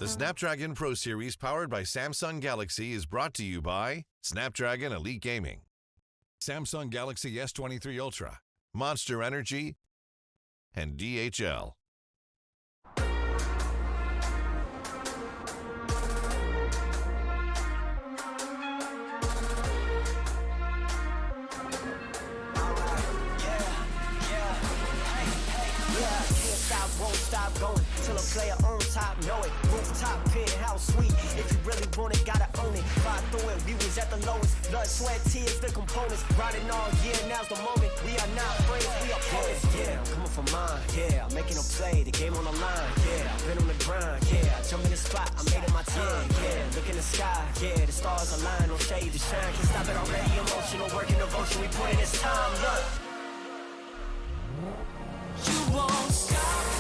The Snapdragon Pro Series powered by Samsung Galaxy is brought to you by Snapdragon Elite Gaming, Samsung Galaxy S23 Ultra, Monster Energy, and DHL. Won't stop going till a player on top know it. Rooftop, penthouse, sweet. If you really want it, gotta own it. Fight through it, we was at the lowest. Blood, sweat, tears, the components. Riding all year, now's the moment. We are not friends, we are opponents. Yeah, I'm coming for mine. Yeah, I'm making a play, the game on the line. Yeah, I've been on the grind. Yeah, I jump in the spot, I made it my time. Yeah, look in the sky. Yeah, the stars align, no shade to shine. Can't stop it already. Emotional work and devotion. We put in this time. Look, you won't stop.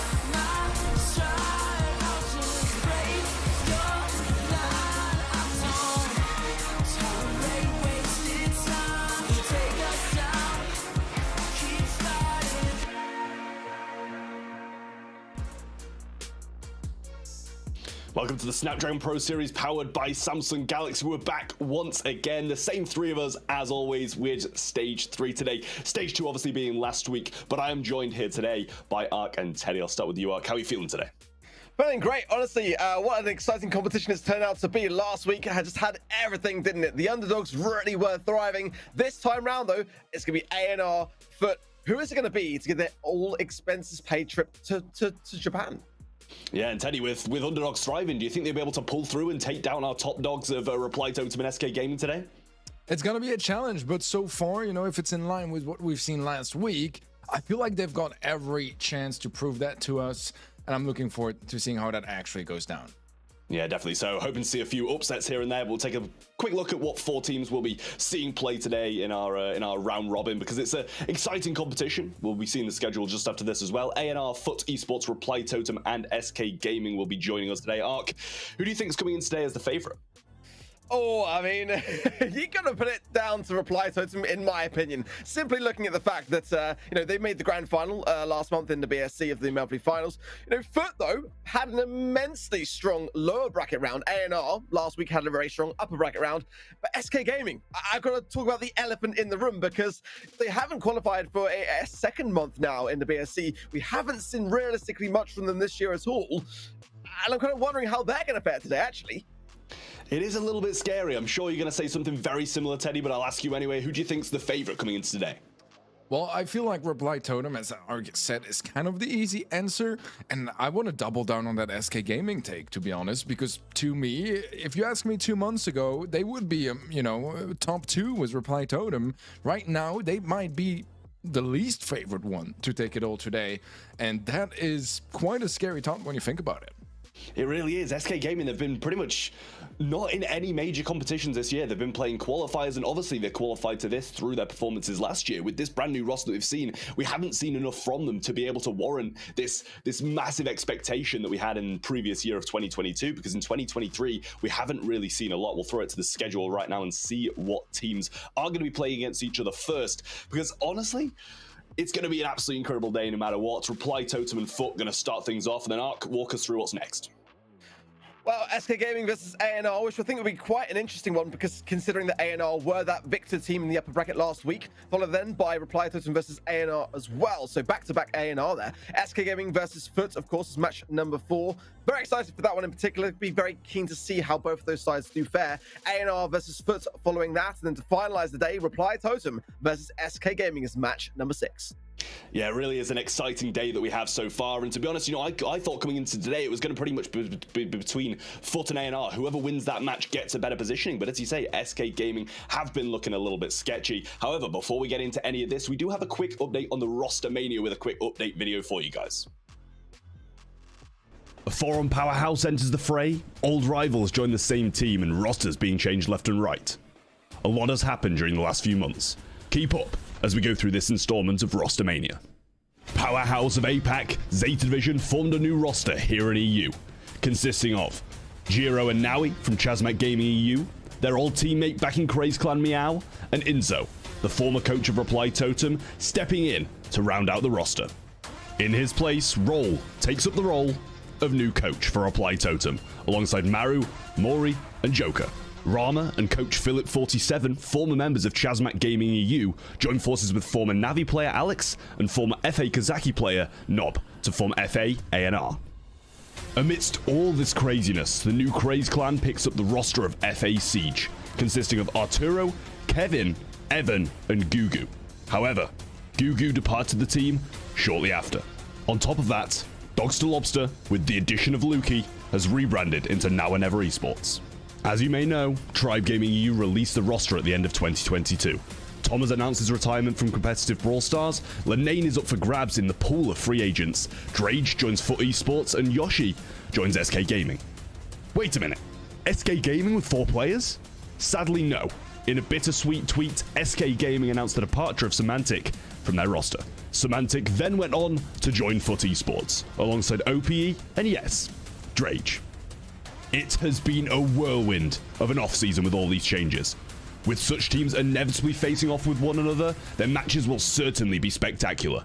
Welcome to the Snapdragon Pro Series powered by Samsung Galaxy. We're back once again. The same three of us as always with Stage 3 today. Stage 2 obviously being last week, but I am joined here today by Ark and Teddy. I'll start with you, Ark. How are you feeling today? Feeling great, honestly. What an exciting competition it's turned out to be. Last week I just had everything, didn't it? The underdogs really were thriving. This time round, though, it's going to be A&R Foot. Who is it going to be to get their all expenses paid trip to Japan? Yeah, and Teddy, with underdogs thriving, do you think they'll be able to pull through and take down our top dogs of Reply Totem and SK Gaming today? It's going to be a challenge, but so far, you know, if it's in line with what we've seen last week, I feel like they've got every chance to prove that to us, and I'm looking forward to seeing how that actually goes down. Yeah, definitely. So hoping to see a few upsets here and there. We'll take a quick look at what four teams we'll be seeing play today in our round robin, because it's an exciting competition. We'll be seeing the schedule just after this as well. A&R, Foot, Esports, Reply Totem, and SK Gaming will be joining us today. Ark, who do you think is coming in today as the favorite? Oh, I mean, you got to put it down to Reply Totem, in my opinion. Simply looking at the fact that, you know, they made the grand final last month in the BSC of the monthly finals. You know, Foot, though, had an immensely strong lower bracket round. A&R last week had a very strong upper bracket round. But SK Gaming, I've got to talk about the elephant in the room, because they haven't qualified for a second month now in the BSC. We haven't seen realistically much from them this year at all. And I'm kind of wondering how they're going to fare today, actually. It is a little bit scary. I'm sure you're going to say something very similar, Teddy, but I'll ask you anyway. Who do you think's the favorite coming into today? Well, I feel like Reply Totem, as Ark said, is kind of the easy answer, and I want to double down on that SK Gaming take, to be honest, because to me, if you asked me 2 months ago, they would be, you know, top 2 was Reply Totem. Right now, they might be the least favorite one to take it all today, and that is quite a scary thought when you think about it. It really is. SK Gaming, they've been pretty much not in any major competitions this year. They've been playing qualifiers, and obviously they qualified to this through their performances last year. With this brand new roster that we've seen, we haven't seen enough from them to be able to warrant this massive expectation that we had in the previous year of 2022, because in 2023, we haven't really seen a lot. We'll throw it to the schedule right now and see what teams are going to be playing against each other first, because honestly, it's going to be an absolutely incredible day no matter what. Reply Totem and Foot going to start things off, and then Ark, walk us through what's next. Well, SK Gaming versus A&R, which I think would be quite an interesting one, because considering that A&R were that victor team in the upper bracket last week, followed then by Reply Totem versus A&R as well. So back-to-back A&R there. SK Gaming versus Foot, of course, is match number 4. Very excited for that one in particular. Be very keen to see how both of those sides do fare. A&R versus Foot following that. And then to finalize the day, Reply Totem versus SK Gaming is match number 6. Yeah, it really is an exciting day that we have so far. And to be honest, you know, I thought coming into today, it was going to pretty much be between Foot and A&R. Whoever wins that match gets a better positioning. But as you say, SK Gaming have been looking a little bit sketchy. However, before we get into any of this, we do have a quick update on the roster mania with a quick update video for you guys. A foreign powerhouse enters the fray, old rivals join the same team, and rosters being changed left and right. A lot has happened during the last few months. Keep up as we go through this installment of Roster Mania. Powerhouse of APAC, Zeta Division formed a new roster here in EU, consisting of Jiro and Naui from Chasmat Gaming EU, their old teammate back in Craze Clan Meow, and Inzo, the former coach of Reply Totem, stepping in to round out the roster. In his place, Roll takes up the role of new coach for Reply Totem, alongside Maru, Mori, and Joker. Rama and coach Philip47, former members of Chazmak Gaming EU, joined forces with former Navi player Alex and former FA Kazaki player Nob to form FA ANR. Amidst all this craziness, the new Craze clan picks up the roster of FA Siege, consisting of Arturo, Kevin, Evan, and Gugu. However, Gugu departed the team shortly after. On top of that, Dogs to Lobster, with the addition of Lukey, has rebranded into Now or Never Esports. As you may know, Tribe Gaming EU released the roster at the end of 2022. Tom has announced his retirement from competitive Brawl Stars, Lenane is up for grabs in the pool of free agents, Drage joins Foot Esports, and Yoshi joins SK Gaming. Wait a minute, SK Gaming with 4 players? Sadly no. In a bittersweet tweet, SK Gaming announced the departure of Semantic from their roster. Semantic then went on to join Foot Esports, alongside OPE and yes, Drage. It has been a whirlwind of an off-season with all these changes. With such teams inevitably facing off with one another, their matches will certainly be spectacular.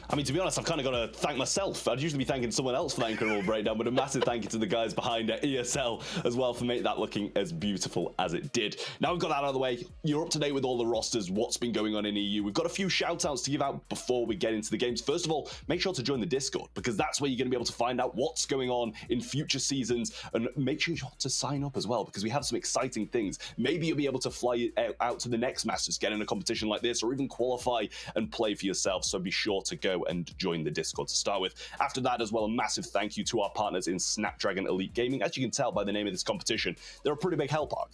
I mean, to be honest, I've kind of got to thank myself. I'd usually be thanking someone else for that incredible breakdown, but a massive thank you to the guys behind ESL as well for making that looking as beautiful as it did. Now we've got that out of the way, you're up to date with all the rosters, what's been going on in EU. We've got a few shout outs to give out before we get into the games. First of all, make sure to join the Discord, because that's where you're going to be able to find out what's going on in future seasons, and make sure to sign up as well, because we have some exciting things. Maybe you'll be able to fly out to the next Masters, get in a competition like this, or even qualify and play for yourself, so be sure to go and join the Discord to start with. After that as well, a massive thank you to our partners in Snapdragon Elite Gaming. As you can tell by the name of this competition, they're a pretty big help, Ark.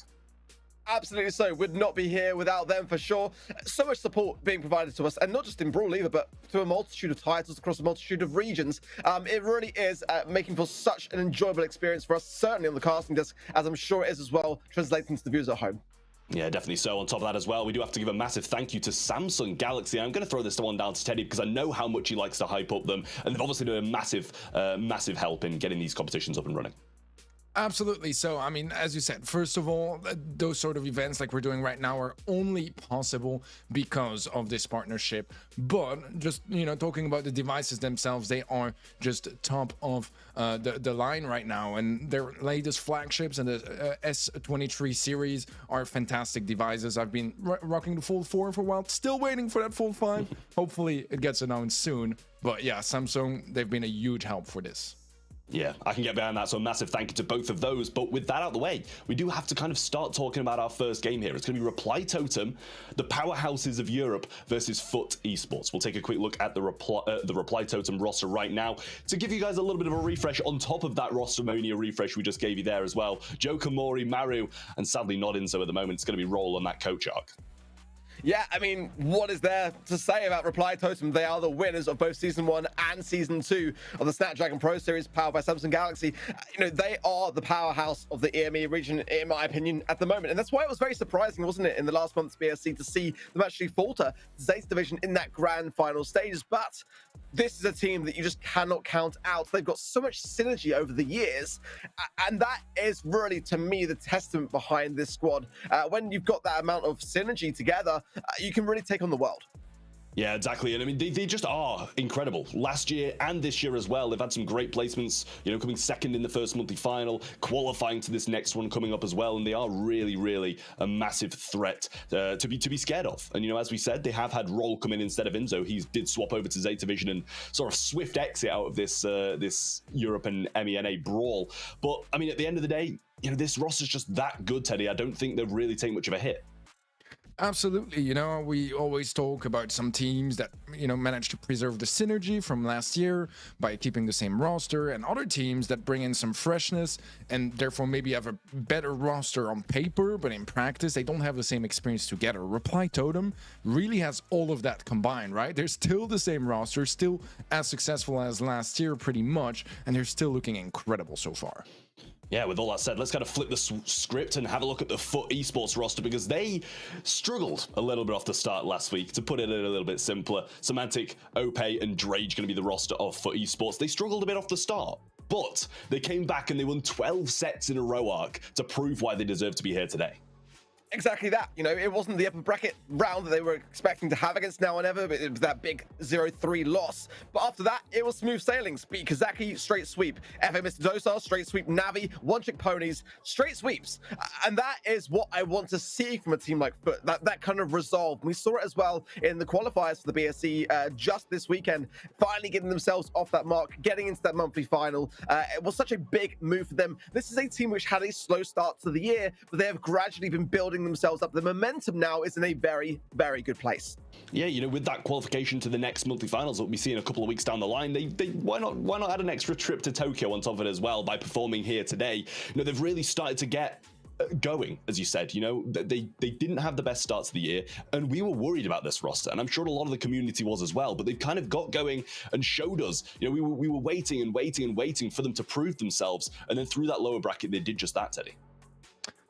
Absolutely so. Would not be here without them for sure. So much support being provided to us, and not just in Brawl either, but to a multitude of titles across a multitude of regions. It really is making for such an enjoyable experience for us, certainly on the casting desk, as I'm sure it is as well, translating to the viewers at home. Yeah, definitely so. On top of that as well, we do have to give a massive thank you to Samsung Galaxy. I'm going to throw this one down to Teddy because I know how much he likes to hype up them, and they've obviously done a massive help in getting these competitions up and running. Absolutely. So, I mean, as you said, first of all, those sort of events like we're doing right now are only possible because of this partnership. But just, you know, talking about the devices themselves, they are just top of the line right now. And their latest flagships and the S23 series are fantastic devices. I've been rocking the Fold 4 for a while, still waiting for that Fold 5. Hopefully it gets announced soon. But yeah, Samsung, they've been a huge help for this. Yeah, I can get behind that, so a massive thank you to both of those. But with that out of the way, we do have to kind of start talking about our first game here. It's going to be Reply Totem, the powerhouses of Europe versus Foot Esports. We'll take a quick look at the Reply Totem roster right now to give you guys a little bit of a refresh on top of that roster Monia refresh we just gave you there as well. Joker, Mori, Maru, and sadly not in so at the moment. It's going to be Roll on that coach arc. Yeah, I mean, what is there to say about Reply Totem? They are the winners of both Season 1 and Season 2 of the Snapdragon Pro Series powered by Samsung Galaxy. You know, they are the powerhouse of the EMEA region, in my opinion, at the moment. And that's why it was very surprising, wasn't it, in the last month's BSC to see them actually falter to Zeta Division in that grand final stages. But this is a team that you just cannot count out. They've got so much synergy over the years. And that is really, to me, the testament behind this squad. When you've got that amount of synergy together, you can really take on the world. Yeah, exactly. And I mean, they just are incredible. Last year and this year as well, they've had some great placements, you know, coming second in the first monthly final, qualifying to this next one coming up as well. And they are really, really a massive threat to be scared of. And, you know, as we said, they have had Roll come in instead of Inzo. He did swap over to Zeta Division and sort of swift exit out of this this Europe and MENA brawl. But, I mean, at the end of the day, you know, this roster's just that good, Teddy. I don't think they'll really take much of a hit. Absolutely. You know, we always talk about some teams that, you know, manage to preserve the synergy from last year by keeping the same roster, and other teams that bring in some freshness and therefore maybe have a better roster on paper, but in practice they don't have the same experience together. Reply Totem really has all of that combined, right? They're still the same roster, still as successful as last year pretty much, and they're still looking incredible so far. Yeah, with all that said, let's kind of flip the script and have a look at the Foot Esports roster, because they struggled a little bit off the start last week. To put it a little bit simpler, Semantic, Ope, and Drage going to be the roster of Foot Esports. They struggled a bit off the start, but they came back and they won 12 sets in a row, Arc, to prove why they deserve to be here today. Exactly that. You know, it wasn't the upper bracket round that they were expecting to have against Now or Never, but it was that big 0-3 loss. But after that, it was smooth sailing. Beat Kazaki, straight sweep. FA Mr. Dosar, straight sweep. Navi, one-trick ponies, straight sweeps. And that is what I want to see from a team like FUT, that kind of resolve. We saw it as well in the qualifiers for the BSC just this weekend, finally getting themselves off that mark, getting into that monthly final. It was such a big move for them. This is a team which had a slow start to the year, but they have gradually been building themselves up. The momentum now is in a very, very good place. Yeah, you know, with that qualification to the next monthly finals that we'll be seeing a couple of weeks down the line, they why not add an extra trip to Tokyo on top of it as well by performing here today? You know, they've really started to get going, as you said. You know, they didn't have the best start to the year, and we were worried about this roster, and I'm sure a lot of the community was as well, but they've kind of got going and showed us, you know, we were waiting and waiting and waiting for them to prove themselves, and then through that lower bracket they did just that, Teddy.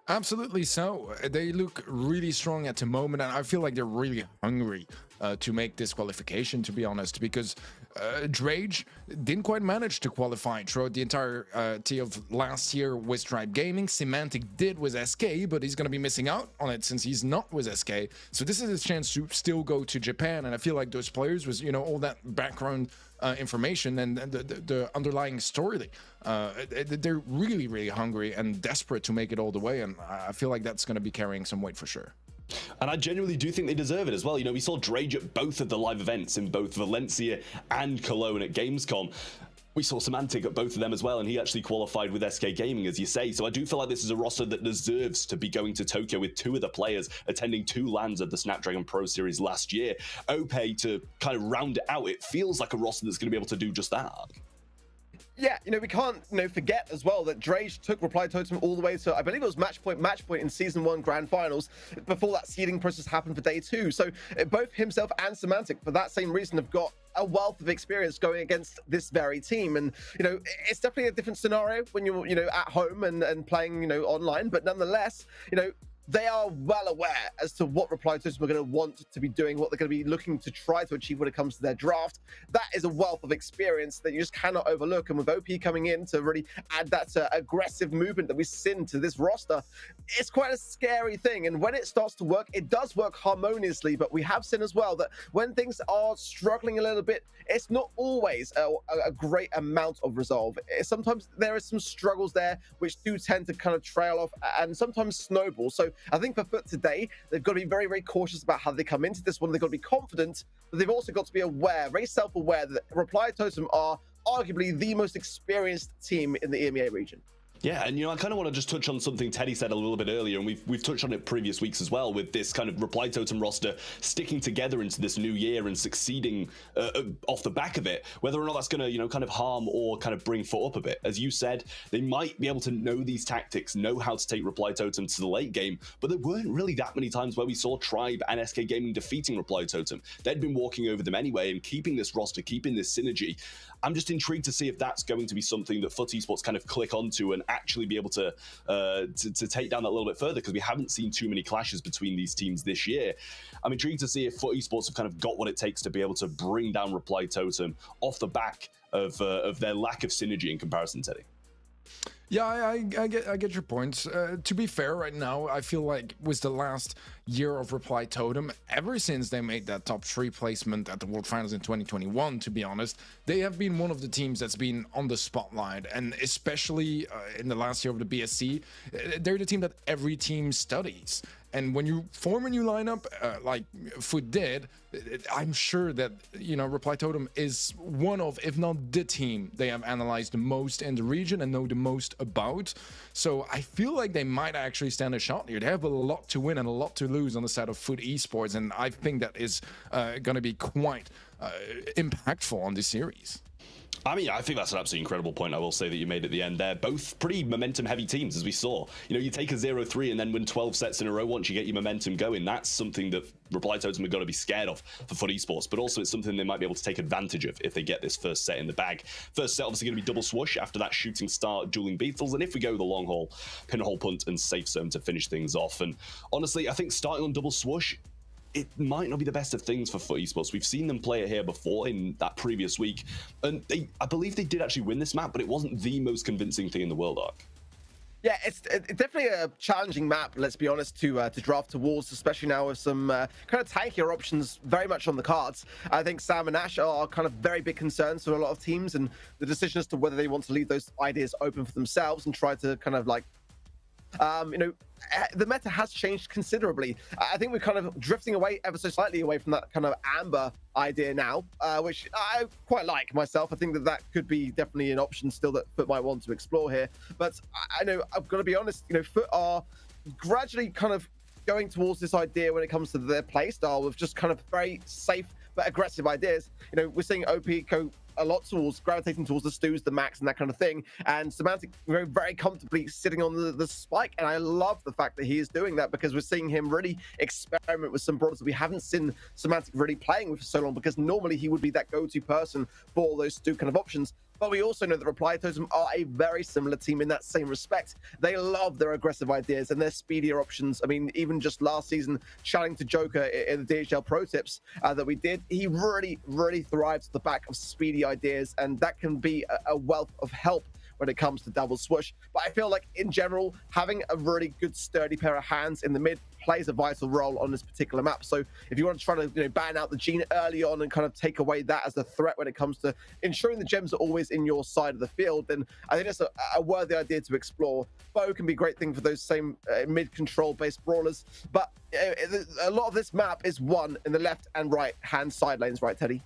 Absolutely so. They look really strong at the moment, and I feel like they're really hungry to make this qualification, to be honest, because Drage didn't quite manage to qualify throughout the entire tier of last year with Stripe Gaming. Semantic did with SK, but he's going to be missing out on it since he's not with SK. So this is his chance to still go to Japan, and I feel like those players with, you know, all that background information and the underlying story, they're really, really hungry and desperate to make it all the way, and I feel like that's going to be carrying some weight for sure. And I genuinely do think they deserve it as well. You know, we saw Drage at both of the live events in both Valencia and Cologne at Gamescom. We saw Semantic at both of them as well, and he actually qualified with SK Gaming, as you say. So I do feel like this is a roster that deserves to be going to Tokyo with two of the players attending 2 lands of the Snapdragon Pro Series last year. OPE, to kind of round it out, it feels like a roster that's going to be able to do just that. Yeah, you know, we can't, you know, forget as well that Drage took Reply Totem all the way to, I believe it was match point in Season 1 Grand Finals before that seeding process happened for Day 2. So both himself and Semantic, for that same reason, have got a wealth of experience going against this very team. And, you know, it's definitely a different scenario when you're, you know, at home and playing, you know, online. But nonetheless, you know, they are well aware as to what Reply Totem are going to want to be doing, what they're going to be looking to try to achieve when it comes to their draft. That is a wealth of experience that you just cannot overlook. And with OP coming in to really add that aggressive movement that we've seen to this roster, it's quite a scary thing. And when it starts to work, it does work harmoniously. But we have seen as well that when things are struggling a little bit, it's not always a great amount of resolve. Sometimes there is some struggles there which do tend to kind of trail off and sometimes snowball. So I think for FUT today, they've got to be very, very cautious about how they come into this one. They've got to be confident, but they've also got to be aware, very self-aware, that Reply Totem are arguably the most experienced team in the EMEA region. Yeah, and you know, I kind of want to just touch on something Teddy said a little bit earlier, and we've touched on it previous weeks as well, with this kind of Reply Totem roster sticking together into this new year and succeeding off the back of it. Whether or not that's going to, you know, kind of harm or kind of bring FUT up a bit. As you said, they might be able to know these tactics, know how to take Reply Totem to the late game, but there weren't really that many times where we saw Tribe and SK Gaming defeating Reply Totem. They'd been walking over them anyway and keeping this roster, keeping this synergy. I'm just intrigued to see if that's going to be something that FUT Esports kind of click onto and actually be able to take down that a little bit further, because we haven't seen too many clashes between these teams this year. I'm intrigued to see if FUT Esports have kind of got what it takes to be able to bring down Reply Totem off the back of their lack of synergy in comparison, Teddy. Yeah, I get your points. To be fair, right now, I feel like with the last year of Reply Totem, ever since they made that top 3 placement at the World Finals in 2021, to be honest, they have been one of the teams that's been on the spotlight. And especially in the last year of the BSC, they're the team that every team studies. And when you form a new lineup, like FUT did, I'm sure that, you know, Reply Totem is one of, if not the team they have analyzed the most in the region and know the most about. So I feel like they might actually stand a shot here. They have a lot to win and a lot to lose on the side of FUT Esports, and I think that is going to be quite impactful on this series. I mean, I think that's an absolutely incredible point, I will say, that you made at the end. They're both pretty momentum-heavy teams, as we saw. You know, you take a 0-3 and then win 12 sets in a row once you get your momentum going. That's something that Reply Totem have got to be scared of for FUT Esports, but also it's something they might be able to take advantage of if they get this first set in the bag. First set, obviously, going to be double swoosh. After that, shooting star, dueling beetles. And if we go the long haul, pinhole punt and safe zone to finish things off. And honestly, I think starting on double swoosh, it might not be the best of things for FUT Esports. We've seen them play it here before in that previous week, and I believe they did actually win this map, but it wasn't the most convincing thing in the world, Ark. Yeah, it's definitely a challenging map, let's be honest, to draft towards, especially now with some kind of tankier options very much on the cards. I think Sam and Ash are kind of very big concerns for a lot of teams, and the decision as to whether they want to leave those ideas open for themselves and try to kind of like the meta has changed considerably. I think we're kind of drifting away ever so slightly away from that kind of amber idea now, which I quite like myself. I think that could be definitely an option still that Foot might want to explore here. But I know I've got to be honest, Foot are gradually kind of going towards this idea when it comes to their play style with just kind of very safe but aggressive ideas. We're seeing OP go a lot towards gravitating towards the Stews, the Max, and that kind of thing, and Semantic very comfortably sitting on the spike. And I love the fact that he is doing that, because we're seeing him really experiment with some brawlers that we haven't seen Semantic really playing with for so long, because normally he would be that go-to person for all those Stew kind of options. But we also know that Reply Totem are a very similar team in that same respect. They love their aggressive ideas and their speedier options. I mean, even just last season, chatting to Joker in the DHL Pro Tips that we did, he really thrives at the back of speedy ideas, and that can be a wealth of help when it comes to double swoosh. But I feel like in general, having a really good sturdy pair of hands in the mid plays a vital role on this particular map. So if you want to try to ban out the Gene early on and kind of take away that as a threat when it comes to ensuring the gems are always in your side of the field, then I think that's a worthy idea to explore. Bow can be a great thing for those same mid control based brawlers, but a lot of this map is won in the left and right hand side lanes, right, Teddy?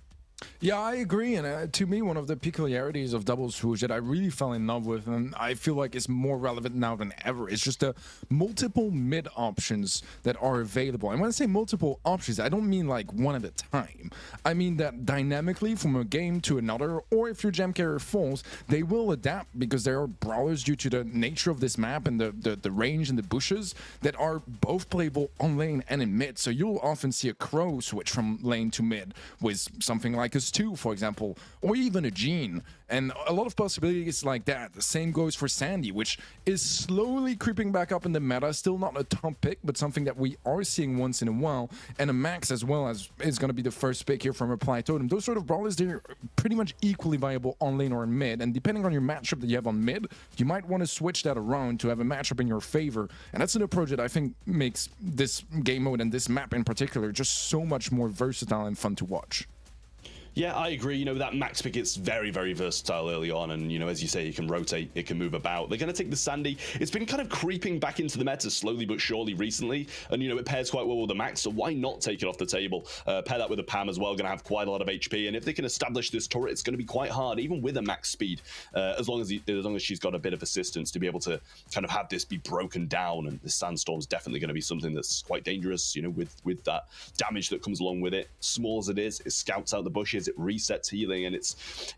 Yeah, I agree. And to me, one of the peculiarities of double swoosh that I really fell in love with, and I feel like it's more relevant now than ever, is just the multiple mid options that are available. And when I say multiple options, I don't mean like one at a time. I mean that dynamically from a game to another, or if your gem carrier falls, they will adapt, because there are brawlers due to the nature of this map and the range and the bushes that are both playable on lane and in mid. So you'll often see a Crow switch from lane to mid with something like a Stu, for example, or even a Gene, and a lot of possibilities like that. The same goes for Sandy, which is slowly creeping back up in the meta. Still not a top pick, but something that we are seeing once in a while. And a Max as well as is going to be the first pick here from Reply Totem. Those sort of brawlers, they're pretty much equally viable on lane or in mid, and depending on your matchup that you have on mid, you might want to switch that around to have a matchup in your favor. And that's an approach that I think makes this game mode and this map in particular just so much more versatile and fun to watch. Yeah, I agree. That max pick, it's very versatile early on, and as you say, it can rotate, it can move about. They're going to take the Sandy. It's been kind of creeping back into the meta slowly but surely recently, and it pairs quite well with the Max, so why not take it off the table? Pair that with a Pam as well, going to have quite a lot of HP, and if they can establish this turret, it's going to be quite hard, even with a max speed, as long as she's got a bit of assistance to be able to kind of have this be broken down. And the Sandstorm's definitely going to be something that's quite dangerous, with that damage that comes along with it. Small as it is, it scouts out the bushes, it resets healing, and it's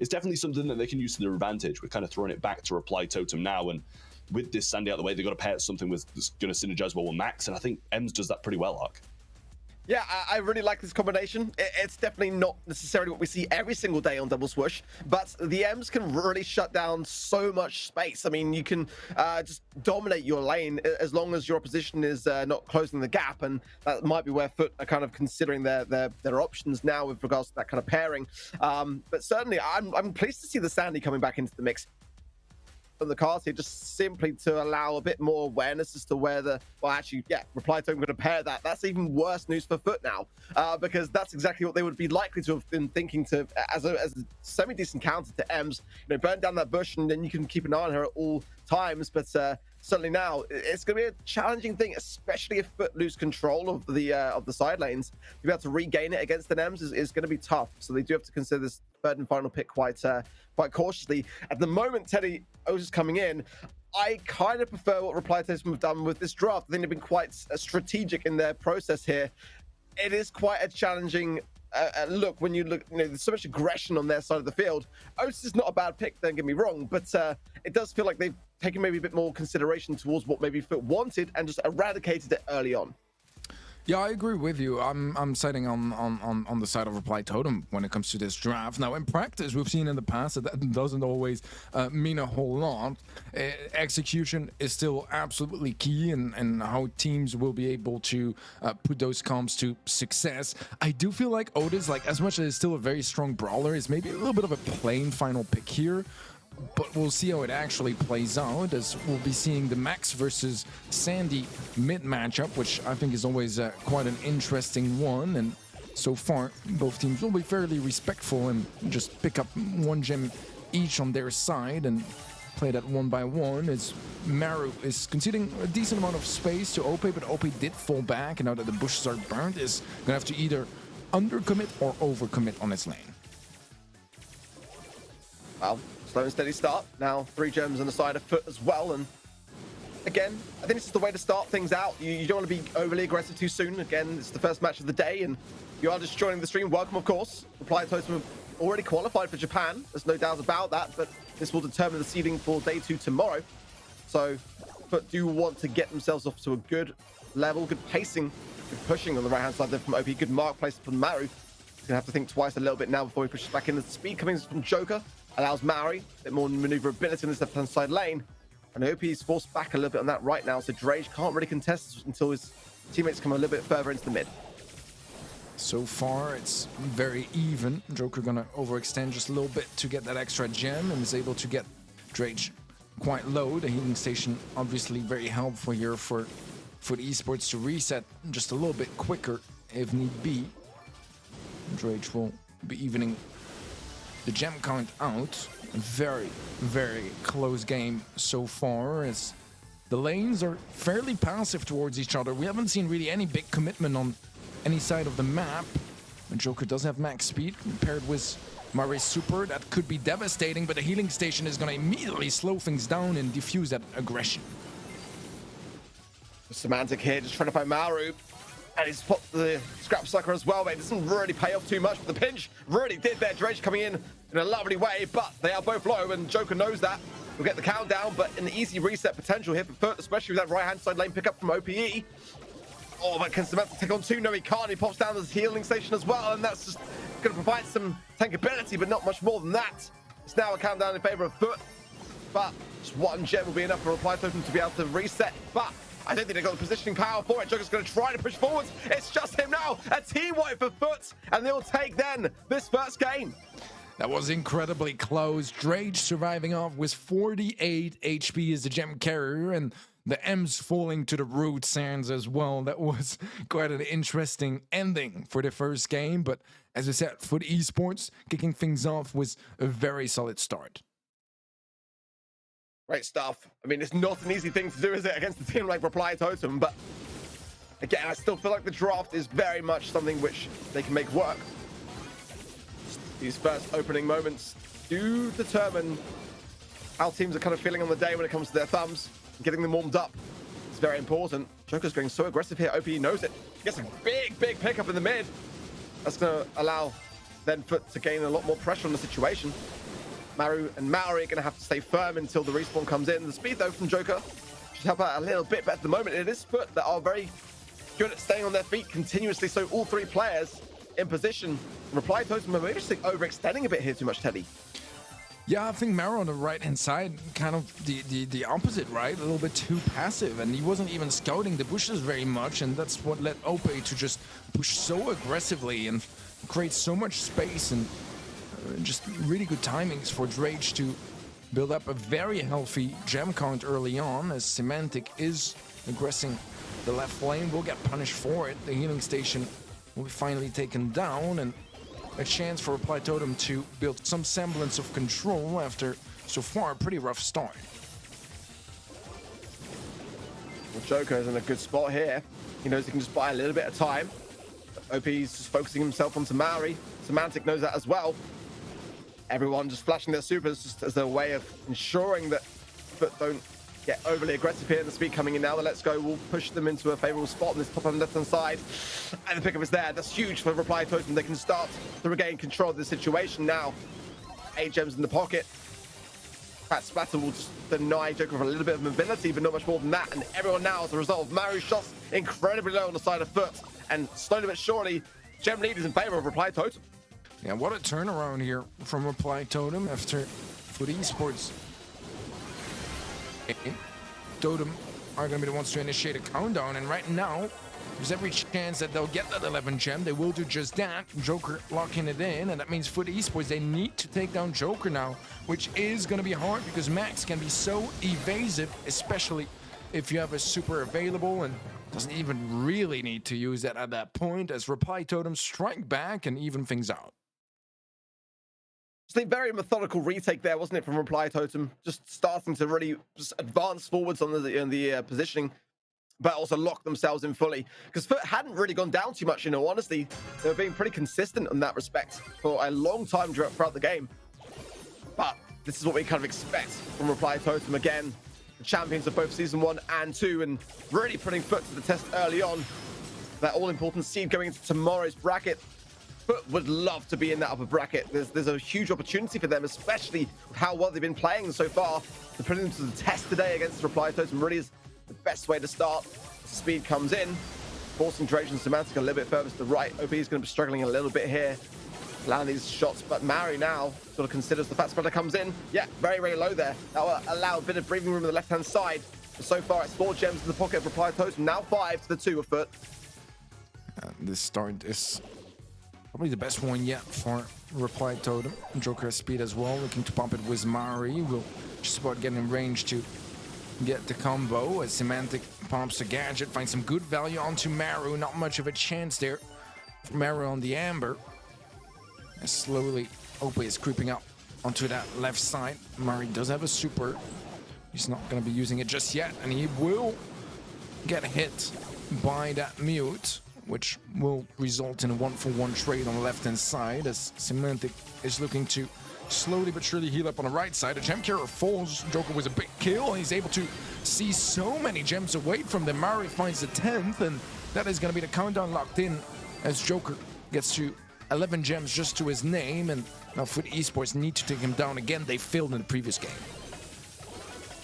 definitely something that they can use to their advantage. We're kind of throwing it back to Reply Totem now, and with this Sandy out the way, they've got to pair something that's going to synergize well with Max, and I think Ems does that pretty well, Ark. Yeah, I really like this combination. It's definitely not necessarily what we see every single day on Double Swoosh, but the Ems can really shut down so much space. I mean, you can just dominate your lane as long as your opposition is not closing the gap, and that might be where Foot are kind of considering their options now with regards to that kind of pairing. But certainly, I'm pleased to see the Sandy coming back into the mix on the cards here, just simply to allow a bit more awareness as to where Reply Totem going to pair that. That's even worse news for Foot now, because that's exactly what they would be likely to have been thinking to as a semi-decent counter to Ems. Burn down that bush, and then you can keep an eye on her at all times. But certainly now, it's going to be a challenging thing, especially if Foot lose control of the side lanes. To be able to regain it against an Ems is going to be tough. So they do have to consider this third and final pick quite cautiously. At the moment, Teddy O's is coming in. I kind of prefer what Reply Totem have done with this draft. I think they've been quite strategic in their process here. It is quite a challenging look when you look. There's so much aggression on their side of the field. Otis is not a bad pick, don't get me wrong, but it does feel like they've taken maybe a bit more consideration towards what maybe Foot wanted and just eradicated it early on. Yeah, I agree with you. I'm siding on the side of Reply Totem when it comes to this draft. Now, in practice, we've seen in the past that doesn't always mean a whole lot. Execution is still absolutely key, and how teams will be able to put those comps to success. I do feel like Otis, as much as he's still a very strong brawler, is maybe a little bit of a plain final pick here. but we'll see how it actually plays out, as we'll be seeing the Max versus Sandy mid matchup, which I think is always quite an interesting one. And so far, both teams will be fairly respectful and just pick up one gem each on their side and play that one by one, as Maru is conceding a decent amount of space to OP, but OP did fall back, and now that the bushes are burned, is gonna have to either undercommit or overcommit on its lane. Well, slow and steady start. Now 3 gems on the side of foot as well, and again, I think this is the way to start things out. You don't want to be overly aggressive too soon. Again, it's the first match of the day, and you are just joining the stream. Welcome, of course. Reply Totem have already qualified for Japan. There's no doubt about that, but this will determine the seeding for day 2 tomorrow. So, but do want to get themselves off to a good level, good pacing, good pushing on the right-hand side there from OP. Good mark placed from Maru. He's going to have to think twice a little bit now before he pushes back in. The speed coming from Joker allows Maru a bit more maneuverability in this left-hand side lane. And OP is forced back a little bit on that right now, so Drage can't really contest until his teammates come a little bit further into the mid. So far, it's very even. Joker gonna overextend just a little bit to get that extra gem, and is able to get Drage quite low. The healing station obviously very helpful here for Esports to reset just a little bit quicker if need be. Drage will be evening the gem count out. A very, very close game so far, as the lanes are fairly passive towards each other. We haven't seen really any big commitment on any side of the map. And Joker does have max speed paired with Maru's super. That could be devastating, but the healing station is going to immediately slow things down and diffuse that aggression. Semantic here, just trying to find Maru. And he's put the scrap sucker as well, but it doesn't really pay off too much. But the pinch really did there. Drage coming in a lovely way, but they are both low, and Joker knows that. We'll get the countdown, but an easy reset potential here for Foot, especially with that right-hand side lane pickup from OPE. Oh, but can Semantic take on 2? No, he can't. He pops down his healing station as well, and that's just going to provide some tankability, but not much more than that. It's now a countdown in favor of Foot, but just 1 gem will be enough for Reply Totem to be able to reset. But I don't think they've got the positioning power for it. Joker's going to try to push forwards. It's just him now. A team wipe for Foot, and they'll take then this first game. That was incredibly close. Drage surviving off with 48 HP as the gem carrier, and the M's falling to the root sands as well. That was quite an interesting ending for the first game. But as I said, for the Esports, kicking things off was a very solid start. Great stuff. I mean, it's not an easy thing to do, is it, against a team like Reply Totem? But again, I still feel like the draft is very much something which they can make work. These first opening moments do determine how teams are kind of feeling on the day when it comes to their thumbs. Getting them warmed up is very important. Joker's going so aggressive here. OPE knows it. He gets a big pickup in the mid. That's going to allow then Foot to gain a lot more pressure on the situation. Maru and Maori are going to have to stay firm until the respawn comes in. The speed, though, from Joker should help out a little bit, but at the moment, it is Foot that are very good at staying on their feet continuously. So all 3 players in position. Reply Totem are maybe just overextending a bit here too much, Teddy. Yeah, I think Maru on the right-hand side, kind of the opposite, right? A little bit too passive, and he wasn't even scouting the bushes very much, and that's what led OP to just push so aggressively and create so much space, and just really good timings for Drage to build up a very healthy gem count early on, as Semantic is aggressing the left lane. Will get punished for it. The healing station will be finally taken down, and a chance for Reply Totem to build some semblance of control after, so far, a pretty rough start. Well, Joker is in a good spot here. He knows he can just buy a little bit of time. OP's just focusing himself onto Maori. Semantic knows that as well. Everyone just flashing their supers just as a way of ensuring that Foot don't get overly aggressive here. The speed coming in now. The Let's Go will push them into a favorable spot on this top and left-hand side. And the pickup is there. That's huge for Reply Totem. They can start to regain control of the situation now. 8 gems in the pocket. That splatter will just deny Joker of a little bit of mobility, but not much more than that. And everyone now, as a result of Maru's shots, incredibly low on the side of Foot. And slowly but surely, gem lead is in favor of Reply Totem. Yeah, what a turnaround here from Reply Totem after for the Esports. Totem are going to be the ones to initiate a countdown, and right now There's every chance that they'll get that 11 gem. They will do just that. Joker locking it in, and that means for the Esports, they need to take down Joker now, which is going to be hard because Max can be so evasive, especially if you have a super available and doesn't even really need to use that at that point as Reply Totem strike back and even things out. Just a very methodical retake there, wasn't it, from Reply Totem? Just starting to really just advance forwards on the positioning, but also lock themselves in fully. Because Foot hadn't really gone down too much, in all honesty. They were being pretty consistent in that respect for a long time throughout the game. But this is what we kind of expect from Reply Totem again. The champions of both Season 1 and 2, and really putting Foot to the test early on. That all-important seed going into tomorrow's bracket. Foot would love to be in that upper bracket. There's a huge opportunity for them, especially with how well they've been playing so far. To put them to the test today against Reply Totem really is the best way to start. Speed comes in, forcing Drake and Semantic a little bit further to the right. OP is going to be struggling a little bit here, land these shots, but Mari now sort of considers the fat spreader comes in. Yeah, very, very low there. That will allow a bit of breathing room on the left-hand side. But so far, it's 4 gems in the pocket of Reply Totem, now 5 to the 2 of Foot. This start is probably the best one yet for Reply Totem. Joker has speed as well, looking to pump it with Mari. Will just about get in range to get the combo as Semantic pumps a gadget, finds some good value onto Maru. Not much of a chance there for Maru on the Amber. As slowly OP is creeping up onto that left side. Mari does have a super. He's not going to be using it just yet, and he will get hit by that mute, which will result in a 1-for-1 trade on the left-hand side as Semantic is looking to slowly but surely heal up on the right side. A gem carrier falls. Joker with a big kill, and he's able to see so many gems away from them. Mari finds the 10th, and that is going to be the countdown locked in as Joker gets to 11 gems just to his name, and now Foot Esports need to take him down again. They failed in the previous game.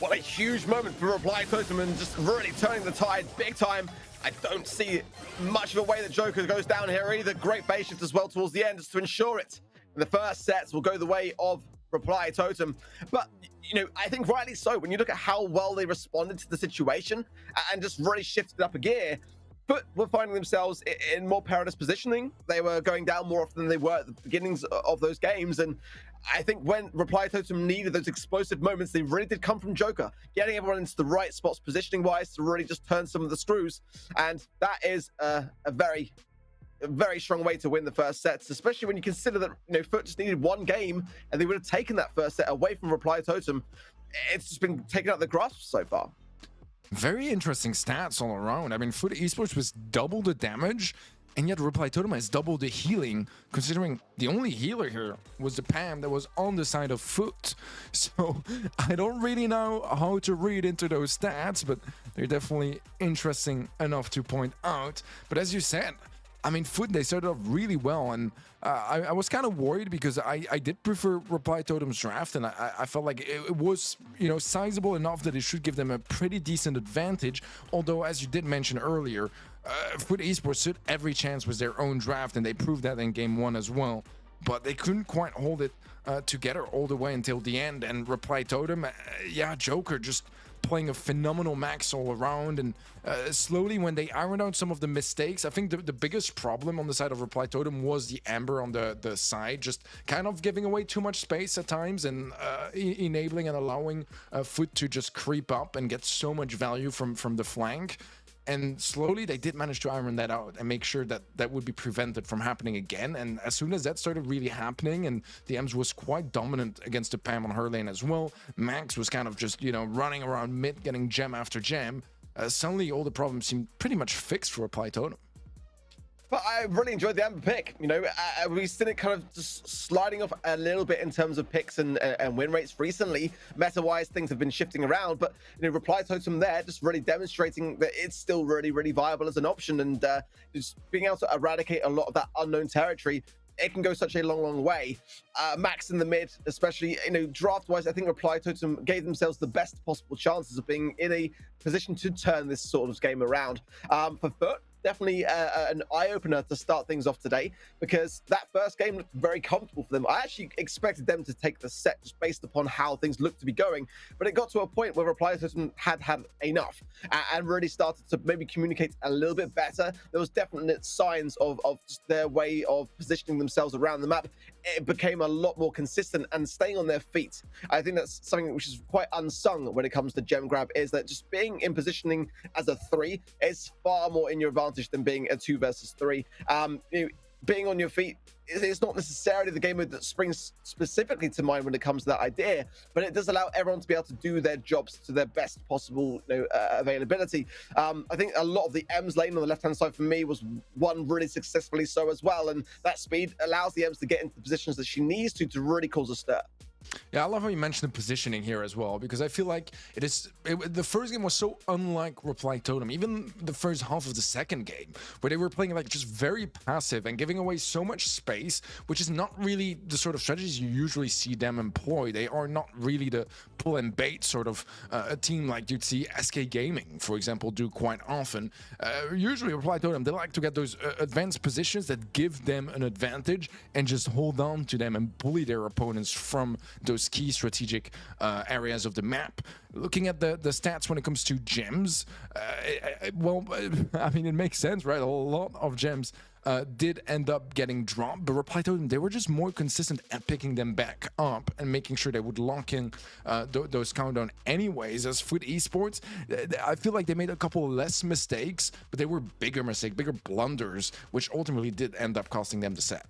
What a huge moment for Reply Totem, and just really turning the tide big time. I don't see much of a way that Joker goes down here either. Great base shift as well towards the end just to ensure it. And the first sets will go the way of Reply Totem. But, you know, I think rightly so. When you look at how well they responded to the situation and just really shifted up a gear, but were finding themselves in more perilous positioning. They were going down more often than they were at the beginnings of those games. And I think when Reply Totem needed those explosive moments, they really did come from Joker, getting everyone into the right spots positioning-wise to really just turn some of the screws. And that is a very strong way to win the first sets, especially when you consider that, you know, Foot just needed one game and they would have taken that first set away from Reply Totem. It's just been taken out of the grasp so far. Very interesting stats all around. I mean, Foot Esports was double the damage, and yet Reply Totem has double the healing, considering the only healer here was the Pam that was on the side of Foot. So I don't really know how to read into those stats, but they're definitely interesting enough to point out. But as you said, I mean, Foot, they started off really well, and I was kind of worried because I did prefer Reply Totem's draft, and I felt like it was, you know, sizable enough that it should give them a pretty decent advantage. Although, as you did mention earlier, Foot Esports stood every chance with their own draft, and they proved that in Game 1 as well. But they couldn't quite hold it together all the way until the end, and Reply Totem, yeah, Joker just playing a phenomenal max all around, and slowly when they ironed out some of the mistakes, I think the biggest problem on the side of Reply Totem was the Amber on the side, just kind of giving away too much space at times and enabling and allowing Foot to just creep up and get so much value from the flank. And slowly they did manage to iron that out and make sure that that would be prevented from happening again. And as soon as that started really happening, and the Ems was quite dominant against the Pam on her lane as well, Max was kind of just, you know, running around mid, getting gem after gem. Suddenly all the problems seemed pretty much fixed for Reply Totem. But I really enjoyed the Amber pick. You know, we've seen it kind of just sliding off a little bit in terms of picks and win rates recently. Meta-wise, things have been shifting around, but, you know, Reply Totem there just really demonstrating that it's still really, really viable as an option, and just being able to eradicate a lot of that unknown territory. It can go such a long way. Max in the mid, especially, you know, draft-wise, I think Reply Totem gave themselves the best possible chances of being in a position to turn this sort of game around. For Foot, definitely an eye-opener to start things off today, because that first game looked very comfortable for them. I actually expected them to take the set just based upon how things looked to be going, but it got to a point where Reply Totem had enough and really started to maybe communicate a little bit better. There was definite signs of just their way of positioning themselves around the map. It became a lot more consistent and staying on their feet. I think that's something which is quite unsung when it comes to gem grab, is that just being in positioning as a 3 is far more in your advantage than being a 2 versus 3. Being on your feet is not necessarily the game mode that springs specifically to mind when it comes to that idea, but it does allow everyone to be able to do their jobs to their best possible availability. I think a lot of the Ems lane on the left-hand side for me was won really successfully so as well, and that speed allows the Ems to get into the positions that she needs to really cause a stir. Yeah, I love how you mentioned the positioning here as well, because I feel like the first game was so unlike Reply Totem, even the first half of the second game, where they were playing like just very passive and giving away so much space, which is not really the sort of strategies you usually see them employ. They are not really the pull and bait sort of a team like you'd see SK Gaming, for example, do quite often. Usually Reply Totem, they like to get those advanced positions that give them an advantage and just hold on to them and bully their opponents from those key strategic areas of the map. Looking at the stats when it comes to gems, well, I mean, it makes sense, right? A lot of gems did end up getting dropped, but Reply Totem, they were just more consistent at picking them back up and making sure they would lock in those countdown anyways. As for Esports, I feel like they made a couple less mistakes, but they were bigger mistakes, bigger blunders, which ultimately did end up costing them the set.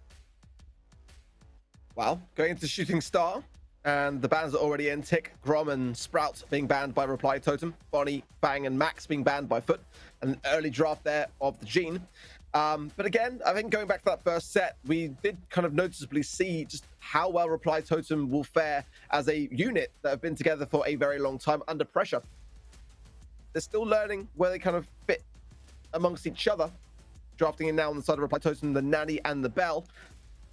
Well, going into Shooting Star, and the bans are already in. Tick, Grom, and Sprout being banned by Reply Totem. Bonnie, Fang, and Max being banned by Foot. An early draft there of the Gene. But again, I think going back to that first set, we did kind of noticeably see just how well Reply Totem will fare as a unit that have been together for a very long time under pressure. They're still learning where they kind of fit amongst each other. Drafting in now on the side of Reply Totem, the Nanny and the Bell.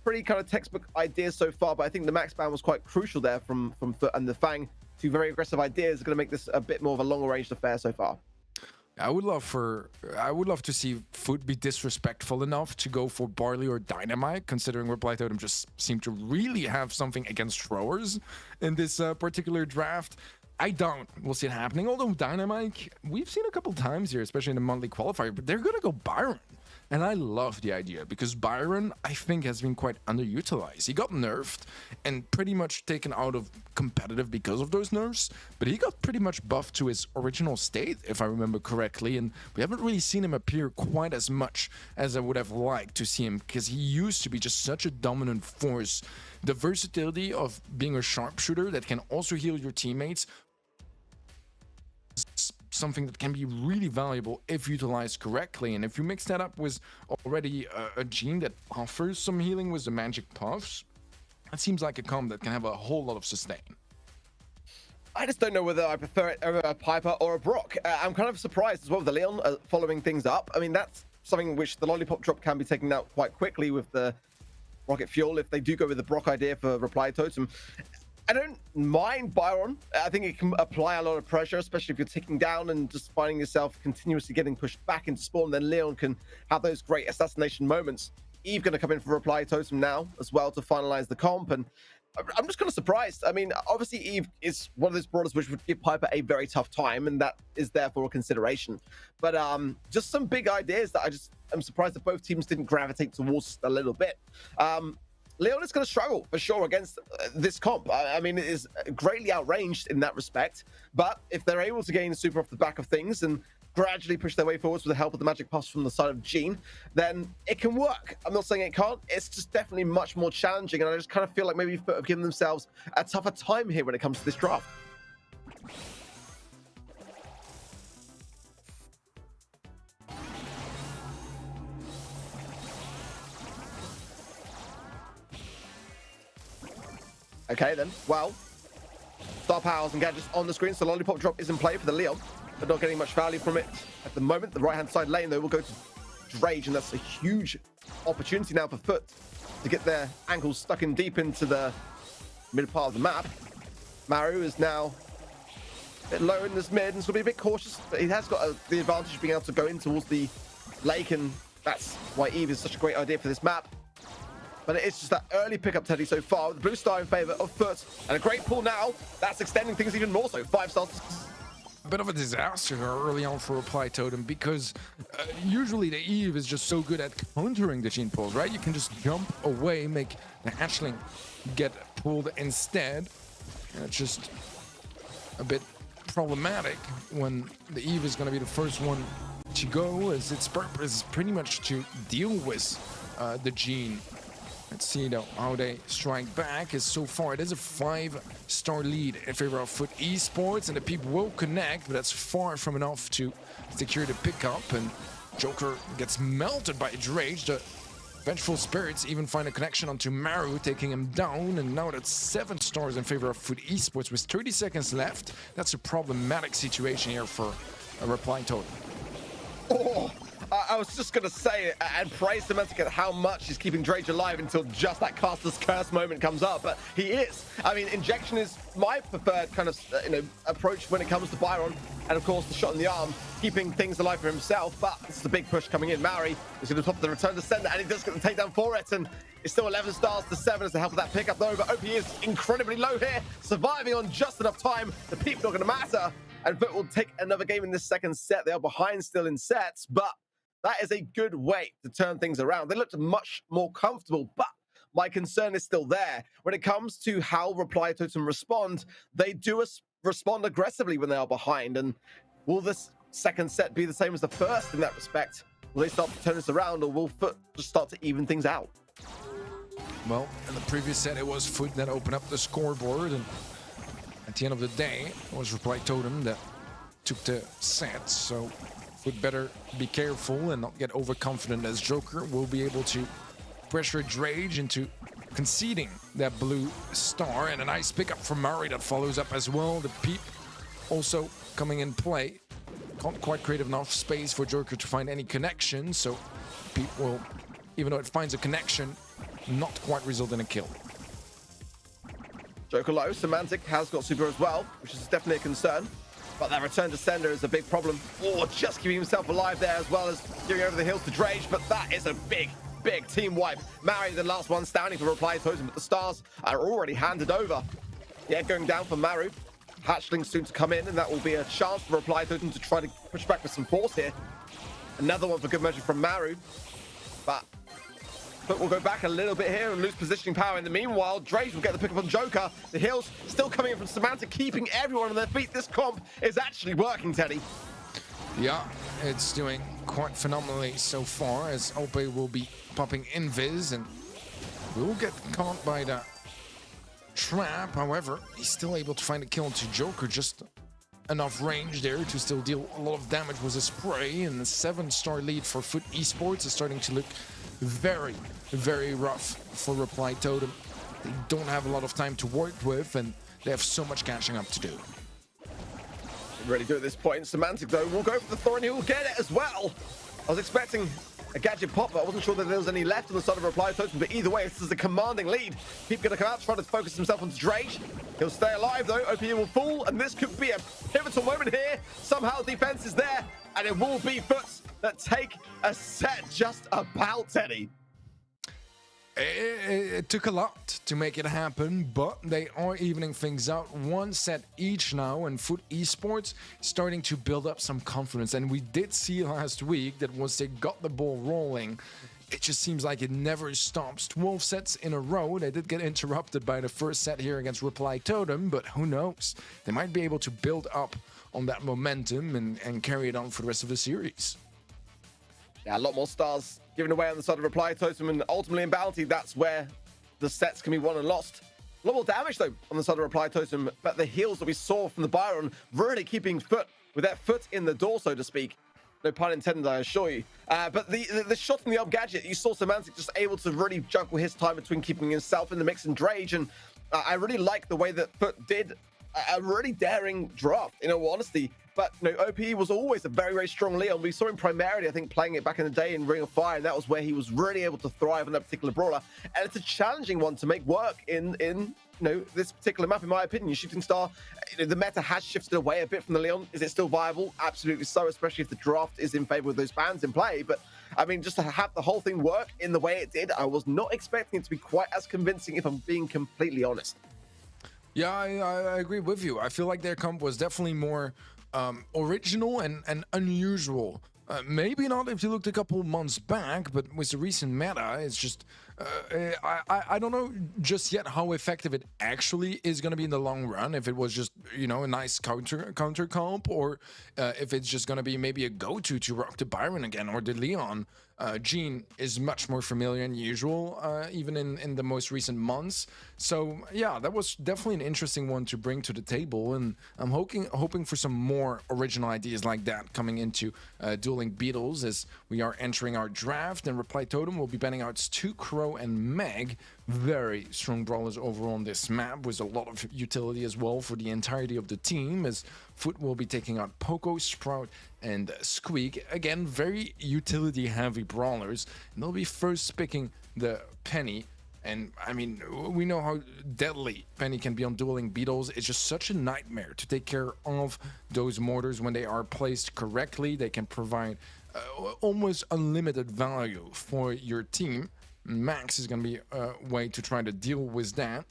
Pretty kind of textbook ideas so far, but I think the Max ban was quite crucial there from Foot, and the Fang. Two very aggressive ideas are going to make this a bit more of a longer range affair so far. I would love to see Foot be disrespectful enough to go for Barley or Dynamite, considering Reply Totem just seemed to really have something against throwers in this particular draft. I don't. We'll see it happening. Although Dynamite, we've seen a couple times here, especially in the monthly qualifier, but they're going to go Byron. And I love the idea, because Byron, I think, has been quite underutilized. He got nerfed and pretty much taken out of competitive because of those nerfs, but he got pretty much buffed to his original state, if I remember correctly, and we haven't really seen him appear quite as much as I would have liked to see him, because he used to be just such a dominant force. The versatility of being a sharpshooter that can also heal your teammates, something that can be really valuable if utilized correctly. And if you mix that up with already a gene that offers some healing with the magic puffs, that seems like a comp that can have a whole lot of sustain. I just don't know whether I prefer it over a Piper or a Brock. I'm kind of surprised as well with the Leon following things up. I mean, that's something which the lollipop drop can be taken out quite quickly with the rocket fuel if they do go with the Brock idea for Reply Totem. I don't mind Byron. I think it can apply a lot of pressure, especially if you're ticking down and just finding yourself continuously getting pushed back into spawn. Then Leon can have those great assassination moments. Eve going to come in for Reply Totem now as well to finalize the comp. And I'm just kind of surprised. I mean, obviously Eve is one of those brawlers which would give Piper a very tough time, and that is therefore a consideration. But just some big ideas that I'm surprised that both teams didn't gravitate towards just a little bit. Leon is going to struggle for sure against this comp. I mean, it is greatly outranged in that respect. But if they're able to gain super off the back of things and gradually push their way forwards with the help of the magic puffs from the side of Gene, then it can work. I'm not saying it can't. It's just definitely much more challenging. And I just kind of feel like maybe Foot have given themselves a tougher time here when it comes to this draft. Okay, then. Well, star powers and gadgets on the screen, so lollipop drop is in play for the Leon, but not getting much value from it at the moment. The right-hand side lane, though, will go to Rage, and that's a huge opportunity now for Foot to get their ankles stuck in deep into the mid part of the map. Maru is now a bit low in this mid and is going to be a bit cautious, but he has got the advantage of being able to go in towards the lake, and that's why Eve is such a great idea for this map. But it is just that early pickup, Teddy, so far, with the blue star in favor of Foot, and a great pull now. That's extending things even more so. 5 stars. A bit of a disaster early on for Reply Totem, because usually the Eve is just so good at countering the Gene pulls, right? You can just jump away, make the hatchling get pulled instead. And it's just a bit problematic when the Eve is going to be the first one to go, as its purpose is pretty much to deal with the Gene. Let's see though how they strike back. As so far it is a 5-star lead in favor of Foot Esports, and the people will connect, but that's far from enough to secure the pickup. And Joker gets melted by Drage. The Vengeful Spirits even find a connection onto Maru, taking him down, and now that's 7 stars in favor of Foot Esports with 30 seconds left. That's a problematic situation here for a Reply Totem. Oh, I was just going to say and praise Semantic at how much he's keeping Drage alive until just that Caster's Curse moment comes up. But he is. I mean, Injection is my preferred kind of approach when it comes to Byron. And of course, the shot in the arm, keeping things alive for himself. But this is a big push coming in. Mari is going to top the return to sender, and he does get the takedown for it. And it's still 11 stars to 7 as the help of that pickup, though. But OP is incredibly low here, surviving on just enough time. The peep not going to matter. And Foot will take another game in this second set. They are behind still in sets, but that is a good way to turn things around. They looked much more comfortable, but my concern is still there. When it comes to how Reply Totem respond, they do respond aggressively when they are behind. And will this second set be the same as the first in that respect? Will they start to turn this around, or will Foot just start to even things out? Well, in the previous set, it was Foot that opened up the scoreboard, and at the end of the day, it was Reply Totem that took the set. So Foot better be careful and not get overconfident, as Joker will be able to pressure Drage into conceding that blue star. And a nice pickup from Murray that follows up as well. The peep also coming in play. Can't quite create enough space for Joker to find any connection, so peep will, even though it finds a connection, not quite result in a kill. Joker low, Semantic has got super as well, which is definitely a concern. But that return to sender is a big problem. Or just keeping himself alive there, as well as going over the hills to Drage. But that is a big team wipe. Mari, the last one standing for Reply Totem, but the stars are already handed over. Yeah, going down for Maru. Hatchling soon to come in, and that will be a chance for Reply Totem to try to push back with some force here. Another one for good measure from Maru. But we'll go back a little bit here and lose positioning power. In the meanwhile, Drage will get the pick up on Joker. The heals still coming in from Semantic, keeping everyone on their feet. This comp is actually working, Teddy. Yeah, it's doing quite phenomenally so far, as OP will be popping invis, and we will get caught by the trap. However, he's still able to find a kill to Joker, just enough range there to still deal a lot of damage with his spray. And the 7-star lead for Foot Esports is starting to look very rough for Reply Totem. They don't have a lot of time to work with, and they have so much catching up to do. Ready to do at this point. Semantic, though, will go for the Thorn. He will get it as well. I was expecting a gadget pop, but I wasn't sure that there was any left on the side of Reply Totem. But either way, this is a commanding lead. Peep going to come out, try to focus himself onto Drage. He'll stay alive, though. OP will fall, and this could be a pivotal moment here. Somehow defense is there, and it will be Foot that take a set just about, Teddy. It took a lot to make it happen, but they are evening things out. 1 set each now, and Foot Esports starting to build up some confidence. And we did see last week that once they got the ball rolling, it just seems like it never stops. 12 sets in a row. They did get interrupted by the first set here against Reply Totem, but who knows? They might be able to build up on that momentum and carry it on for the rest of the series. Yeah, a lot more stars given away on the side of Reply Totem, and ultimately in Bounty, that's where the sets can be won and lost. A lot more damage, though, on the side of Reply Totem, but the heals that we saw from the Byron really keeping Foot with that foot in the door, so to speak. No pun intended, I assure you. But the shot from the up gadget, you saw Semantic just able to really juggle his time between keeping himself in the mix and Drage, and I really like the way that Foot did a really daring draft, in all honesty. But OP was always a very strong Leon. We saw him primarily, I think, playing it back in the day in Ring of Fire, and that was where he was really able to thrive on that particular brawler. And it's a challenging one to make work in this particular map, in my opinion, Shooting Star, the meta has shifted away a bit from the Leon. Is it still viable? Absolutely so, especially if the draft is in favor of those bans in play. But I mean, just to have the whole thing work in the way it did, I was not expecting it to be quite as convincing, if I'm being completely honest. Yeah, I agree with you. I feel like their comp was definitely more original and unusual. Maybe not if you looked a couple months back, but with the recent meta, it's just I don't know just yet how effective it actually is going to be in the long run. If it was just a nice counter comp, or if it's just going to be maybe a go-to to rock the Byron again or the Leon. Gene is much more familiar than usual, even in the most recent months. So yeah, that was definitely an interesting one to bring to the table, and I'm hoping for some more original ideas like that coming into Dueling Beetles as we are entering our draft. And Reply Totem will be banning out Stu, Crow, and Meg. Very strong brawlers overall on this map, with a lot of utility as well for the entirety of the team, as Foot will be taking out Poco, Sprout, and Squeak. Again, very utility heavy brawlers, and they'll be first picking the Penny. And I mean, we know how deadly Penny can be on Dueling Beetles. It's just such a nightmare to take care of those mortars when they are placed correctly. They can provide almost unlimited value for your team. Max is going to be a way to try to deal with that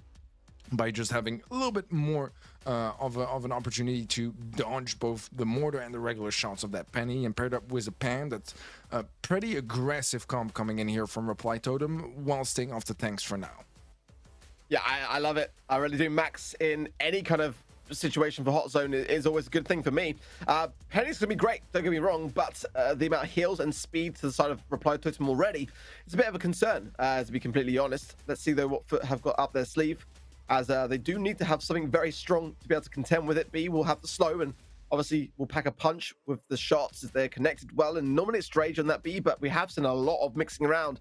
by just having a little bit more of an opportunity to dodge both the mortar and the regular shots of that Penny, and paired up with a Pan. That's a pretty aggressive comp coming in here from Reply Totem, while staying off the tanks for now. Yeah, I love it. I really do. Max in any kind of situation for Hot Zone is always a good thing for me. Penny's gonna be great, don't get me wrong, but the amount of heals and speed to the side of Reply Totem already is a bit of a concern, to be completely honest. Let's see though what Foot have got up their sleeve, as they do need to have something very strong to be able to contend with it. B will have the slow, and obviously will pack a punch with the shots as they're connected well, and normally it's Drage on that B, but we have seen a lot of mixing around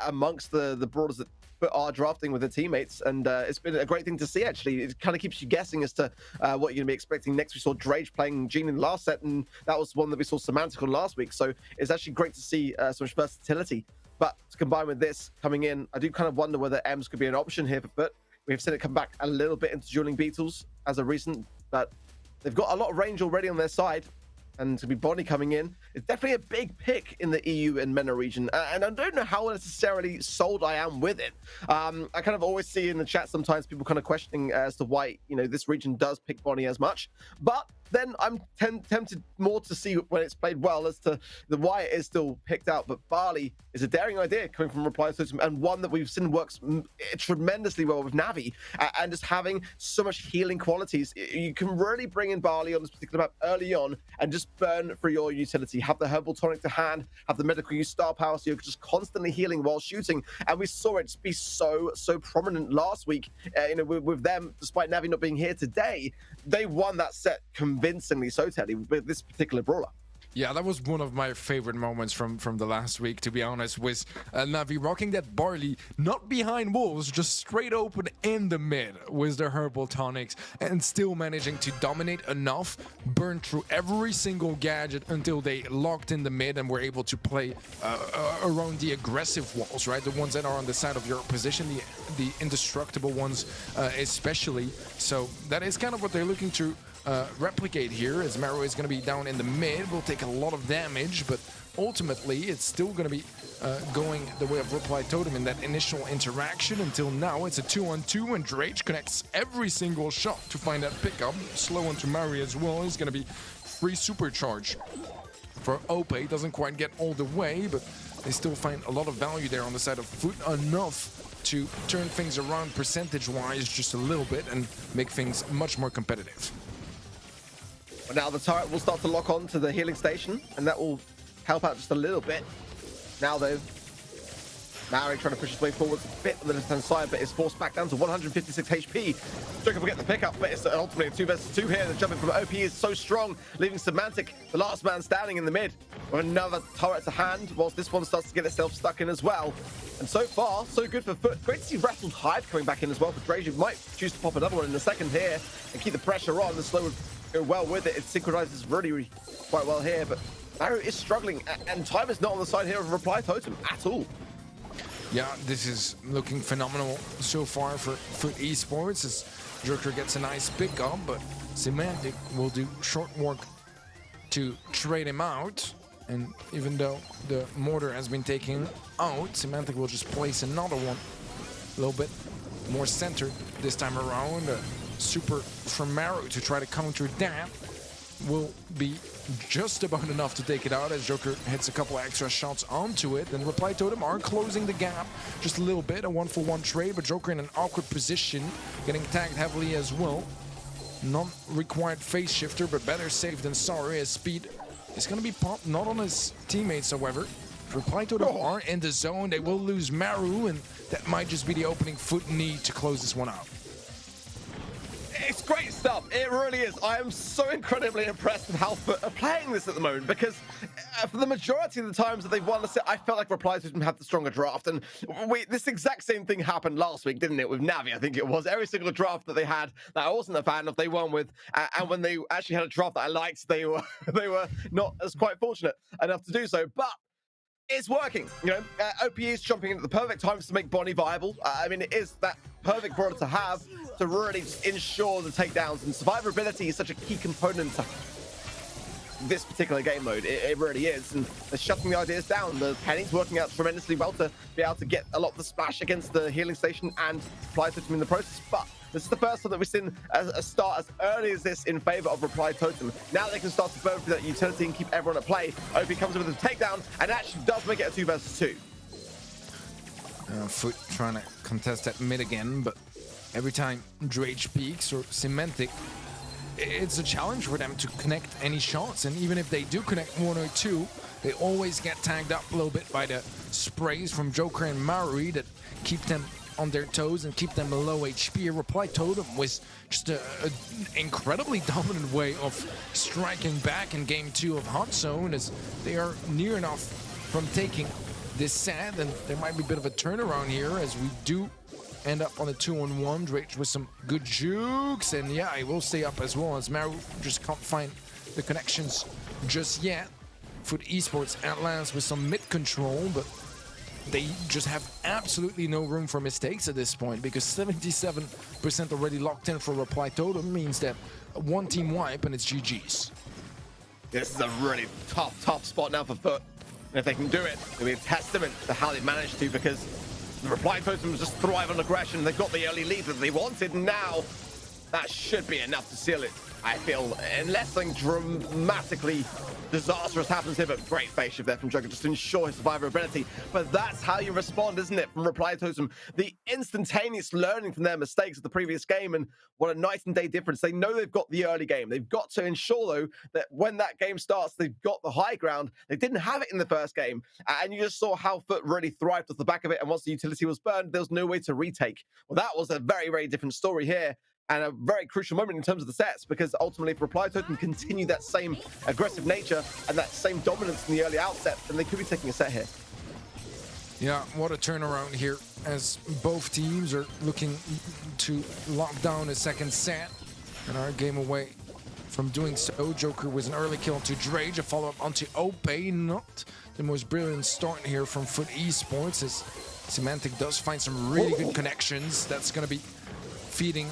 amongst the brawlers that are drafting with their teammates, and it's been a great thing to see. Actually, it kind of keeps you guessing as to what you're gonna be expecting next. We saw Drage playing Gene in the last set, and that was one that we saw Semantic on last week, so it's actually great to see so much versatility. But to combine with this coming in, I do kind of wonder whether Ems could be an option here for Foot. We've seen it come back a little bit into Dueling Beetles as a recent, but they've got a lot of range already on their side, and to be Bonnie coming in, it's definitely a big pick in the EU and MENA region, and I don't know how necessarily sold I am with it. I kind of always see in the chat sometimes people kind of questioning as to why this region does pick Bonnie as much, but then I'm tempted more to see when it's played well as to why it is still picked out. But Barley is a daring idea coming from Reply System, and one that we've seen works tremendously well with Navi, and just having so much healing qualities. You can really bring in Barley on this particular map early on and just burn for your utility. Have the herbal tonic to hand, have the medical use star power, so you're just constantly healing while shooting. And we saw it be so prominent last week. With them, despite Navi not being here today, they won that set convincingly, so Teddy, with this particular brawler. Yeah, that was one of my favorite moments from the last week, to be honest, with Navi rocking that Barley, not behind walls, just straight open in the mid with the herbal tonics, and still managing to dominate enough, burn through every single gadget until they locked in the mid and were able to play around the aggressive walls, right? The ones that are on the side of your position, the indestructible ones especially. So that is kind of what they're looking to replicate here, as Maro is going to be down in the mid, will take a lot of damage, but ultimately it's still going to be going the way of Reply Totem in that initial interaction. Until now, it's a 2-on-2, and Drage connects every single shot to find that pickup. Slow onto Mari as well. It's going to be free supercharge for Ope. Doesn't quite get all the way, but they still find a lot of value there on the side of Foot, enough to turn things around percentage-wise just a little bit and make things much more competitive. Now the turret will start to lock on to the healing station, and that will help out just a little bit. Now though, Mari trying to push his way forwards a bit on the left-hand side, but is forced back down to 156 HP. Joker will get the pickup, but it's ultimately a 2 versus 2 here. The jumping from OP is so strong, leaving Semantic, the last man standing in the mid, with another turret to hand, whilst this one starts to get itself stuck in as well. And so far, so good for Foot. Great to see Rattled Hive coming back in as well for Drage, who might choose to pop another one in the second here and keep the pressure on. The slow would go well with it. It synchronizes really quite well here, but Mario is struggling, and time is not on the side here of Reply Totem at all. Yeah, this is looking phenomenal so far for Foot Esports as Joker gets a nice pickup, but Semantic will do short work to trade him out. And even though the mortar has been taken out, Semantic will just place another one a little bit more centered this time around. Super from Maru to try to counter that will be just about enough to take it out as Joker hits a couple extra shots onto it. And Reply Totem are closing the gap just a little bit, a 1-for-1 trade, but Joker in an awkward position, getting tagged heavily as well. Non-required phase shifter, but better safe than sorry as speed is going to be popped, not on his teammates, however. Reply Totem are in the zone. They will lose Maru, and that might just be the opening Foot need to close this one out. It's great stuff. It really is. I am so incredibly impressed with how Foot are playing this at the moment, because for the majority of the times that they've won the set, I felt like Reply Totem had the stronger draft. And this exact same thing happened last week, didn't it? With Navi, I think it was. Every single draft that they had that I wasn't a fan of, they won with. And when they actually had a draft that I liked, they were not as quite fortunate enough to do so. But it's working, you know. OPE is jumping into the perfect times to make Bonnie viable. I mean, it is that perfect brawler to have to really ensure the takedowns, and survivability is such a key component to this particular game mode. It really is, and they're shutting the ideas down. The Penny's working out tremendously well to be able to get a lot of the splash against the healing station and Reply Totem in the process, but this is the first time that we've seen a start as early as this in favor of Reply Totem. Now they can start to burn through that utility and keep everyone at play. OP comes in with a takedown and actually does make it a 2 versus 2. Foot trying to contest that mid again, but every time Drage peaks or Semantic, it's a challenge for them to connect any shots. And even if they do connect 1 or 2, they always get tagged up a little bit by the sprays from Joker and Maru that keep them on their toes and keep them low HP. Reply Totem was just an incredibly dominant way of striking back in game 2 of Hot Zone, as they are near enough from taking this set, and there might be a bit of a turnaround here as we do end up on a 2-on-1. Drake with some good jukes, and yeah, he will stay up as well as Maru just can't find the connections just yet. Foot Esports at last with some mid control, but they just have absolutely no room for mistakes at this point, because 77% already locked in for Reply Totem means that one team wipe and it's GG's. This is a really tough spot now for Foot. And if they can do it, it'll be a testament to how they managed to, because the Reply Totems just thrive on aggression. They've got the early lead that they wanted, and now that should be enough to seal it, I feel, unless something dramatically disastrous happens here. But great face shift there from Joker just to ensure his survivability. But that's how you respond, isn't it, from Reply Totem? The instantaneous learning from their mistakes of the previous game, and what a night and day difference. They know they've got the early game. They've got to ensure, though, that when that game starts, they've got the high ground. They didn't have it in the first game, and you just saw how Foot really thrived off the back of it. And once the utility was burned, there was no way to retake. Well, that was a very, very different story here, and a very crucial moment in terms of the sets, because ultimately if Reply Totem continue that same aggressive nature and that same dominance in the early outset, then they could be taking a set here. Yeah, what a turnaround here as both teams are looking to lock down a second set and are a game away from doing so. Joker was an early kill onto Drage, a follow-up onto Ope. Not the most brilliant start here from Foot Esports, as Semantic does find some really good connections. That's going to be feeding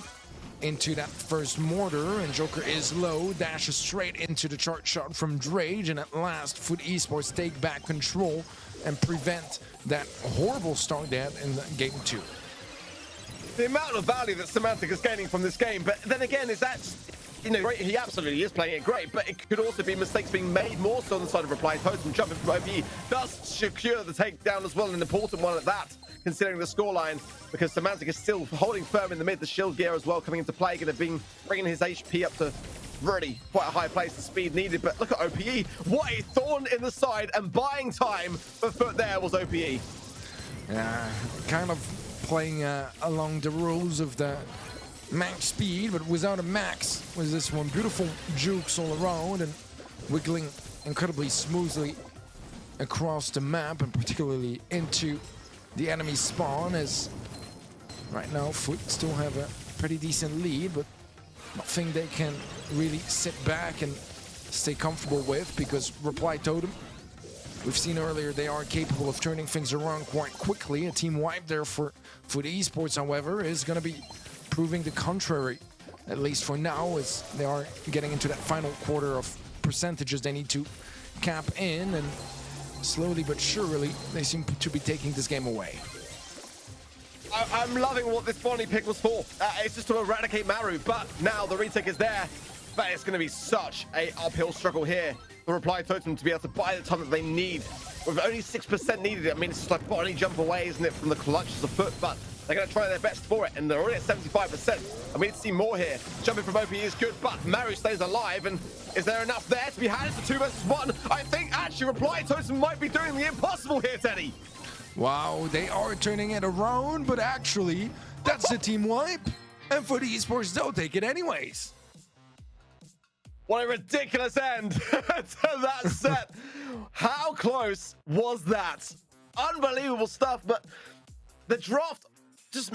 into that first mortar, and Joker is low, dashes straight into the chart shot from Drage, and at last Foot Esports take back control and prevent that horrible start they had in game 2. The amount of value that Semantic is gaining from this game, but then again, is that, you know, great? He absolutely is playing it great, but it could also be mistakes being made more so on the side of Reply Totem. Jumping from OPE does secure the takedown as well, an important one at that, considering the scoreline, because Semantic is still holding firm in the mid. The shield gear as well coming into play, going to be bringing his HP up to really quite a high place, the speed needed. But look at OPE, what a thorn in the side, and buying time for Foot there was OPE. Yeah, kind of playing along the rules of the max speed, but without a max was this one. Beautiful jukes all around and wiggling incredibly smoothly across the map, and particularly into the enemy spawn, as right now Foot still have a pretty decent lead, but nothing they can really sit back and stay comfortable with, because Reply Totem We've seen earlier they are capable of turning things around quite quickly. A team wipe there for the Esports, however, is going to be proving the contrary, at least for now, as they are getting into that final quarter of percentages they need to cap in, and slowly but surely they seem to be taking this game away. I'm loving what this Bonnie pick was for. It's just to eradicate Maru, but now the retake is there. But it's going to be such a uphill struggle here for Reply Totem to be able to buy the time that they need. With only 6% needed, I mean, it's just like Bonnie jump away, isn't it, from the clutches of Foot, but they're going to try their best for it, and they're already at 75%. I mean, to see more here. Jumping from OP is good, but Maru stays alive, and is there enough there to be had? It's a 2 versus 1. I think actually Reply Totem might be doing the impossible here, Teddy. Wow, they are turning it around, but actually, that's the team wipe. And for the Esports, they'll take it anyways. What a ridiculous end to that set. How close was that? Unbelievable stuff, but the draft,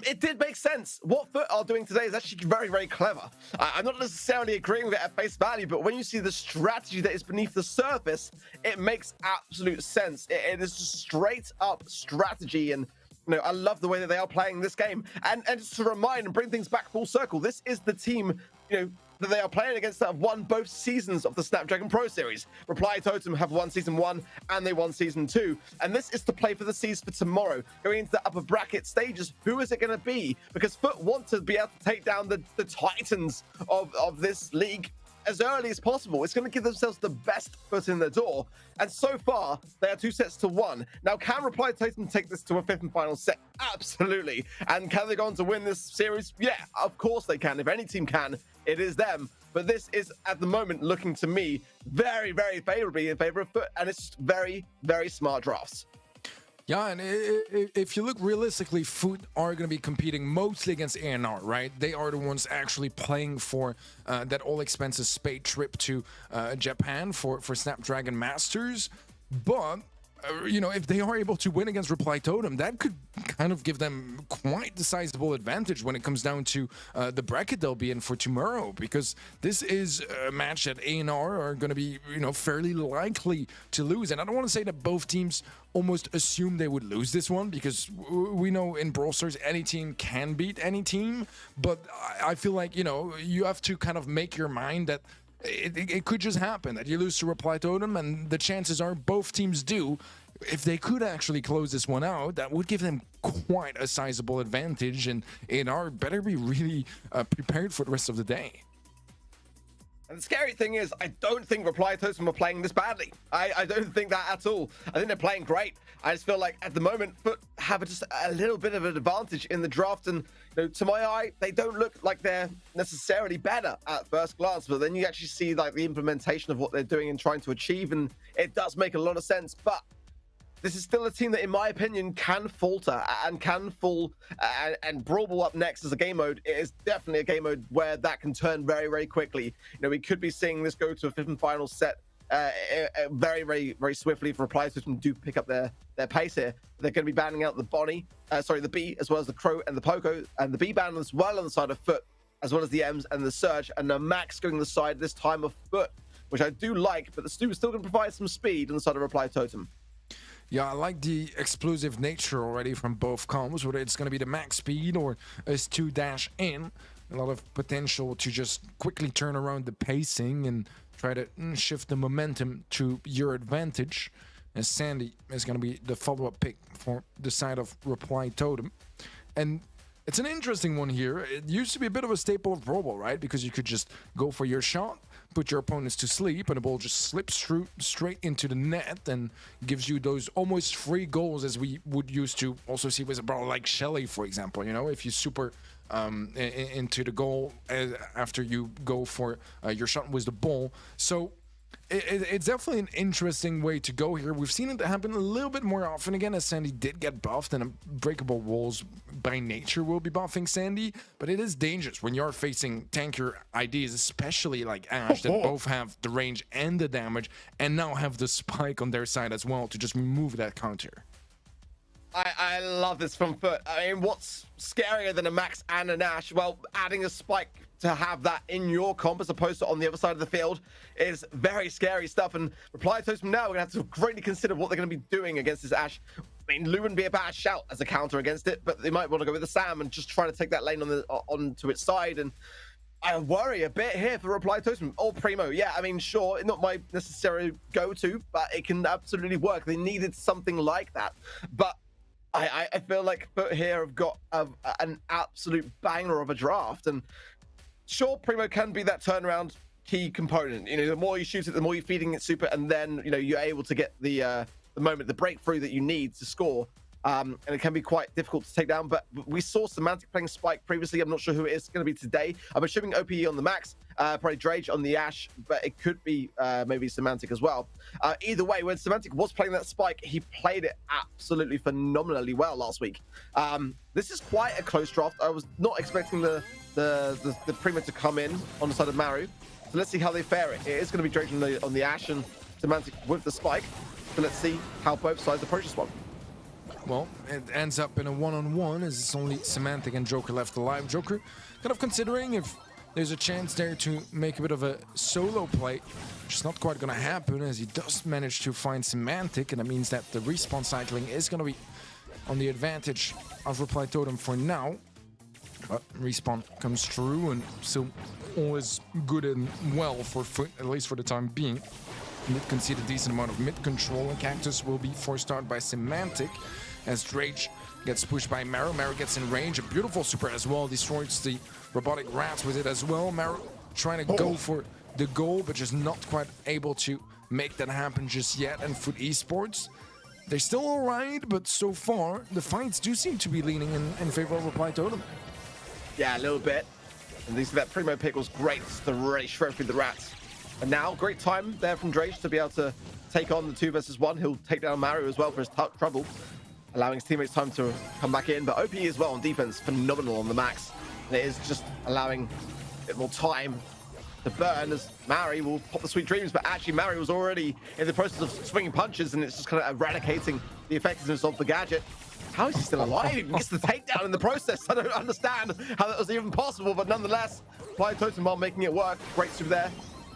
it did make sense. What Foot are doing today is actually very, very clever. I'm not necessarily agreeing with it at face value, but when you see the strategy that is beneath the surface, it makes absolute sense. It is just straight up strategy, and you know, I love the way that they are playing this game. And just to remind and bring things back full circle, this is the team, you know, that they are playing against that have won both seasons of the Snapdragon Pro Series. Reply Totem have won Season 1 and they won Season 2. And this is to play for the Seas for tomorrow. Going into the upper bracket stages, who is it going to be? Because Foot want to be able to take down the titans of this league as early as possible. It's going to give themselves the best foot in the door. And so far, they are 2 sets to 1. Now, can Reply Totem take this to a 5th and final set? Absolutely. And can they go on to win this series? Yeah, of course they can. If any team can, it is them. But this is, at the moment, looking to me very, very favorably in favor of Foot. And it's very, very smart drafts. Yeah, and if you look realistically, Foot are going to be competing mostly against ANR, right? They are the ones actually playing for that all-expenses paid trip to Japan for Snapdragon Masters. But, you know, if they are able to win against Reply Totem, that could kind of give them quite the sizable advantage when it comes down to the bracket they'll be in for tomorrow, because this is a match that ANR are going to be, you know, fairly likely to lose. And I don't want to say that both teams almost assume they would lose this one, because we know in Brawl Stars any team can beat any team, but I feel like, you know, you have to kind of make your mind that it could just happen that you lose to Reply Totem, and the chances are both teams do. If they could actually close this one out, that would give them quite a sizable advantage, and ANR better be really prepared for the rest of the day. And the scary thing is, I don't think Reply Totem are playing this badly. I don't think that at all. I think they're playing great. I just feel like at the moment, Foot have just a little bit of an advantage in the draft. And you know, to my eye, they don't look like they're necessarily better at first glance. But then you actually see like the implementation of what they're doing and trying to achieve. And it does make a lot of sense. But this is still a team that, in my opinion, can falter and can fall. And Brawl Ball up next as a game mode, it is definitely a game mode where that can turn very, very quickly. You know, we could be seeing this go to a 5th and final set very, very, very swiftly if Reply Totem do pick up their pace here. They're going to be banning out the Bonnie, the B, as well as the Crow and the Poco, and the B ban as well on the side of Foot, as well as the M's and the Surge, and the Max going on the side this time of Foot, which I do like, but the Stu is still going to provide some speed on the side of Reply Totem. Yeah, I like the explosive nature already from both combos, whether it's going to be the max speed or a Stu dash in. A lot of potential to just quickly turn around the pacing and try to shift the momentum to your advantage. And Sandy is going to be the follow-up pick for the side of Reply Totem. And it's an interesting one here. It used to be a bit of a staple of Brawl Ball, right? Because you could just go for your shot, put your opponents to sleep, and the ball just slips through straight into the net and gives you those almost free goals, as we would used to also see with a brawler like Shelly, for example. You know, if you super into the goal after you go for your shot with the ball. So it's definitely an interesting way to go here. We've seen it happen a little bit more often again, as Sandy did get buffed, and Unbreakable Walls by nature will be buffing Sandy, but it is dangerous when you're facing tankier IDs, especially like Ash, that both have the range and the damage, and now have the spike on their side as well to just remove that counter. I love this from Foot. I mean, what's scarier than a Max and an Ash? Well, adding a spike to have that in your comp as opposed to on the other side of the field is very scary stuff. And Reply Totem now, we're going to have to greatly consider what they're going to be doing against this Ashe. I mean, Lou wouldn't be a bad shout as a counter against it, but they might want to go with the Sam and just try to take that lane onto its side. And I worry a bit here for Reply Totem or Primo. Yeah, I mean, sure, not my necessary go-to, but it can absolutely work. They needed something like that. But I feel like Foot here have got an absolute banger of a draft. And sure, Primo can be that turnaround key component. You know, the more you shoot it, the more you're feeding it super, and then, you know, you're able to get the moment, the breakthrough that you need to score. And it can be quite difficult to take down, but we saw Semantic playing Spike previously. I'm not sure who it is going to be today. I'm assuming OPE on the Max, probably Drage on the Ashe, but it could be maybe Semantic as well. Either way, when Semantic was playing that Spike, he played it absolutely phenomenally well last week. This is quite a close draft. I was not expecting the Primo to come in on the side of Maru. So let's see how they fare it. It is going to be Drake on the Ashe and Semantic with the Spike. So let's see how both sides approach this one. Well, it ends up in a one-on-one as it's only Semantic and Joker left alive. Joker kind of considering if there's a chance there to make a bit of a solo play, which is not quite going to happen as he does manage to find Semantic, and that means that the respawn cycling is going to be on the advantage of Reply Totem for now. But respawn comes through, and so all is good and well for Foot, at least for the time being. Mid concede a decent amount of mid control, and Cactus will be forced out by Semantic as Drage gets pushed by Maru. Maru gets in range, a beautiful super as well, destroys the robotic rats with it as well. Maru trying to go for the goal, but just not quite able to make that happen just yet. And Foot Esports, they're still alright, but so far the fights do seem to be leaning in favor of Reply Totem. Yeah, a little bit. And these that Primo pick was great to really shred through the rats. And now, great time there from Drage to be able to take on the 2 versus 1. He'll take down Maru as well for his trouble, allowing his teammates time to come back in. But OP as well on defense, phenomenal on the Max. And it is just allowing a bit more time to burn as Maru will pop the sweet dreams. But actually, Maru was already in the process of swinging punches, and it's just kind of eradicating the effectiveness of the gadget. How is he still alive? He gets the takedown in the process. I don't understand how that was even possible, but nonetheless, Reply Totem while making it work. Great super there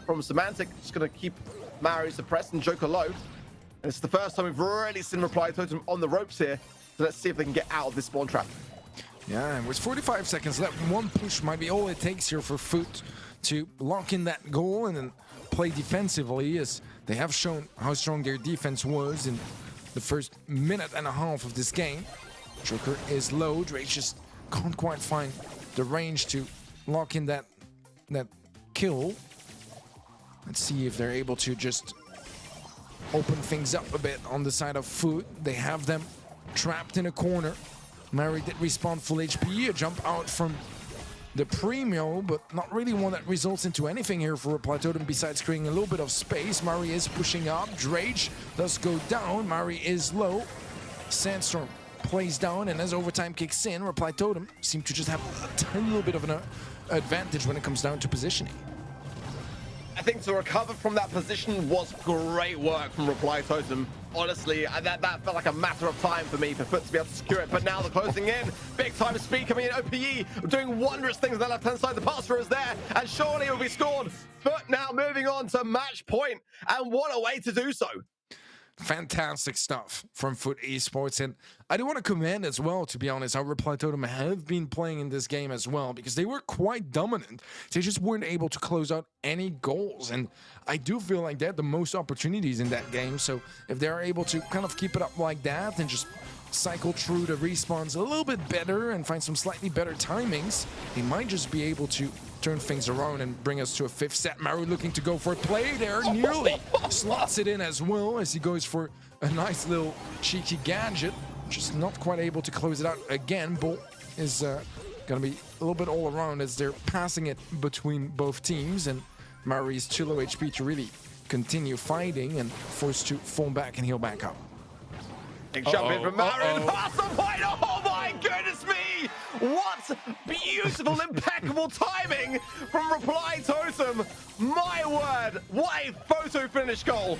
from Semantic. Just going to keep Maru suppressed and Joker low. And it's the first time we've really seen Reply Totem on the ropes here. So let's see if they can get out of this spawn trap. Yeah, and with 45 seconds left, one push might be all it takes here for Foot to lock in that goal and then play defensively, as they have shown how strong their defense was in the first minute and a half of this game. Joker is low. Drake just can't quite find the range to lock in that kill. Let's see if they're able to just open things up a bit on the side of Foot. They have them trapped in a corner. Mary did respawn full HP, a jump out from the Primo, but not really one that results into anything here for Reply Totem besides creating a little bit of space. Mari is pushing up. Drage does go down. Mari is low. Sandstorm plays down, and as overtime kicks in, Reply Totem seem to just have a tiny little bit of an advantage when it comes down to positioning. I think to recover from that position was great work from Reply Totem. Honestly, that felt like a matter of time for me for Foot to be able to secure it. But now they're closing in. Big time speed coming in. OPE doing wondrous things on the left-hand side. The pass through is there, and surely it will be scored. Foot now moving on to match point, and what a way to do so. Fantastic stuff from Foot Esports, and I do want to commend as well, to be honest, how Reply Totem have been playing in this game as well, because they were quite dominant. They just weren't able to close out any goals, and I do feel like they had the most opportunities in that game. So if they're able to kind of keep it up like that and just cycle through the respawns a little bit better and find some slightly better timings, they might just be able to turn things around and bring us to a 5th set. Maru looking to go for a play there, nearly slots it in as well as he goes for a nice little cheeky gadget. Just not quite able to close it out again. Bull is gonna be a little bit all around as they're passing it between both teams, and Maru is too low HP to really continue fighting and forced to fall back and heal back up. Big jump in from Maru. Pass the point. Oh my goodness me! What beautiful, impeccable timing from Reply Totem. My word, what a photo finish goal.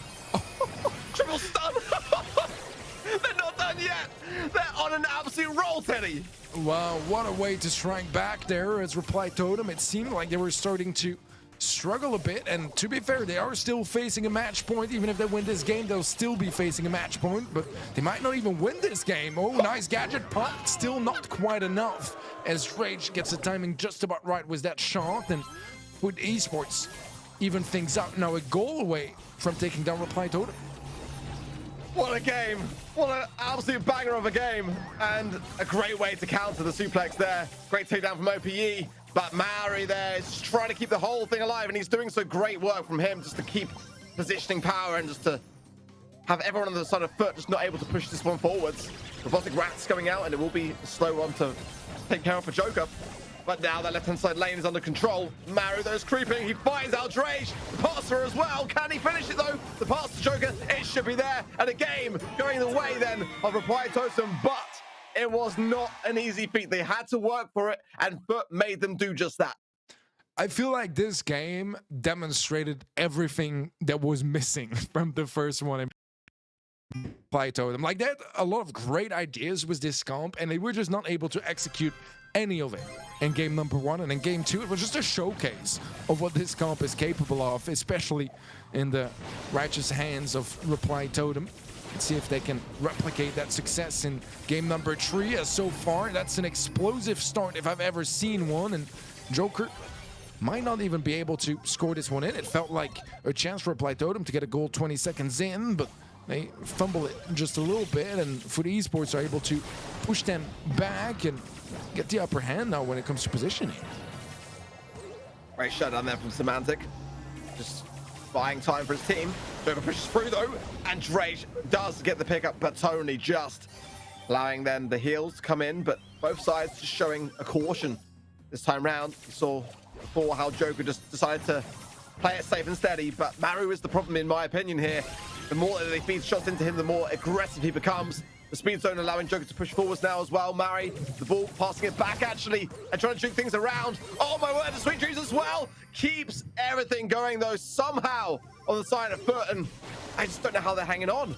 Triple stun. They're not done yet. They're on an absolute roll, Teddy. Wow, what a way to strike back there as Reply Totem. It seemed like they were starting to struggle a bit, and to be fair, they are still facing a match point. Even if they win this game, they'll still be facing a match point, but they might not even win this game. Oh, nice gadget pop, still not quite enough, as Rage gets the timing just about right with that shot, and with Esports even things up, now a goal away from taking down Reply Totem. What a game. What an absolute banger of a game, and a great way to counter the suplex there. Great takedown from OPE. But Mari there is trying to keep the whole thing alive, and he's doing so great work from him just to keep positioning power and just to have everyone on the side of foot just not able to push this one forwards. Robotic Rats coming out, and it will be a slow one to take care of for Joker. But now that left-hand side lane is under control. Mari, though, is creeping. He finds Outrage. The pass for her as well. Can he finish it, though? The pass to Joker, it should be there. And a game going the way, then, of Reply Totem, but it was not an easy feat. They had to work for it, and Foot made them do just that. I feel like this game demonstrated everything that was missing from the first one in Reply Totem. Like, they had a lot of great ideas with this comp, and they were just not able to execute any of it in game number 1. And in game 2, it was just a showcase of what this comp is capable of, especially in the righteous hands of Reply Totem. Let's see if they can replicate that success in game number 3. As so far, that's an explosive start if I've ever seen one, and Joker might not even be able to score this one in. It felt like a chance for Reply Totem to get a goal 20 seconds in, but they fumble it just a little bit, and Foot Esports are able to push them back and get the upper hand now when it comes to positioning. Great shutdown there from Semantic. Just buying time for his team. Joker pushes through, though, and Drage does get the pickup, but Tony just allowing then the heals to come in, but both sides just showing a caution this time round. We saw before how Joker just decided to play it safe and steady, but Maru is the problem in my opinion here. The more that they feed shots into him, the more aggressive he becomes. The speed zone allowing Joker to push forwards now as well. Mari, the ball, passing it back actually, and trying to juke things around. Oh my word, the Sweet Dreams as well. Keeps everything going though, somehow on the side of Foot, and I just don't know how they're hanging on.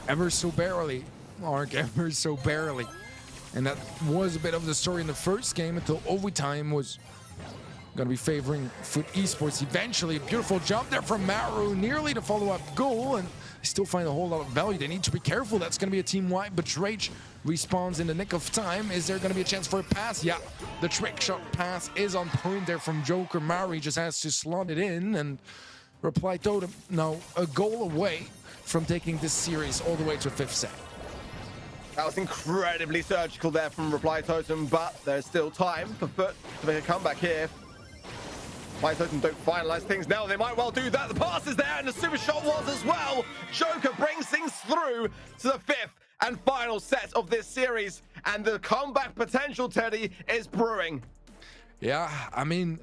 Ever so barely, Mark, ever so barely. And that was a bit of the story in the first game until overtime was going to be favoring Foot Esports. Eventually, a beautiful jump there from Maru, nearly to follow up goal, and they still find a whole lot of value. They need to be careful. That's going to be a team wipe, but Drake respawns in the nick of time. Is there going to be a chance for a pass? Yeah, the trick shot pass is on point there from Joker. Mari just has to slot it in, and Reply Totem now a goal away from taking this series all the way to 5th set. That was incredibly surgical there from Reply Totem, but there's still time for Foot to make a comeback here. Reply Totem don't finalize things now. They might well do that. The pass is there, and the super shot was as well. Joker brings things through to the 5th and final set of this series, and the comeback potential, Teddy, is brewing. Yeah, I mean,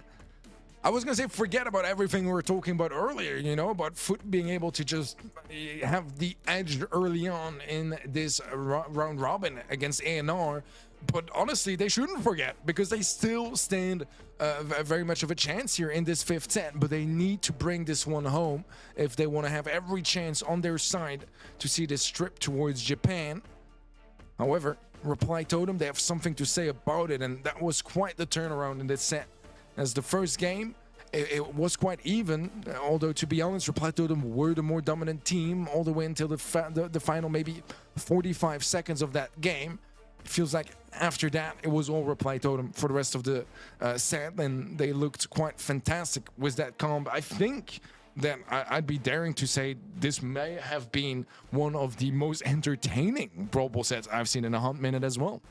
I was going to say forget about everything we were talking about earlier, you know, about Foot being able to just have the edge early on in this round robin against ANR. But honestly, they shouldn't forget, because they still stand very much of a chance here in this 5th set. But they need to bring this one home if they want to have every chance on their side to see this trip towards Japan. However, Reply Totem, they have something to say about it, and that was quite the turnaround in this set. As the first game, it was quite even, although to be honest, Reply Totem were the more dominant team all the way until the final maybe 45 seconds of that game. It feels like after that, it was all Reply Totem for the rest of the set, and they looked quite fantastic with that comp. I think that I'd be daring to say this may have been one of the most entertaining Brawl Ball sets I've seen in a hot minute as well.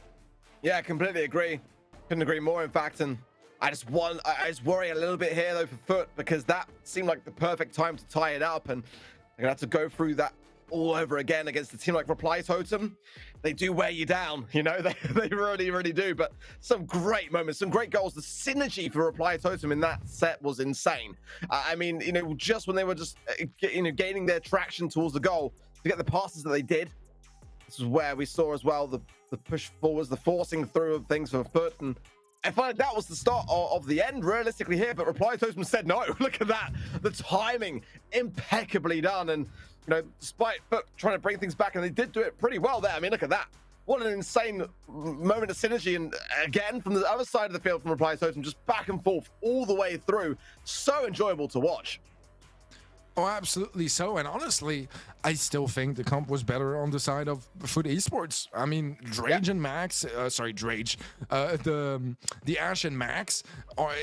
Yeah, I completely agree. Couldn't agree more, in fact, and I just worry a little bit here though for Foot, because that seemed like the perfect time to tie it up, and they're gonna have to go through that all over again against a team like Reply Totem. They do wear you down, you know, they really, really do. But some great moments, some great goals. The synergy for Reply Totem in that set was insane. I mean, you know, just when they were just, gaining their traction towards the goal to get the passes that they did. This is where we saw as well the push forwards, the forcing through of things for Foot, and I felt like that was the start of the end, realistically, here, but Reply Totem said no. Look at that. The timing, impeccably done. And, you know, despite trying to bring things back, and they did do it pretty well there. I mean, look at that. What an insane moment of synergy. And again, from the other side of the field from Reply Totem, just back and forth all the way through. So enjoyable to watch. Oh, absolutely so. And honestly, I still think the comp was better on the side of Foot Esports. I mean, Drage and Max, Drage, the Ashe and Max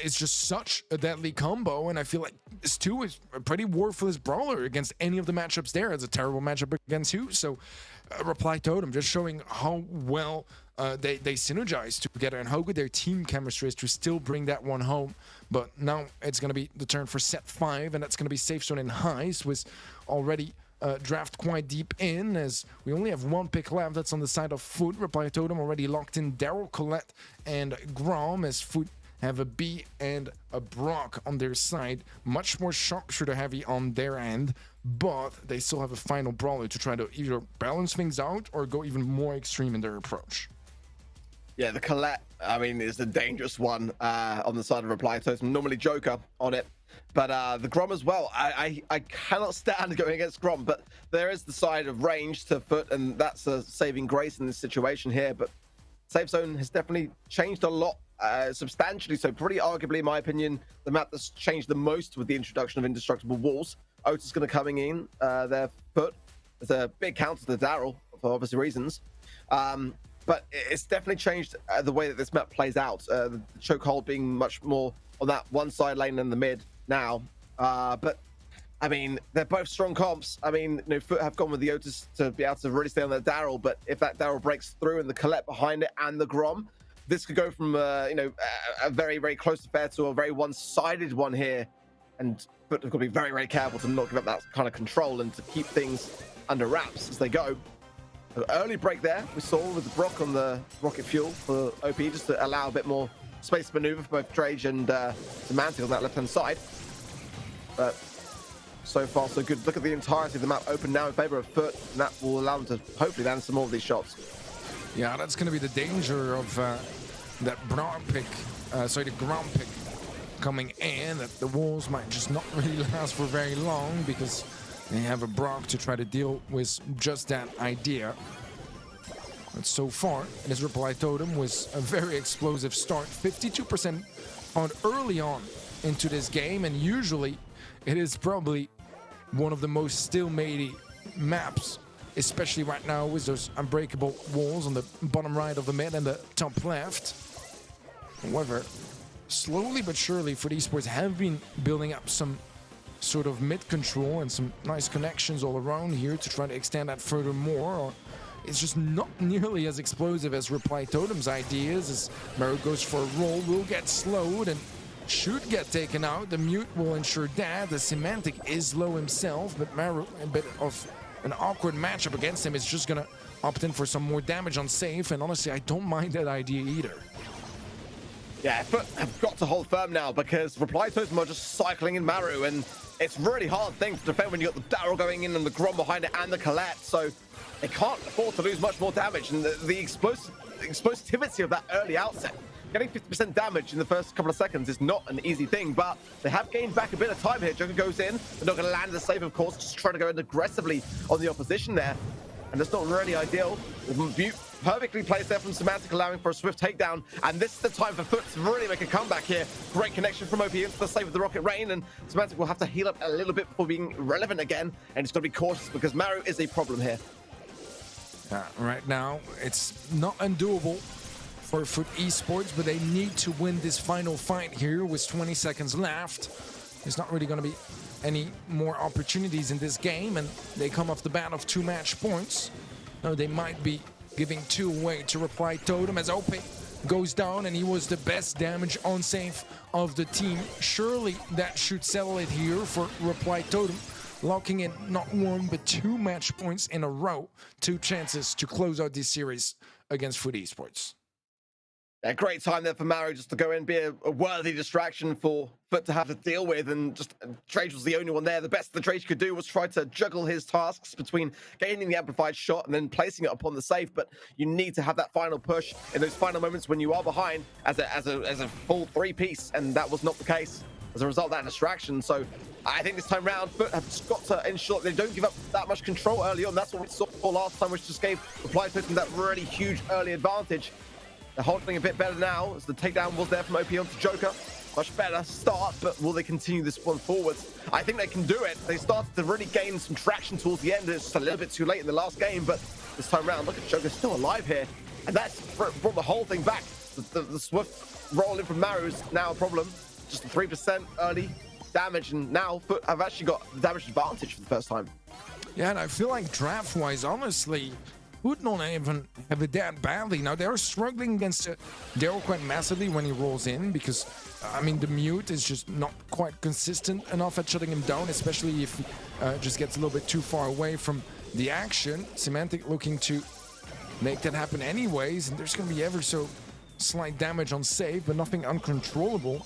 is just such a deadly combo. And I feel like this too is a pretty worthless brawler against any of the matchups there. It's a terrible matchup against you. So Reply Totem just showing how well they synergize together and how good their team chemistry is to still bring that one home. But now it's going to be the turn for set 5, and that's going to be Safe Zone and Heist, with already draft quite deep in, as we only have one pick left. That's on the side of Foot. Reply Totem already locked in Daryl, Colette, and Grom, as Foot have a B and a Brock on their side. Much more sharpshooter heavy on their end, but they still have a final brawler to try to either balance things out or go even more extreme in their approach. Yeah, the Colette, I mean, is a dangerous one on the side of Reply Totem. Normally Joker on it, but the Grom as well. I cannot stand going against Grom, but there is the side of range to Foot, and that's a saving grace in this situation here. But Safe Zone has definitely changed a lot, substantially. So pretty arguably, in my opinion, the map that's changed the most with the introduction of indestructible walls. Otis going to coming in their Foot. It's a big counter to Daryl for obvious reasons. But it's definitely changed the way that this map plays out. The chokehold being much more on that one side lane than the mid now. But I mean, they're both strong comps. I mean, you know, Foot have gone with the Otis to be able to really stay on that Daryl. But if that Daryl breaks through and the Colette behind it and the Grom, this could go from you know, a very, very close affair to a very one-sided one here. And Foot have got to be very, very careful to not give up that kind of control and to keep things under wraps as they go. Early break there we saw with the Brock on the rocket fuel for OP, just to allow a bit more space to maneuver for both Drage and Semantic on that left-hand side. But so far so good. Look at the entirety of the map open now in favor of Foot, and that will allow them to hopefully land some more of these shots. Yeah, that's going to be the danger of that Brock pick, the ground pick coming in, that the walls might just not really last for very long because they have a Brock to try to deal with just that idea. But so far, his Reply Totem was a very explosive start. 52% on early on into this game, and usually it is probably one of the most still-matey maps, especially right now with those unbreakable walls on the bottom right of the mid and the top left. However, slowly but surely, Foot Esports have been building up some sort of mid control and some nice connections all around here to try to extend that further more. It's just not nearly as explosive as Reply Totem's ideas, as Maru goes for a roll, will get slowed and should get taken out. The mute will ensure that. The Semantic is low himself, but Maru, a bit of an awkward matchup against him, is just gonna opt in for some more damage on safe, and honestly, I don't mind that idea either. Yeah, Foot have got to hold firm now because Reply Totem are just cycling in Maru, and it's really hard thing to defend when you got the Daryl going in and the Grom behind it and the Colette, so they can't afford to lose much more damage. And the explosivity of that early outset, getting 50% damage in the first couple of seconds is not an easy thing, but they have gained back a bit of time here. Joker goes in, they're not going to land the save, of course, just trying to go in aggressively on the opposition there, and that's not really ideal. The perfectly placed there from Semantic, allowing for a swift takedown, and this is the time for Foot to really make a comeback here. Great connection from OP into the save of the Rocket Rain, and Semantic will have to heal up a little bit before being relevant again, and it's got to be cautious because Maru is a problem here. Right now, it's not undoable for Foot Esports, but they need to win this final fight here with 20 seconds left. There's not really going to be any more opportunities in this game, and they come off the bat of 2 match points. No, they might be giving 2 away to Reply Totem as OP goes down, and he was the best damage on safe of the team. Surely that should settle it here for Reply Totem, locking in not 1 but 2 match points in a row. 2 chances to close out this series against Foot Esports. A great time there for Maru just to go in, be a worthy distraction for Foot to have to deal with, and just Drage was the only one there. The best that Drage could do was try to juggle his tasks between gaining the amplified shot and then placing it upon the safe. But you need to have that final push in those final moments when you are behind as a full 3-piece, and that was not the case as a result of that distraction. So I think this time round, Foot have just got to ensure that they don't give up that much control early on. That's what we saw last time, which just gave Reply Totem that really huge early advantage. They're holding a bit better now as the takedown was there from OP onto Joker. Much better start, but will they continue this one forwards? I think they can do it. They started to really gain some traction towards the end. It's just a little bit too late in the last game, but this time around, look at Joker still alive here. And that's brought the whole thing back. The swift roll in from Maru is now a problem. Just a 3% early damage, and now Foot have actually got the damage advantage for the first time. Yeah, and I feel like draft-wise, honestly, would not even have it that badly. Now, they're struggling against Daryl quite massively when he rolls in because, I mean, the mute is just not quite consistent enough at shutting him down, especially if he just gets a little bit too far away from the action. Semantic looking to make that happen anyways, and there's going to be ever so slight damage on save, but nothing uncontrollable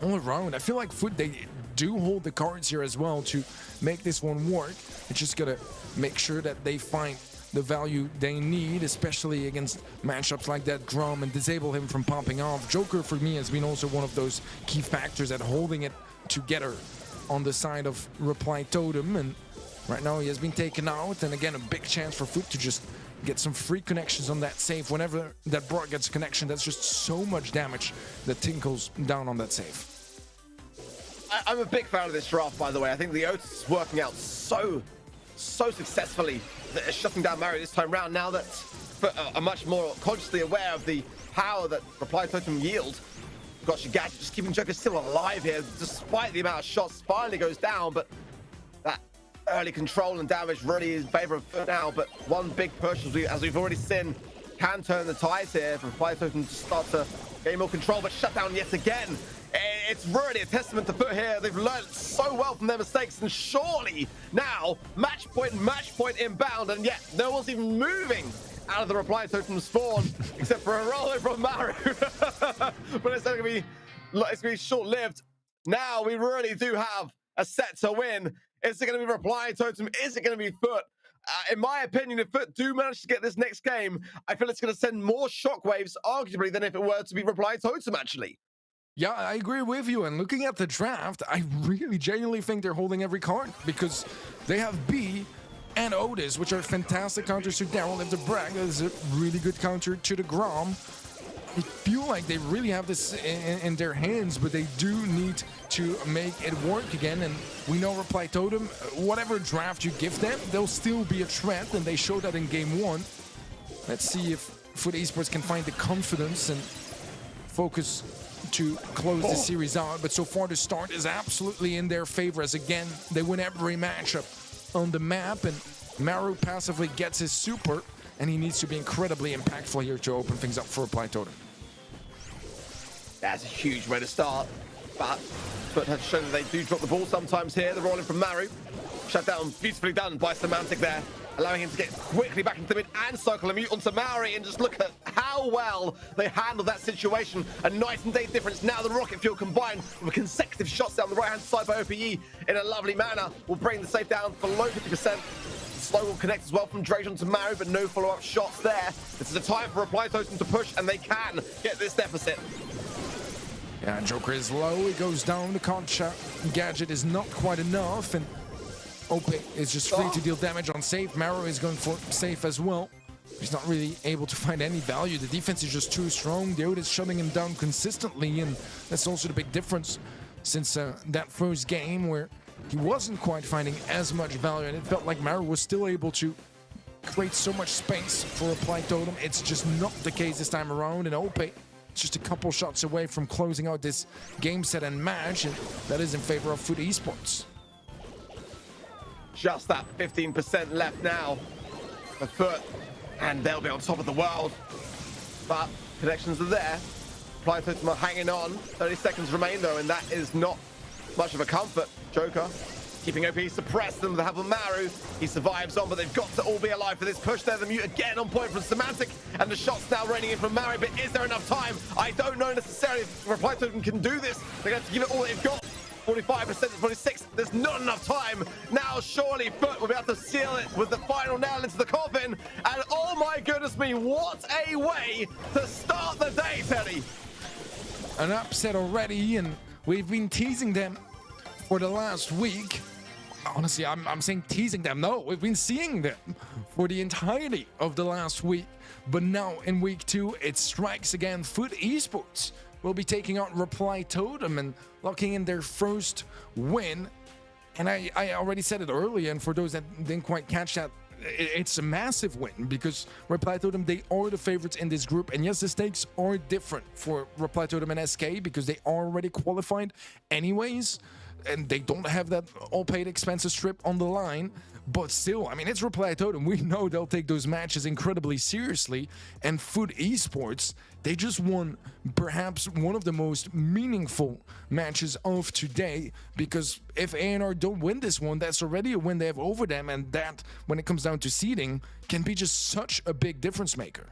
all around. I feel like Foot, they do hold the cards here as well to make this one work. It's just got to make sure that they find the value they need, especially against matchups like that Drum, and disable him from popping off. Joker, for me, has been also one of those key factors at holding it together on the side of Reply Totem, and right now he has been taken out, and again, a big chance for Foot to just get some free connections on that safe. Whenever that Brock gets a connection, that's just so much damage that tinkles down on that safe. I'm a big fan of this draft, by the way. I think the Otis is working out so successfully that it's shutting down Maru this time round, now that are much more consciously aware of the power that Reply Totem yield. Gosh, Gadget just keeping Joker still alive here, despite the amount of shots. Finally goes down, but that early control and damage really is in favor of Foot now. But one big push, as we've already seen, can turn the tides here for Reply Totem to start to gain more control, but shut down yet again. It's really a testament to Foot here. They've learned so well from their mistakes, and surely now match point inbound, and yet no one's even moving out of the Reply Totem spawn except for a roller from Maru. But it's going to be short-lived. Now we really do have a set to win. Is it going to be Reply Totem? Is it going to be Foot? In my opinion, if Foot do manage to get this next game, I feel it's going to send more shockwaves, arguably, than if it were to be Reply Totem, actually. Yeah, I agree with you. And looking at the draft, I really genuinely think they're holding every card because they have B and Otis, which are fantastic counters to Daryl. If the Bragg is a really good counter to the Grom, I feel like they really have this in their hands, but they do need to make it work again. And we know Reply Totem, whatever draft you give them, they'll still be a threat, and they showed that in game 1. Let's see if Foot Esports can find the confidence and focus to close the series out. But so far the start is absolutely in their favor, as again they win every matchup on the map, and Maru passively gets his super, and he needs to be incredibly impactful here to open things up for Reply Totem. That's a huge way to start, but Foot have shown that they do drop the ball sometimes here. The rolling from Maru, shut down, beautifully done by Semantic there, allowing him to get quickly back into the mid and cycle a mute onto Maori, and just look at how well they handled that situation. A night and day difference. Now the rocket fuel combined with consecutive shots down the right hand side by OPE in a lovely manner will bring the safe down below 50%. Slow will connect as well from Drage onto Maru, but no follow-up shots there. This is a time for Reply Totem to push, and they can get this deficit. Yeah, Joker is low, he goes down, the concha gadget is not quite enough, and Ope is just free to deal damage on safe. Maru is going for safe as well. He's not really able to find any value. The defense is just too strong. Deod is shutting him down consistently, and that's also the big difference since that first game where he wasn't quite finding as much value, and it felt like Maru was still able to create so much space for Reply Totem. It's just not the case this time around, and Ope just a couple shots away from closing out this game set and match, and that is in favor of Foot Esports. Just that 15% left now for Foot, and they'll be on top of the world. But connections are there. Reply Totem are hanging on. 30 seconds remain though, and that is not much of a comfort. Joker keeping OP suppressed them with the help of Maru. He survives on, but they've got to all be alive for this push there. The mute again on point from Semantic, and the shots now raining in from Maru, but is there enough time? I don't know necessarily if Reply Totem can do this. They're going to have to give it all they've got. 45% to 46, there's not enough time. Now surely Foot will be able to seal it with the final nail into the coffin. And oh my goodness me, what a way to start the day, Teddy. An upset already, and we've been teasing them for the last week. Honestly, I'm saying teasing them. No, we've been seeing them for the entirety of the last week. But now in week 2, it strikes again. Foot Esports will be taking out Reply Totem and locking in their first win. And I already said it earlier, and for those that didn't quite catch that, it's a massive win because Reply Totem, they are the favorites in this group. And yes, the stakes are different for Reply Totem and SK because they are already qualified anyways, and they don't have that all paid expenses strip on the line. But still, I mean, it's Reply Totem. We know they'll take those matches incredibly seriously. And Foot Esports, they just won perhaps one of the most meaningful matches of today, because if A&R don't win this one, that's already a win they have over them, and that, when it comes down to seeding, can be just such a big difference maker.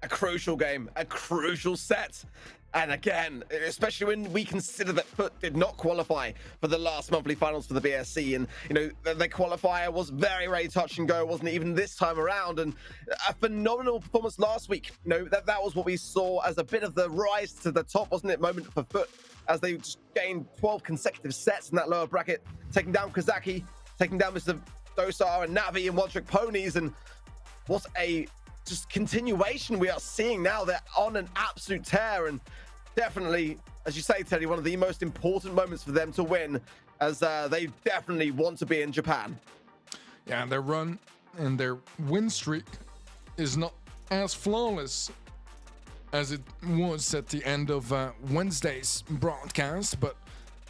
A crucial game, a crucial set. And again, especially when we consider that Foot did not qualify for the last monthly finals for the BSC, and you know, the qualifier was very, very touch and go, wasn't it, even this time around? And a phenomenal performance last week. You know, that was what we saw as a bit of the rise to the top, wasn't it, moment for Foot, as they just gained 12 consecutive sets in that lower bracket, taking down Kazaki, taking down Mr. Dosar and Navi and One Trick Ponies. And what a just continuation we are seeing now. They're on an absolute tear, and definitely, as you say, Teddy, one of the most important moments for them to win, as they definitely want to be in Japan. Yeah, their run and their win streak is not as flawless as it was at the end of Wednesday's broadcast, but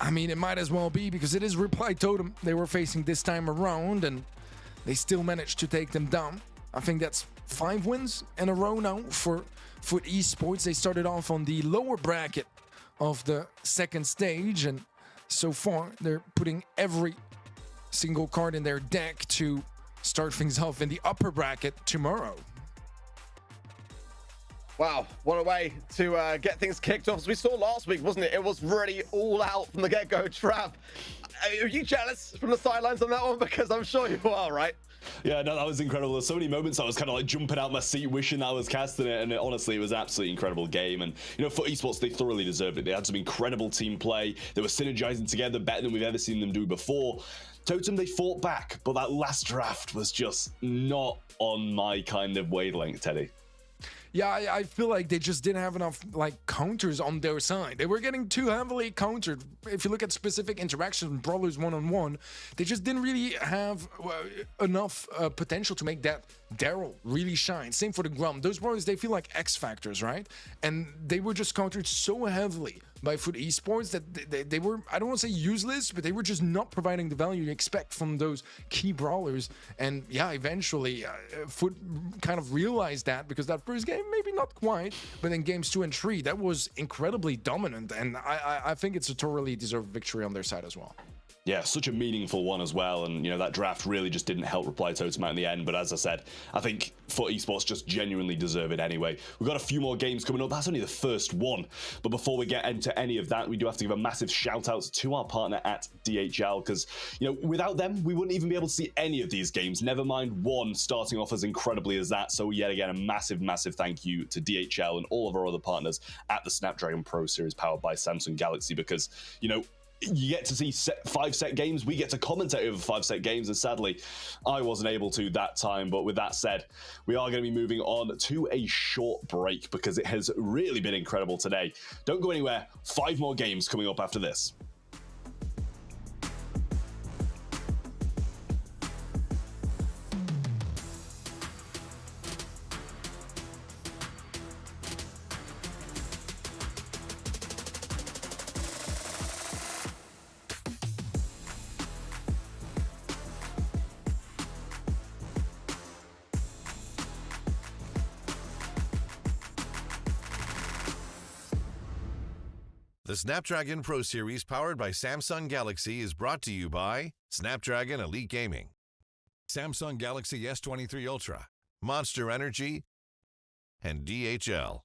I mean, it might as well be, because it is Reply Totem they were facing this time around, and they still managed to take them down. I think that's 5 wins in a row now for Foot Esports. They started off on the lower bracket of the second stage, and so far they're putting every single card in their deck to start things off in the upper bracket tomorrow. Wow, what a way to get things kicked off. As we saw last week, wasn't it? It was really all out from the get-go. Trav, are you jealous from the sidelines on that one? Because I'm sure you are, right? Yeah, no, that was incredible. There's so many moments I was kind of like jumping out my seat, wishing I was casting it, and honestly, it was an absolutely incredible game. And you know, for Esports, they thoroughly deserved it. They had some incredible team play. They were synergizing together better than we've ever seen them do before. Totem, they fought back, but that last draft was just not on my kind of wavelength, Teddy. Yeah, I feel like they just didn't have enough like counters on their side. They were getting too heavily countered. If you look at specific interactions, brawlers one-on-one, they just didn't really have enough potential to make that Daryl really shine. Same for the Grum. Those brawlers, they feel like X factors, right? And they were just countered so heavily by Foot Esports that they were, I don't want to say useless, but they were just not providing the value you expect from those key brawlers. And yeah, eventually Foot kind of realized that, because that first game, maybe not quite, but in games 2 and 3, that was incredibly dominant, and I think it's a totally deserved victory on their side as well. Yeah, such a meaningful one as well, and you know, that draft really just didn't help Reply Totem out in the end. But as I said, I think Foot Esports just genuinely deserve it anyway. We've got a few more games coming up. That's only the first one, but before we get into any of that, we do have to give a massive shout out to our partner at DHL, because you know, without them we wouldn't even be able to see any of these games, never mind one starting off as incredibly as that. So yet again, a massive thank you to DHL and all of our other partners at the Snapdragon Pro Series powered by Samsung Galaxy, because you know, you get to see 5-set games, we get to commentate over 5-set games, and sadly I wasn't able to that time. But with that said, we are going to be moving on to a short break, because it has really been incredible today. Don't go anywhere, 5 more games coming up after this. The Snapdragon Pro Series powered by Samsung Galaxy is brought to you by Snapdragon Elite Gaming, Samsung Galaxy S23 Ultra, Monster Energy, and DHL.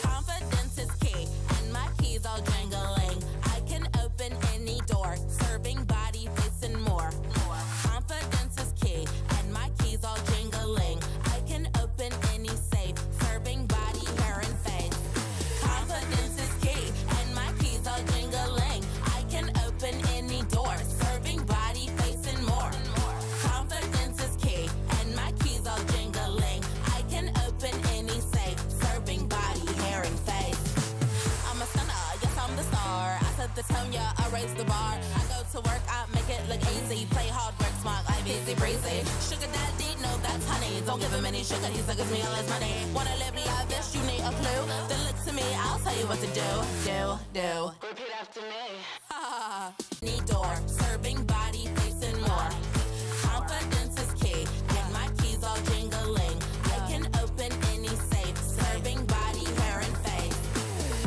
Confidence is key, and my keys all jangling. I can open any door, serving body, face, and more. Confidence is key, and my keys all jingling. I can open any safe, serving body, hair, and face. Confidence is key, and my keys all jingling. I can open any door, serving body, face, and more. Confidence is key, and my keys all jingling. I can open any safe, serving body, hair, and face. I'm a stunner, yes, I'm the star. I set the tone, yeah, I raise the bar. I go to work, I make it look easy. Play hard, work smart, life easy breezy. Sugar daddy, no, that's honey. Don't give him any sugar, he suckers me all his money. Wanna live lavish, you need a clue. Then look to me, I'll tell you what to do. Do. Repeat after me. Ha. Need door, serving body, face, and more. Confidence is key, and my keys all jingling. I can open any safe, serving body, hair, and face.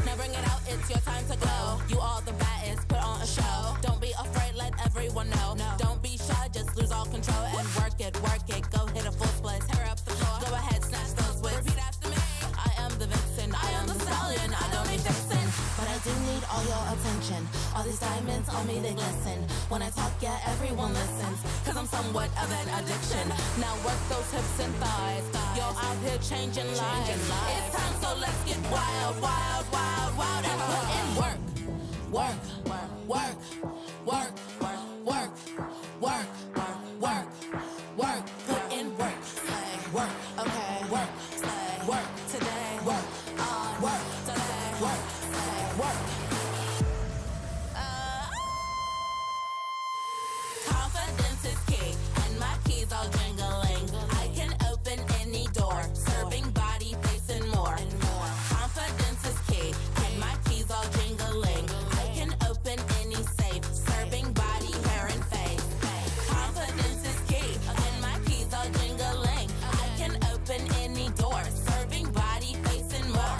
Now bring it out, it's your time to go. You all the baddest, put on a show. Don't be afraid, let everyone know. Don't be shy, just lose all control and work it. Go hit a full split, tear up the floor. Go ahead, snatch those whips. Repeat after me. I am the vixen, I am the stallion. I don't need fixing, but I do need all your attention. All these diamonds on me, they glisten. When I talk, yeah, everyone listens. Cause I'm somewhat of an addiction. Now work those hips and thighs. You're out here changing lives. It's time, so let's get wild, and put in work. Put in work. Work, okay. Work today. Work today. Work. Confidence is key, and my keys all jingling. I can open any door, serving body, face, and more. Confidence is key, and my keys all jingling. I can open any safe, serving body, hair, and face. Confidence is key, and my keys all jingling. I can open any door, serving body, face, and more.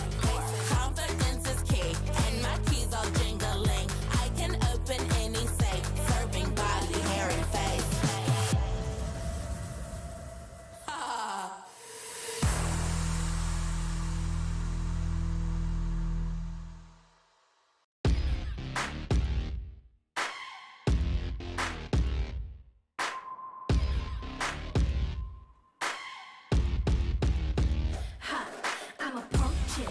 Confidence is key, and my keys all jingling. I can open any safe, serving body, hair, and face. I'm a punk chick,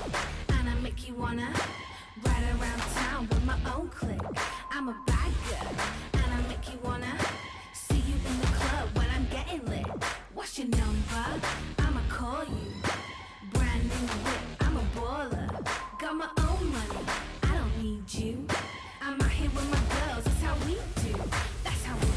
and I make you wanna ride around town with my own clique. I'm a bad girl, and I make you wanna see you in the club when I'm getting lit. What's your number? I'ma call you. Brand new whip, I'm a baller. Got my own money, I don't need you. I'm out here with my girls, that's how we do. That's how we do.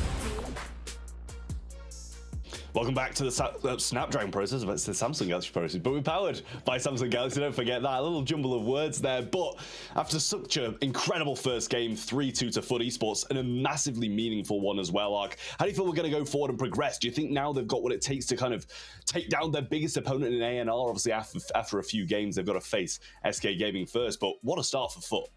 Welcome back to the Snapdragon process, it's the Samsung Galaxy process, but we're powered by Samsung Galaxy, don't forget that. A little jumble of words there, but after such an incredible first game, 3-2 to FUT Esports, and a massively meaningful one as well, Ark, how do you feel we're going to go forward and progress? Do you think now they've got what it takes to kind of take down their biggest opponent in ANR? Obviously, after a few games, they've got to face SK Gaming first, but what a start for FUT.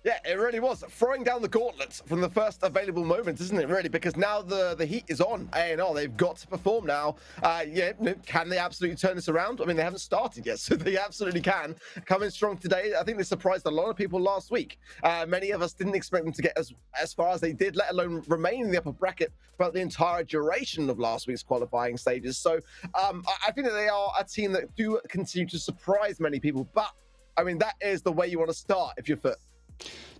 Yeah, it really was. Throwing down the gauntlet from the first available moment, isn't it, really? Because now the heat is on ANR. They've got to perform now. Can they absolutely turn this around? I mean, they haven't started yet, so they absolutely can. Coming strong today. I think they surprised a lot of people last week. Many of us didn't expect them to get as far as they did, let alone remain in the upper bracket throughout the entire duration of last week's qualifying stages. So I think that they are a team that do continue to surprise many people. But, I mean, that is the way you want to start if you're FUT.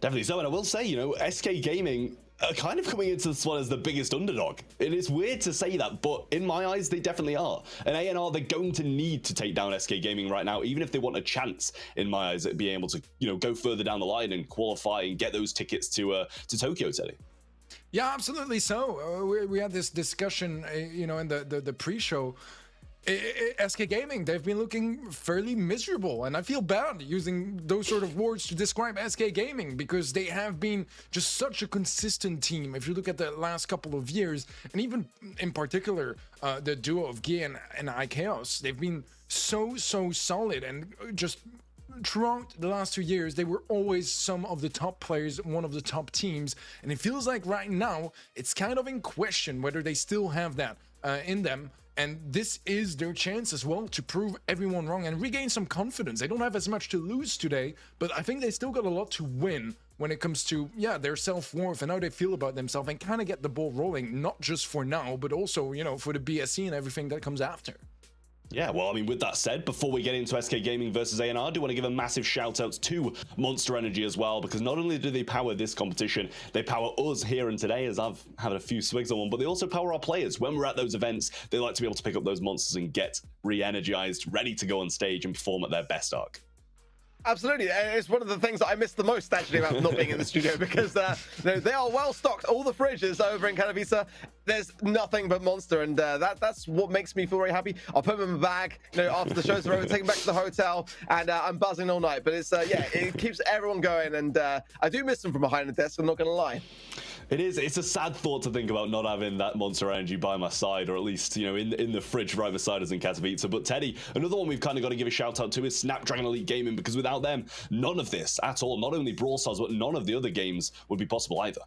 Definitely so, and I will say, SK Gaming are kind of coming into this one as the biggest underdog. It is weird to say that, but in my eyes, they definitely are. And ANR, they're going to need to take down SK Gaming right now, even if they want a chance, in my eyes, at being able to, go further down the line and qualify and get those tickets to Tokyo, Teddy. Yeah, absolutely so. We had this discussion, in the pre-show. SK Gaming, they've been looking fairly miserable, and I feel bad using those sort of words to describe SK Gaming because they have been just such a consistent team. If you look at the last couple of years, and even in particular the duo of Gia and iChaos, they've been so solid, and just throughout the last 2 years they were always some of the top players, one of the top teams, and it feels like right now it's kind of in question whether they still have that in them. And this is their chance as well to prove everyone wrong and regain some confidence. They don't have as much to lose today, but I think they still got a lot to win when it comes to, their self-worth and how they feel about themselves, and kind of get the ball rolling, not just for now, but also, for the BSC and everything that comes after. Yeah, well, I mean, with that said, before we get into SK Gaming versus ANR, I do want to give a massive shout out to Monster Energy as well, because not only do they power this competition, they power us here and today, as I've had a few swigs on one, but they also power our players. When we're at those events, they like to be able to pick up those monsters and get re-energized, ready to go on stage and perform at their best arc. Absolutely, it's one of the things that I miss the most actually about not being in the studio, because they are well stocked. All the fridges over in Katowice, there's nothing but Monster, and that's what makes me feel very happy. I'll put them in my bag, after the shows are over, take them back to the hotel, and I'm buzzing all night. But it's it keeps everyone going, and I do miss them from behind the desk. I'm not gonna lie. It's a sad thought to think about not having that Monster Energy by my side, or at least, in the fridge right beside us in Katowice. But Teddy, another one we've kind of got to give a shout out to is Snapdragon Elite Gaming, because without them, none of this at all, not only Brawl Stars, but none of the other games would be possible either.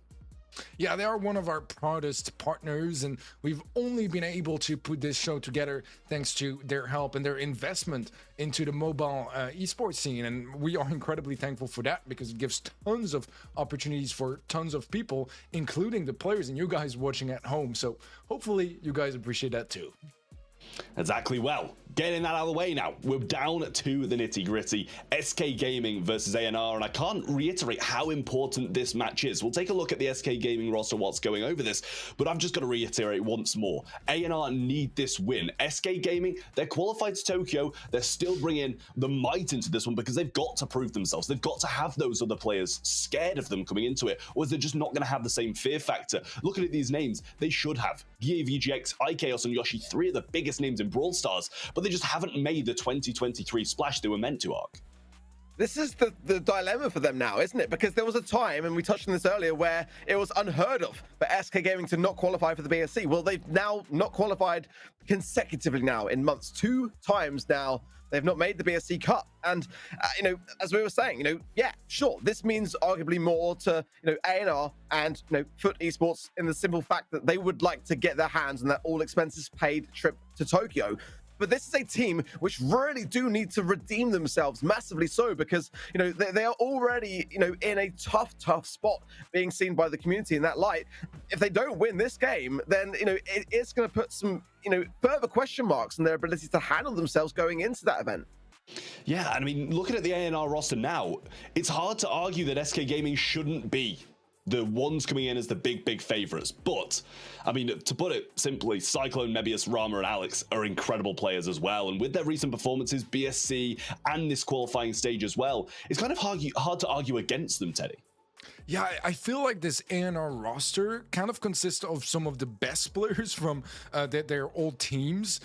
Yeah, they are one of our proudest partners, and we've only been able to put this show together thanks to their help and their investment into the mobile esports scene, and we are incredibly thankful for that, because it gives tons of opportunities for tons of people, including the players and you guys watching at home. So hopefully you guys appreciate that too. Exactly. Well, getting that out of the way now, we're down to the nitty-gritty. SK Gaming versus ANR, and I can't reiterate how important this match is. We'll take a look at the SK Gaming roster, what's going over this, but I've just got to reiterate once more. ANR need this win. SK Gaming, they're qualified to Tokyo. They're still bringing the might into this one, because they've got to prove themselves. They've got to have those other players scared of them coming into it, or they're just not going to have the same fear factor. Looking at these names, they should have Gia, VGX, iChaos, and Yoshi, three of the biggest names in Brawl Stars, but they just haven't made the 2023 splash they were meant to, Ark. This is the dilemma for them now, isn't it? Because there was a time, and we touched on this earlier, where it was unheard of for SK Gaming to not qualify for the BSC. Well, they've now not qualified consecutively now in months. 2 times now they've not made the BSC cut. And, as we were saying, yeah, sure, this means arguably more to, ANR and, Foot Esports, in the simple fact that they would like to get their hands on that all expenses paid trip to Tokyo. But this is a team which really do need to redeem themselves, massively so, because, they are already, in a tough spot being seen by the community in that light. If they don't win this game, then, it's going to put some, further question marks on their ability to handle themselves going into that event. Yeah, and I mean, looking at the ANR roster now, it's hard to argue that SK Gaming shouldn't be the ones coming in as the big favorites. But, I mean, to put it simply, Cyclone, Mebius, Rama, and Alex are incredible players as well. And with their recent performances, BSC, and this qualifying stage as well, it's kind of hard to argue against them, Teddy. Yeah, I feel like this ANR roster kind of consists of some of the best players from their old teams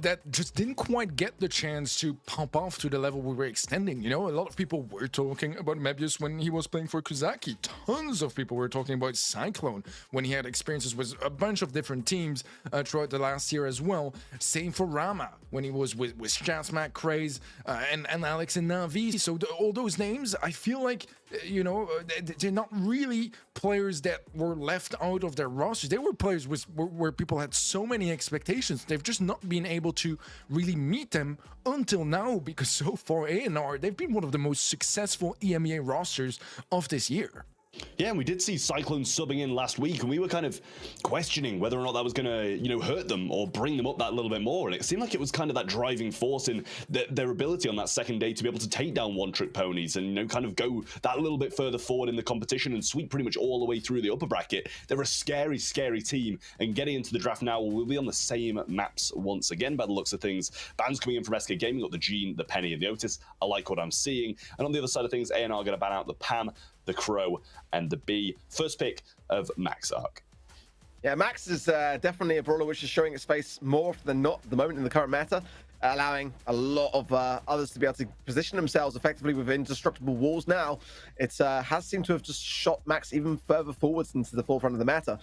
that just didn't quite get the chance to pop off to the level we were extending. A lot of people were talking about Mebius when he was playing for Kuzaki. Tons of people were talking about Cyclone when he had experiences with a bunch of different teams throughout the last year as well. Same for Rama when he was with Chatsmack, Craze, and Alex and Navi. So all those names, I feel like, they're not really players that were left out of their rosters. They were players where people had so many expectations. They've just not been able to really meet them until now, because so far ANR, they've been one of the most successful EMEA rosters of this year. Yeah, and we did see Cyclone subbing in last week, and we were kind of questioning whether or not that was going to, hurt them or bring them up that little bit more. And it seemed like it was kind of that driving force in their ability on that second day to be able to take down one-trick ponies and, kind of go that little bit further forward in the competition and sweep pretty much all the way through the upper bracket. They're a scary team, and getting into the draft now, we'll be on the same maps once again by the looks of things. Bans coming in from SK Gaming, got the Gene, the Penny, and the Otis. I like what I'm seeing. And on the other side of things, ANR going to ban out the Pam, the Crow, and the B. First pick of Max Arc. Yeah, Max is definitely a brawler which is showing its face more often than not at the moment in the current meta, allowing a lot of others to be able to position themselves effectively with indestructible walls now. It has seemed to have just shot Max even further forwards into the forefront of the meta.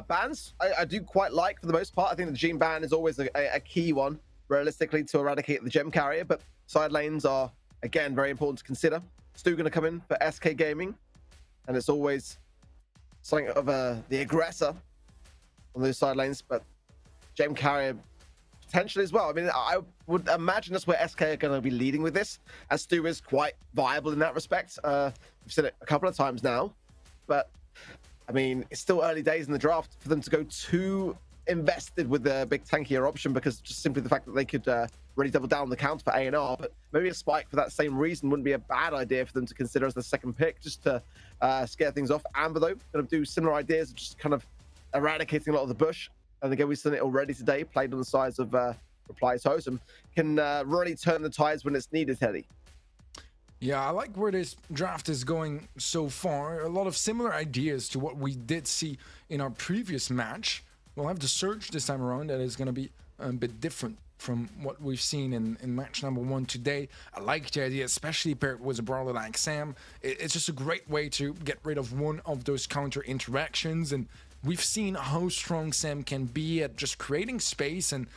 Bans, I do quite like for the most part. I think the Gene ban is always a key one, realistically, to eradicate the gem carrier, but side lanes are, again, very important to consider. Stu going to come in for SK Gaming, and it's always something of the aggressor on those side lanes, but gem carrier potentially as well. I mean, I would imagine that's where SK are going to be leading with this, as Stu is quite viable in that respect. We've said it a couple of times now, but I mean, it's still early days in the draft for them to go too invested with the big tankier option, because just simply the fact that they could really double down on the counter for A&R, but maybe a spike for that same reason wouldn't be a bad idea for them to consider as the second pick, just to scare things off. Amber, though, going to do similar ideas of just kind of eradicating a lot of the bush. And again, we've seen it already today, played on the sides of Reply Totem. Can really turn the tides when it's needed, Teddy. Yeah, I like where this draft is going so far. A lot of similar ideas to what we did see in our previous match. We'll have the Surge this time around that is going to be a bit different from what we've seen in match number 1 today. I like the idea, especially paired with a brawler like Sam. It's just a great way to get rid of one of those counter interactions, and we've seen how strong Sam can be at just creating space. And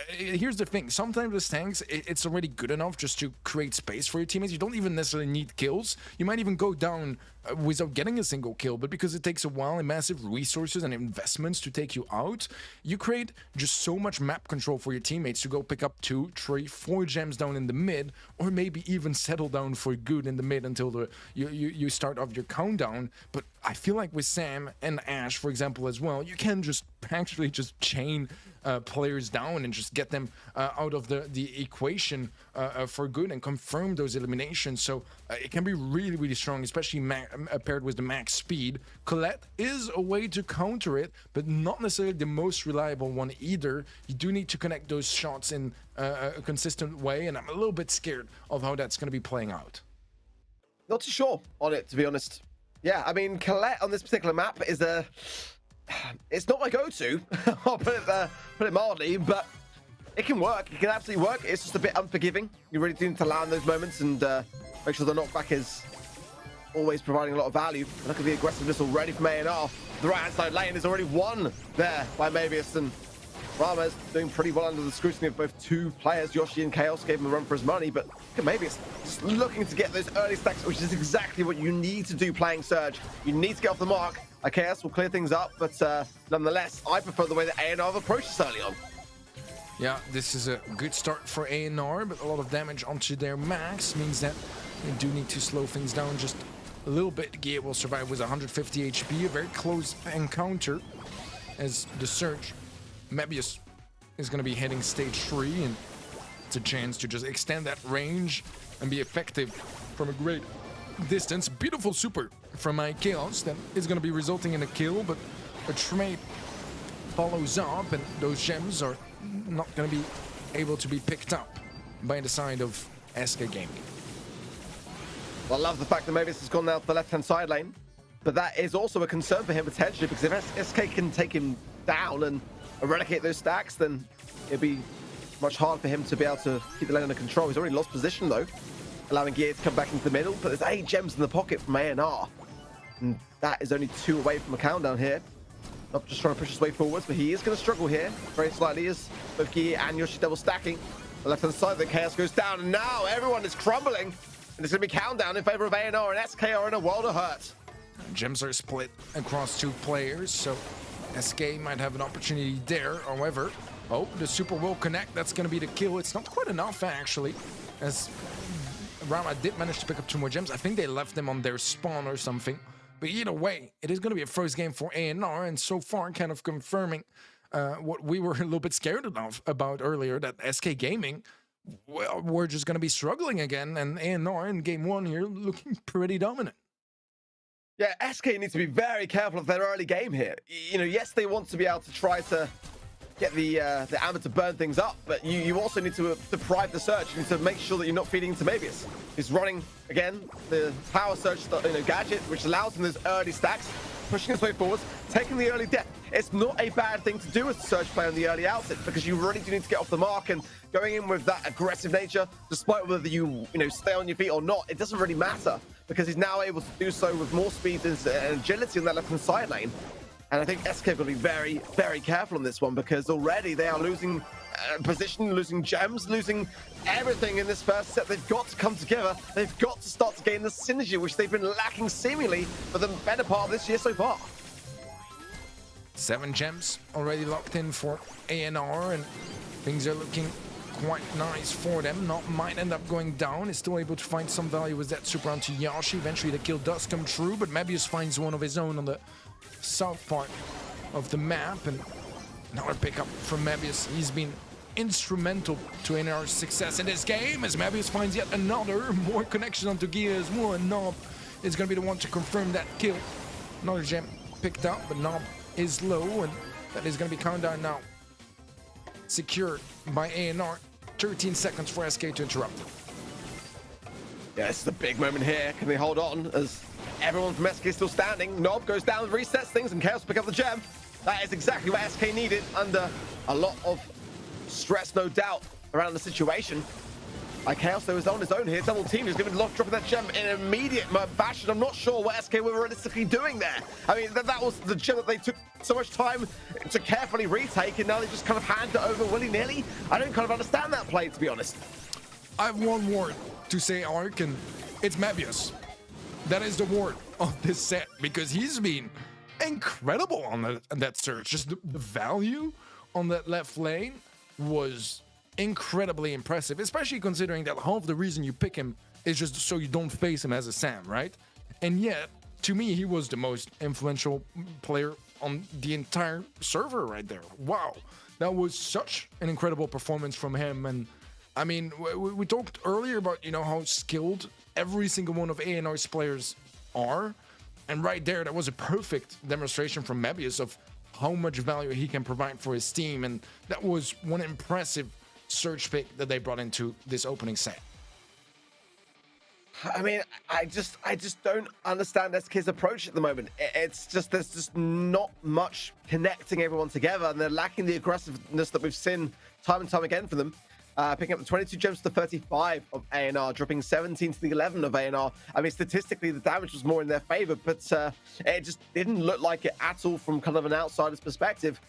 here's the thing, sometimes with tanks, it's already good enough just to create space for your teammates. You don't even necessarily need kills. You might even go down without getting a single kill, but because it takes a while and massive resources and investments to take you out, you create just so much map control for your teammates to go pick up 2, 3, 4 gems down in the mid, or maybe even settle down for good in the mid until you start off your countdown. But I feel like with Sam and Ash, for example, as well, you can just actually just chain players down and just get them out of the equation for good and confirm those eliminations. So it can be really, really strong, especially paired with the max speed. Colette is a way to counter it, but not necessarily the most reliable one either. You do need to connect those shots in a consistent way, and I'm a little bit scared of how that's going to be playing out. Not too sure on it, to be honest. Yeah, I mean, Colette on this particular map is it's not my go-to. I'll put it mildly, but it can work. It can absolutely work. It's just a bit unforgiving. You really do need to land those moments and make sure the knockback is always providing a lot of value. Look at the aggressiveness already from A&R. The right-hand side lane is already won there by Mavius, and Rama's doing pretty well under the scrutiny of both two players. Yoshi and Chaos gave him a run for his money, but Mavius just looking to get those early stacks, which is exactly what you need to do playing Surge. You need to get off the mark. Chaos will clear things up, but nonetheless, I prefer the way that A&R have approached this early on. Yeah, this is a good start for A&R, but a lot of damage onto their max means that they do need to slow things down just a little bit. Gia will survive with 150 HP, a very close encounter as the Surge. Mebius is going to be hitting stage 3, and it's a chance to just extend that range and be effective from a great distance. Beautiful super from my Chaos that is going to be resulting in a kill, but a trade follows up, and those gems are not going to be able to be picked up by the side of SK Gaming. Well, I love the fact that Mavius has gone now to the left-hand side lane, but that is also a concern for him potentially, because if SK can take him down and eradicate those stacks, then it'd be much harder for him to be able to keep the lane under control. He's already lost position though, allowing Gear to come back into the middle, but there's 8 gems in the pocket from A&R, and that is only 2 away from a countdown here. Not just trying to push his way forwards, but he is going to struggle here very slightly as both Gear and Yoshi double stacking. The left-hand side, the Chaos goes down, and now everyone is crumbling, and it's going to be countdown in favor of A&R, and SK are in a world of hurt. Gems are split across 2 players, so SK might have an opportunity there. However, oh, the super will connect. That's going to be the kill. It's not quite enough, actually, as Rama did manage to pick up 2 more gems. I think they left them on their spawn or something. But either way, it is going to be a first game for A&R, and so far kind of confirming what we were a little bit scared about earlier, that SK Gaming, well, we're just going to be struggling again, and A&R in game 1 here looking pretty dominant. Yeah, SK needs to be very careful of their early game here. You know, yes, they want to be able to try to get the amber to burn things up, but you also need to deprive the Surge. You need to make sure that you're not feeding into Mabius. He's running again the power Surge gadget, which allows him those early stacks, pushing his way forwards, taking the early death. It's not a bad thing to do as a Surge player on the early outset, because you really do need to get off the mark, and going in with that aggressive nature, despite whether you stay on your feet or not, it doesn't really matter, because he's now able to do so with more speed and agility on that left-hand side lane. And I think SK have got to be very, very careful on this one, because already they are losing position, losing gems, losing everything in this first set. They've got to come together. They've got to start to gain the synergy, which they've been lacking seemingly for the better part of this year so far. 7 gems already locked in for ANR, and things are looking quite nice for them. Not might end up going down. Is still able to find some value with that super onto Yashi. Eventually the kill does come true, but Mebius finds one of his own on the south part of the map, and another pickup from Mebius. He's been instrumental to ANR's success in this game, as Mebius finds yet another more connection onto Gia as well, and Nob is going to be the one to confirm that kill. Another gem picked up, but Nob is low, and that is going to be countdown now. Secured by ANR. 13 seconds for SK to interrupt. Yeah, this is a big moment here. Can they hold on as everyone from SK is still standing? Nob goes down, resets things, and Chaos pick up the gem. That is exactly what SK needed under a lot of stress, no doubt, around the situation. Chaos, though, is on his own here. Double team is going to be dropping that gem in immediate fashion. I'm not sure what SK were realistically doing there. I mean, that was the gem that they took so much time to carefully retake, and now they just kind of hand it over willy-nilly. I don't kind of understand that play, to be honest. I have one word to say, Ark, and it's Mebius. That is the word of this set, because he's been incredible on that search. Just the value on that left lane was incredibly impressive, especially considering that half the reason you pick him is just so you don't face him as a Sam, right? And yet, to me, he was the most influential player on the entire server right there. Wow, that was such an incredible performance from him. And I mean, we talked earlier about, how skilled every single one of ANR's players are, and right there, that was a perfect demonstration from Mebius of how much value he can provide for his team, and that was one impressive Surge pick that they brought into this opening set. I mean, I just don't understand SK's approach at the moment. It's just, there's just not much connecting everyone together, and they're lacking the aggressiveness that we've seen time and time again from them. Picking up the 22 gems to 35 of ANR, dropping 17 to the 11 of ANR. I mean, statistically, the damage was more in their favor, but it just didn't look like it at all from kind of an outsider's perspective.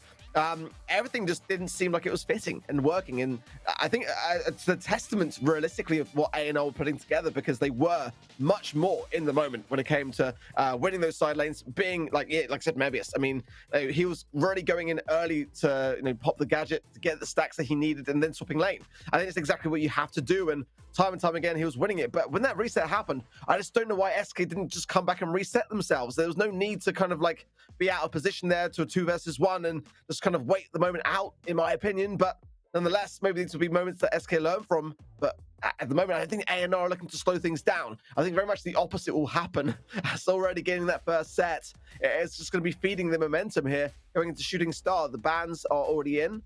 Everything just didn't seem like it was fitting and working, and I think it's a testament realistically of what ANR were putting together, because they were much more in the moment when it came to winning those side lanes, being like I said, Mebius. I mean, he was really going in early to pop the gadget to get the stacks that he needed, and then swapping lane. I think it's exactly what you have to do, and time again he was winning it. But when that reset happened, I just don't know why SK didn't just come back and reset themselves. There was no need to kind of like be out of position there to a 2 versus 1 and just kind of wait the moment out, in my opinion. But nonetheless, maybe these will be moments that SK learn from. But at the moment, I think ANR are looking to slow things down. I think very much the opposite will happen. As already getting that first set, it's just going to be feeding the momentum here going into Shooting Star. The bans are already in.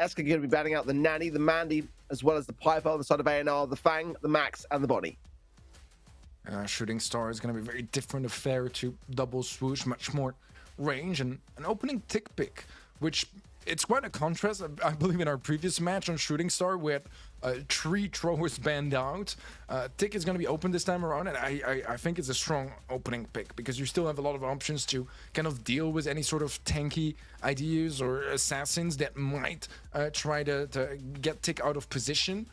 SK are going to be banning out the Nanny, the Mandy, as well as the Piper on the side of ANR, the Fang, the Max, and the Bonnie. Shooting Star is going to be a very different affair to Double Swoosh, much more range, and an opening tick pick, which it's quite a contrast. I believe in our previous match on Shooting Star, we had 3 throwers banned out. Tick is going to be open this time around, and I think it's a strong opening pick, because you still have a lot of options to kind of deal with any sort of tanky ideas or assassins that might try to get Tick out of position.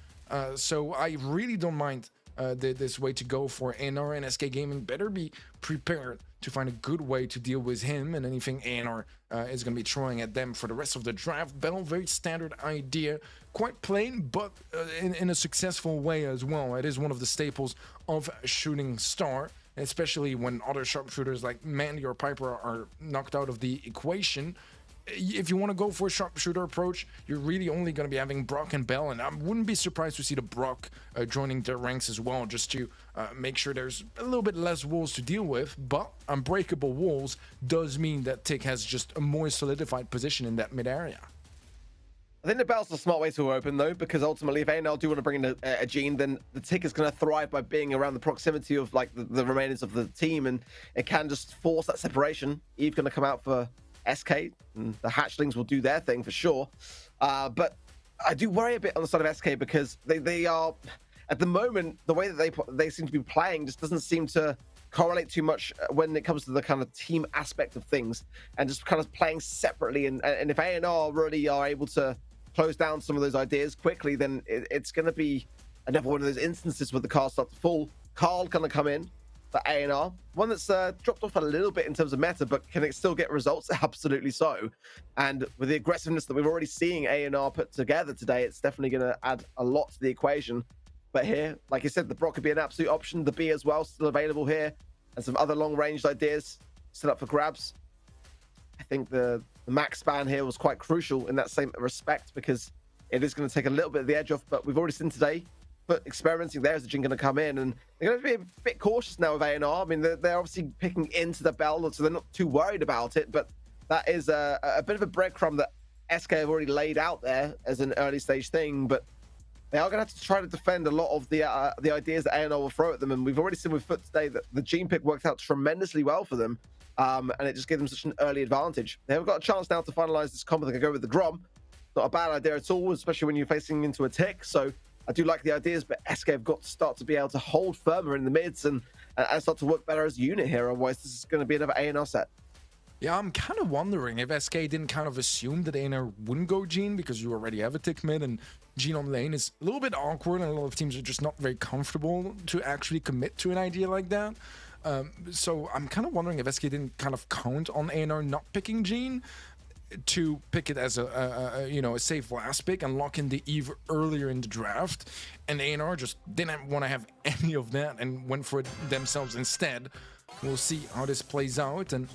So I really don't mind this way to go for ANR, and SK Gaming better be prepared to find a good way to deal with him and anything ANR is going to be throwing at them for the rest of the draft battle. Very standard idea, quite plain, but in a successful way as well. It is one of the staples of Shooting Star, especially when other sharpshooters like Mandy or Piper are knocked out of the equation. If you want to go for a sharpshooter approach, you're really only going to be having Brock and Bell, and I wouldn't be surprised to see the Brock joining their ranks as well, just to make sure there's a little bit less walls to deal with. But unbreakable walls does mean that Tick has just a more solidified position in that mid area. I think the Bell's the smart way to open, though, because ultimately, if A&R do want to bring in a Gene, then the tick is going to thrive by being around the proximity of like the remainers of the team, and it can just force that separation. Eve going to come out for SK, and the hatchlings will do their thing for sure. But I do worry a bit on the side of SK because they are, at the moment, the way that they seem to be playing just doesn't seem to correlate too much when it comes to the kind of team aspect of things, and just kind of playing separately. And if A&R really are able to close down some of those ideas quickly, then it's going to be another one of those instances where the cards start to fall. Carl going to come in for A&R, one that's dropped off a little bit in terms of meta, but can it still get results? Absolutely so. And with the aggressiveness that we're already seeing A&R put together today, it's definitely going to add a lot to the equation. But here, like you said, the Brock could be an absolute option. The B as well, still available here, and some other long-ranged ideas still up for grabs. I think the max span here was quite crucial in that same respect, because it is going to take a little bit of the edge off. But we've already seen today, but experimenting there is the Jin going to come in, and they're going to be a bit cautious now with A&R. I mean, they're obviously picking into the Bell, so they're not too worried about it. But that is a bit of a breadcrumb that SK have already laid out there as an early stage thing. But they are going to have to try to defend a lot of the ideas that A&R will throw at them. And we've already seen with Foot today that the Gene pick worked out tremendously well for them. And it just gave them such an early advantage. They have got a chance now to finalize this combo. They can go with the Grom. Not a bad idea at all, especially when you're facing into a tick. So I do like the ideas, but SK have got to start to be able to hold firmer in the mids and start to work better as a unit here. Otherwise, this is going to be another A&R set. Yeah, I'm kind of wondering if SK didn't kind of assume that A&R wouldn't go Gene, because you already have a tick mid, and Gene on lane is a little bit awkward, and a lot of teams are just not very comfortable to actually commit to an idea like that. So I'm kind of wondering if SK didn't kind of count on A&R not picking Gene to pick it as a safe last pick and lock in the Eve earlier in the draft, and A&R just didn't want to have any of that and went for it themselves instead. We'll see how this plays out, and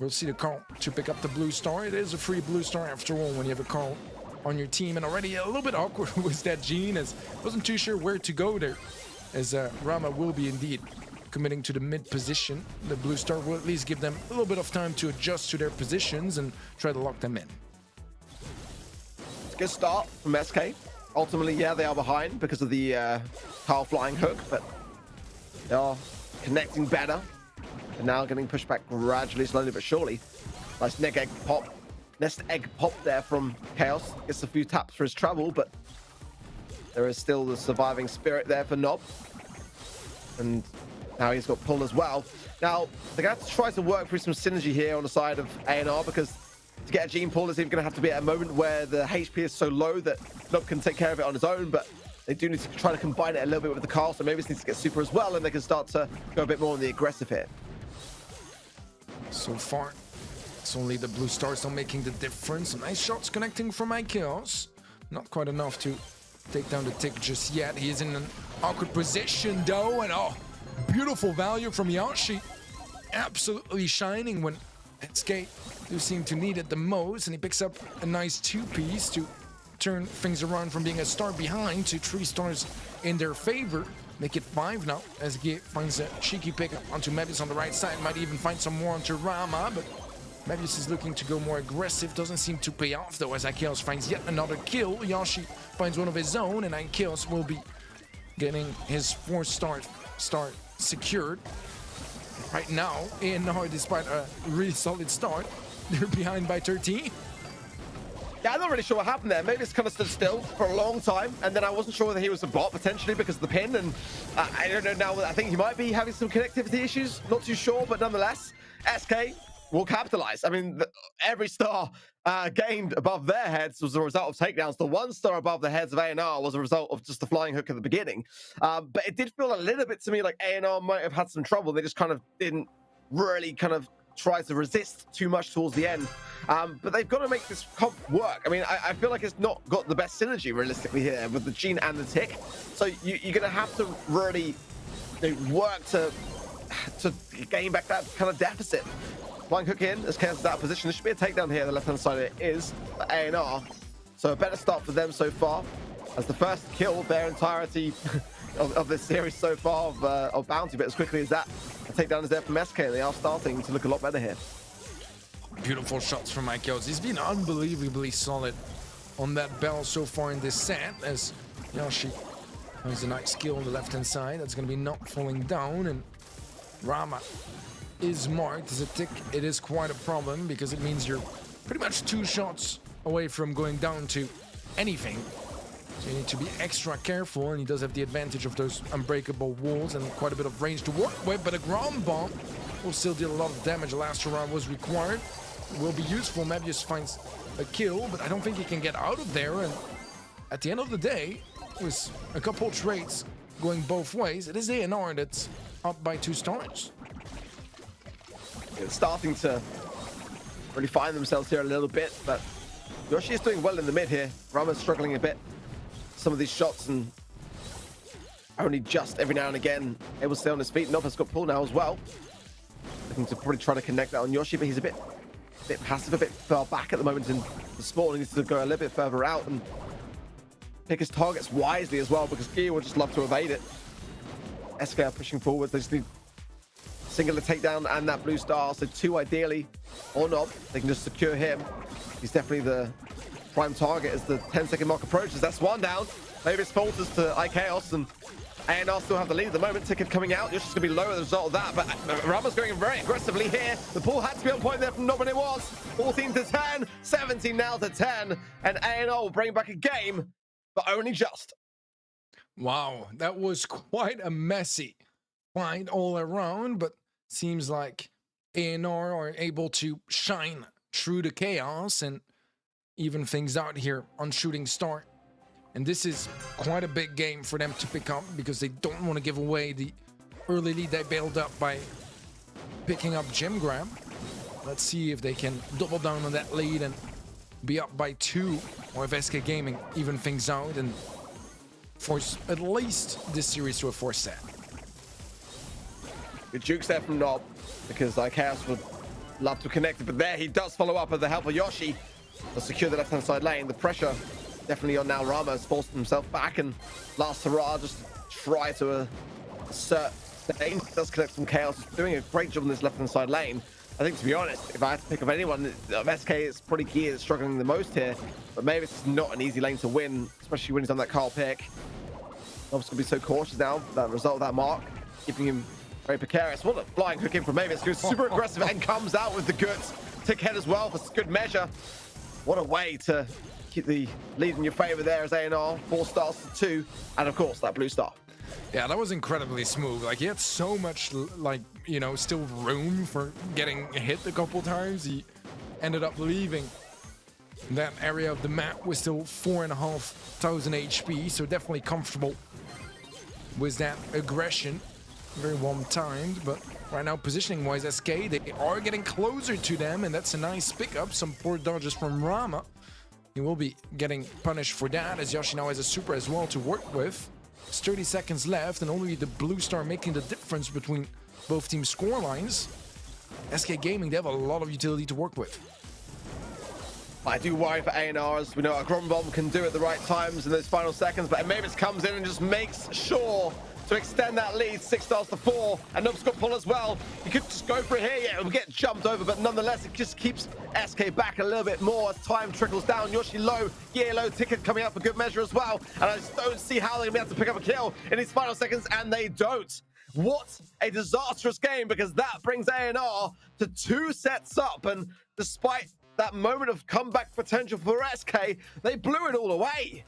we'll see the call to pick up the blue star. It is a free blue star after all when you have a call on your team, and already a little bit awkward was that Gene, as wasn't too sure where to go there, as Rama will be indeed committing to the mid position. The blue star will at least give them a little bit of time to adjust to their positions and try to lock them in. It's a good start from SK. Ultimately, yeah, they are behind because of the Carl flying hook, but they are connecting better. And now getting pushed back gradually, slowly but surely. Nice nest egg pop there from Chaos. Gets a few taps for his trouble, but there is still the surviving spirit there for Nob. And now he's got pull as well. Now, they're going to have to try to work through some synergy here on the side of A&R, because to get a Gene pull is even going to have to be at a moment where the HP is so low that Nob can take care of it on his own, but they do need to try to combine it a little bit with the Carl, so maybe this needs to get super as well, and they can start to go a bit more on the aggressive here. So far, it's only the blue stars not making the difference. Nice shots connecting from Chaos. Not quite enough to take down the tick just yet. He is in an awkward position though, and oh, beautiful value from Yashi. Absolutely shining when SK do seem to need it the most, and he picks up a nice two-piece to turn things around from being a star behind to 3 stars in their favor. Make it 5 now, as he finds a cheeky pick onto Mebius on the right side. Might even find some more onto Rama, but Mebius is looking to go more aggressive. Doesn't seem to pay off though, as Chaos finds yet another kill. Yashi finds one of his own, and Chaos will be getting his 4th start secured. Right now, A&R, despite a really solid start, they're behind by 13. Yeah, I'm not really sure what happened there. Maybe it's kind of stood still for a long time, and then I wasn't sure whether he was a bot, potentially, because of the pin, and I don't know now. I think he might be having some connectivity issues. Not too sure, but nonetheless, SK will capitalize. I mean, every star gained above their heads was a result of takedowns. The 1 star above the heads of A&R was a result of just the flying hook at the beginning. But it did feel a little bit to me like A&R might have had some trouble. They just kind of didn't really kind of try to resist too much towards the end. But they've got to make this comp work. I mean, I feel like it's not got the best synergy realistically here with the Gene and the tick. So you're going to have to really work to gain back that kind of deficit. Flying hook in as Chaos is out of position. There should be a takedown here. The left-hand side of it is for A&R. So a better start for them so far, as the first kill their entirety of this series so far of Bounty. But as quickly as that, the takedown is there from SK. They are starting to look a lot better here. Beautiful shots from Chaos. He's been unbelievably solid on that bell so far in this set, as Yoshi has a nice kill on the left-hand side. That's going to be not falling down, and Rama is marked as a tick. It is quite a problem because it means you're pretty much 2 shots away from going down to anything. So you need to be extra careful, and he does have the advantage of those unbreakable walls and quite a bit of range to work with, but a ground bomb will still deal a lot of damage. The last round was required. Will be useful. Mebius finds a kill, but I don't think he can get out of there, and at the end of the day, with a couple trades going both ways, it is ENR that's up by 2 stars. It's starting to really find themselves here a little bit, but Yoshi is doing well in the mid here. Rama's struggling a bit. Some of these shots, and only just every now and again able to stay on his feet. Nova's got pull now as well. Looking to probably try to connect that on Yoshi, but he's a bit passive, a bit far back at the moment in the spawn. He needs to go a little bit further out and pick his targets wisely as well, because Gear will just love to evade it. SK are pushing forward. They just need singular takedown and that blue star, so 2 ideally or not. They can just secure him. He's definitely the prime target as the 10-second mark approaches. That's 1 down. Maybe it's falters to iChaos, and ANR still have the lead at the moment. Ticket coming out. Yoshi's going to be low as a result of that, but Rama's going very aggressively here. The pull had to be on point there from Nob, and it was. 14 to 10, 17 now to 10, and ANR will bring back a game, but only just. Wow, that was quite a messy fight all around, but seems like ANR are able to shine through the chaos and even things out here on Shooting Star. And this is quite a big game for them to pick up, because they don't want to give away the early lead they bailed up by picking up Gem Grab. Let's see if they can double down on that lead and be up by 2, or if SK Gaming even things out and force at least this series to a 4th set. Good jukes there from Nob, because iChaos would love to connect it, but there he does follow up with the help of Yoshi to secure the left-hand side lane. The pressure definitely on now. Rama has forced himself back, and last hurrah just to try to assert the lane. Does connect from Chaos. He's doing a great job on this left-hand side lane. I think, to be honest, if I had to pick up anyone of SK, it's probably Gear that's struggling the most here, but maybe it's not an easy lane to win, especially when he's on that Carl pick. Nob's gonna be so cautious now, that result of that mark, keeping him very precarious. What a flying hook in from Mavis, who's super aggressive and comes out with the goods. Tick head as well for good measure. What a way to keep the lead in your favor there as ANR. 4 stars to 2, and of course that blue star. Yeah, that was incredibly smooth. Like, he had so much, like, you know, still room for getting hit a couple times. He ended up leaving that area of the map with still 4,500 HP, so definitely comfortable with that aggression. Very well timed, but right now, positioning-wise, SK, they are getting closer to them, and that's a nice pickup. Some poor dodges from Rama. He will be getting punished for that, as Yoshi now has a super as well to work with. There's 30 seconds left, and only the blue star making the difference between both teams' score lines. SK Gaming, they have a lot of utility to work with. I do worry for ANR, as we know a Grom Bomb can do at the right times in those final seconds, but Mavis comes in and just makes sure to extend that lead. 6 stars to 4, and Nob's got pull as well. He could just go for it here, yeah, it'll get jumped over, but nonetheless, it just keeps SK back a little bit more as time trickles down. Yoshi low, Gear low, Ticket coming out for good measure as well, and I just don't see how they're going to be able to pick up a kill in these final seconds, and they don't. What a disastrous game, because that brings ANR to 2 sets up, and despite that moment of comeback potential for SK, they blew it all away.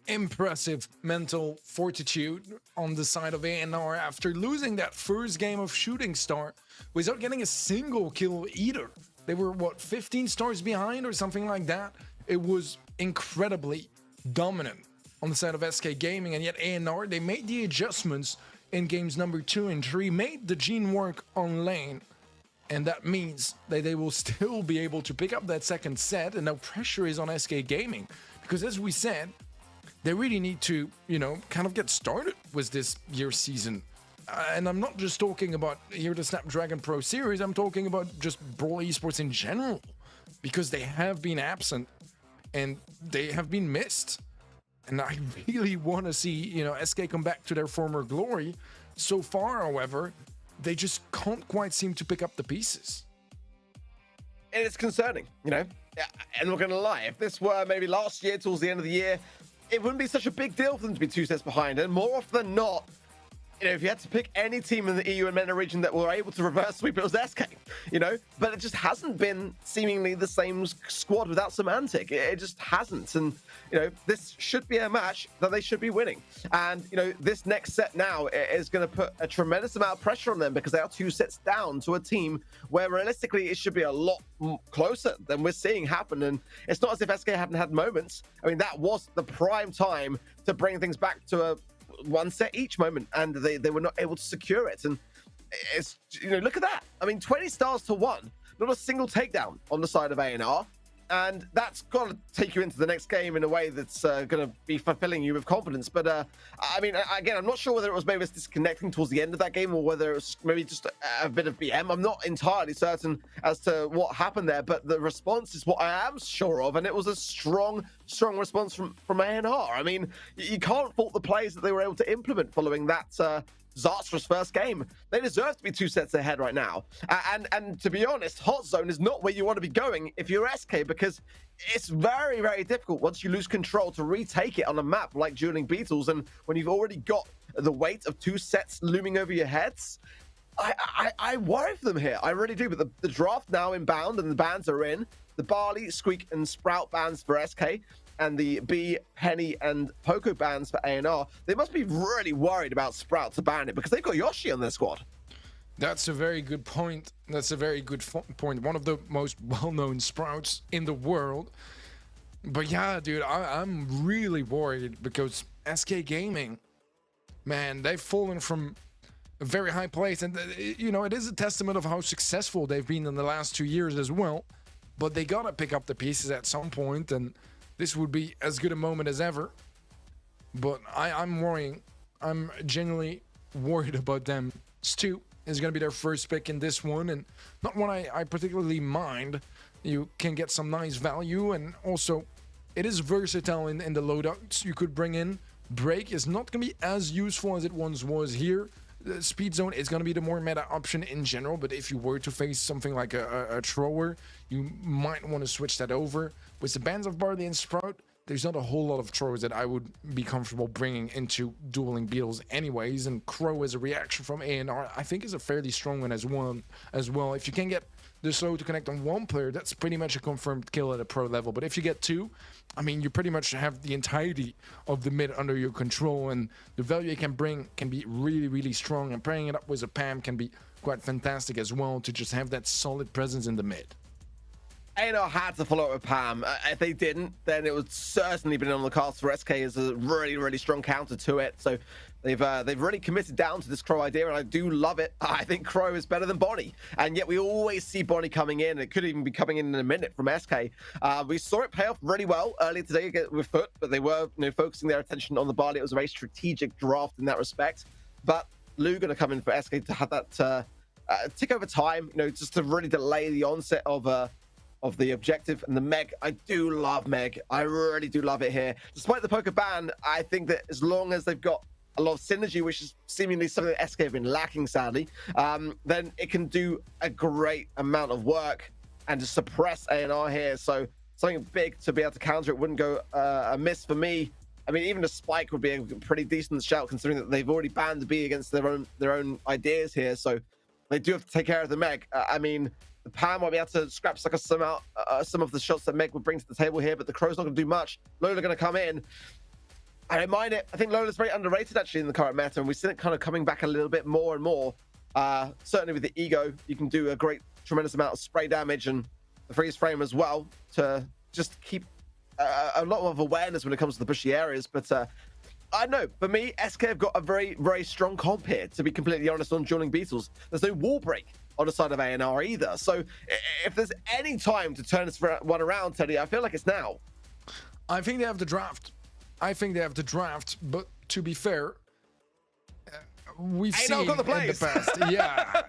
Impressive mental fortitude on the side of ANR after losing that first game of Shooting Star without getting a single kill either. They were, what, 15 stars behind or something like that? It was incredibly dominant on the side of SK Gaming, and yet ANR, they made the adjustments in games number 2 and 3, made the gene work on lane, and that means that they will still be able to pick up that second set, and now pressure is on SK Gaming, because as we said, they really need to, you know, kind of get started with this year's season. And I'm not just talking about here the Snapdragon Pro Series, I'm talking about just Brawl Esports in general, because they have been absent and they have been missed. And I really want to see, you know, SK come back to their former glory. So far, however, they just can't quite seem to pick up the pieces. it's concerning, you know. And we're gonna lie, if this were maybe last year towards the end of the year, it wouldn't be such a big deal for them to be 2 sets behind. And more often than not, you know, if you had to pick any team in the EU and MENA region that were able to reverse sweep, it was SK, you know, but it just hasn't been seemingly the same squad without Semantic. It just hasn't. And, you know, this should be a match that they should be winning. And, you know, this next set now is going to put a tremendous amount of pressure on them because they are 2 sets down to a team where realistically it should be a lot closer than we're seeing happen. And it's not as if SK haven't had moments. I mean, that was the prime time to bring things back to a 1 set each moment, and they were not able to secure it. And it's, you know, look at that. I mean, 20 stars to 1, not a single takedown on the side of A&R, and that's got to take you into the next game in a way that's going to be fulfilling you with confidence. But I mean, again, I'm not sure whether it was maybe it's disconnecting towards the end of that game or whether it was maybe just a bit of BM. I'm not entirely certain as to what happened there, but the response is what I am sure of, and it was a strong response from A&R. I mean, you can't fault the plays that they were able to implement following that disastrous first game. They deserve to be 2 sets ahead right now. And to be honest, Hot Zone is not where you want to be going if you're SK, because it's very, very difficult once you lose control to retake it on a map like Dueling Beetles. And when you've already got the weight of 2 sets looming over your heads, I worry for them here. I really do. But the draft now inbound and the bans are in. The Barley, Squeak, and Sprout bans for SK, and the B, Penny, and Poco bans for A&R. They must be really worried about Sprout to ban it because they've got Yoshi on their squad. That's a very good point. That's a very good point. One of the most well-known Sprouts in the world. But yeah, dude, I'm really worried because SK Gaming, man, they've fallen from a very high place. And, you know, it is a testament of how successful they've been in the last 2 years as well. But they got to pick up the pieces at some point, and this would be as good a moment as ever. But I'm worrying. I'm genuinely worried about them. Stu is going to be their first pick in this one, and not one I particularly mind. You can get some nice value, and also it is versatile in the loadouts you could bring in. Break is not going to be as useful as it once was here. The Speed Zone is going to be the more meta option in general, but if you were to face something like a thrower, you might want to switch that over. With the bans of Barley and Sprout, there's not a whole lot of throwers that I would be comfortable bringing into Dueling Beetles anyways, and Crow as a reaction from A&R, I think is a fairly strong one as well. If you can get the slow to connect on 1 player, that's pretty much a confirmed kill at a pro level. But if you get 2, I mean, you pretty much have the entirety of the mid under your control, and the value it can bring can be really, really strong, and pairing it up with a Pam can be quite fantastic as well to just have that solid presence in the mid. A&R had to follow up with Pam. If they didn't, then it would certainly been on the cards for SK as a really, really strong counter to it. So they've really committed down to this Crow idea, and I do love it. I think Crow is better than Bonnie, and yet we always see Bonnie coming in. It could even be coming in a minute from SK. We saw it pay off really well earlier today with Foot, but they were, you know, focusing their attention on the Barley. It was a very strategic draft in that respect. But Lou going to come in for SK to have that tick over time, you know, just to really delay the onset of the objective. And the Meg, I do love Meg. I really do love it here. Despite the poker ban, I think that as long as they've got a lot of synergy, which is seemingly something that SK have been lacking, sadly, then it can do a great amount of work and to suppress A&R here. So something big to be able to counter it wouldn't go amiss for me. I mean, even a spike would be a pretty decent shout, considering that they've already banned the B against their own ideas here. So they do have to take care of the Meg. I mean, the Pam might be able to scrap some out some of the shots that Meg would bring to the table here, but the Crow's not going to do much. Lola going to come in. I don't mind it. I think Lola's very underrated actually in the current meta, and we've seen it kind of coming back a little bit more and more. Certainly with the Ego, you can do a tremendous amount of spray damage and the freeze frame as well to just keep a lot of awareness when it comes to the bushy areas. But I don't know. For me, SK have got a very, very strong comp here, to be completely honest, on Dueling Beetles. There's no wall break on the side of A&R either. So if there's any time to turn this one around, Teddy, I feel like it's now. I think they have the draft. But to be fair, we've seen in the past.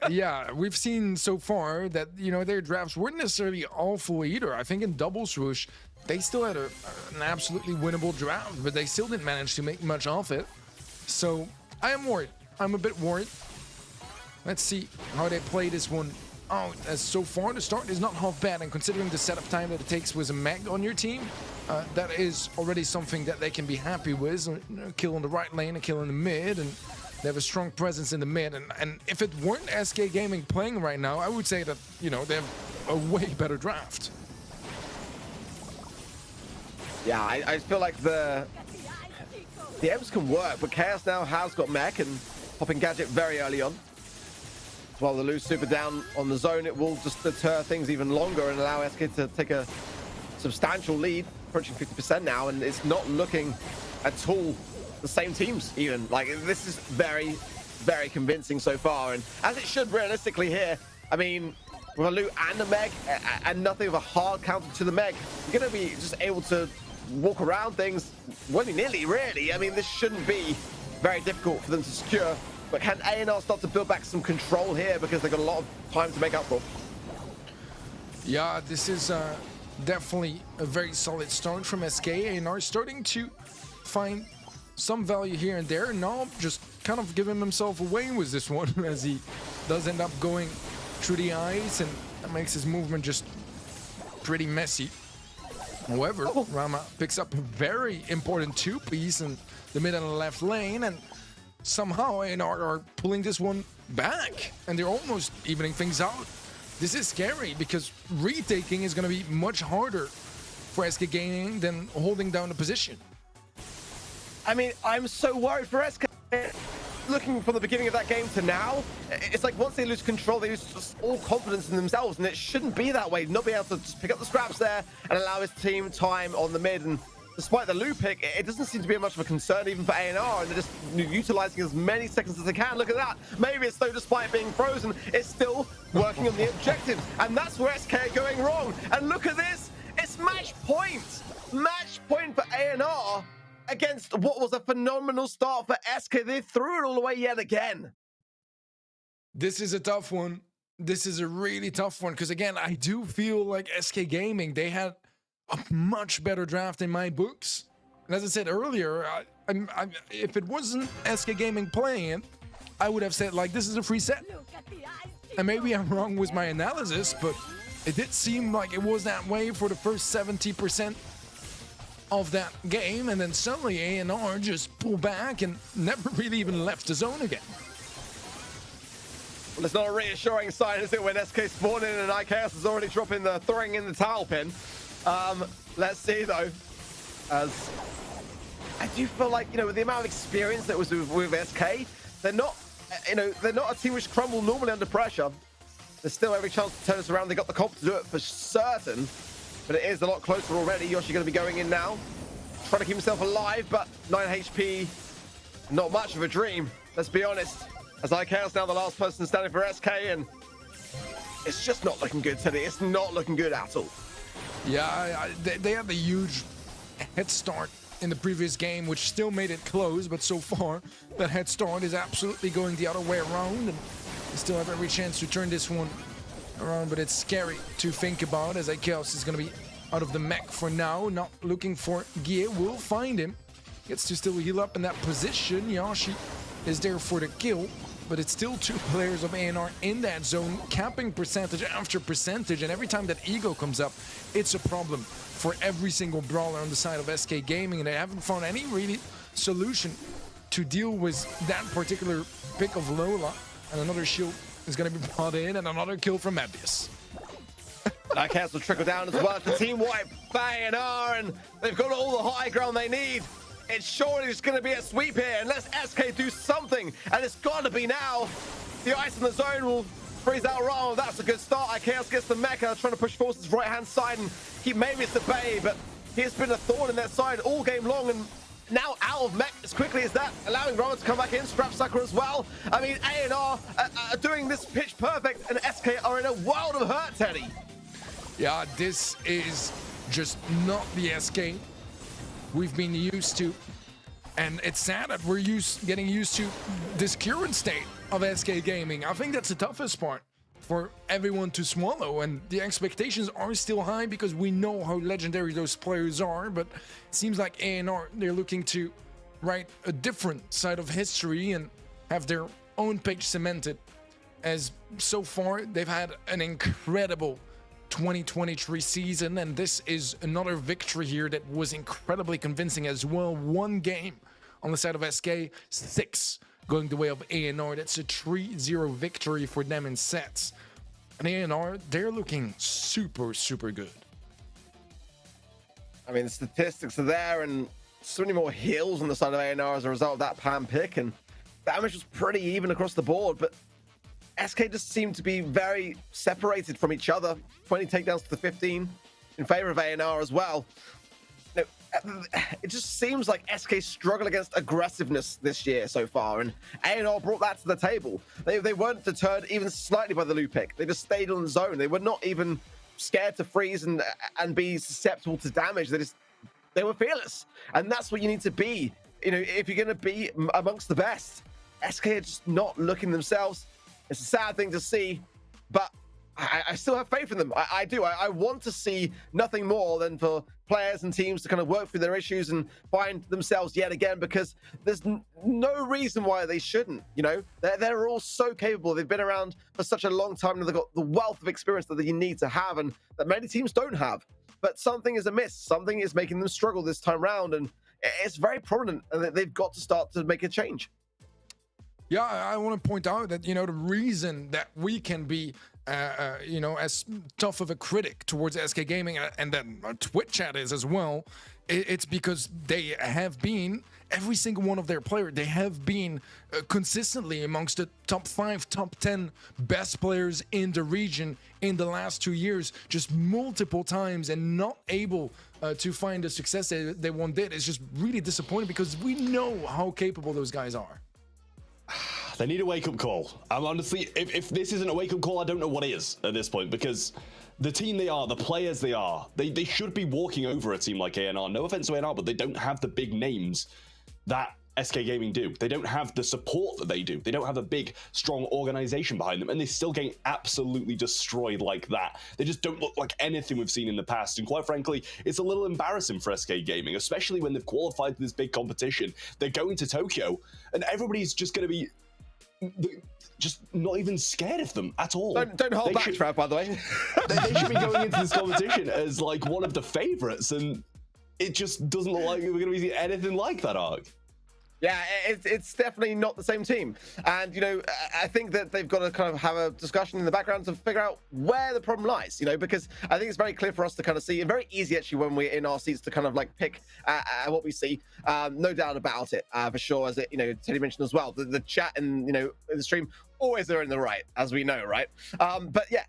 Yeah, we've seen so far that, you know, their drafts weren't necessarily awful either. I think in Double Swoosh, they still had an absolutely winnable draft, but they still didn't manage to make much of it. So I am worried. I'm a bit worried. Let's see how they play this one out as so far. The start is not half bad, and considering the setup time that it takes with a Meg on your team, that is already something that they can be happy with. A kill on the right lane, a kill in the mid, and they have a strong presence in the mid. And if it weren't SK Gaming playing right now, I would say that, you know, they have a way better draft. Yeah, I feel like the M's can work, but Chaos now has got mech and popping gadget very early on. While the lose super down on the zone, it will just deter things even longer and allow SK to take a substantial lead, approaching 50% now, and it's not looking at all the same teams even. Like, this is very, very convincing so far, and as it should realistically here. I mean, with a loot and a Meg, and nothing of a hard counter to the Meg, you're going to be just able to walk around things willy-nilly, really. I mean, this shouldn't be very difficult for them to secure. But can A&R start to build back some control here, because they've got a lot of time to make up for? Yeah, this is definitely a very solid start from SK. A&R starting to find some value here and there. Now just kind of giving himself away with this one as he does end up going through the ice, and that makes his movement just pretty messy. However, Rama picks up a very important two-piece in the mid and the left lane, and somehow A&R are pulling this one back, and they're almost evening things out. This is scary, because retaking is going to be much harder for SK Gaming than holding down the position. I mean, I'm so worried for SK. Looking from the beginning of that game to now, it's like once they lose control, they lose just all confidence in themselves, and it shouldn't be that way. Not be able to just pick up the scraps there and allow his team time on the mid. And despite the loot pick, it doesn't seem to be much of a concern even for A&R, and they're just utilizing as many seconds as they can. Look at that. Maybe it's though, despite being frozen, it's still working on the objectives, and that's where SK are going wrong. And look at this. It's match point. Match point for A&R. Against what was a phenomenal start for SK. They threw it all away yet again. This is a tough one. This is a really tough one, because again, I do feel like SK Gaming, they had a much better draft in my books. And as I said earlier, if it wasn't SK Gaming playing it, I would have said, like, this is a free set. And maybe I'm wrong with my analysis, but it did seem like it was that way for the first 70% of that game, and then suddenly A&R just pulled back and never really even left the zone again. Well, it's not a reassuring sign, is it, when SK spawn in and IKS is already throwing in the towel pin. Let's see though, as I do feel like, you know, with the amount of experience that was with SK, they're not, you know, they're not a team which crumble normally under pressure. There's still every chance to turn us around. They got the comp to do it for certain. But it is a lot closer already. Yoshi going to be going in now. Trying to keep himself alive, but 9 HP, not much of a dream, let's be honest. As IK's now the last person standing for SK, and it's just not looking good today. It's not looking good at all. Yeah, they had a huge head start in the previous game, which still made it close, but so far, that head start is absolutely going the other way around, and they still have every chance to turn this one around, but it's scary to think about, as IKEOS is going to be out of the mech for now, not looking for gear. We'll find him. Gets to still heal up in that position. Yoshi is there for the kill, but it's still two players of A&R in that zone, capping percentage after percentage, and every time that ego comes up, it's a problem for every single brawler on the side of SK Gaming, and they haven't found any really solution to deal with that particular pick of Lola. And another shield is going to be brought in, and another kill from Mebius. That cast will trickle down as well. The team wipe by A&R, and they've got all the high ground they need. It's surely just going to be a sweep here unless SK do something, and it's got to be now. The ice in the zone will freeze out Ram. That's a good start. IKS gets the mecha, trying to push forward his right-hand side and keep Mebius at bay, but he's been a thorn in their side all game long, and now out of mech as quickly as that, allowing Ram to come back in. Scrap Sucker as well. I mean, A&R are doing this pitch perfect, and SK are in a world of hurt, Teddy. Yeah, this is just not the SK we've been used to. And it's sad that we're getting used to this current state of SK Gaming. I think that's the toughest part for everyone to swallow. And the expectations are still high because we know how legendary those players are. But it seems like A&R, they're looking to write a different side of history and have their own page cemented. as so far they've had an incredible 2023 season, and this is another victory here that was incredibly convincing as well. 1 game on the side of SK, 6 going the way of A&R. That's a 3-0 victory for them in sets. And A&R, they're looking super, super good. I mean, the statistics are there, and so many more heals on the side of A&R as a result of that pan pick, and damage was pretty even across the board, but SK just seemed to be very separated from each other. 20 takedowns to the 15 in favor of A&R as well. You know, it just seems like SK struggle against aggressiveness this year so far, and A&R brought that to the table. They weren't deterred even slightly by the loop pick. They just stayed on the zone. They were not even scared to freeze and be susceptible to damage. They were fearless, and that's what you need to be. You know, if you're going to be amongst the best. SK are just not looking themselves. It's a sad thing to see, but I still have faith in them. I do. I want to see nothing more than for players and teams to kind of work through their issues and find themselves yet again, because there's no reason why they shouldn't. You know, they're all so capable. They've been around for such a long time, and they've got the wealth of experience that you need to have, and that many teams don't have. But something is amiss. Something is making them struggle this time round, and it's very prominent, and they've got to start to make a change. Yeah, I want to point out that, you know, the reason that we can be, you know, as tough of a critic towards SK Gaming, and that our Twitch chat is as well, it's because they have been, every single one of their players, they have been consistently amongst the top 5, top 10 best players in the region in the last 2 years, just multiple times, and not able to find the success they one did. It's just really disappointing, because we know how capable those guys are. They need a wake-up call. I'm honestly, if this isn't a wake-up call, I don't know what is at this point, because the team they are, the players they are, they should be walking over a team like A&R. No offense to A&R, but they don't have the big names that SK Gaming do. They don't have the support that they do. They don't have a big, strong organization behind them, and they still getting absolutely destroyed like that. They just don't look like anything we've seen in the past, and quite frankly, it's a little embarrassing for SK Gaming, especially when they've qualified for this big competition. They're going to Tokyo, and everybody's just going to be just not even scared of them at all. Don't hold back, Trav, by the way. They should be going into this competition as like one of the favorites, and it just doesn't look like we're going to be seeing anything like that arc. Yeah, it's definitely not the same team. And, you know, I think that they've got to kind of have a discussion in the background to figure out where the problem lies, you know, because I think it's very clear for us to kind of see, and very easy actually when we're in our seats to kind of like pick what we see. No doubt about it, for sure, as it, you know, Teddy mentioned as well. The chat and, you know, the stream always are in the right, as we know, right? But yeah,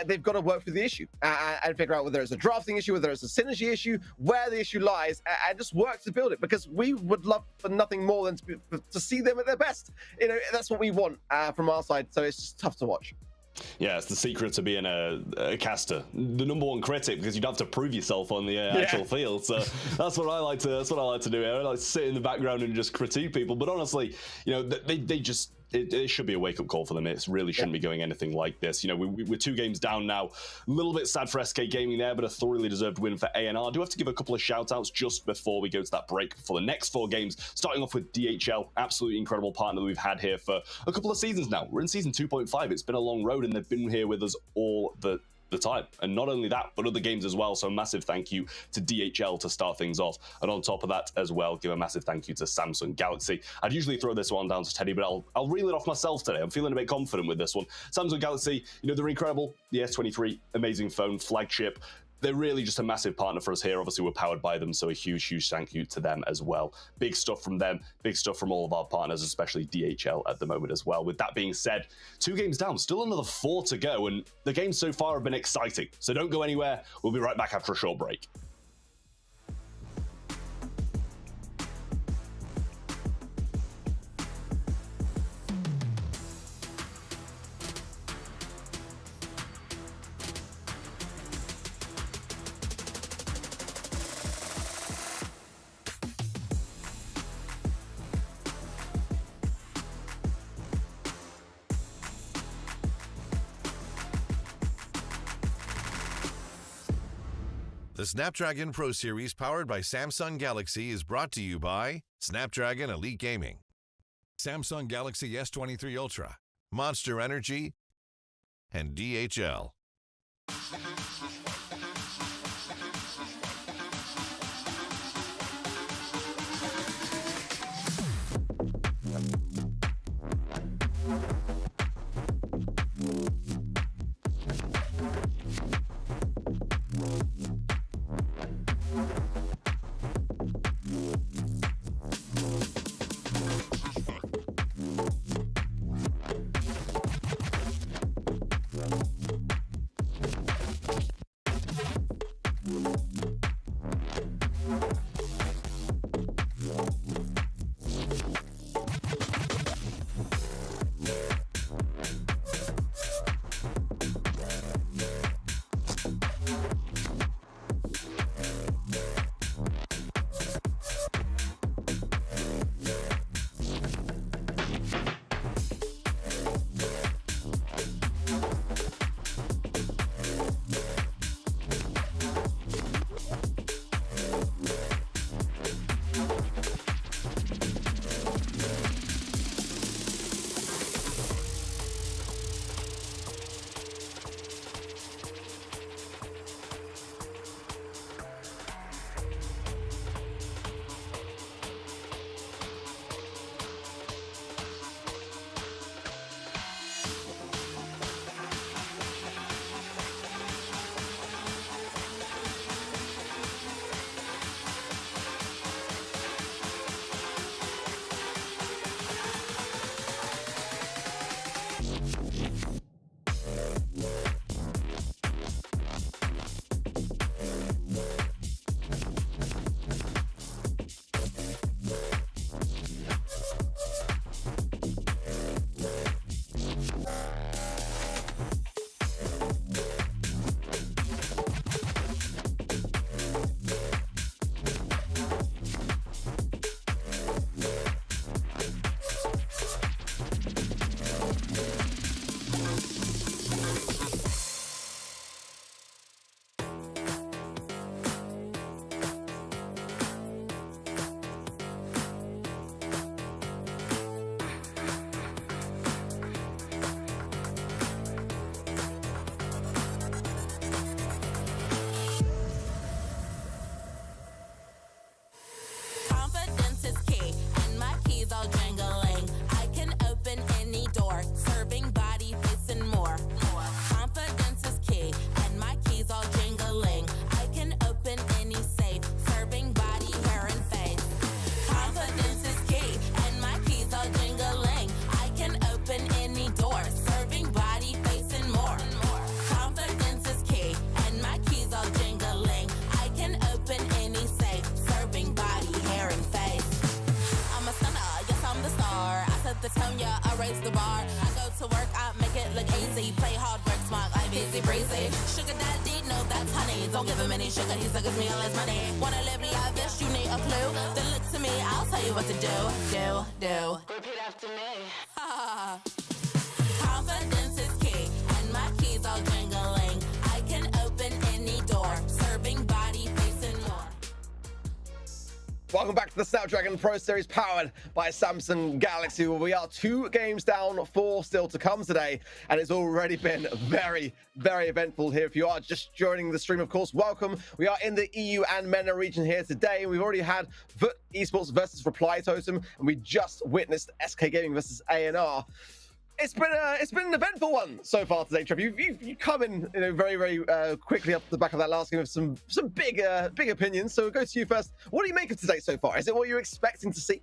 they've got to work through the issue and figure out whether it's a drafting issue, whether it's a synergy issue, where the issue lies, and just work to build it, because we would love for nothing more than to see them at their best. You know, that's what we want from our side, so it's just tough to watch. Yeah, it's the secret to being a caster, the #1 critic, because you'd have to prove yourself on the actual field. So that's what I like to. That's what I like to do. I like to sit in the background and just critique people. But honestly, you know, they just. It should be a wake-up call for them. It really shouldn't be going anything like this. You know, we're 2 games down now. A little bit sad for SK Gaming there, but a thoroughly deserved win for A&R. I do have to give a couple of shout-outs just before we go to that break for the next 4 games. Starting off with DHL, absolutely incredible partner that we've had here for a couple of seasons now. We're in season 2.5. It's been a long road, and they've been here with us all the time, and not only that, but other games as well. So a massive thank you to DHL to start things off, and on top of that as well, give a massive thank you to Samsung Galaxy. I'd usually throw this one down to Teddy, but I'll reel it off myself today. I'm feeling a bit confident with this one. Samsung Galaxy, you know, they're incredible. The S23, amazing phone, flagship. They're really just a massive partner for us here. Obviously, we're powered by them, so a huge thank you to them as well. Big stuff from them, big stuff from all of our partners, especially DHL at the moment as well. With that being said, 2 games down, still another 4 to go, and the games so far have been exciting. So don't go anywhere. We'll be right back after a short break. The Snapdragon Pro Series powered by Samsung Galaxy is brought to you by Snapdragon Elite Gaming, Samsung Galaxy S23 Ultra, Monster Energy, and DHL. Confidence is key, and my keys all jangling. I can open any door, serving body, face, and more. Confidence is key, and my keys all jingling. I can open any safe, serving body, hair, and face. Confidence is key, and my keys all jingling. I can open any door, serving body, face, and more. Confidence is key, and my keys all jingling. I can open any safe, serving body, hair, and face. I'm a stunner, yes, I'm the star. I set the tone, yeah, I raise the bar. I go to work, I make it look easy. Play hard, work smart, I'm easy breezy. Sugar daddy, no, that's honey. Don't give him any sugar, he suckers me all his money. Wanna live lavish, you need a clue? Then look to me, I'll tell you what to do. Repeat after me. Confidence is key, and my keys all jingling. I can open any door, serving body, face, and more. Welcome back to the Snapdragon Pro Series powered by Samsung Galaxy, where we are 2 games down, 4 still to come today, and it's already been very, very eventful here. If you are just joining the stream, of course, welcome. We are in the EU and MENA region here today, and we've already had VUT Esports versus Reply Totem, and we just witnessed SK Gaming versus ANR. It's been an eventful one so far today, Trev. You come in, very, very quickly up the back of that last game with some big opinions. So we'll go to you first. What do you make of today so far? Is it what you're expecting to see?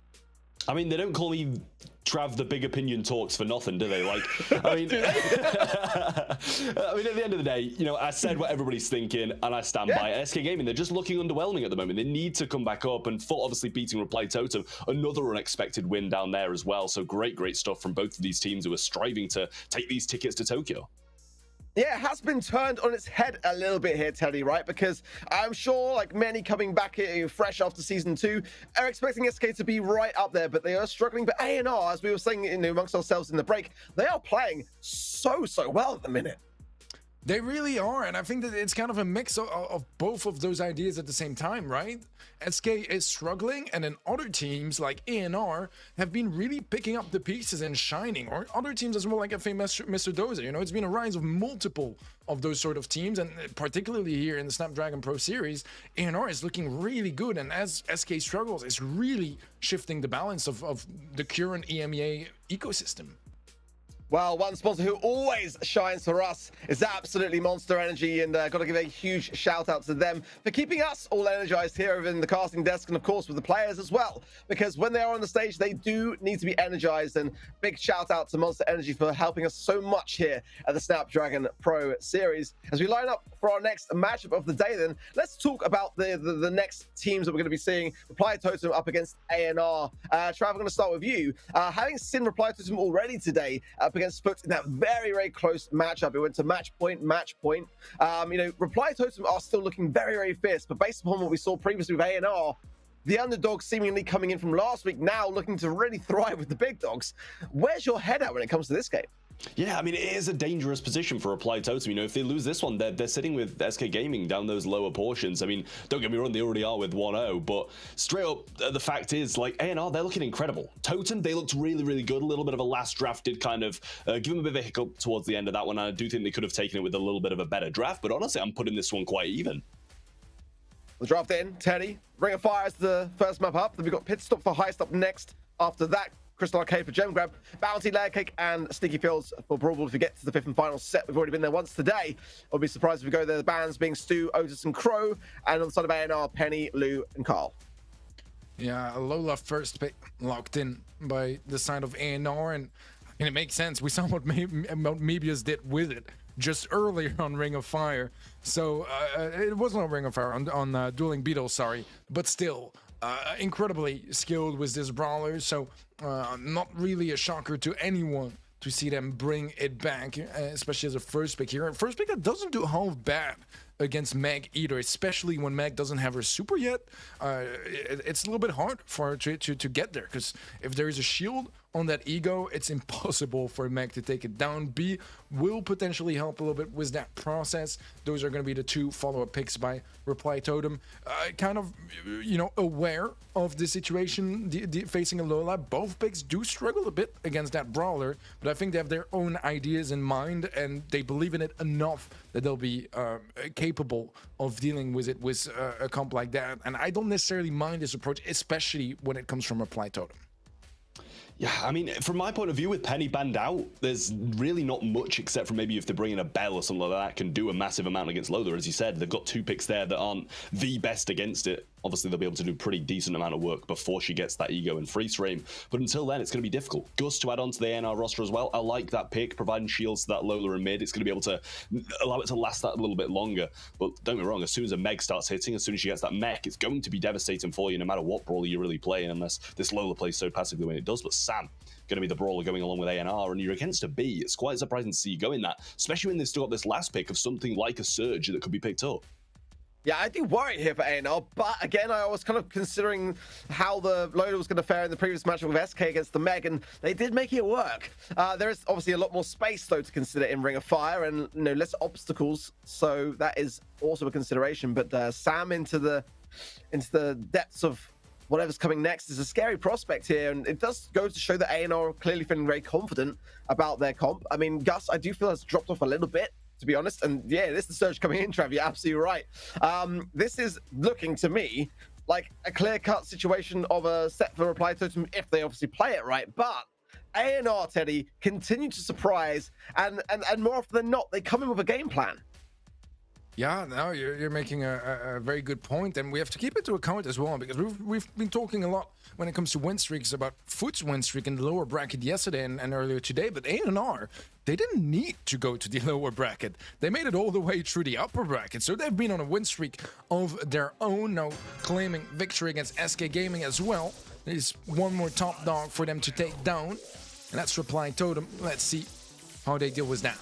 I mean, they don't call me Trav the Big Opinion Talks for nothing, do they? Like, I mean, at the end of the day, I said what everybody's thinking, and I stand by it. SK Gaming, they're just looking underwhelming at the moment. They need to come back up, and FUT obviously beating Reply Totem, another unexpected win down there as well. So great stuff from both of these teams who are striving to take these tickets to Tokyo. Yeah, it has been turned on its head a little bit here, Teddy, right? Because I'm sure, like many coming back fresh after Season 2, are expecting SK to be right up there, but they are struggling. But ANR, as we were saying amongst ourselves in the break, they are playing so well at the minute. They really are, and I think that it's kind of a mix of both of those ideas at the same time, right? SK is struggling, and then other teams like ANR have been really picking up the pieces and shining, or other teams as well, like FA Mr. Dozer. You know, it's been a rise of multiple of those sort of teams, and particularly here in the Snapdragon Pro Series, ANR is looking really good, and as SK struggles, it's really shifting the balance of the current EMEA ecosystem. Well, one sponsor who always shines for us is absolutely Monster Energy, and got to give a huge shout out to them for keeping us all energized here in the casting desk, and of course with the players as well, because when they are on the stage they do need to be energized. And big shout out to Monster Energy for helping us so much here at the Snapdragon Pro Series. As we line up for our next matchup of the day, then let's talk about the next teams that we're going to be seeing. Reply Totem up against ANR. Trav, I'm going to start with you. Having seen Reply Totem already today up against Foot in that very close matchup, it went to match point. You know, Reply Totem are still looking very fierce, but based upon what we saw previously with ANR, the underdog seemingly coming in from last week, now looking to really thrive with the big dogs. Where's your head at when it comes to this game? Yeah, I mean, it is a dangerous position for Reply Totem. You know, if they lose this one, they're sitting with SK Gaming down those lower portions. I mean, don't get me wrong, they already are with 1-0, but straight up, the fact is, like, ANR, they're looking incredible. Totem, they looked really good. A little bit of a last draft did kind of give them a bit of a hiccup towards the end of that one. And I do think they could have taken it with a little bit of a better draft, but honestly, I'm putting this one quite even. The draft in, Teddy. Ring of Fire is the first map up. Then we've got Pit Stop for Heist up next. After that, Crystal Arcade for Gem Grab, Bounty, Layer Cake, and Sticky Fields for Brawl. If we get to the 5th and final set, we've already been there once today. I'll be surprised if we go there. The bands being Stu, Otis, and Crow, and on the side of ANR, Penny, Lou, and Carl. Yeah, Lola first pick locked in by the side of ANR, and it makes sense. We saw what Mebius did with it just earlier on Ring of Fire. So it wasn't on Ring of Fire, on Dueling Beetles, sorry, but still. Incredibly skilled with this brawler, so not really a shocker to anyone to see them bring it back, especially as a first pick here. First pick that doesn't do half bad against Meg either, especially when Meg doesn't have her super yet. It's a little bit hard for her to get there, because if there is a shield on that ego, it's impossible for Meg to take it down. B will potentially help a little bit with that process. Those are going to be the two follow-up picks by Reply Totem. Kind of, you know, aware of the situation facing a Lola. Both picks do struggle a bit against that brawler, but I think they have their own ideas in mind, and they believe in it enough that they'll be capable of dealing with it with a comp like that. And I don't necessarily mind this approach, especially when it comes from Reply Totem. Yeah, I mean, from my point of view, with Penny banned out, there's really not much except for maybe if they bring in a Bell or something like that can do a massive amount against Lola. As you said, they've got two picks there that aren't the best against it. Obviously, they'll be able to do a pretty decent amount of work before she gets that ego and freeze frame. But until then, it's going to be difficult. Gus to add on to the ANR roster as well. I like that pick, providing shields to that Lola and mid. It's going to be able to allow it to last that a little bit longer. But don't get me wrong, as soon as a Meg starts hitting, as soon as she gets that mech, it's going to be devastating for you no matter what brawler you're really playing, unless this Lola plays so passively when it does. But Sam, going to be the brawler going along with ANR, and you're against a B. It's quite surprising to see you go in that, especially when they've still got this last pick of something like a Surge that could be picked up. Yeah, I do worry here for ANR, but again, I was kind of considering how the Lola was going to fare in the previous matchup with SK against the Meg, and they did make it work. There is obviously a lot more space, though, to consider in Ring of Fire, and less obstacles, so that is also a consideration. But Sam into the depths of whatever's coming next is a scary prospect here, and it does go to show that ANR are clearly feeling very confident about their comp. I mean, Gus, I do feel has dropped off a little bit, to be honest, and yeah, this is the Surge coming in, Trav, you're absolutely right. This is looking to me like a clear-cut situation of a set for Reply Totem if they obviously play it right, but ANR, Teddy, continue to surprise, and more often than not, they come in with a game plan. Yeah, no, you're making a very good point, and we have to keep it to account as well, because we've been talking a lot when it comes to win streaks about Foot's win streak in the lower bracket yesterday and earlier today, but ANR, they didn't need to go to the lower bracket. They made it all the way through the upper bracket, so they've been on a win streak of their own, now claiming victory against SK Gaming as well. There's one more top dog for them to take down, and that's Reply Totem. Let's see how they deal with that.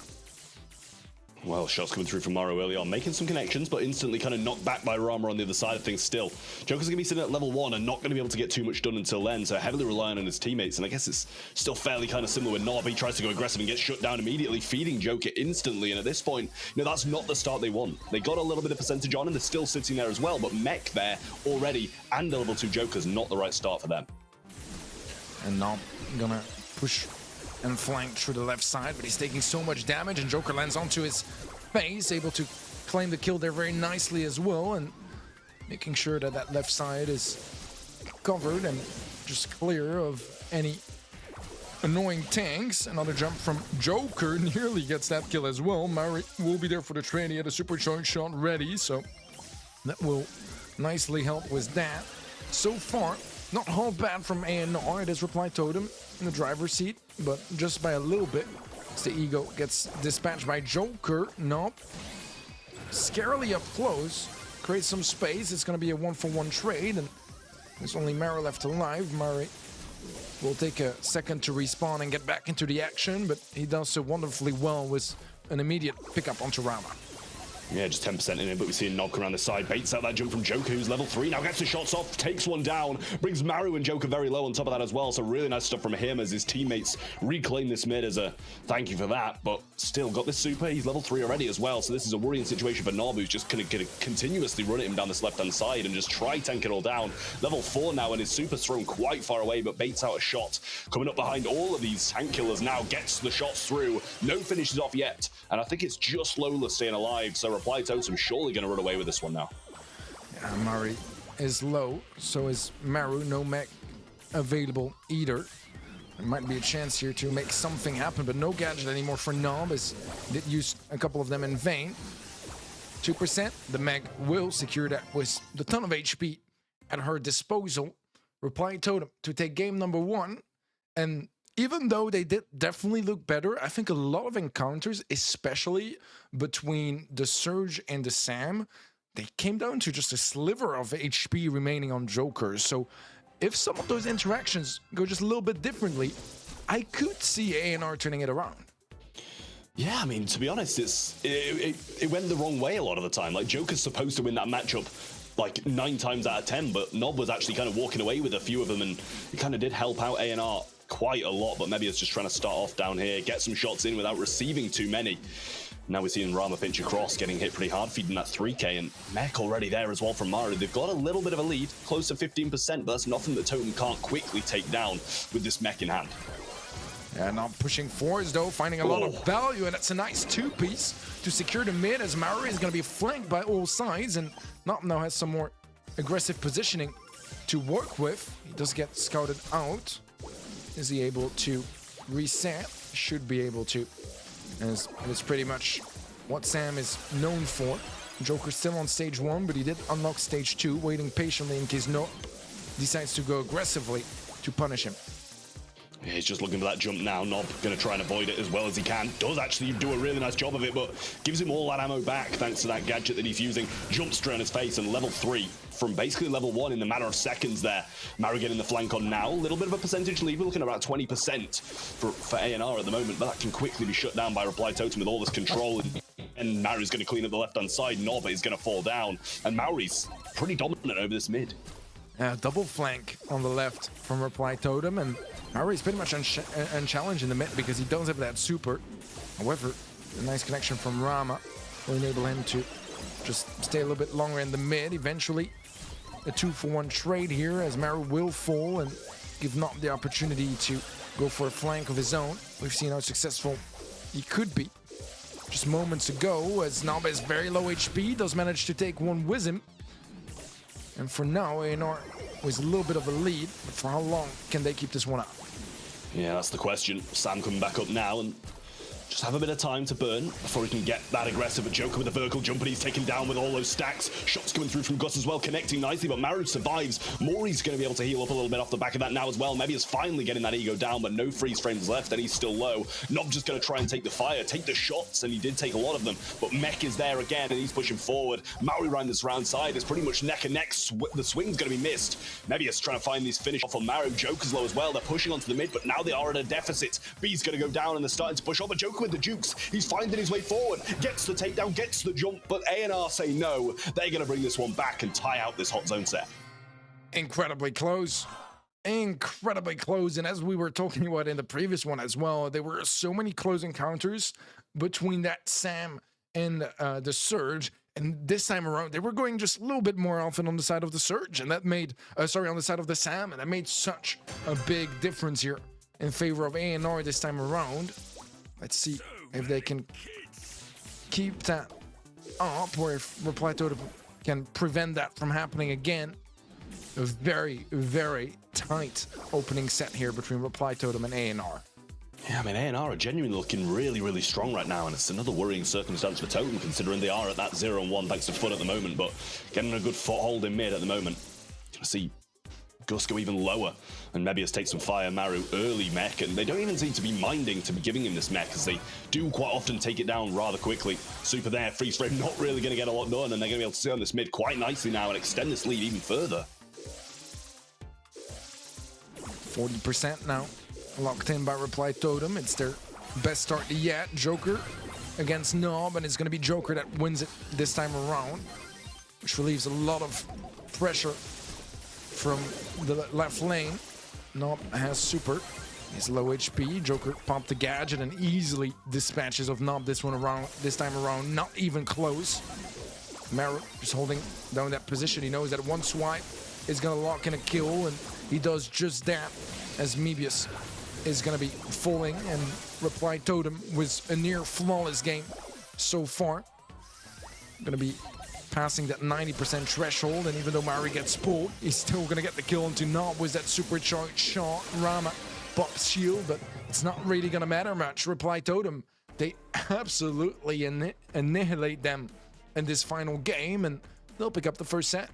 Well, shots coming through from Maru early on, making some connections, but instantly kind of knocked back by Rama on the other side of things still. Joker's going to be sitting at level 1 and not going to be able to get too much done until then, so heavily relying on his teammates, and I guess it's still fairly kind of similar with Nob. He tries to go aggressive and gets shut down immediately, feeding Joker instantly, and at this point, that's not the start they want. They got a little bit of percentage on, and they're still sitting there as well, but Mech there already, and a level 2 Joker's not the right start for them. And Nob gonna push and flank through the left side, but he's taking so much damage, and Joker lands onto his face, able to claim the kill there very nicely as well, and making sure that that left side is covered and just clear of any annoying tanks. Another jump from Joker nearly gets that kill as well. Mari will be there for the trade. He had a supercharged shot ready, so that will nicely help with that. So far, not all bad from ANR. It is Reply Totem in the driver's seat, but just by a little bit. As the Ego gets dispatched by Joker. Nope. Scarily up close. Creates some space. It's going to be a 1-for-1 trade, and there's only Mara left alive. Mari will take a second to respawn and get back into the action, but he does so wonderfully well with an immediate pickup onto Rama. Yeah, just 10% in it, but we see a Nob come around the side, baits out that jump from Joker, who's level 3, now gets the shots off, takes one down, brings Maru and Joker very low on top of that as well, so really nice stuff from him as his teammates reclaim this mid as a thank you for that, but still got this super, he's level 3 already as well, so this is a worrying situation for Nob, who's just gonna continuously run at him down this left-hand side and just try tank it all down. Level 4 now, and his super's thrown quite far away, but baits out a shot. Coming up behind all of these tank killers now, gets the shots through, no finishes off yet, and I think it's just Lola staying alive, so Reply Totem surely going to run away with this one now. Yeah, Mari is low, so is Maru. No mech available either. There might be a chance here to make something happen, but no gadget anymore for Nob, as he did use a couple of them in vain. 2%, the Meg will secure that with the ton of HP at her disposal. Reply Totem to take game number 1, and even though they did definitely look better, I think a lot of encounters, especially between the Surge and the Sam, they came down to just a sliver of HP remaining on Joker. So if some of those interactions go just a little bit differently, I could see ANR turning it around. Yeah, I mean, to be honest, it went the wrong way a lot of the time. Like, Joker's supposed to win that matchup like 9 times out of 10, but Nob was actually kind of walking away with a few of them, and it kind of did help out ANR quite a lot, but maybe it's just trying to start off down here, get some shots in without receiving too many. Now we're seeing Rama pinch across, getting hit pretty hard, feeding that 3k, and Mech already there as well from Maru. They've got a little bit of a lead, close to 15%, but that's nothing that Totem can't quickly take down with this Mech in hand. Yeah, now pushing forwards though, finding a lot of value, and it's a nice 2-piece to secure the mid, as Maru is going to be flanked by all sides, and Nob now has some more aggressive positioning to work with. He does get scouted out. Is he able to reset? Should be able to, as it's pretty much what Sam is known for. Joker's still on stage 1, but he did unlock stage 2, waiting patiently in case Nob decides to go aggressively to punish him. Yeah, he's just looking for that jump now. Nob going to try and avoid it as well as he can. Does actually do a really nice job of it, but gives him all that ammo back thanks to that gadget that he's using. Jump straight on his face, and level 3 from basically level 1 in the matter of seconds there. Maru getting the flank on now. A little bit of a percentage lead. We're looking at about 20% for ANR at the moment, but that can quickly be shut down by Reply Totem with all this control. And Maru's going to clean up the left-hand side. Nob is going to fall down, and Maru's pretty dominant over this mid. Double flank on the left from Reply Totem, and Maru is pretty much unchallenged in the mid because he does have that super. However, a nice connection from Rama will enable him to just stay a little bit longer in the mid. Eventually, a 2-for-1 trade here, as Maru will fall and give Nob the opportunity to go for a flank of his own. We've seen how successful he could be just moments ago, as Nob is very low HP, does manage to take one with him. And for now, ANR with a little bit of a lead, but for how long can they keep this one up? Yeah, that's the question. Sam coming back up now, and just have a bit of time to burn before he can get that aggressive. A Joker with a vertical jump, and he's taken down with all those stacks. Shots coming through from Gus as well, connecting nicely, but Maru survives. Mori's going to be able to heal up a little bit off the back of that now as well. Maybe is finally getting that ego down, but no freeze frames left, and he's still low. Nob just going to try and take the fire, take the shots, and he did take a lot of them, but Mech is there again, and he's pushing forward. Maru around this round side is pretty much neck and neck. The swing's going to be missed. Maybe it's trying to find these finish off on Maru. Joker's low as well. They're pushing onto the mid, but now they are at a deficit. B's going to go down, and they're starting to push up, but Joker with the jukes. He's finding his way forward, gets the takedown, gets the jump, but A&R say no. They're going to bring this one back and tie out this hot zone set. Incredibly close. Incredibly close. And as we were talking about in the previous one as well, there were so many close encounters between that Sam and the Surge. And this time around, they were going just a little bit more often on the side of the Surge, and that made, on the side of the Sam, and that made such a big difference here in favor of A&R this time around. Let's see if they can keep that up, or if Reply Totem can prevent that from happening again. A very, very tight opening set here between Reply Totem and A&R. Yeah, I mean, A&R are genuinely looking really, really strong right now, and it's another worrying circumstance for Totem, considering they are at that 0-1 thanks to FUT at the moment, but getting a good foothold in mid at the moment. Gonna see Gus go even lower, and Mebius take some fire. Maru early mech, and they don't even seem to be minding to be giving him this mech, as they do quite often take it down rather quickly. Super there, freeze frame, not really going to get a lot done, and they're going to be able to sit on this mid quite nicely now and extend this lead even further. 40% now. Locked in by Reply Totem. It's their best start yet. Joker against Nob, and it's going to be Joker that wins it this time around, which relieves a lot of pressure from the left lane. Nob has super. He's low HP. Joker popped the gadget and easily dispatches of Nob this time around. Not even close. Maru just holding down that position. He knows that one swipe is going to lock in a kill, and he does just that as Mebius is going to be falling, and Reply Totem was a near flawless game so far. Going to be passing that 90% threshold, and even though Mari gets pulled, he's still going to get the kill into Nob with that supercharged shot. Rama pops shield, but it's not really going to matter much. Reply Totem, they absolutely annihilate them in this final game, and they'll pick up the first set.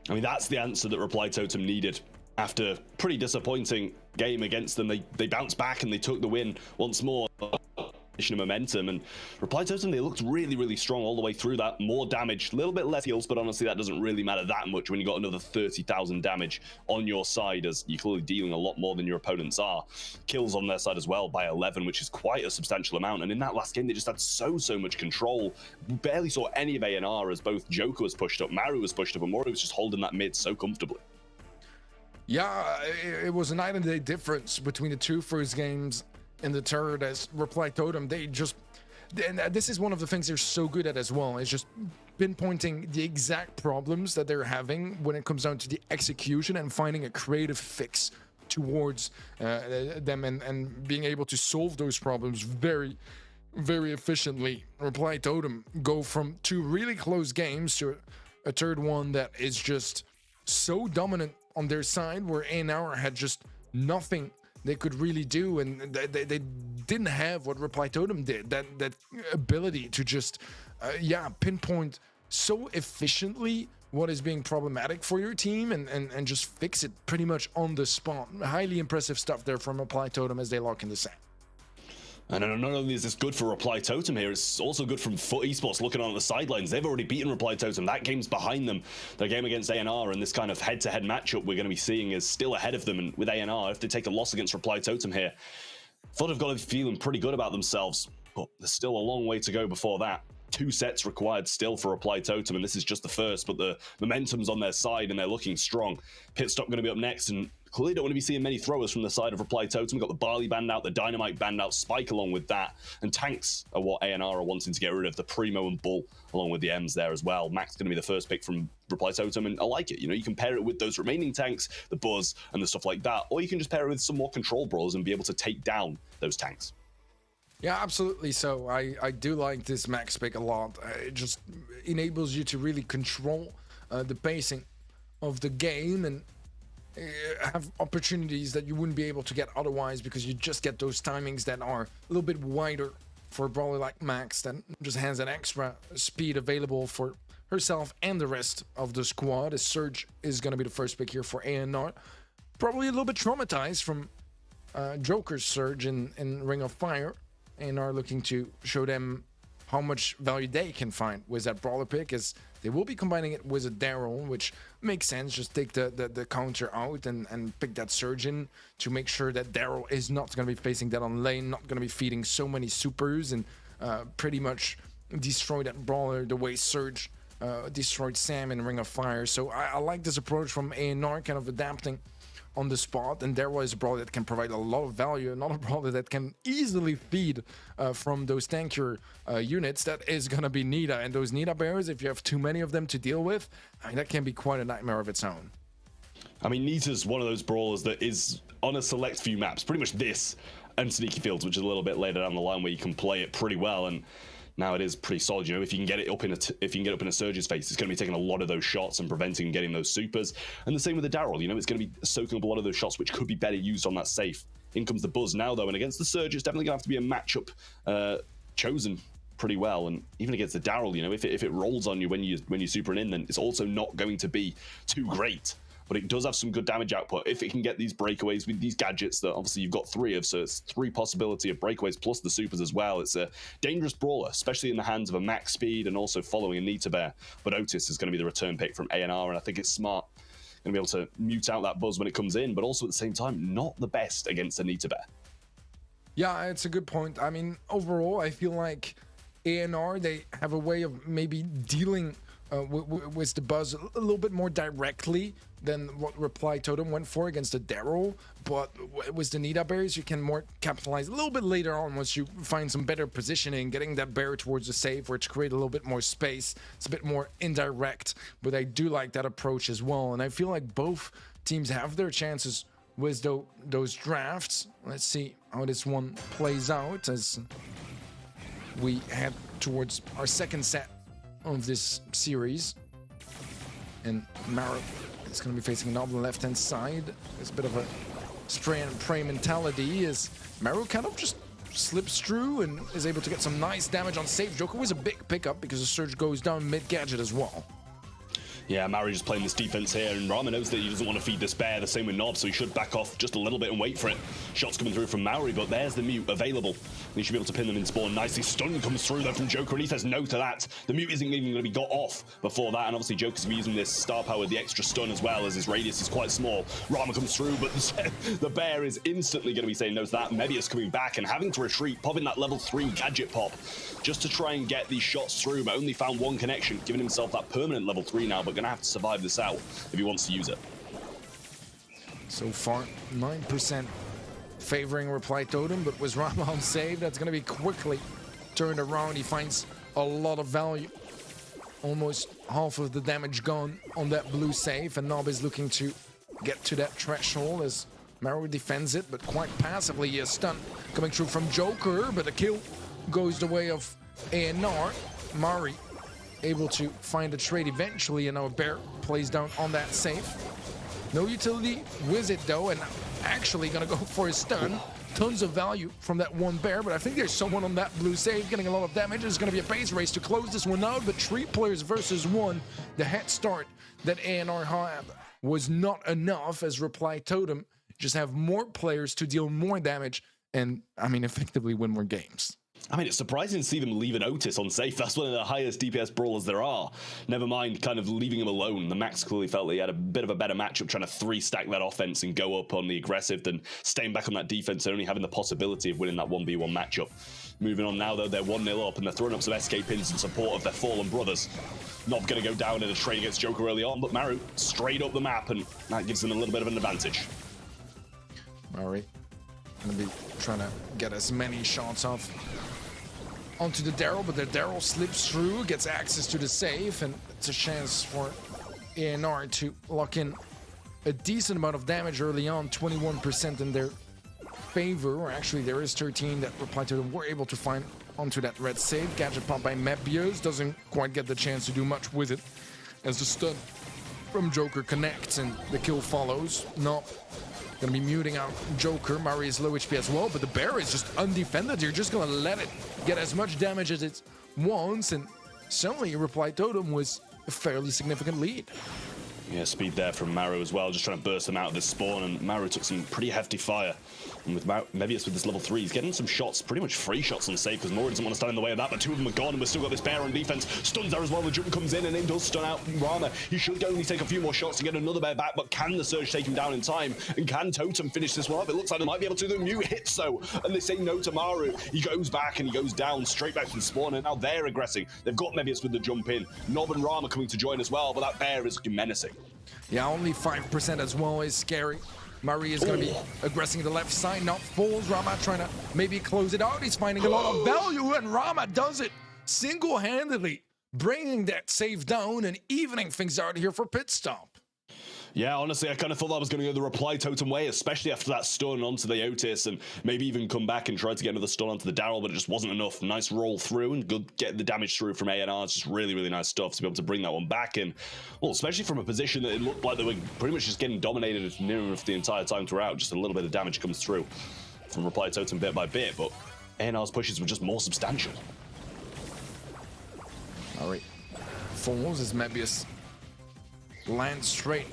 I mean, that's the answer that Reply Totem needed. After pretty disappointing game against them, they bounced back and they took the win once more. Of momentum, and Reply Totem, they looked really, really strong all the way through that. More damage, a little bit less heals, but honestly that doesn't really matter that much when you got another 30,000 damage on your side, as you're clearly dealing a lot more than your opponents are. Kills on their side as well by 11, which is quite a substantial amount, and in that last game they just had so much control. We barely saw any of A&R, as both Joker was pushed up, Maru was pushed up, and Mori was just holding that mid so comfortably. Yeah, it was a night and day difference between the two first games in the third, as Reply Totem, and this is one of the things they're so good at as well, is just pinpointing the exact problems that they're having when it comes down to the execution and finding a creative fix towards them, and being able to solve those problems very, very efficiently. Reply Totem go from two really close games to a third one that is just so dominant on their side, where A&R had just nothing they could really do, and they didn't have what Reply Totem did, that ability to just pinpoint so efficiently what is being problematic for your team and just fix it pretty much on the spot. Highly impressive stuff there from Reply Totem as they lock in the set. And not only is this good for Reply Totem here, it's also good from FUT Esports looking on the sidelines. They've already beaten Reply Totem. That game's behind them. Their game against A&R and this kind of head-to-head matchup we're going to be seeing is still ahead of them. And with A&R, if they take a loss against Reply Totem here, FUT have got to be feeling pretty good about themselves. But there's still a long way to go before that. 2 sets required still for Reply Totem, and this is just the first, but the momentum's on their side and they're looking strong. Pit Stop going to be up next, and clearly don't want to be seeing many throwers from the side of Reply Totem. We've got the Barley band out, the Dynamite band out, Spike along with that, and tanks are what A&R are wanting to get rid of, the Primo and Bull along with the M's there as well. Max going to be the first pick from Reply Totem, and I like it. You know, you can pair it with those remaining tanks, the Buzz and the stuff like that, or you can just pair it with some more control brawlers and be able to take down those tanks. Yeah, absolutely. So I do like this Max pick a lot. It just enables you to really control the pacing of the game and have opportunities that you wouldn't be able to get otherwise, because you just get those timings that are a little bit wider for a brawler like Max, that just has an extra speed available for herself and the rest of the squad. As Surge is going to be the first pick here for A&R. Probably a little bit traumatized from Joker's Surge in Ring of Fire. A&R looking to show them how much value they can find with that brawler pick, as They will be combining it with a Daryl, which makes sense. Just take the counter out and pick that Surge in to make sure that Daryl is not going to be facing that on lane, not going to be feeding so many supers, and pretty much destroy that brawler the way Surge destroyed Sam in Ring of Fire. So I like this approach from A&R, kind of adapting on the spot, and Daryl is a brawler that can provide a lot of value, another brawler that can easily feed from those tankier units. That is going to be Nita, and those Nita bears, if you have too many of them to deal with, I mean, that can be quite a nightmare of its own. I mean, Nita's one of those brawlers that is on a select few maps, pretty much this and Sneaky Fields, which is a little bit later down the line where you can play it pretty well, and now it is pretty solid. You know, if you can get it up in a Surge's face, it's going to be taking a lot of those shots and preventing getting those supers. And the same with the Daryl. You know, it's going to be soaking up a lot of those shots, which could be better used on that safe. In comes the Buzz now, though, and against the Surge, it's definitely going to have to be a matchup chosen pretty well. And even against the Daryl, you know, if it rolls on you when you're supering in, then it's also not going to be too great. But it does have some good damage output if it can get these breakaways with these gadgets that obviously you've got 3 of, so it's 3 possibility of breakaways plus the supers as well. It's a dangerous brawler, especially in the hands of a max speed and also following a Nita bear. But Otis is going to be the return pick from A&R, and I think it's smart. Going to be able to mute out that Buzz when it comes in, but also at the same time, not the best against a Nita bear. Yeah, it's a good point. I mean, overall, I feel like A&R, they have a way of maybe dealing with the Buzz a little bit more directly than what Reply Totem went for against the Daryl, but with the Nita bears, you can more capitalize a little bit later on once you find some better positioning, getting that bear towards the safe, which create a little bit more space. It's a bit more indirect, but I do like that approach as well, and I feel like both teams have their chances with those drafts. Let's see how this one plays out as we head towards our second set of this series. And Maro is going to be facing another left-hand side. It's a bit of a spray and pray mentality as Maro kind of just slips through and is able to get some nice damage on safe. Joker was a big pickup because the Surge goes down mid-gadget as well. Yeah, Mari just playing this defense here, and Rama knows that he doesn't want to feed this bear. The same with Nob, so he should back off just a little bit and wait for it. Shots coming through from Maori, but there's the mute available. And he should be able to pin them in spawn nicely. Stun comes through though from Joker, and he says no to that. The mute isn't even going to be got off before that, and obviously Joker's using this star power, the extra stun as well, as his radius is quite small. Rama comes through, but the bear is instantly going to be saying no to that. Mebius coming back and having to retreat, popping that level 3 gadget pop just to try and get these shots through, but only found one connection, giving himself that permanent level 3 now, but going to have to survive this out if he wants to use it. So far, 9% favoring Reply Totem, but with Rama on save, that's going to be quickly turned around. He finds a lot of value. Almost half of the damage gone on that blue save, and Nob is looking to get to that threshold as Maro defends it, but quite passively. He is stunned coming through from Joker, but the kill goes the way of A&R. Mari able to find a trade eventually, and now Bear plays down on that safe. No utility with it though, and actually gonna go for a stun. Tons of value from that one Bear, but I think there's someone on that blue save getting a lot of damage. There's gonna be a base race to close this one out, but 3 players versus 1. The head start that A&R had was not enough, as Reply Totem just have more players to deal more damage and, I mean, effectively win more games. I mean, it's surprising to see them leave an Otis on safe. That's one of the highest DPS brawlers there are. Never mind kind of leaving him alone. The Max clearly felt that he had a bit of a better matchup trying to 3-stack that offense and go up on the aggressive than staying back on that defense and only having the possibility of winning that 1v1 matchup. Moving on now, though, they're 1-0 up and they're throwing up some SK pins in support of their fallen brothers. Not going to go down in a trade against Joker early on, but Maru straight up the map, and that gives them a little bit of an advantage. Murray going to be trying to get as many shots off onto the Daryl, but the Daryl slips through, gets access to the safe, and it's a chance for A&R to lock in a decent amount of damage early on, 21% in their favor, or actually there is 13 that Reply to them were able to find onto that red save. Gadget pop by Mebius doesn't quite get the chance to do much with it, as the stun from Joker connects and the kill follows. No. Gonna be muting out Joker. Mari is low HP as well, but the Bear is just undefended. You're just gonna let it get as much damage as it wants, and suddenly Reply Totem was a fairly significant lead. Yeah, speed there from Maru as well, just trying to burst them out of this spawn, and Maru took some pretty hefty fire. And with Mebius with this level 3, he's getting some shots, pretty much free shots on safe, because Mori doesn't want to stand in the way of that, but 2 of them are gone, and we've still got this bear on defense. Stuns there as well, the jump comes in, and it does stun out Rama. He should only take a few more shots to get another bear back, but can the Surge take him down in time? And can Totem finish this one up? It looks like they might be able to. The mute hits though, and they say no to Maru. He goes back, and he goes down, straight back to the spawn, and now they're aggressing. They've got Mebius with the jump in. Nob and Rama coming to join as well, but that bear is looking menacing. Yeah, only 5% as well is scary. Murray is going to be aggressing the left side, not falls. Rama trying to maybe close it out. He's finding a lot of value, and Rama does it single-handedly, bringing that save down and evening things out here for Pit Stop. Yeah, honestly, I kind of thought that was going to go the reply Totem way, especially after that stun onto the Otis, and maybe even come back and try to get another stun onto the Daryl, but it just wasn't enough. Nice roll through and good get the damage through from ANR. It's just really, really nice stuff to be able to bring that one back in. Well, especially from a position that it looked like they were pretty much just getting dominated near enough the entire time throughout. Just a little bit of damage comes through from reply Totem bit by bit, but ANR's pushes were just more substantial. All right, falls as Mebius lands straight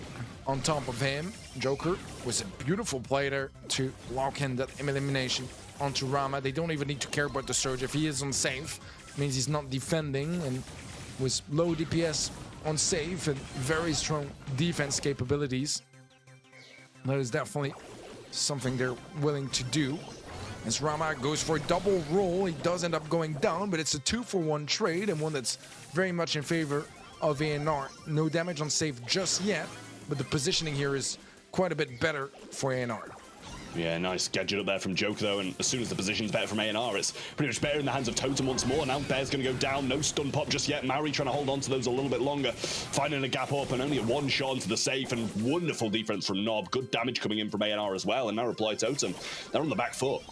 on top of him. Joker was a beautiful play there to lock in that elimination onto Rama. They don't even need to care about the Surge. If he is on safe, it means he's not defending, and with low DPS on safe and very strong defense capabilities, that is definitely something they're willing to do. As Rama goes for a double roll, he does end up going down, but it's a 2-for-1 trade, and one that's very much in favor of ANR. No damage on safe just yet, but the positioning here is quite a bit better for ANR. Yeah, nice gadget up there from Joker though, and as soon as the position's better from ANR, it's pretty much better in the hands of Totem once more. Now Bear's going to go down, no stun pop just yet. Maori trying to hold on to those a little bit longer, finding a gap up, and only a one shot into the safe, and wonderful defense from Nob. Good damage coming in from ANR as well, and now reply Totem. They're on the back foot.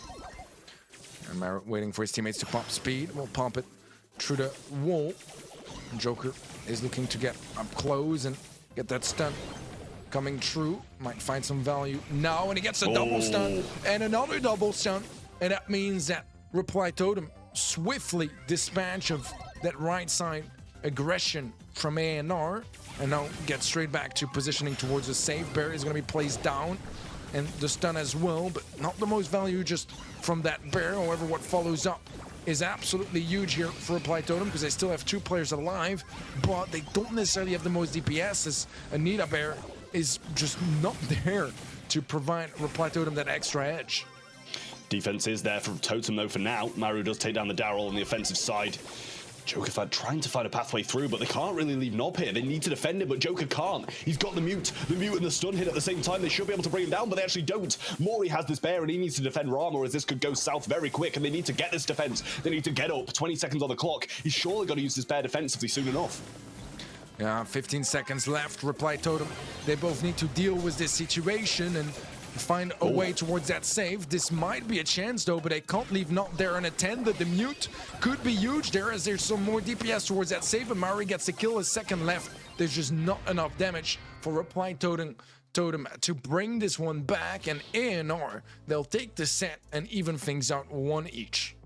And Maori waiting for his teammates to pump speed. We'll pump it through the wall. Joker is looking to get up close and get that stun coming true. Might find some value now, and he gets a double stun and another double stun, and that means that reply Totem swiftly dispatch of that right side aggression from ANR, and now get straight back to positioning towards the safe. Barry is going to be placed down, and the stun as well, but not the most value just from that bear. However, what follows up is absolutely huge here for Reply Totem, because they still have 2 players alive, but they don't necessarily have the most DPS, as Anita Bear is just not there to provide Reply Totem that extra edge. Defense is there for Totem though for now. Maru does take down the Daryl on the offensive side. Joker trying to find a pathway through, but they can't really leave Nob here. They need to defend him, but Joker can't. He's got the mute and the stun hit at the same time. They should be able to bring him down, but they actually don't. Mori has this bear, and he needs to defend Rama, as this could go south very quick, and they need to get this defense. They need to get up. 20 seconds on the clock. He's surely got to use this bear defensively soon enough. Yeah, 15 seconds left. Reply Totem, they both need to deal with this situation and find a way towards that save. This might be a chance though, but they can't leave Not there unattended. The mute could be huge there, as there's some more DPS towards that save, and Mari gets a kill. A second left. There's just not enough damage for Reply Totem to bring this one back, and ANR, they'll take the set and even things out 1 each.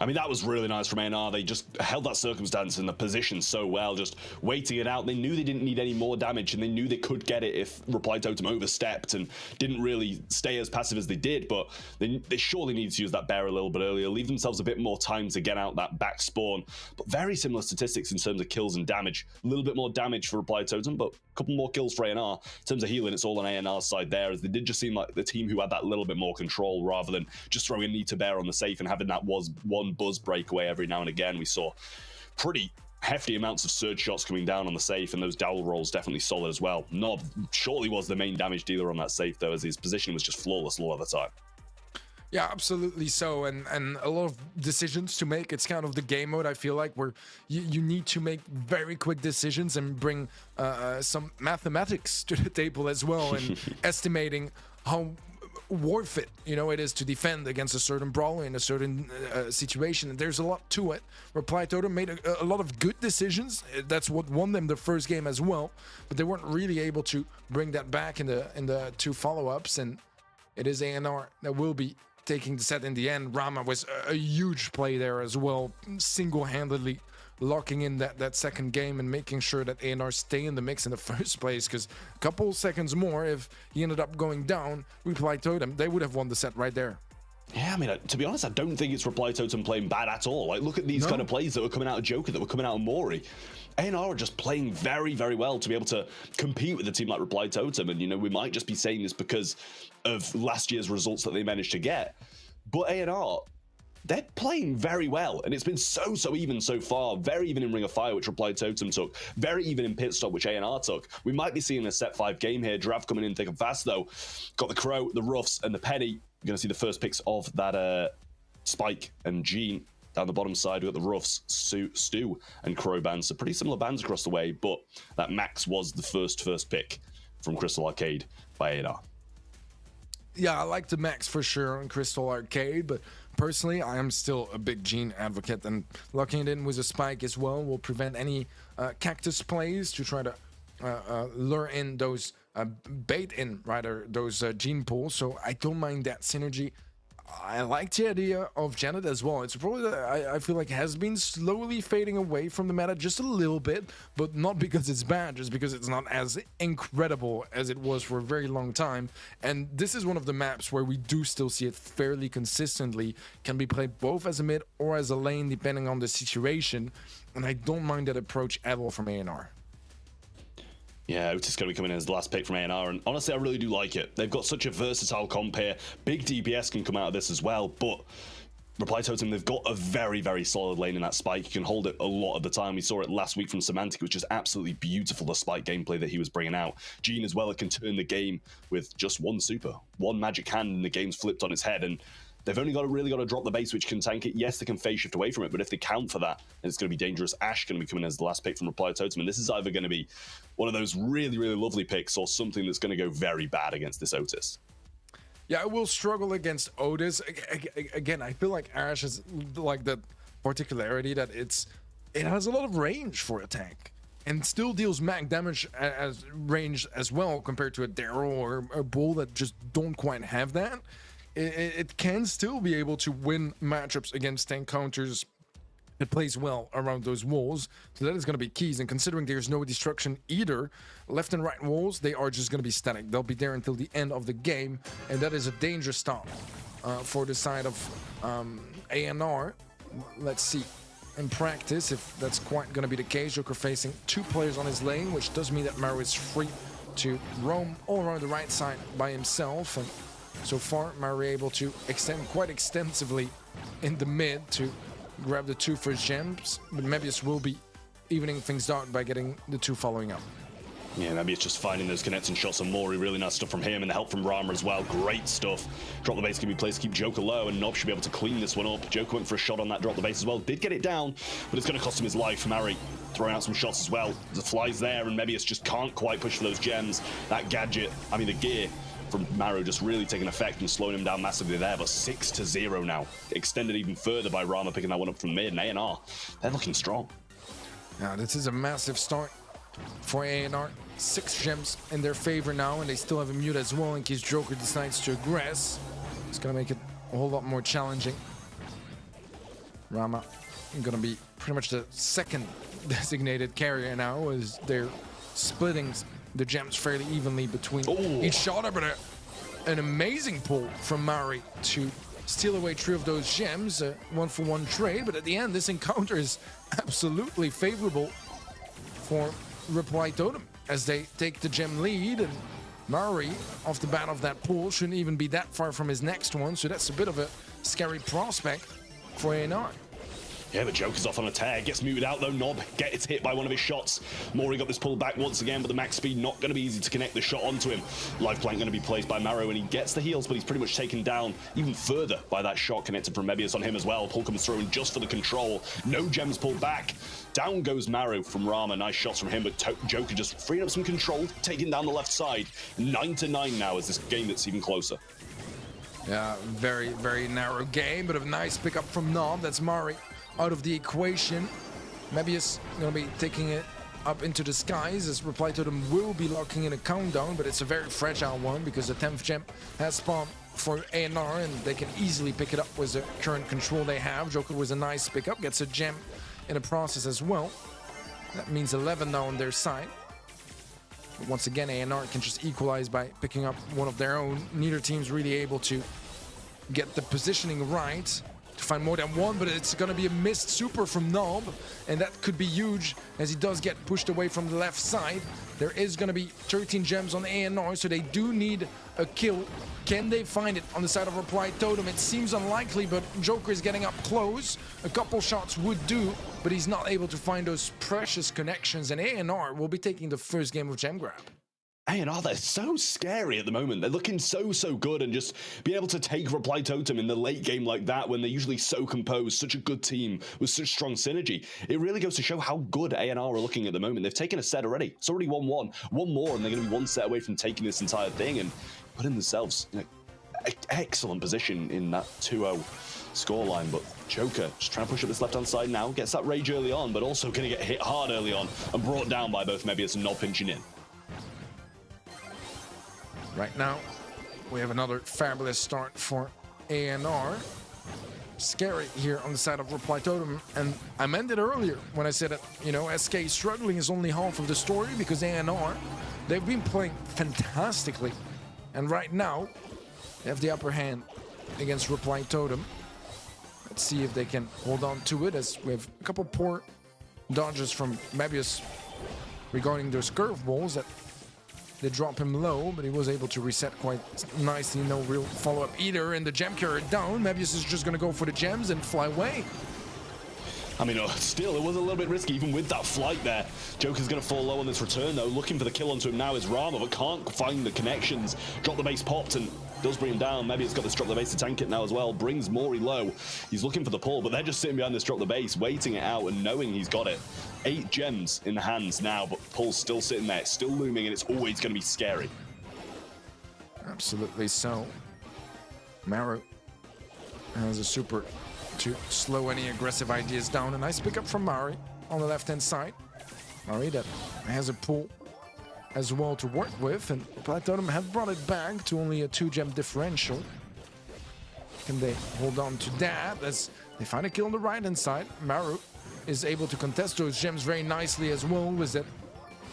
I mean, that was really nice from ANR. They just held that circumstance and the position so well, just waiting it out. They knew they didn't need any more damage, and they knew they could get it if Reply Totem overstepped and didn't really stay as passive as they did, but they surely needed to use that bear a little bit earlier, leave themselves a bit more time to get out that back spawn. But very similar statistics in terms of kills and damage. A little bit more damage for Reply Totem, but a couple more kills for ANR. In terms of healing, it's all on ANR's side there, as they did just seem like the team who had that little bit more control, rather than just throwing Nita Bear on the safe and having that one buzz breakaway every now and again. We saw pretty hefty amounts of surge shots coming down on the safe, and those dowel rolls definitely solid as well. Nob surely was the main damage dealer on that safe though, as his position was just flawless a lot of the time. Yeah, absolutely so, and a lot of decisions to make. It's kind of the game mode, I feel like, where you need to make very quick decisions and bring some mathematics to the table as well, and estimating how worth it, it is to defend against a certain brawler in a certain situation. And there's a lot to it. Reply Totem made a lot of good decisions. That's what won them the first game as well, but they weren't really able to bring that back in the 2 follow-ups, and it is ANR that will be taking the set in the end. Rama was a huge play there as well, single-handedly locking in that second game and making sure that A&R stay in the mix in the first place, because a couple seconds more, if he ended up going down, Reply Totem, they would have won the set right there. Yeah, I mean, to be honest, I don't think it's Reply Totem playing bad at all. Like, look at these kind of plays that were coming out of Joker, that were coming out of Mori. A&R are just playing very, very well to be able to compete with a team like Reply Totem. And, you know, we might just be saying this because of last year's results that they managed to get. But A&R, they're playing very well. And it's been so even so far. Very even in Ring of Fire, which Reply Totem took. Very even in Pit Stop, which A&R took. We might be seeing a set 5 game here. Drav coming in thick and fast, though. Got the Crow, the Ruffs, and the Penny. You're going to see the first picks of that Spike and Gene down the bottom side. We've got the Ruffs, Stu, and Crow bands. So pretty similar bands across the way, but that Max was the first pick from Crystal Arcade by A&R. Yeah, I like the Max for sure on Crystal Arcade, but personally, I am still a big Gene advocate, and locking it in with a Spike as well will prevent any Cactus plays to try to lure in those bait in rather those Gene pools. So I don't mind that synergy. I like the idea of Janet as well. It's probably I feel like has been slowly fading away from the meta just a little bit, but not because it's bad, just because it's not as incredible as it was for a very long time. And this is one of the maps where we do still see it fairly consistently. Can be played both as a mid or as a lane depending on the situation, and I don't mind that approach at all from A&R. Yeah, Otis going to be coming in as the last pick from A&R, and honestly, I really do like it. They've got such a versatile comp here. Big DPS can come out of this as well, but Reply Totem, they've got a very, very solid lane in that Spike. You can hold it a lot of the time. We saw it last week from Semantic, which is absolutely beautiful, the Spike gameplay that he was bringing out. Gene as well, it can turn the game with just one super, one magic hand, and the game's flipped on its head, and they've only really got to drop the base, which can tank it. Yes, they can phase shift away from it, but if they count for that, then it's going to be dangerous. Ash going to be coming as the last pick from Reply Totem, and this is either going to be one of those really, really lovely picks or something that's going to go very bad against this Otis. Yeah, I will struggle against Otis. Again, I feel like Ash is like that particularity that it has a lot of range for a tank and still deals mag damage as range as well compared to a Daryl or a Bull that just don't quite have that. It can still be able to win matchups against tank counters. It plays well around those walls, so that is going to be keys. And considering there's no destruction either, left and right walls, they are just going to be static. They'll be there until the end of the game, and that is a dangerous stop for the side of A&R. Let's see in practice if that's quite going to be the case. Joker facing 2 players on his lane, which does mean that Maru is free to roam all around the right side by himself. And so far, Maru able to extend quite extensively in the mid to grab the 2 first gems, but Mebius will be evening things out by getting the 2 following up. Yeah, maybe it's just finding those connecting shots on Mori. Really nice stuff from him, and the help from Rama as well. Great stuff. Drop the base can be placed to keep Joker low, and Nob should be able to clean this one up. Joker went for a shot on that drop the base as well. Did get it down, but it's going to cost him his life. Mari throwing out some shots as well. The fly's there, and Mebius just can't quite push for those gems. That gadget, I mean the gear from Maru just really taking effect and slowing him down massively there, but 6-0 now. Extended even further by Rama picking that one up from mid, and A&R, they're looking strong. Now, this is a massive start for A&R. 6 gems in their favor now, and they still have a mute as well in case Joker decides to aggress. It's gonna make it a whole lot more challenging. Rama gonna be pretty much the second designated carrier now, as they're splitting the gems fairly evenly between each shot, but an amazing pull from Mari to steal away 3 of those gems, 1-for-1 trade, but at the end this encounter is absolutely favorable for Reply Totem as they take the gem lead, and Mari off the bat of that pool shouldn't even be that far from his next one, so that's a bit of a scary prospect for A&R. Yeah, but Joker's off on a tear. Gets muted out, though. Nob gets hit by one of his shots. Mori got this pull back once again, but the max speed not going to be easy to connect the shot onto him. Life plank going to be placed by Maru, and he gets the heals, but he's pretty much taken down even further by that shot connected from Mebius on him as well. Pull comes through, and just for the control. No gems pulled back. Down goes Maru from Rama. Nice shots from him, but Joker just freeing up some control, taking down the left side. 9-9 now as this game gets even closer. Yeah, very, very narrow game, but a nice pickup from Nob. That's Mari out of the equation. Mebius gonna be taking it up into the skies as Reply Totem will be locking in a countdown, but it's a very fragile one because the 10th gem has spawned for A&R and they can easily pick it up with the current control they have. Joker was a nice pickup, gets a gem in the process as well. That means 11 now on their side. But once again, ANR can just equalize by picking up one of their own. Neither team's really able to get the positioning right to find more than one, but it's going to be a missed super from Nob, and that could be huge as he does get pushed away from the left side. There is going to be 13 gems on ANR, so they do need a kill. Can they find it on the side of Reply Totem? It seems unlikely, but Joker is getting up close. A couple shots would do, but he's not able to find those precious connections, and ANR will be taking the first game of Gem Grab. ANR, they're so scary at the moment. They're looking so good, and just being able to take Reply Totem in the late game like that when they're usually so composed, such a good team with such strong synergy, it really goes to show how good ANR are looking at the moment. They've taken a set already. It's already 1-1. One more, and they're going to be one set away from taking this entire thing and putting themselves in an excellent position in that 2-0 scoreline. But Joker just trying to push up this left-hand side now, gets that rage early on, but also going to get hit hard early on and brought down by both Mebius and Nob pinching in. Right now, we have another fabulous start for ANR. Scary here on the side of Reply Totem, and I meant it earlier when I said that, you know, SK struggling is only half of the story, because ANR, they've been playing fantastically, and right now, they have the upper hand against Reply Totem. Let's see if they can hold on to it, as we have a couple poor dodges from Mebius regarding those curveballs that they drop him low, but he was able to reset quite nicely. No real follow-up either, and the gem carrier down. Mebius is just going to go for the gems and fly away. I mean, still, it was a little bit risky, even with that flight there. Joker's going to fall low on this return, though. Looking for the kill onto him now is Rama, but can't find the connections. Drop the base popped and does bring him down. Maybe it's got this drop the base to tank it now as well. Brings Mori low. He's looking for the pull, but they're just sitting behind this drop the base, waiting it out and knowing he's got it. 8 gems in the hands now, but pull's still sitting there, still looming, and it's always going to be scary. Absolutely so. Maru has a super to slow any aggressive ideas down. A nice pickup from Mari on the left-hand side. Mari that has a pull as well to work with, and Reply Totem have brought it back to only a 2-gem differential. Can they hold on to that as they find a kill on the right-hand side? Maru is able to contest those gems very nicely as well with that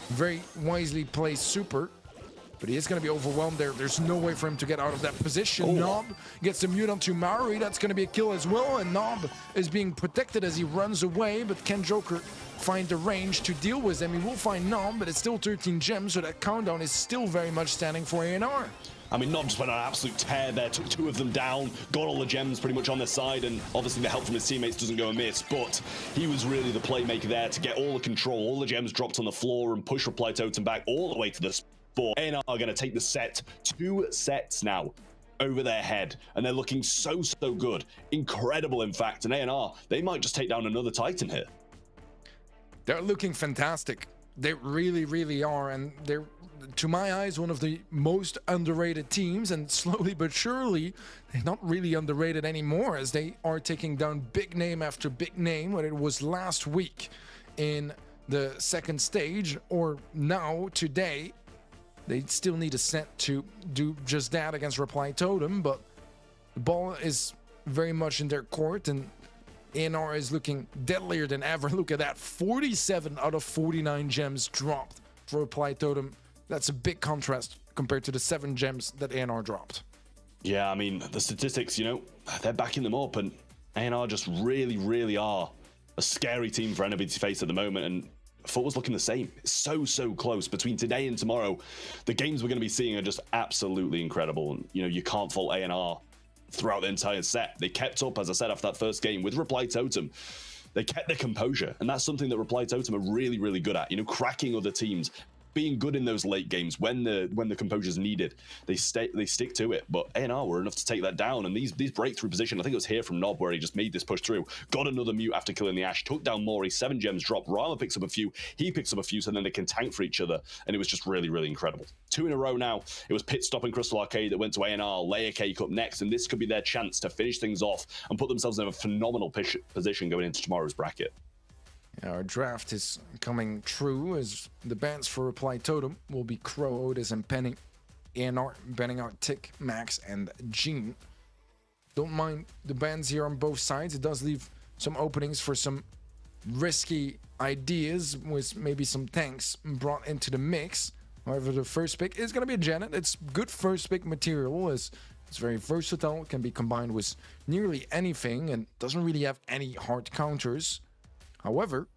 very wisely placed super. But he is going to be overwhelmed there. There's no way for him to get out of that position. Nob gets a mute onto Maori. That's going to be a kill as well. And Nob is being protected as he runs away. But can Joker find the range to deal with them? He will find Nob, but it's still 13 gems. So that countdown is still very much standing for ANR. I mean, Nob just went on an absolute tear there, took 2 of them down, got all the gems pretty much on their side, and obviously the help from his teammates doesn't go amiss, but he was really the playmaker there to get all the control, all the gems dropped on the floor and push Reply Totem back all the way to the spot. ANR are going to take the set, 2 sets now over their head, and they're looking so good. Incredible, in fact, and ANR, they might just take down another Titan here. They're looking fantastic. They really are, and they're, to my eyes, one of the most underrated teams, and slowly but surely, they're not really underrated anymore as they are taking down big name after big name, whether it was last week in the second stage or now, today. They still need a set to do just that against Reply Totem, but the ball is very much in their court, and ANR is looking deadlier than ever. Look at that, 47 out of 49 gems dropped for Reply Totem. That's a big contrast compared to the 7 gems that ANR dropped. Yeah, I mean, the statistics, you know, they're backing them up, and ANR just really are a scary team for anybody to face at the moment, and FUT was looking the same. It's so close. Between today and tomorrow, the games we're going to be seeing are just absolutely incredible, and, you know, you can't fault ANR throughout the entire set. They kept up, as I said, after that first game with Reply Totem. They kept their composure, and that's something that Reply Totem are really good at, you know, cracking other teams, being good in those late games when the composure's needed. They stick to it, but ANR were enough to take that down, and these breakthrough position, I think it was here from Nob where he just made this push through, got another mute after killing the Ashe, took down Mori, 7 gems drop, Rama picks up a few, he picks up a few, so then they can tank for each other, and it was just really incredible. 2 in a row now. It was Pit Stop and Crystal Arcade that went to ANR, Layer Cake up next, and this could be their chance to finish things off and put themselves in a phenomenal position going into tomorrow's bracket. Our draft is coming true as the bans for Reply Totem will be Crow, Otis, and Penny. ANR banning out Tick, Max, and Gene. Don't mind the bans here on both sides. It does leave some openings for some risky ideas with maybe some tanks brought into the mix. However, the first pick is going to be a Janet. It's good first pick material. It's very versatile, can be combined with nearly anything, and doesn't really have any hard counters. However,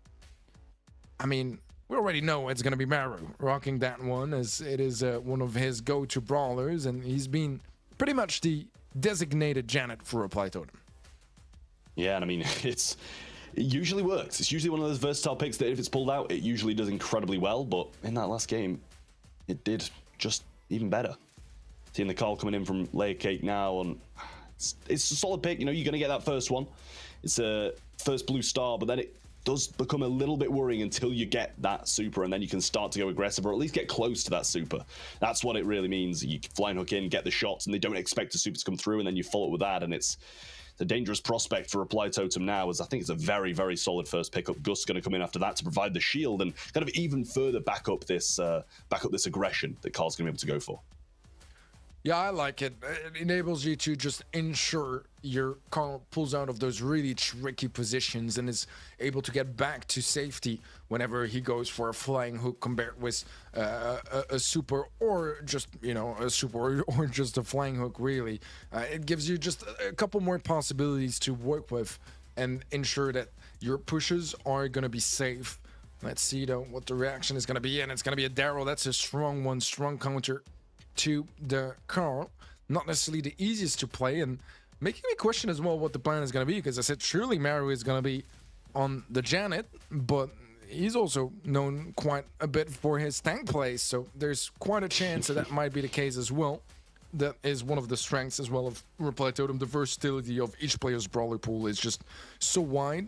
I mean, we already know it's going to be Maru rocking that one, as it is one of his go-to brawlers, and he's been pretty much the designated Janet for Reply Totem. Yeah, and I mean, it usually works. It's usually one of those versatile picks that if it's pulled out, it usually does incredibly well, but in that last game, it did just even better. Seeing the call coming in from Layer Cake now, and it's a solid pick. You know, you're going to get that first one. It's a first blue star, but then it does become a little bit worrying until you get that super, and then you can start to go aggressive, or at least get close to that super. That's what it really means. You flying hook in, get the shots, and they don't expect the super to come through, and then you follow it with that, and it's a dangerous prospect for Reply Totem now, as I think it's a very, very solid first pickup. Gus going to come in after that to provide the shield and kind of even further back up this aggression that Carl's going to be able to go for. Yeah, I like it. It enables you to just ensure your Carl pulls out of those really tricky positions and is able to get back to safety whenever he goes for a flying hook compared with a super, or just, you know, a super or just a flying hook, really. It gives you just a couple more possibilities to work with and ensure that your pushes are going to be safe. Let's see, though, what the reaction is going to be, and it's going to be a Daryl. That's a strong one, strong counter to the Carl. Not necessarily the easiest to play, and making me question as well what the plan is going to be, because I said surely Maru is going to be on the Janet, but he's also known quite a bit for his tank plays, so there's quite a chance that might be the case as well. That is one of the strengths as well of Reply Totem. The versatility of each player's brawler pool is just so wide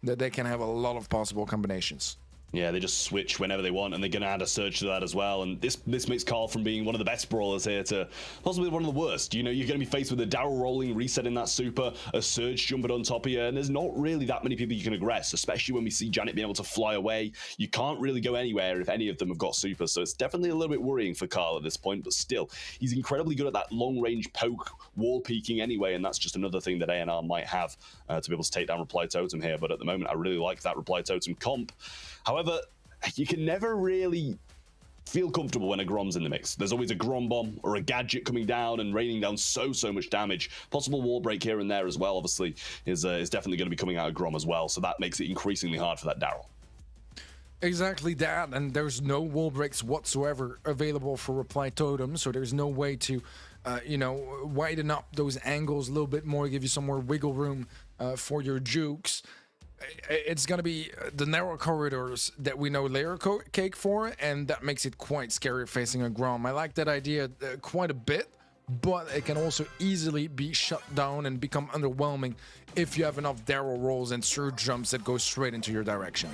that they can have a lot of possible combinations. Yeah, they just switch whenever they want, and they're going to add a surge to that as well. And this makes Carl from being one of the best brawlers here to possibly one of the worst. You know, you're going to be faced with a Daryl rolling, resetting that super, a surge jumping on top of you, and there's not really that many people you can aggress, especially when we see Janet being able to fly away. You can't really go anywhere if any of them have got super, so it's definitely a little bit worrying for Carl at this point, but still, he's incredibly good at that long-range poke, wall peeking anyway, and that's just another thing that ANR might have to be able to take down Reply Totem here. But at the moment, I really like that Reply Totem comp. However, you can never really feel comfortable when a Grom's in the mix. There's always a Grom bomb or a gadget coming down and raining down so much damage. Possible wall break here and there as well, obviously, is definitely going to be coming out of Grom as well, so that makes it increasingly hard for that Daryl. Exactly that, and there's no wall breaks whatsoever available for Reply Totem, so there's no way to, you know, widen up those angles a little bit more, give you some more wiggle room for your jukes. It's going to be the narrow corridors that we know Layer Cake for, and that makes it quite scary facing a Grom. I like that idea quite a bit, but it can also easily be shut down and become underwhelming if you have enough Daryl rolls and surge jumps that go straight into your direction.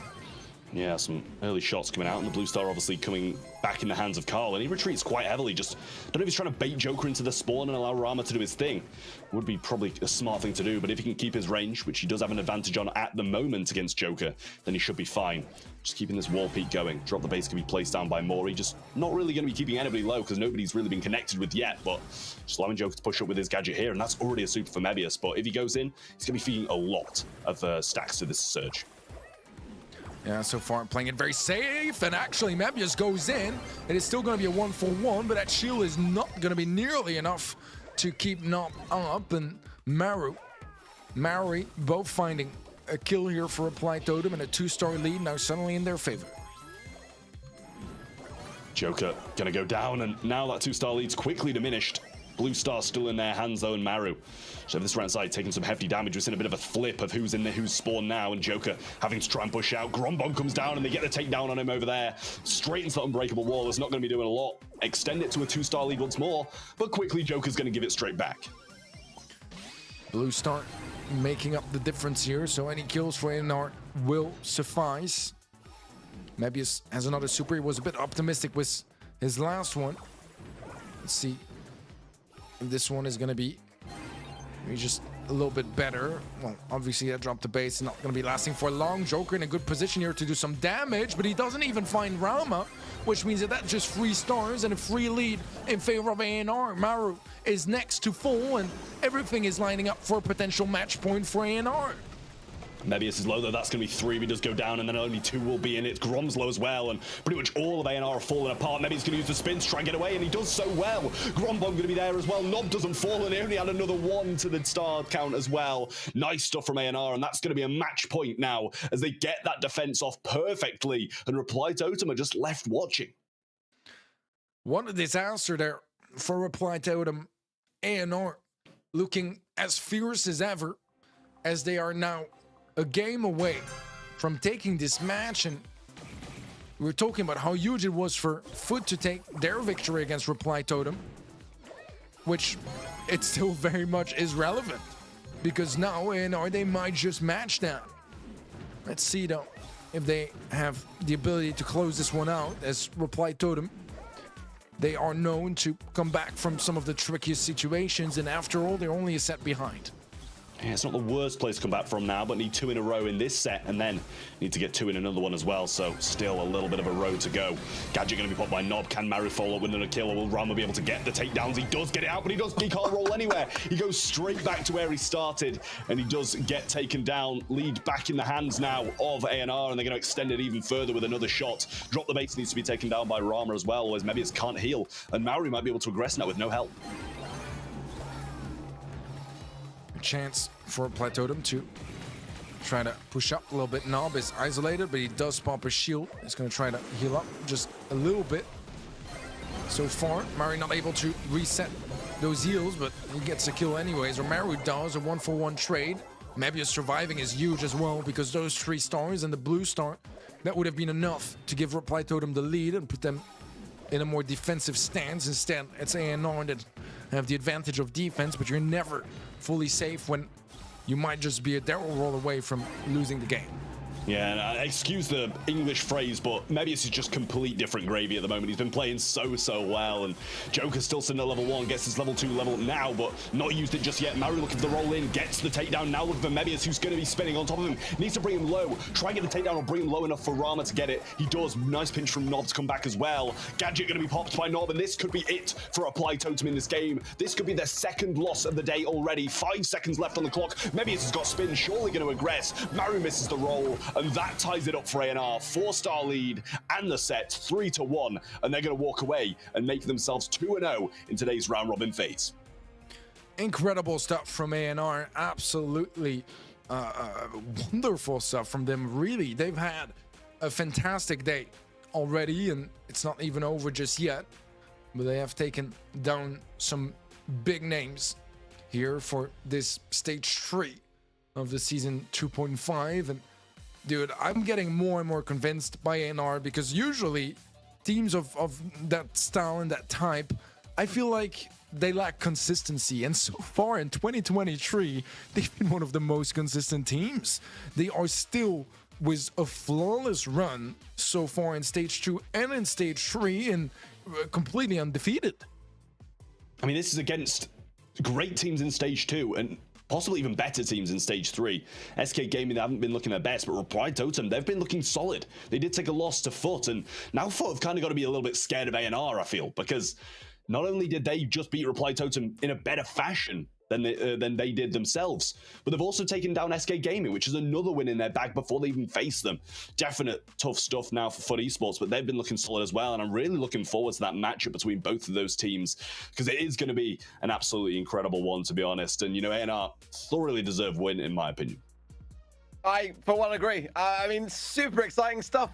Yeah, some early shots coming out, and the blue star obviously coming back in the hands of Carl, and he retreats quite heavily. Just don't know if he's trying to bait Joker into the spawn and allow Rama to do his thing. Would be probably a smart thing to do, but if he can keep his range, which he does have an advantage on at the moment against Joker, then he should be fine. Just keeping this wall peak going. Drop the base can be placed down by Mori. Just not really going to be keeping anybody low because nobody's really been connected with yet, but just allowing Joker to push up with his gadget here, and that's already a super for Mebius. But if he goes in, he's going to be feeding a lot of stacks to this surge. Yeah, so far I'm playing it very safe, and actually Mebius goes in. It is still going to be a 1-for-1, but that shield is not going to be nearly enough to keep Nom up, and Maru both finding a kill here for Reply Totem, and a 2-star lead now suddenly in their favor. Joker going to go down, and now that 2-star lead's quickly diminished. Blue star still in their hands though, and Maru. So this right side taking some hefty damage. We've seen a bit of a flip of who's in there, who's spawned now, and Joker having to try and push out. Grombomb comes down and they get the takedown on him over there. Straight into the unbreakable wall. Is not going to be doing a lot. Extend it to a 2-star lead once more, but quickly Joker's going to give it straight back. Blue star making up the difference here, so any kills for ANR will suffice. Mebius has another super. He was a bit optimistic with his last one. Let's see. This one is going to be maybe just a little bit better. Well, obviously that drop to base is not going to be lasting for long. Joker in a good position here to do some damage, but he doesn't even find Rama, which means that that's just 3 stars and a free lead in favor of ANR. Maru is next to full, and everything is lining up for a potential match point for ANR. Mebius is low though, that's going to be 3 if he does go down, and then only 2 will be in it. Grom's low as well, and pretty much all of ANR are falling apart. Mebius going to use the spin to try and get away, and he does so well. Grombomb going to be there as well. Nob doesn't fall, and he only had another 1 to the star count as well. Nice stuff from ANR, and that's going to be a match point now as they get that defense off perfectly, and Reply Totem are just left watching. What a disaster there for Reply Totem. ANR looking as fierce as ever, as they are now a game away from taking this match. And we were talking about how huge it was for Foot to take their victory against Reply Totem, which it still very much is relevant, because now ANR, they might just match down. Let's see though if they have the ability to close this one out, as Reply Totem, they are known to come back from some of the trickiest situations, and after all, they're only a set behind. Yeah, it's not the worst place to come back from now, but need 2 in a row in this set, and then need to get 2 in another one as well, so still a little bit of a road to go. Gadget going to be popped by Nob. Can Maru follow up with another kill, or will Rama be able to get the takedowns? He does get it out, but he can't roll anywhere. He goes straight back to where he started, and he does get taken down. Lead back in the hands now of ANR, and they're going to extend it even further with another shot. Drop the base needs to be taken down by Rama as well, as Mebius can't heal, and Maru might be able to aggress now with no help. Chance for Reply Totem to try to push up a little bit. Nob is isolated, but he does pop a shield. He's going to try to heal up just a little bit. So far, Maru not able to reset those heals, but he gets a kill anyways. Or Maru does a 1-for-1 trade. Mebius surviving is huge as well, because those 3 stars and the blue star, that would have been enough to give Reply Totem the lead and put them in a more defensive stance. Instead, it's ANR that have the advantage of defense, but you're never fully safe when you might just be a barrel roll away from losing the game. Yeah, and excuse the English phrase, but Mebius is just complete different gravy at the moment. He's been playing so well, and Joker's still sitting at level 1, gets his level 2 level now, but not used it just yet. Maru looking for the roll in, gets the takedown. Now looking for Mebius, who's going to be spinning on top of him. Needs to bring him low. Try and get the takedown or bring him low enough for Rama to get it. He does. Nice pinch from Nob to come back as well. Gadget going to be popped by Nob, and this could be it for Reply Totem in this game. This could be their 2nd loss of the day already. 5 seconds left on the clock. Mebius has got spin, surely going to aggress. Maru misses the roll, and that ties it up for ANR. 4-star lead and the set 3-1, and they're going to walk away and make themselves 2-0 in today's round robin phase. Incredible stuff from ANR. Absolutely wonderful stuff from them. Really, they've had a fantastic day already, and it's not even over just yet, but they have taken down some big names here for this stage 3 of the season 2.5. And dude, I'm getting more and more convinced by ANR, because usually teams of that style and that type, I feel like they lack consistency. And so far in 2023, they've been one of the most consistent teams. They are still with a flawless run so far in stage 2 and in stage 3, and completely undefeated. I mean, this is against great teams in stage 2 and possibly even better teams in stage 3. SK Gaming, they haven't been looking their best, but Reply Totem, they've been looking solid. They did take a loss to Foot, and now Foot have kind of got to be a little bit scared of ANR, I feel, because not only did they just beat Reply Totem in a better fashion than they did themselves, but they've also taken down SK Gaming, which is another win in their bag before they even face them. Definite tough stuff now for Foot Esports, but they've been looking solid as well, and I'm really looking forward to that matchup between both of those teams, because it is going to be an absolutely incredible one, to be honest. And, you know, ANR thoroughly deserve win, in my opinion. I, for one, agree. I mean, super exciting stuff.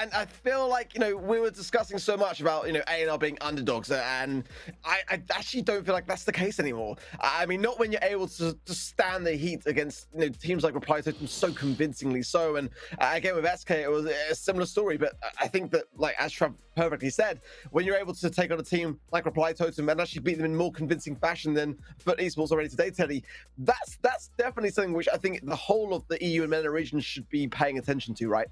And I feel like, you know, we were discussing so much about, you know, ANR being underdogs, and I actually don't feel like that's the case anymore. I mean, not when you're able to stand the heat against, you know, teams like Reply Totem so convincingly so. And again, with SK, it was a similar story. But I think that, like, as Trav perfectly said, when you're able to take on a team like Reply Totem and actually beat them in more convincing fashion than Foot Esports already today, Teddy, that's definitely something which I think the whole of the EU and MENA region should be paying attention to, right?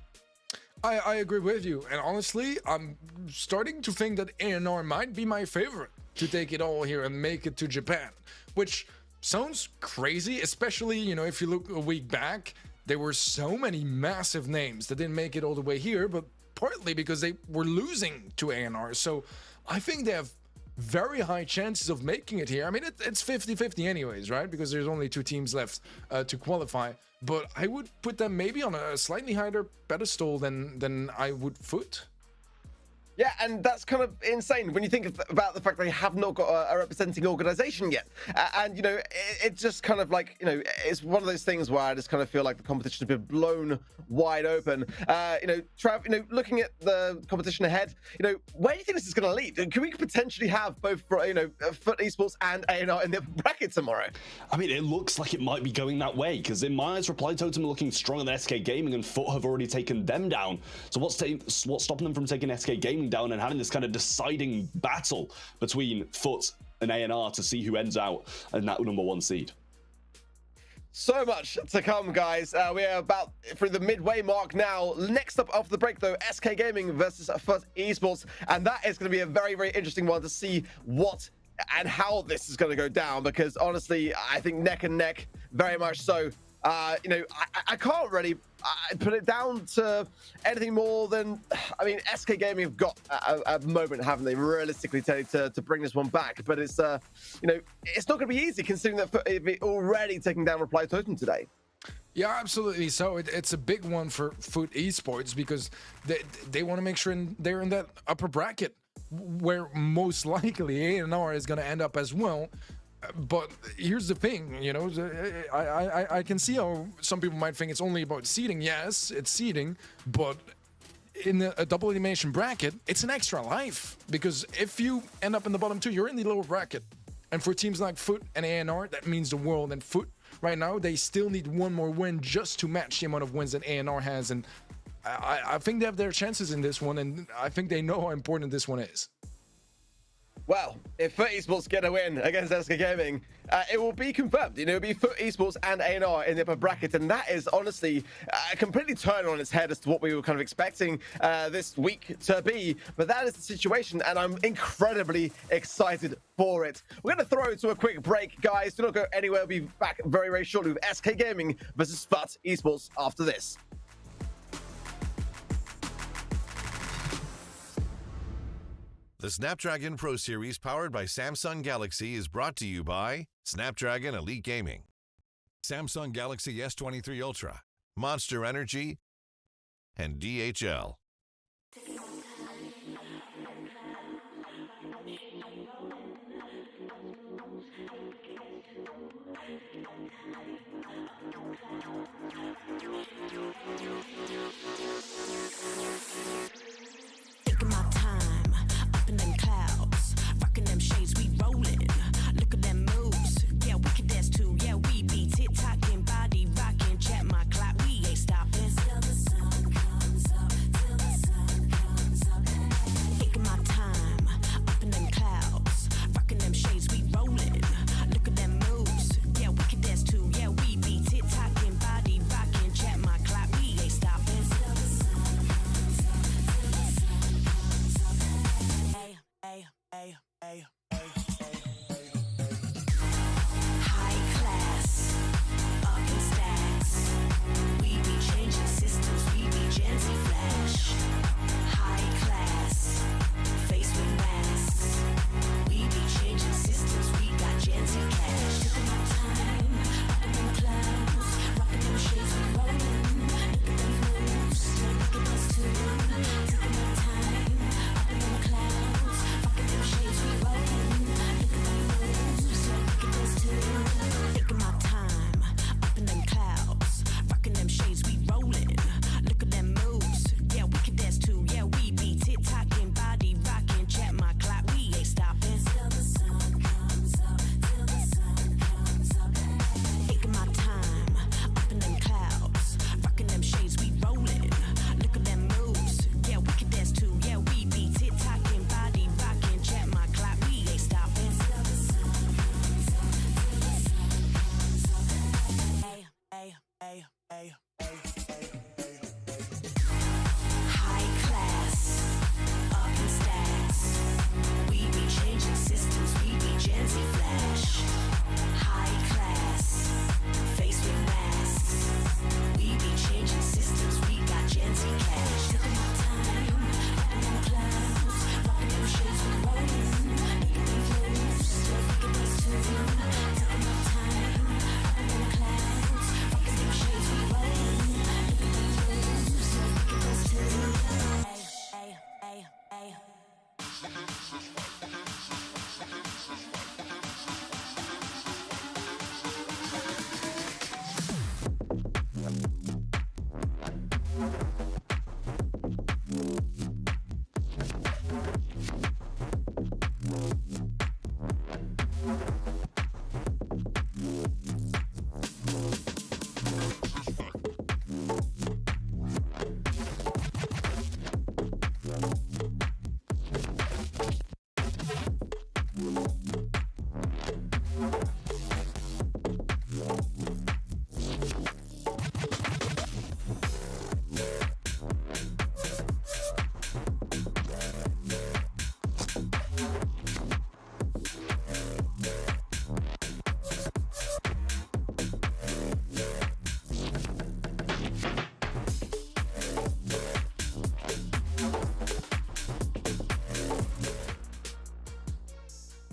I agree with you, and honestly, I'm starting to think that ANR might be my favorite to take it all here and make it to Japan, which sounds crazy, especially, you know, if you look a week back, there were so many massive names that didn't make it all the way here, but partly because they were losing to ANR. So I think they have very high chances of making it here. I mean, it's 50-50 anyways, right? Because there's only 2 teams left to qualify. But I would put them maybe on a slightly higher pedestal than I would Foot. Yeah, and that's kind of insane when you think about the fact they have not got a representing organization yet. And, you know, it's just kind of like, you know, it's one of those things where I just kind of feel like the competition has been blown wide open. You know, Trav, you know, looking at the competition ahead, you know, where do you think this is going to lead? Can we potentially have both, you know, Foot Esports and A&R in the bracket tomorrow? I mean, it looks like it might be going that way, because in my eyes, Reply Totem are looking stronger than SK Gaming, and Foot have already taken them down. So what's stopping them from taking SK Gaming down and having this kind of deciding battle between Foot and A&R to see who ends out in that #1 seed? So much to come, guys. We are about through the midway mark now. Next up after the break, though, SK Gaming versus Foot Esports, and that is going to be a very, very interesting one to see what and how this is going to go down, because honestly, I think neck and neck, very much so. You know, I can't really put it down to anything more than, I mean, SK Gaming have got a moment, haven't they, realistically, to bring this one back. But it's, you know, it's not going to be easy considering that they're already taking down Reply Totem today. Yeah, absolutely. So it's a big one for Foot Esports, because they want to make sure they're in that upper bracket where most likely A&R is going to end up as well. But here's the thing, you know, I can see how some people might think it's only about seeding. Yes, it's seeding, but in a double elimination bracket, it's an extra life, because if you end up in the bottom 2, you're in the lower bracket. And for teams like Foot and A&R, that means the world. And Foot, right now, they still need one more win just to match the amount of wins that A&R has. And I think they have their chances in this one, and I think they know how important this one is. Well, if Foot Esports get a win against SK Gaming, it will be confirmed. You know, it'll be Foot Esports and A&R in the upper bracket, and that is honestly completely turned on its head as to what we were kind of expecting this week to be. But that is the situation, and I'm incredibly excited for it. We're going to throw to a quick break, guys. Do not go anywhere. We'll be back very, very shortly with SK Gaming versus Foot Esports after this. The Snapdragon Pro Series powered by Samsung Galaxy is brought to you by Snapdragon Elite Gaming, Samsung Galaxy S23 Ultra, Monster Energy, and DHL. Taking my time, up in them clouds, rocking them shades, we rolling. Look at them moves, yeah, we can dance too, yeah, we be tick-tocking, body rocking, check my clock, we ain't stopping. Till the sun comes up, till the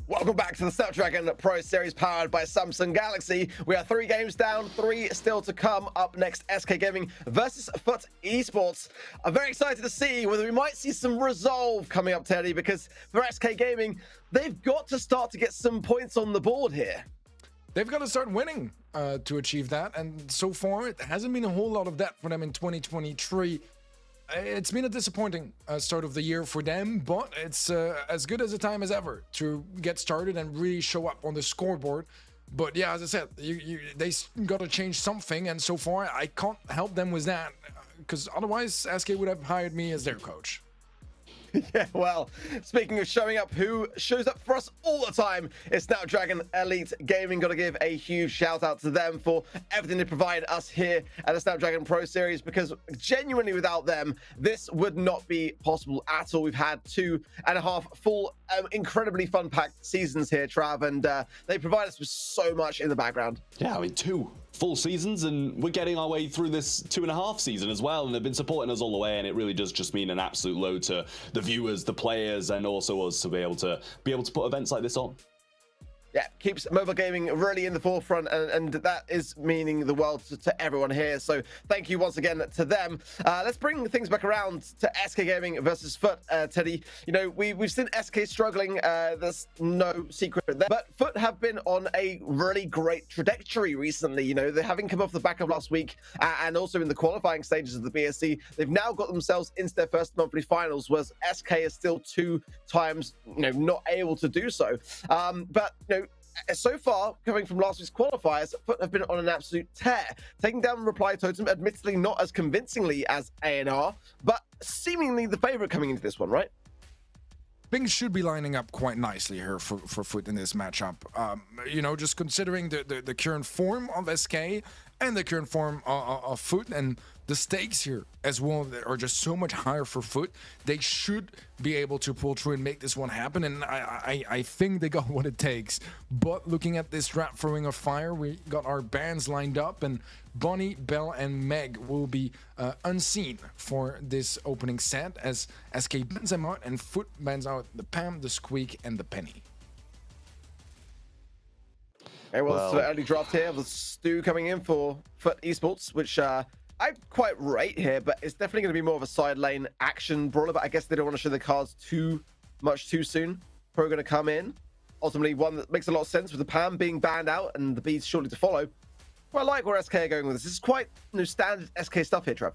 Welcome back to the Snapdragon Pro Series powered by Samsung Galaxy. We are 3 games down, 3 still to come. Up next, SK Gaming versus Foot Esports. I'm very excited to see whether we might see some resolve coming up, Teddy, because for SK Gaming, they've got to start to get some points on the board here. They've got to start winning to achieve that, and so far it hasn't been a whole lot of that for them in 2023. It's been a disappointing start of the year for them, but it's as good as a time as ever to get started and really show up on the scoreboard. But yeah, as I said, they got to change something, and so far I can't help them with that, because otherwise SK would have hired me as their coach. Yeah, well, speaking of showing up, who shows up for us all the time is Snapdragon Elite Gaming. Got to give a huge shout out to them for everything they provide us here at the Snapdragon Pro Series, because genuinely without them, this would not be possible at all. We've had 2.5 full, incredibly fun-packed seasons here, Trav, and they provide us with so much in the background. Yeah, I mean, 2 full seasons, and we're getting our way through this 2.5 season as well, and they've been supporting us all the way, and it really does just mean an absolute load to the viewers, the players, and also us to be able to put events like this on. Yeah, keeps mobile gaming really in the forefront, and that is meaning the world to everyone here. So thank you once again to them. Let's bring things back around to SK Gaming versus Foot, Teddy. You know, we've seen SK struggling. There's no secret there. But Foot have been on a really great trajectory recently. You know, they're having come off the back of last week and also in the qualifying stages of the BSC. They've now got themselves into their first monthly finals, whereas SK is still 2 times, you know, not able to do so. But, you know, so far, coming from last week's qualifiers, Foot have been on an absolute tear, taking down Reply Totem, admittedly not as convincingly as A&R, but seemingly the favorite coming into this one, right? Things should be lining up quite nicely here for Foot in this matchup. You know, just considering the current form of SK and the current form of Foot, and the stakes here as well are just so much higher for Foot. They should be able to pull through and make this one happen, and I think they got what it takes. But looking at this draft throwing of fire, we got our bands lined up, and Bonnie, Belle, and Meg will be unseen for this opening set as SK bans them out and Foot bans out the Pam, the Squeak, and the Penny. Okay, well, it's an early draft here of the Stu coming in for Foot Esports, which I quite rate here, but it's definitely going to be more of a side lane action brawler, but I guess they don't want to show the cards too much too soon. Pro going to come in. Ultimately, one that makes a lot of sense with the Pam being banned out and the bees shortly to follow. Well, I like where SK are going with this. This is quite, you know, standard SK stuff here, Trev.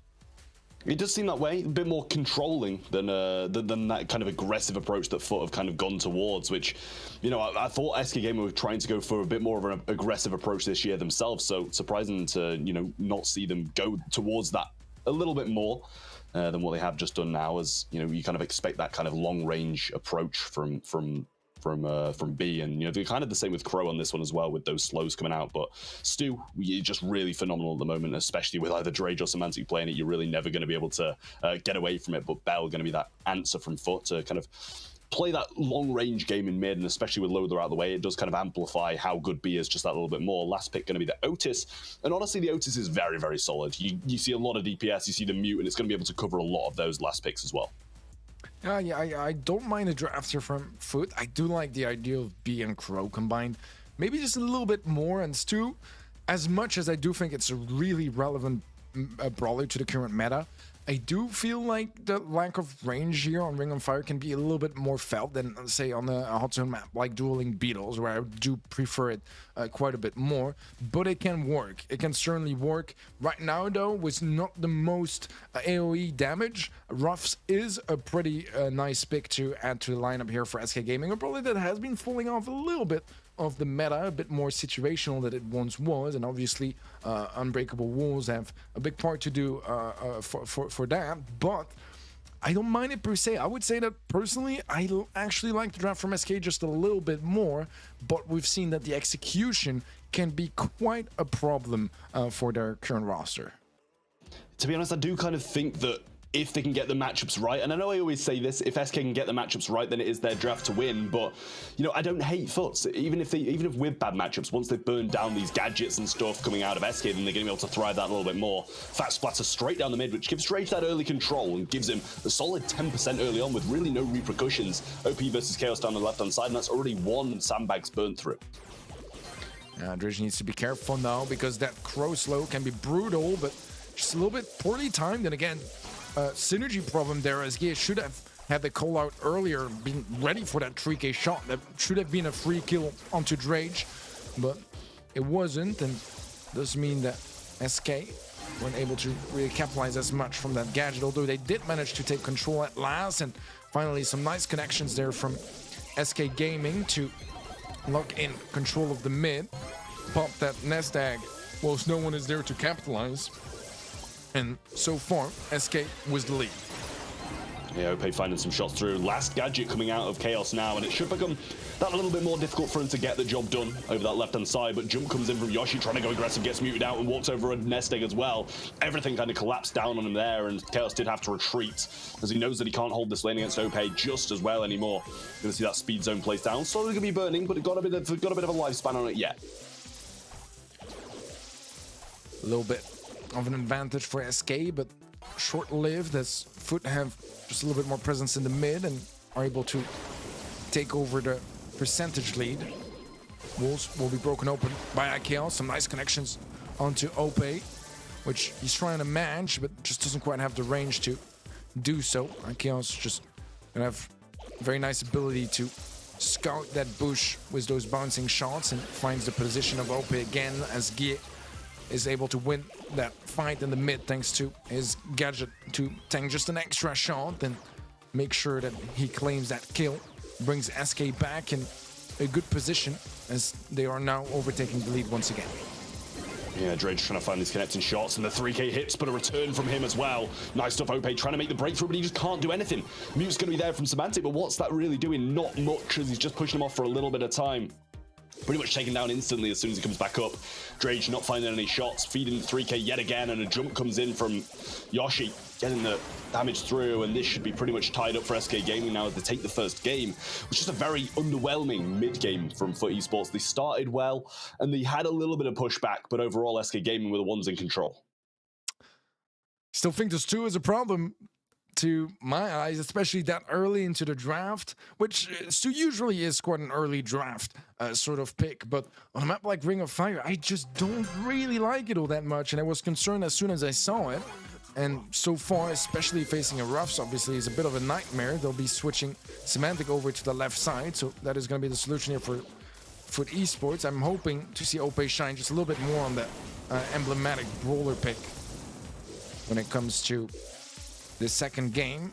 It does seem that way, a bit more controlling than that kind of aggressive approach that Foot have kind of gone towards, which, you know, I thought SK Gamer were trying to go for a bit more of an aggressive approach this year themselves, so surprising to, you know, not see them go towards that a little bit more than what they have just done now, as, you know, you kind of expect that kind of long-range approach from B, and, you know, they're kind of the same with Crow on this one as well, with those slows coming out. But Stu, you're just really phenomenal at the moment, especially with either Drage or Semantic playing it. You're really never going to be able to get away from it, but Bell going to be that answer from Foot to kind of play that long range game in mid, and especially with Loader out of the way, it does kind of amplify how good B is just that little bit more. Last pick going to be the Otis, and honestly the Otis is very, very solid. You see a lot of DPS, you see the mute, and it's going to be able to cover a lot of those last picks as well. Yeah, I don't mind a drafter from Foot. I do like the idea of B and Crow combined. Maybe just a little bit more, and Stu, as much as I do think it's a really relevant brawler to the current meta, I do feel like the lack of range here on Ring on Fire can be a little bit more felt than, say, on a hot zone map like Dueling Beetles, where I do prefer it quite a bit more. But it can work. It can certainly work. Right now, though, with not the most AoE damage, Ruffs is a pretty nice pick to add to the lineup here for SK Gaming. A brawler that has been falling off a little bit of the meta, a bit more situational than it once was, and obviously Unbreakable Walls have a big part to do for that, but I don't mind it per se. I would say that personally I actually like the draft from SK just a little bit more, but we've seen that the execution can be quite a problem for their current roster. To be honest, I do kind of think that if they can get the matchups right. And I know I always say this, if SK can get the matchups right, then it is their draft to win. But, you know, I don't hate Foots. Even if with bad matchups, once they've burned down these gadgets and stuff coming out of SK, then they're going to be able to thrive that a little bit more. Fat splatter straight down the mid, which gives Rage that early control and gives him a solid 10% early on with really no repercussions. OP versus Chaos down the left-hand side, and that's already 1 sandbags burnt through. Dredge needs to be careful now because that crow slow can be brutal, but just a little bit poorly timed. And again, synergy problem there, as he should have had the call out earlier, been ready for that 3K shot. That should have been a free kill onto Drage, but it wasn't, and does mean that SK weren't able to really capitalize as much from that gadget, although they did manage to take control at last. And finally some nice connections there from SK Gaming to lock in control of the mid, pop that nest egg whilst no one is there to capitalize. And so far, SK was the lead. Yeah, OP finding some shots through. Last gadget coming out of Chaos now, and it should become that a little bit more difficult for him to get the job done over that left-hand side. But jump comes in from Yoshi, trying to go aggressive, gets muted out, and walks over a nest egg as well. Everything kind of collapsed down on him there, and Chaos did have to retreat, as he knows that he can't hold this lane against OP just as well anymore. You're going to see that speed zone placed down. Slowly going to be burning, but it got a bit of a lifespan on it yet. A little bit of an advantage for SK, but short-lived as Foot have just a little bit more presence in the mid and are able to take over the percentage lead. Walls will be broken open by IKL. Some nice connections onto OP, which he's trying to manage, but just doesn't quite have the range to do so. IKL's just gonna have a very nice ability to scout that bush with those bouncing shots and finds the position of OP again as Guy is able to win that fight in the mid thanks to his gadget to tank just an extra shot and make sure that he claims that kill. Brings SK back in a good position as they are now overtaking the lead once again. Yeah, Drage trying to find these connecting shots, and the 3K hits, but a return from him as well. Nice stuff, OP trying to make the breakthrough, but he just can't do anything. Mute's going to be there from Semantic, but what's that really doing? Not much, as he's just pushing him off for a little bit of time. Pretty much taken down instantly as soon as he comes back up. Drage not finding any shots, feeding the 3K yet again, and a jump comes in from Yoshi, getting the damage through, and this should be pretty much tied up for SK Gaming now as they take the first game, which is a very underwhelming mid-game from Foot Esports. They started well, and they had a little bit of pushback, but overall SK Gaming were the ones in control. Still think this too is a problem to my eyes, especially that early into the draft, which Stu usually is quite an early draft sort of pick, but on a map like Ring of Fire, I just don't really like it all that much, and I was concerned as soon as I saw it. And so far, especially facing a Ruffs, obviously, is a bit of a nightmare. They'll be switching Semantic over to the left side, so that is going to be the solution here for Foot Esports. I'm hoping to see OP shine just a little bit more on that emblematic brawler pick when it comes to the second game.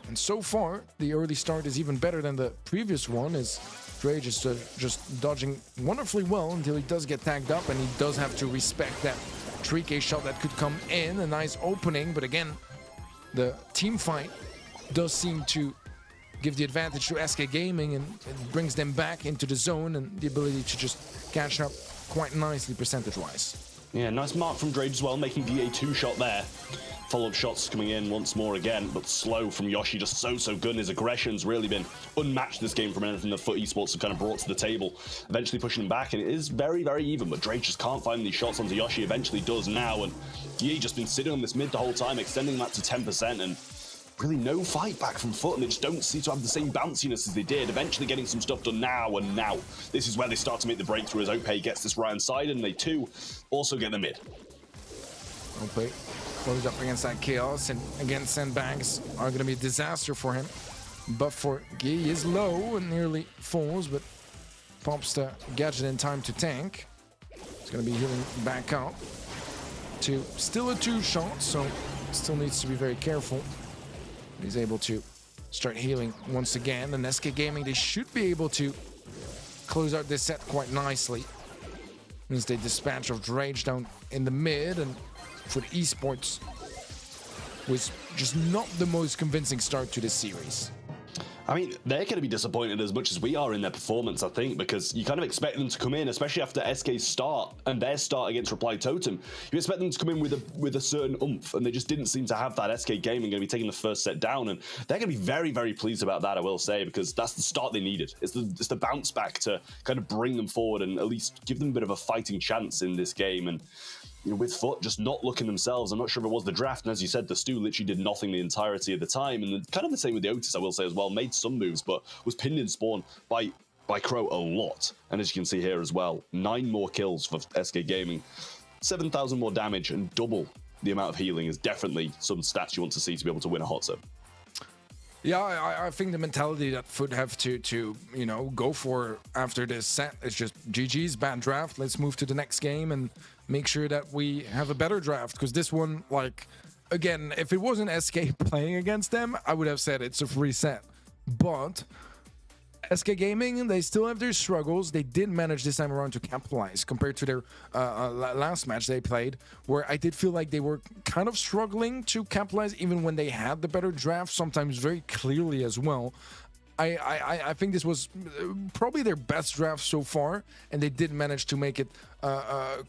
And so far, the early start is even better than the previous one, as Drage is just dodging wonderfully well until he does get tagged up, and he does have to respect that 3K shot that could come in. A nice opening, but again, the team fight does seem to give the advantage to SK Gaming, and it brings them back into the zone and the ability to just catch up quite nicely percentage-wise. Yeah, nice mark from Drage as well, making the A2 shot there. Follow-up shots coming in once more again, but slow from Yoshi, just so good. And his aggression's really been unmatched this game from anything that Foot Esports have kind of brought to the table. Eventually pushing him back, and it is very even, but Drake just can't find these shots onto Yoshi. Eventually does now, and Yi just been sitting on this mid the whole time, extending that to 10%, and really no fight back from Foot, and they just don't seem to have the same bounciness as they did. Eventually getting some stuff done now, and now this is where they start to make the breakthrough as OP gets this right-hand side, and they too also get the mid. OP goes up against that Chaos, and again, sandbags are going to be a disaster for him. But for Guy, he is low and nearly falls, but pops the gadget in time to tank. He's going to be healing back up to still a 2-shot, so still needs to be very careful. He's able to start healing once again, and SK Gaming, they should be able to close out this set quite nicely as they dispatch of Drage down in the mid. And for the Esports was just not the most convincing start to this series. I mean, they're going to be disappointed as much as we are in their performance, I think, because you kind of expect them to come in, especially after SK's start and their start against Reply Totem. You expect them to come in with a certain oomph, and they just didn't seem to have that. SK Gaming going to be taking the first set down, and they're going to be very, very pleased about that, I will say, because that's the start they needed. It's the bounce back to kind of bring them forward and at least give them a bit of a fighting chance in this game. And with Foot just not looking themselves, I'm not sure if it was the draft, and as you said, the Stu literally did nothing the entirety of the time, and kind of the same with the Otis, I will say as well, made some moves, but was pinned in spawn by Crow a lot. And as you can see here as well, 9 more kills for SK Gaming, 7,000 more damage, and double the amount of healing is definitely some stats you want to see to be able to win a hot zone. Yeah, I think the mentality that Foot have to go for after this set is just GG's, bad draft, let's move to the next game and make sure that we have a better draft, because this one, like, again, if it wasn't SK playing against them, I would have said it's a free set. But SK Gaming, they still have their struggles. They did manage this time around to capitalize compared to their last match they played, where I did feel like they were kind of struggling to capitalize even when they had the better draft, sometimes very clearly as well. I think this was probably their best draft so far, and they did manage to make it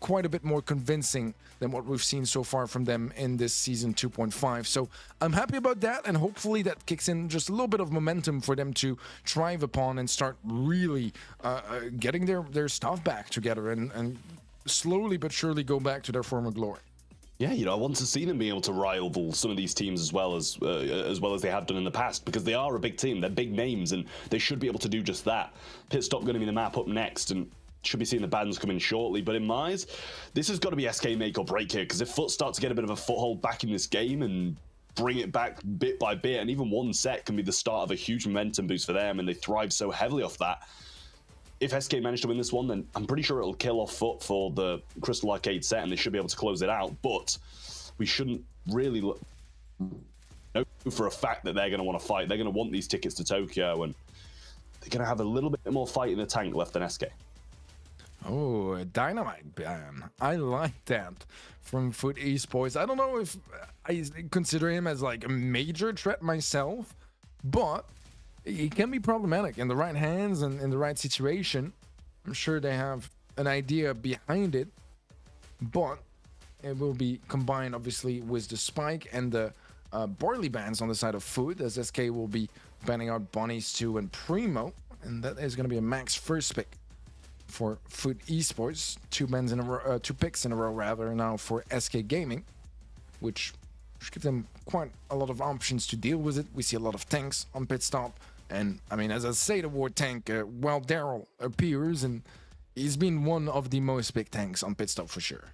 quite a bit more convincing than what we've seen so far from them in this season 2.5. So I'm happy about that, and hopefully that kicks in just a little bit of momentum for them to thrive upon and start really getting their stuff back together and slowly but surely go back to their former glory. Yeah, I want to see them be able to rival some of these teams as well as they have done in the past, because they are a big team, they're big names, and they should be able to do just that. Pit stop going to be the map up next, and should be seeing the bans come in shortly. But in my eyes, this has got to be SK make or break here, because if Foot start to get a bit of a foothold back in this game and bring it back bit by bit, and even one set can be the start of a huge momentum boost for them, and they thrive so heavily off that. If SK manage to win this one, then I'm pretty sure it'll kill off Foot for the Crystal Arcade set, and they should be able to close it out. But we shouldn't really know for a fact that they're going to want to fight. They're going to want these tickets to Tokyo, and they're going to have a little bit more fight in the tank left than SK. Oh, a dynamite ban. I like that from Foot Esports. I don't know if I consider him as like a major threat myself, but it can be problematic in the right hands and in the right situation. I'm sure they have an idea behind it, but it will be combined obviously with the spike and the barley bans on the side of Foot, as SK will be banning out Bunnies 2 and Primo, and that is going to be a max first pick for Foot Esports. 2 bans in a row, 2 picks in a row rather now for SK Gaming, which should give them quite a lot of options to deal with it. We see a lot of tanks on pit stop. And, I mean, as I say the word tank, well, Daryl appears, and he's been one of the most big tanks on pit stop for sure.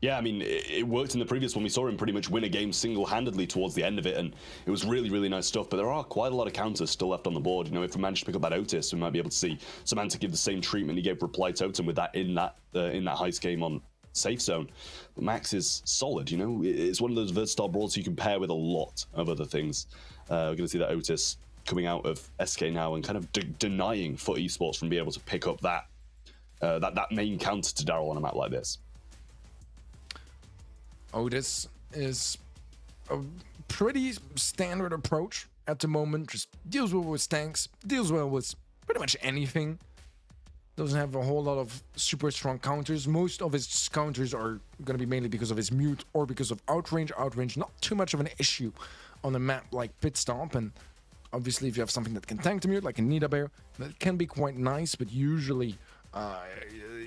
Yeah, I mean, it worked in the previous one. We saw him pretty much win a game single-handedly towards the end of it, and it was really, really nice stuff. But there are quite a lot of counters still left on the board. If we manage to pick up that Otis, we might be able to see Samantha give the same treatment he gave Reply Totem with that in that heist game on Safe Zone. But Max is solid, It's one of those versatile brawls you can pair with a lot of other things. We're going to see that Otis coming out of SK now and kind of denying Foot Esports from being able to pick up that main counter to Daryl on a map like this. Otis is a pretty standard approach at the moment. Just deals well with tanks, deals well with pretty much anything. Doesn't have a whole lot of super strong counters. Most of his counters are going to be mainly because of his mute or because of outrange. Outrange, not too much of an issue on a map like Pit Stop, and obviously, if you have something that can tank the mute, like a Nida Bear, that can be quite nice, but usually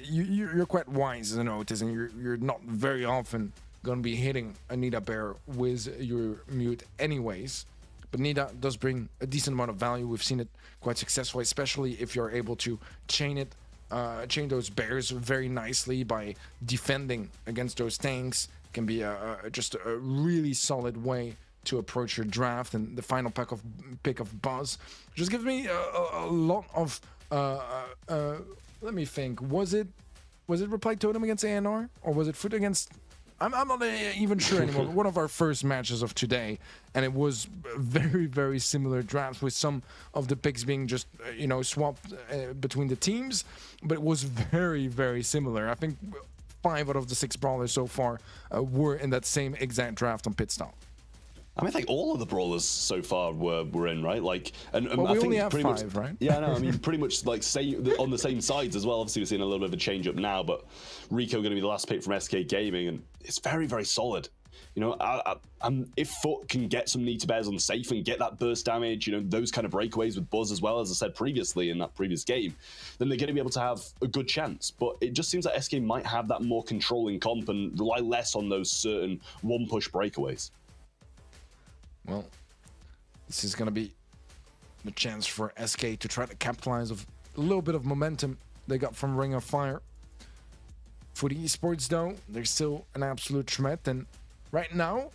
you're quite wise as an Otis, and you're not very often going to be hitting a Nida Bear with your mute anyways. But Nida does bring a decent amount of value. We've seen it quite successfully, especially if you're able to chain those bears very nicely by defending against those tanks. It can be just a really solid way to approach your draft. And the final pick of Buzz just gives me a lot of let me think, was it Reply Totem against ANR, or was it Foot against, I'm not even sure anymore, but one of our first matches of today, and it was very, very similar drafts with some of the picks being just swapped between the teams, but it was very, very similar. I think 5 out of the 6 brawlers so far were in that same exact draft on Pit Stop. I mean, I think all of the brawlers so far were in, right? Like, and Well, I we think only have pretty 5, much, right? Yeah, no, I mean, pretty much like on the same sides as well. Obviously, we're seeing a little bit of a change up now, but Rico going to be the last pick from SK Gaming, and it's very, very solid. You know, if Foot can get some knee to bears on safe and get that burst damage, you know, those kind of breakaways with Buzz as well, as I said previously in that previous game, then they're going to be able to have a good chance. But it just seems like SK might have that more controlling comp and rely less on those certain one-push breakaways. Well, this is going to be the chance for SK to try to capitalize of a little bit of momentum they got from Ring of Fire. For the Esports, though, they're still an absolute threat. And right now,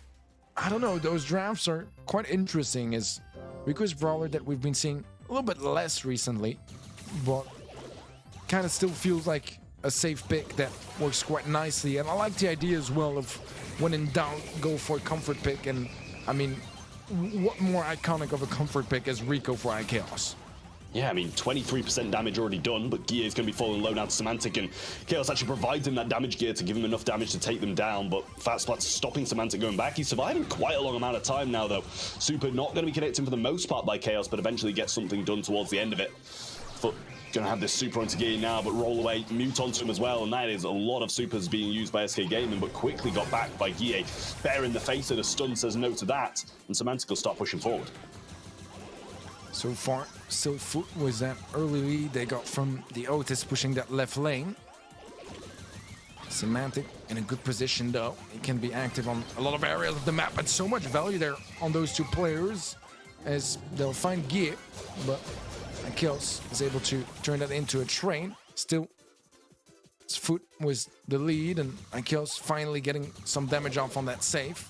I don't know, those drafts are quite interesting. As Rico's brawler that we've been seeing a little bit less recently, but kind of still feels like a safe pick that works quite nicely. And I like the idea as well of when in doubt, go for a comfort pick. And I mean, what more iconic of a comfort pick as Rico for iChaos? Yeah, I mean, 23% damage already done, but gear is going to be falling low now to Semantic, and Chaos actually provides him that damage gear to give him enough damage to take them down, but Fat Splat's stopping Semantic going back. He's surviving quite a long amount of time now, though. Super not going to be connecting for the most part by Chaos, but eventually gets something done towards the end of it. Foot going to have this super onto gear now, but roll away, mute onto him as well, and that is a lot of supers being used by SK Gaming, but quickly got back by Guille. Bear in the face of the stun says no to that, and Semantic will start pushing forward. So far, still Foot was that early lead they got from the Otis pushing that left lane. Semantic in a good position though. He can be active on a lot of areas of the map, but so much value there on those two players as they'll find gear, but Kills is able to turn that into a train. Still, Foot was the lead, and Kills finally getting some damage off on that save.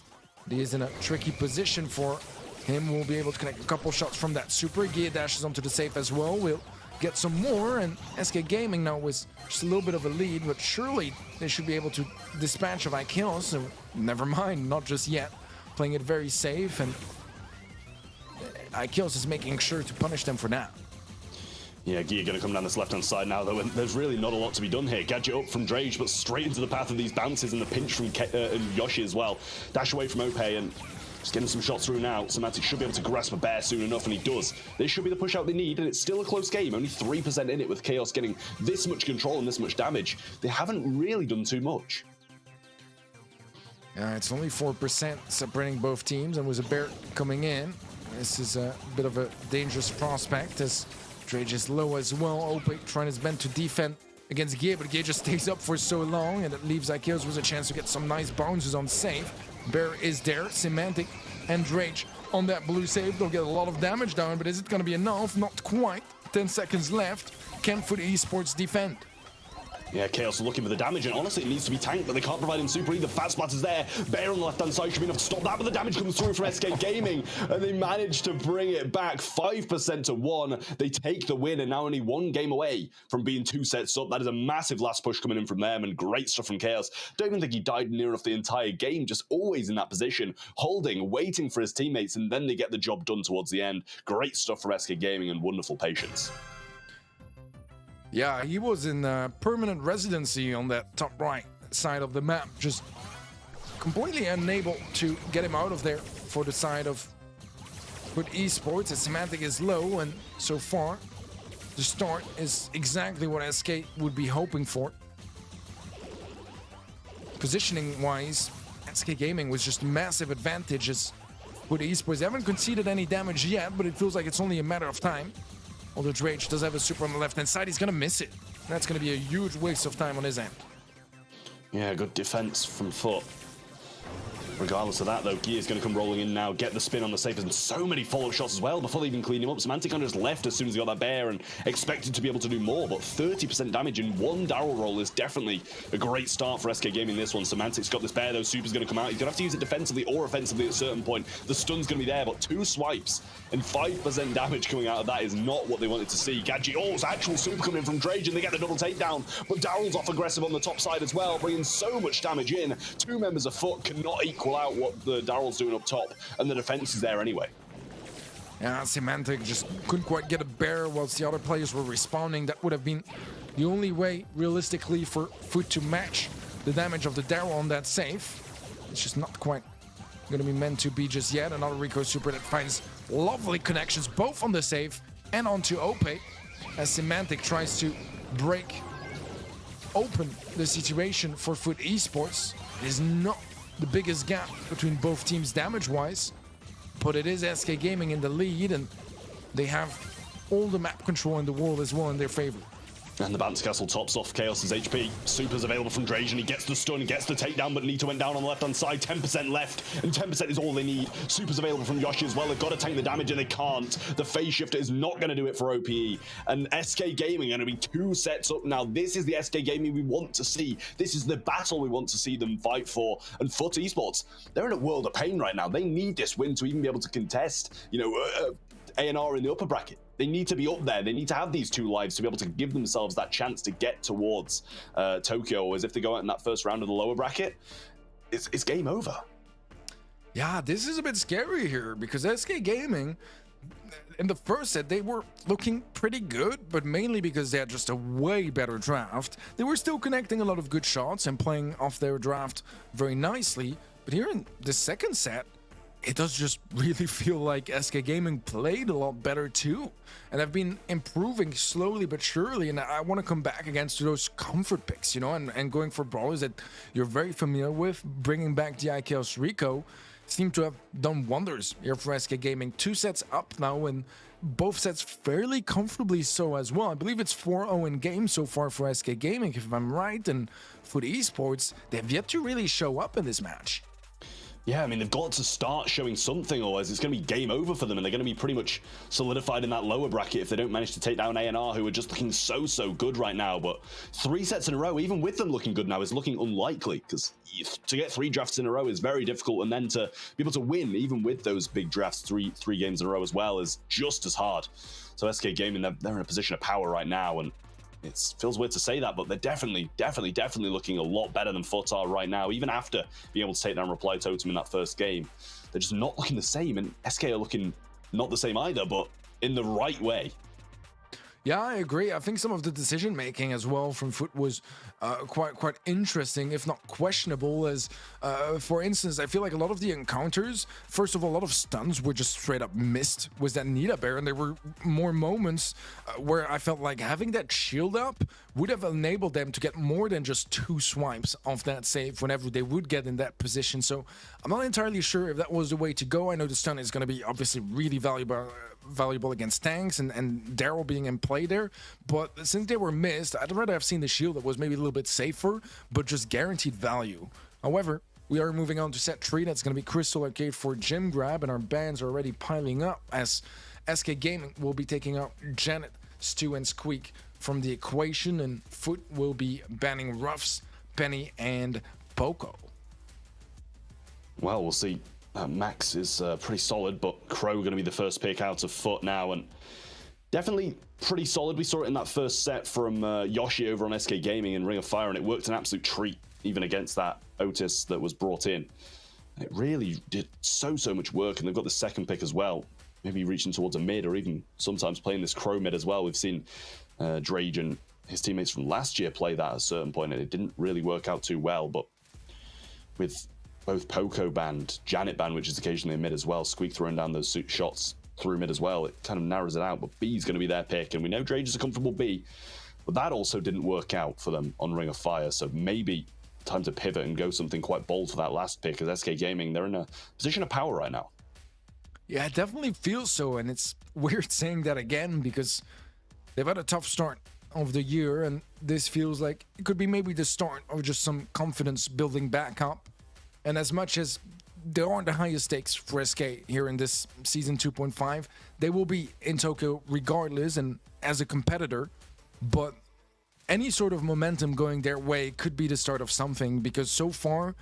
He is in a tricky position for him. Will be able to connect a couple shots from that super. Gear dashes onto the safe as well. We'll get some more, and SK Gaming now with just a little bit of a lead, but surely they should be able to dispatch of Kills. So never mind, not just yet. Playing it very safe, and Kills is making sure to punish them for that. Yeah, Gia going to come down this left-hand side now, though, and there's really not a lot to be done here. Gadget up from Drage, but straight into the path of these bounces and the pinch from Yoshi as well. Dash away from Ope, and just getting some shots through now. Semantic should be able to grasp a bear soon enough, and he does. This should be the push-out they need, and it's still a close game. Only 3% in it with Chaos getting this much control and this much damage. They haven't really done too much. It's only 4% separating both teams, and with a bear coming in, this is a bit of a dangerous prospect as Drage is low as well. Ope trying his best to defend against Gear, but Gear just stays up for so long, and it leaves Ikeos with a chance to get some nice bounces on safe. Bear is there, Semantic and Drage on that blue save. They'll get a lot of damage down, but is it going to be enough? Not quite. 10 seconds left. Can Foot Esports defend? Yeah, Chaos looking for the damage, and honestly, it needs to be tanked, but they can't provide him super either. Fat Splatter's there. Bear on the left-hand side should be enough to stop that, but the damage comes through from SK Gaming, and they manage to bring it back 5% to 1. They take the win, and now only one game away from being 2 sets up. That is a massive last push coming in from them, and great stuff from Chaos. Don't even think he died near enough the entire game, just always in that position, holding, waiting for his teammates, and then they get the job done towards the end. Great stuff from SK Gaming and wonderful patience. Yeah, he was in permanent residency on that top right side of the map, just completely unable to get him out of there for the side of Foot Esports. His Semantic is low, and so far the start is exactly what SK would be hoping for. Positioning wise, SK Gaming was just massive advantages with Esports. They haven't conceded any damage yet, but it feels like it's only a matter of time. Although Drage does have a super on the left-hand side, he's going to miss it. That's going to be a huge waste of time on his end. Yeah, good defense from Foot. Regardless of that, though, Gear's going to come rolling in now, get the spin on the safe, and so many follow shots as well before they even clean him up. Semantic just left as soon as he got that bear and expected to be able to do more, but 30% damage in one Daryl roll is definitely a great start for SK Gaming this one. Semantic's got this bear, though. Super's going to come out. He's going to have to use it defensively or offensively at a certain point. The stun's going to be there, but 2 swipes and 5% damage coming out of that is not what they wanted to see. Gadget, it's actual super coming in from Drage, and they get the double takedown, but Daryl's off aggressive on the top side as well, bringing so much damage in. 2 members of Foot cannot equal out what the Daryl's doing up top, and the defense is there anyway. Yeah, Semantic just couldn't quite get a bear whilst the other players were respawning. That would have been the only way, realistically, for Foot to match the damage of the Daryl on that save. It's just not quite going to be meant to be just yet another Rico Super that finds lovely connections both on the save and onto OP, as Semantic tries to break open the situation for Foot Esports. It is not the biggest gap between both teams damage-wise, but it is SK Gaming in the lead, and they have all the map control in the world as well in their favor. And the bounce castle tops off Chaos's HP. Super's available from Drajan. He gets the stun, gets the takedown, but Nito went down on the left-hand side. 10% left, and 10% is all they need. Super's available from Yoshi as well. They've got to tank the damage, and they can't. The phase shifter is not going to do it for OPE. And SK Gaming are going to be 2 sets up now. This is the SK Gaming we want to see. This is the battle we want to see them fight for. And Foot Esports, they're in a world of pain right now. They need this win to even be able to contest, A&R in the upper bracket. They need to be up there. They need to have these 2 lives to be able to give themselves that chance to get towards Tokyo. As if they go out in that first round of the lower bracket, it's game over. Yeah, this is a bit scary here because SK Gaming, in the first set, they were looking pretty good, but mainly because they had just a way better draft. They were still connecting a lot of good shots and playing off their draft very nicely. But here in the second set, it does just really feel like SK Gaming played a lot better too. And I've been improving slowly but surely, and I want to come back against those comfort picks, and going for brawlers that you're very familiar with. Bringing back the IKEOS Rico seem to have done wonders here for SK Gaming. 2 sets up now, and both sets fairly comfortably so as well. I believe it's 4-0 in game so far for SK Gaming, if I'm right, and for the Esports, they've yet to really show up in this match. Yeah, I mean, they've got to start showing something, otherwise it's going to be game over for them, and they're going to be pretty much solidified in that lower bracket if they don't manage to take down A&R, who are just looking so good right now. But 3 sets in a row, even with them looking good now, is looking unlikely, because to get 3 drafts in a row is very difficult, and then to be able to win, even with those big drafts, three games in a row as well, is just as hard. So SK Gaming, they're in a position of power right now, and it feels weird to say that, but they're definitely looking a lot better than Foot are right now. Even after being able to take down Reply Totem in that first game, they're just not looking the same, and SK are looking not the same either, but in the right way. Yeah, I agree. I think some of the decision making as well from Foot was quite interesting, if not questionable. As for instance, I feel like a lot of the encounters, first of all, a lot of stuns were just straight up missed. Was that Nita Bear, and there were more moments where I felt like having that shield up would have enabled them to get more than just 2 swipes off that save whenever they would get in that position. So I'm not entirely sure if that was the way to go. I know the stun is going to be obviously really valuable against tanks and Daryl being in play there, but since they were missed, I'd rather have seen the shield that was maybe a little bit safer, but just guaranteed value. However, we are moving on to set 3. That's going to be Crystal Arcade for Gym Grab, and our bans are already piling up as SK Gaming will be taking out Janet, Stu, and Squeak from the equation, and Foot will be banning Ruffs, Penny, and Poco. Well, we'll see. Max is pretty solid, but Crow going to be the first pick out of Foot now, and definitely pretty solid. We saw it in that first set from Yoshi over on SK Gaming in Ring of Fire, and it worked an absolute treat, even against that Otis that was brought in. And it really did so much work, and they've got the second pick as well. Maybe reaching towards a mid, or even sometimes playing this Crow mid as well. We've seen Drage and his teammates from last year play that at a certain point, and it didn't really work out too well, but with both Poco banned, Janet banned, which is occasionally a mid as well, Squeak throwing down those shots through mid as well, it kind of narrows it out. But B's going to be their pick, and we know Drage is a comfortable B, but that also didn't work out for them on Ring of Fire, so maybe time to pivot and go something quite bold for that last pick, as SK Gaming, they're in a position of power right now. Yeah, it definitely feels so, and it's weird saying that again because they've had a tough start of the year, and this feels like it could be maybe the start of just some confidence building back up. And as much as there aren't the highest stakes for SK here in this season 2.5, they will be in Tokyo regardless and as a competitor. But any sort of momentum going their way could be the start of something, because so far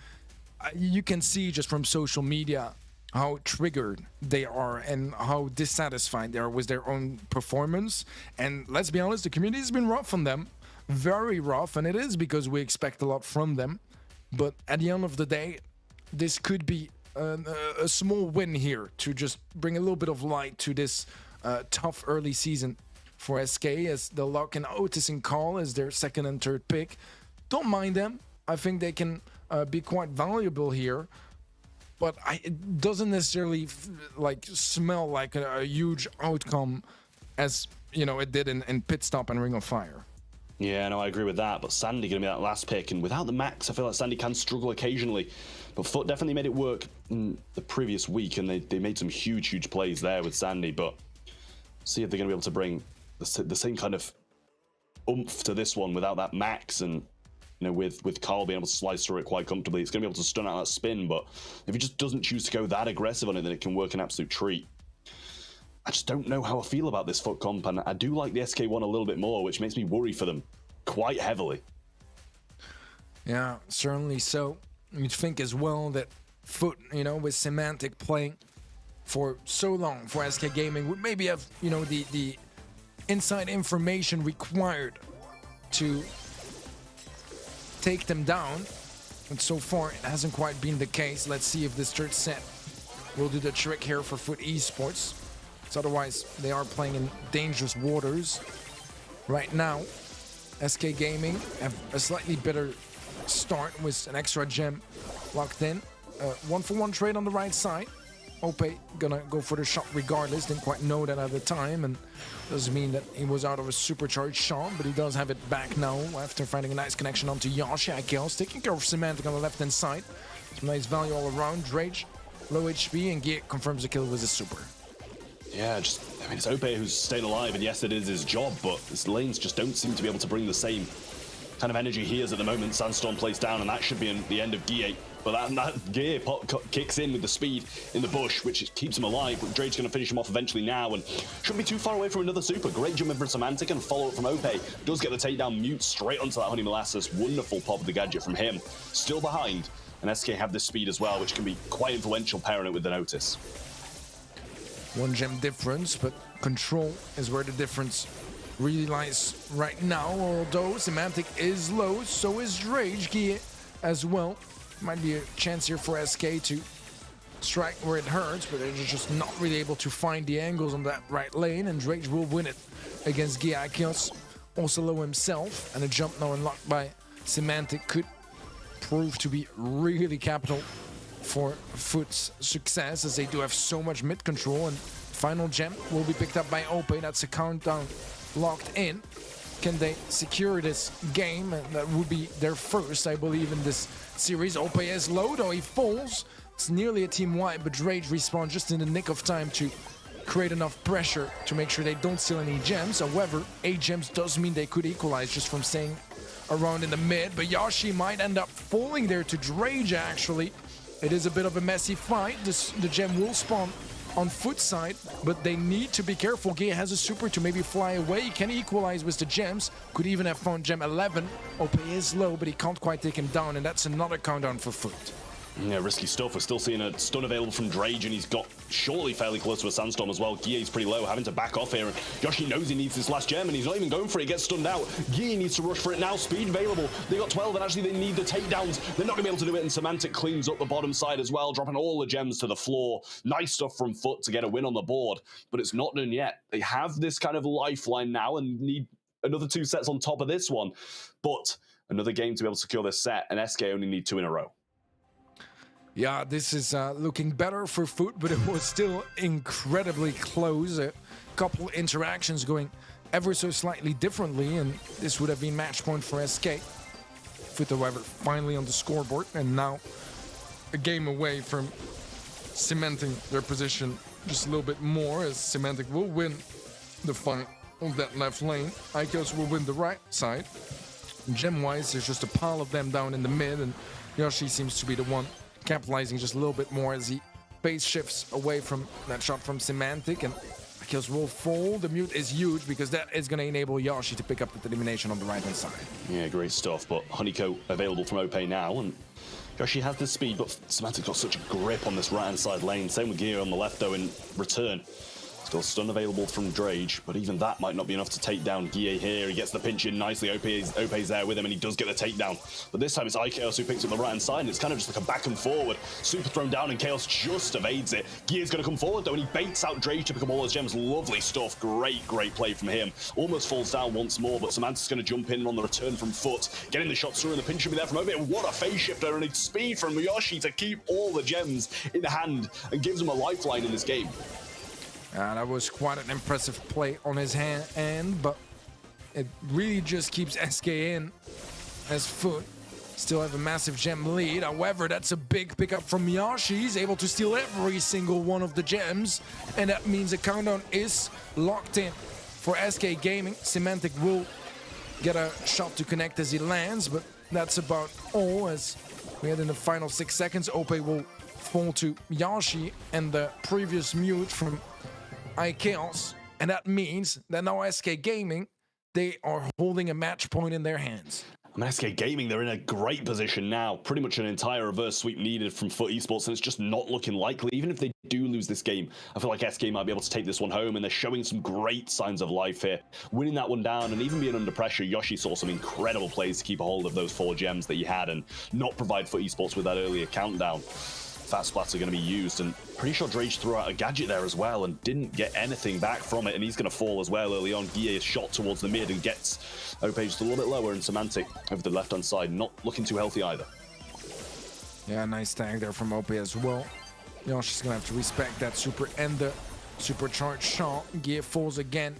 you can see just from social media how triggered they are and how dissatisfied they are with their own performance. And let's be honest, the community has been rough on them, very rough, and it is because we expect a lot from them. But at the end of the day, this could be a small win here to just bring a little bit of light to this tough early season for SK, as they'll lock in Otis and Carl as their second and third pick. Don't mind them. I think they can be quite valuable here. but it doesn't necessarily smell like a huge outcome as it did in Pit Stop and Ring of Fire. Yeah, no, I agree with that, but Sandy going to be that last pick, and without the max, I feel like Sandy can struggle occasionally, but Foot definitely made it work in the previous week, and they made some huge plays there with Sandy, but see if they're going to be able to bring the same kind of oomph to this one without that max, and with Carl being able to slice through it quite comfortably. It's going to be able to stun out that spin, but if he just doesn't choose to go that aggressive on it, then it can work an absolute treat. I just don't know how I feel about this Foot comp, and I do like the SK1 a little bit more, which makes me worry for them quite heavily. Yeah, certainly so. You'd think as well that Foot, with Semantic playing for so long for SK Gaming, would maybe have, the inside information required to take them down. And so far, it hasn't quite been the case. Let's see if this third set will do the trick here for Foot Esports. So otherwise, they are playing in dangerous waters right now. SK Gaming have a slightly better start with an extra gem locked in. 1-for-1 trade on the right side. Ope gonna go for the shot regardless. Didn't quite know that at the time, and doesn't mean that he was out of a supercharged shot, but he does have it back now after finding a nice connection onto Yoshi. Ikels taking care of Semantic on the left hand side. Some nice value all around. Drage, low HP, and Gear confirms the kill with a super. Yeah, it's Ope who's staying alive, and yes, it is his job, but his lanes just don't seem to be able to bring the same kind of energy he is at the moment. Sandstorm plays down, and that should be the end of Gear. But that Gear kicks in with the speed in the bush, which keeps him alive. But Drake's going to finish him off eventually now, and shouldn't be too far away from another super. Great jump in from Semantic, and follow up from Ope. Does get the takedown, mute straight onto that Honey Molasses. Wonderful pop of the gadget from him. Still behind, and SK have this speed as well, which can be quite influential pairing it with the Notice. 1 gem difference, but control is where the difference really lies right now. Although Semantic is low, so is Drage. Gear as well. Might be a chance here for SK to strike where it hurts, but they're just not really able to find the angles on that right lane, and Drage will win it against Gear. Akios also low himself, and a jump now unlocked by Semantic could prove to be really capital for Foot's success, as they do have so much mid control. And final gem will be picked up by Ope. That's a countdown locked in. Can they secure this game? And that would be their first, I believe, in this series. Ope is low, though he falls. It's nearly a team wipe, but Drage respawned just in the nick of time to create enough pressure to make sure they don't steal any gems. However, 8 gems does mean they could equalize just from staying around in the mid, but Yoshi might end up falling there to Drage, actually. It is a bit of a messy fight. The gem will spawn on Foot side, but they need to be careful. Gear has a super to maybe fly away. He can equalize with the gems. Could even have found gem 11. Ope is low, but he can't quite take him down, and that's another countdown for Foot. Yeah, risky stuff. We're still seeing a stun available from Drage, and he's got surely fairly close to a Sandstorm as well. Gear is pretty low, having to back off here. And Yoshi knows he needs this last gem, and he's not even going for it. He gets stunned out. Gear needs to rush for it now. Speed available. They got 12, and actually they need the takedowns. They're not going to be able to do it, and Semantic cleans up the bottom side as well, dropping all the gems to the floor. Nice stuff from Foot to get a win on the board, but it's not done yet. They have this kind of lifeline now and need another 2 sets on top of this one, but another game to be able to secure this set, and SK only need 2 in a row. Yeah, this is looking better for Foot, but it was still incredibly close. A couple interactions going ever so slightly differently, and this would have been match point for SK. Foot, however, finally on the scoreboard, and now a game away from cementing their position just a little bit more, as Semantic will win the fight on that left lane. Ikos will win the right side. Gem-wise, there's just a pile of them down in the mid, and Yoshi seems to be the one capitalizing just a little bit more as he base shifts away from that shot from Semantic, and kills will fall. The mute is huge because that is going to enable Yoshi to pick up the elimination on the right hand side. Yeah, great stuff, but Honeyco available from Ope now, and Yoshi has the speed, but Semantic got such a grip on this right hand side lane. Same with Gear on the left though in return. Still stun available from Drage, but even that might not be enough to take down Guille here. He gets the pinch in nicely. OP's there with him, and he does get the takedown. But this time it's iChaos who picks up the right-hand side, and it's kind of just like a back and forward. Super thrown down, and Chaos just evades it. Guille's going to come forward, though, and he baits out Drage to pick up all those gems. Lovely stuff. Great play from him. Almost falls down once more, but Samantha's going to jump in on the return from Foot. Getting the shots through, and the pinch should be there from OP. What a phase shifter, and it's speed from Yoshi to keep all the gems in the hand and gives him a lifeline in this game. That was quite an impressive play on his hand, but it really just keeps SK in as Foot still have a massive gem lead. However, that's a big pickup from Yoshi. He's able to steal every single one of the gems, and that means the countdown is locked in for SK Gaming. Semantic will get a shot to connect as he lands, but that's about all. As we head in the final 6 seconds, OP will fall to Yoshi and the previous mute from iChaos, and that means that now SK Gaming, they are holding a match point in their hands. I mean, SK Gaming, they're in a great position now. Pretty much an entire reverse sweep needed from Foot Esports, and it's just not looking likely. Even if they do lose this game, I feel like SK might be able to take this one home, and they're showing some great signs of life here. Winning that one down, and even being under pressure, Yoshi saw some incredible plays to keep a hold of those 4 gems that he had and not provide Foot Esports with that earlier countdown. Fast splats are going to be used, and pretty sure Drage threw out a gadget there as well and didn't get anything back from it, and he's going to fall as well early on. Guille is shot towards the mid and gets OP just a little bit lower, and Semantic over the left-hand side not looking too healthy either. Yeah, nice tag there from OP as well. Yoshi's going to have to respect that super and the supercharged shot. Guille falls again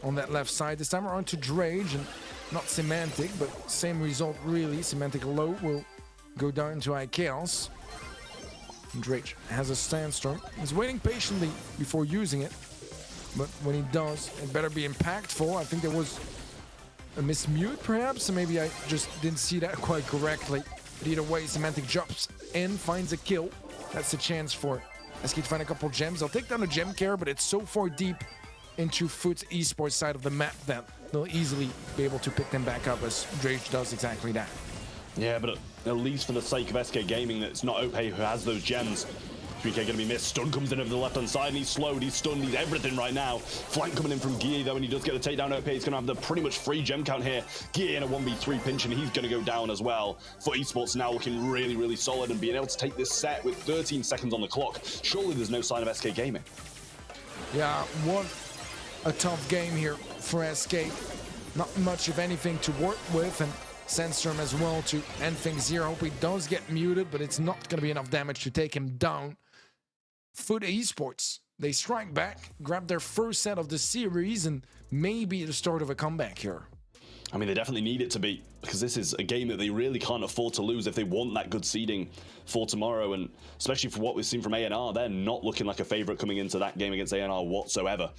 on that left side. This time around to Drage, and not Semantic, but same result really. Semantic low will go down to iChaos. Drage has a sandstorm. He's waiting patiently before using it, but when he does, it better be impactful. I think there was a mismute, perhaps, and maybe I just didn't see that quite correctly. But either way, Semantic jumps in, finds a kill. That's a chance for SK to find a couple gems. They'll take down the gem carrier, but it's so far deep into Foot's Esports side of the map that they'll easily be able to pick them back up, as Drage does exactly that. Yeah, but at least for the sake of SK Gaming, it's not OP who has those gems. 3K going to be missed. Stun comes in over the left-hand side, and he's slowed, he's stunned, he's everything right now. Flank coming in from Guille, though, and he does get the takedown. OP is going to have the pretty much free gem count here. Guille in a 1v3 pinch, and he's going to go down as well. Foot Esports now looking really solid and being able to take this set with 13 seconds on the clock. Surely there's no sign of SK Gaming. Yeah, what a tough game here for SK. Not much of anything to work with, and Sandstorm as well to end things here. I hope he does get muted, but it's not going to be enough damage to take him down. Foot Esports, they strike back, grab their first set of the series, and maybe the start of a comeback here. I mean, they definitely need it to be, because this is a game that they really can't afford to lose if they want that good seeding for tomorrow, and especially for what we've seen from ANR, they're not looking like a favorite coming into that game against ANR whatsoever.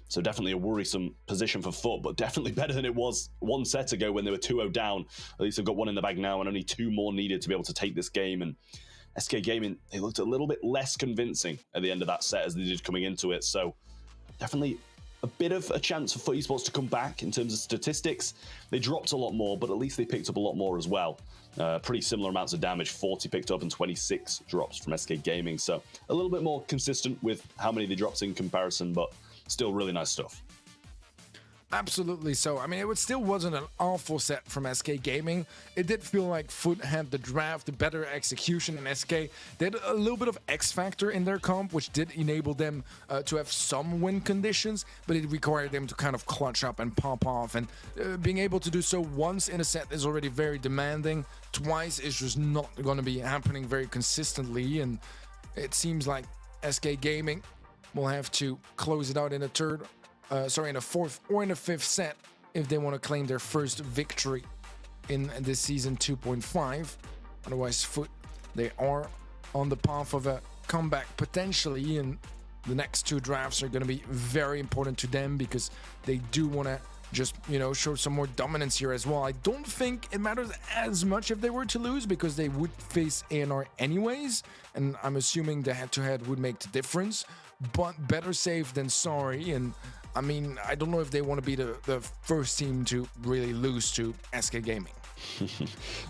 So definitely a worrisome position for Foot, but definitely better than it was one set ago when they were 2-0 down. At least they've got one in the bag now, and only 2 more needed to be able to take this game. And SK Gaming, they looked a little bit less convincing at the end of that set as they did coming into it. So definitely a bit of a chance for Foot Esports to come back in terms of statistics. They dropped a lot more, but at least they picked up a lot more as well. Pretty similar amounts of damage, 40 picked up and 26 drops from SK Gaming. So a little bit more consistent with how many they dropped in comparison, but still really nice stuff. Absolutely so. I mean, it still wasn't an awful set from SK Gaming. It did feel like Foot had the draft, the better execution, and SK they had a little bit of X factor in their comp, which did enable them to have some win conditions, but it required them to kind of clutch up and pop off, and being able to do so once in a set is already very demanding. Twice is just not going to be happening very consistently, and it seems like SK Gaming will have to close it out in a in a fourth or in a fifth set if they want to claim their first victory in this season 2.5. Otherwise, Foot, they are on the path of a comeback potentially, and the next 2 drafts are going to be very important to them because they do want to just, show some more dominance here as well. I don't think it matters as much if they were to lose because they would face ANR anyways, and I'm assuming the head-to-head would make the difference, but better safe than sorry. And I mean, I don't know if they want to be the first team to really lose to SK Gaming.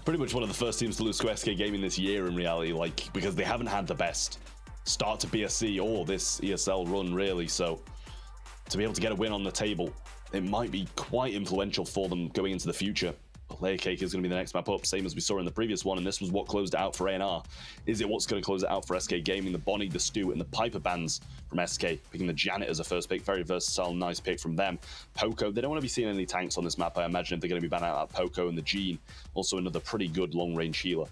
Pretty much one of the first teams to lose to SK Gaming this year in reality, because they haven't had the best start to BSC or this ESL run really. So to be able to get a win on the table, it might be quite influential for them going into the future. Layer Cake is going to be the next map up, same as we saw in the previous one, and this was what closed it out for A&R. Is it what's going to close it out for SK Gaming? The Bonnie, the Stu, and the Piper bands from SK, picking the Janet as a first pick. Very versatile, nice pick from them. Poco, they don't want to be seeing any tanks on this map, I imagine, if they're going to be banning out Poco and the Gene. Also another pretty good long-range healer.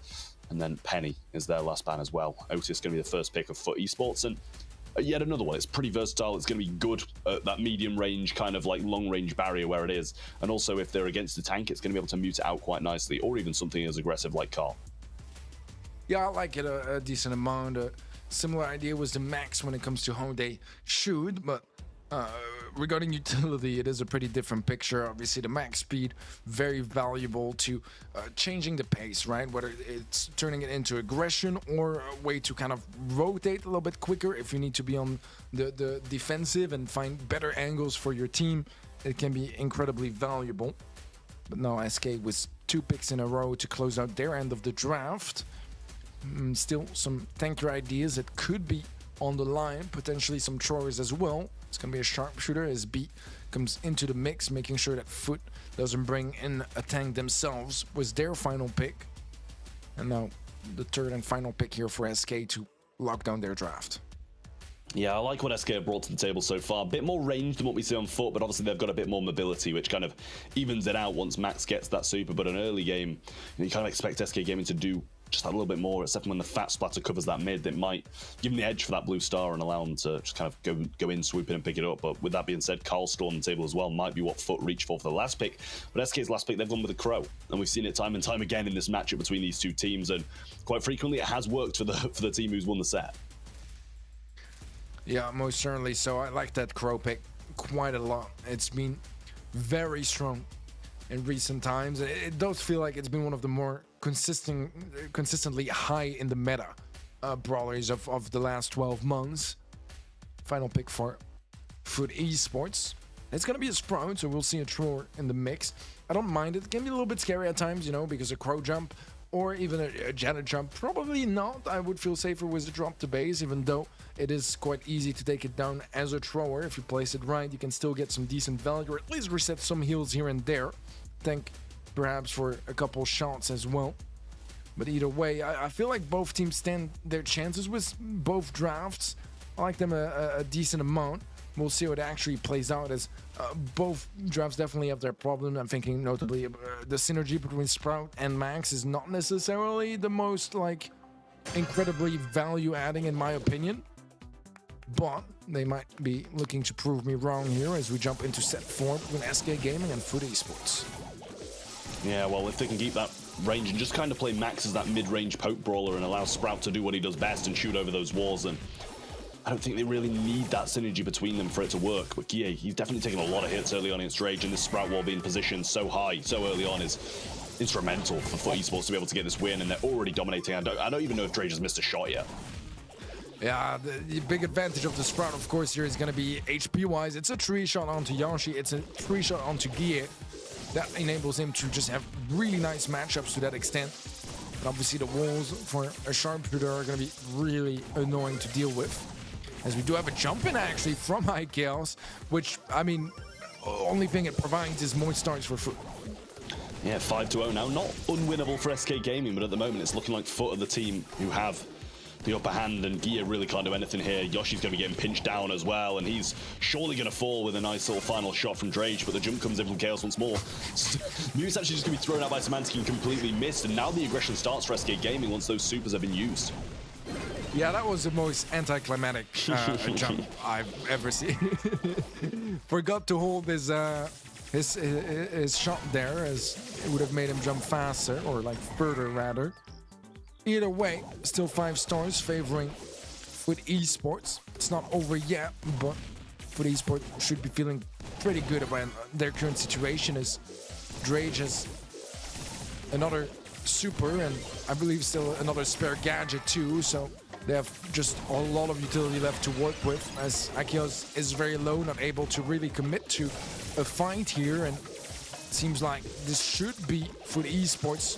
And then Penny is their last ban as well. Otis going to be the first pick of FUT Esports, and yet another one. It's pretty versatile. It's going to be good at that medium range, kind of like long range barrier where it is. And also, if they're against the tank, it's going to be able to mute it out quite nicely, or even something as aggressive like Carl. Yeah, I like it a decent amount. Similar idea was the Max when it comes to how they shoot, but regarding utility, it is a pretty different picture. Obviously, the max speed, very valuable to changing the pace, right? Whether it's turning it into aggression or a way to kind of rotate a little bit quicker if you need to be on the defensive and find better angles for your team. It can be incredibly valuable. But now SK with 2 picks in a row to close out their end of the draft. Still some tanker ideas that could be on the line, potentially some throwers as well. It's going to be a sharpshooter as B comes into the mix, making sure that FUT doesn't bring in a tank themselves, was their final pick. And now the third and final pick here for SK to lock down their draft. Yeah, I like what SK have brought to the table so far. A bit more range than what we see on FUT, but obviously they've got a bit more mobility, which kind of evens it out once Max gets that super. But an early game, you kind of expect SK Gaming to do just a little bit more, except when the fat splatter covers that mid, that might give them the edge for that blue star and allow them to just kind of go in, swoop in and pick it up. But with that being said, Carl Storm on the table as well might be what FUT reached for the last pick. But SK's last pick, they've gone with a Crow, and we've seen it time and time again in this matchup between these two teams, and quite frequently it has worked for the team who's won the set. Yeah, most certainly. So I like that Crow pick quite a lot. It's been very strong in recent times. It does feel like it's been one of the more consistently high in the meta brawlers of the last 12 months. Final pick for FUT Esports. It's gonna be a Sprout, so we'll see a thrower in the mix. I don't mind it. It can be a little bit scary at times, you know, because a Crow jump or even a Janet jump, probably not. I would feel safer with the drop to base, even though it is quite easy to take it down as a thrower. If you place it right, you can still get some decent value, or at least reset some heals here and there. Think perhaps for a couple shots as well. But either way, I feel like both teams stand their chances with both drafts. I like them a decent amount. We'll see how it actually plays out, as both drafts definitely have their problem. I'm thinking notably the synergy between Sprout and Max is not necessarily the most like incredibly value adding in my opinion, but they might be looking to prove me wrong here as we jump into set 4 between SK Gaming and FUT Esports. Yeah, well, if they can keep that range and just kind of play Max as that mid-range poke brawler and allow Sprout to do what he does best and shoot over those walls, and I don't think they really need that synergy between them for it to work. But Guille, he's definitely taking a lot of hits early on against Rage, and this Sprout wall being positioned so high so early on is instrumental for FUT Esports to be able to get this win, and they're already dominating. I don't even know if Rage has missed a shot yet. Yeah, the big advantage of the Sprout, of course, here is going to be HP-wise. It's a 3-shot onto Yashi, it's a 3-shot onto Guille. That enables him to just have really nice matchups to that extent. But obviously the walls for a sharpshooter are going to be really annoying to deal with. As we do have a jump in actually from High Chaos, which, I mean, only thing it provides is more stars for FUT. Yeah, 5-0 now. Not unwinnable for SK Gaming, but at the moment it's looking like FUT are the team who have the upper hand, and Gia really can't do anything here. Yoshi's going to be getting pinched down as well, and he's surely going to fall with a nice little final shot from Drage, but the jump comes in from Chaos once more. Mute's actually just going to be thrown out by Semantic and completely missed, and now the aggression starts for SK Gaming once those supers have been used. Yeah, that was the most anticlimactic jump I've ever seen. Forgot to hold his shot there, as it would have made him jump faster, or like further rather. Either way, still 5 stars favoring FUT Esports. It's not over yet, but FUT Esports should be feeling pretty good about their current situation, as Drage has another super and I believe still another spare gadget too, so they have just a lot of utility left to work with, as Akios is very low, not able to really commit to a fight here, and it seems like this should be FUT Esports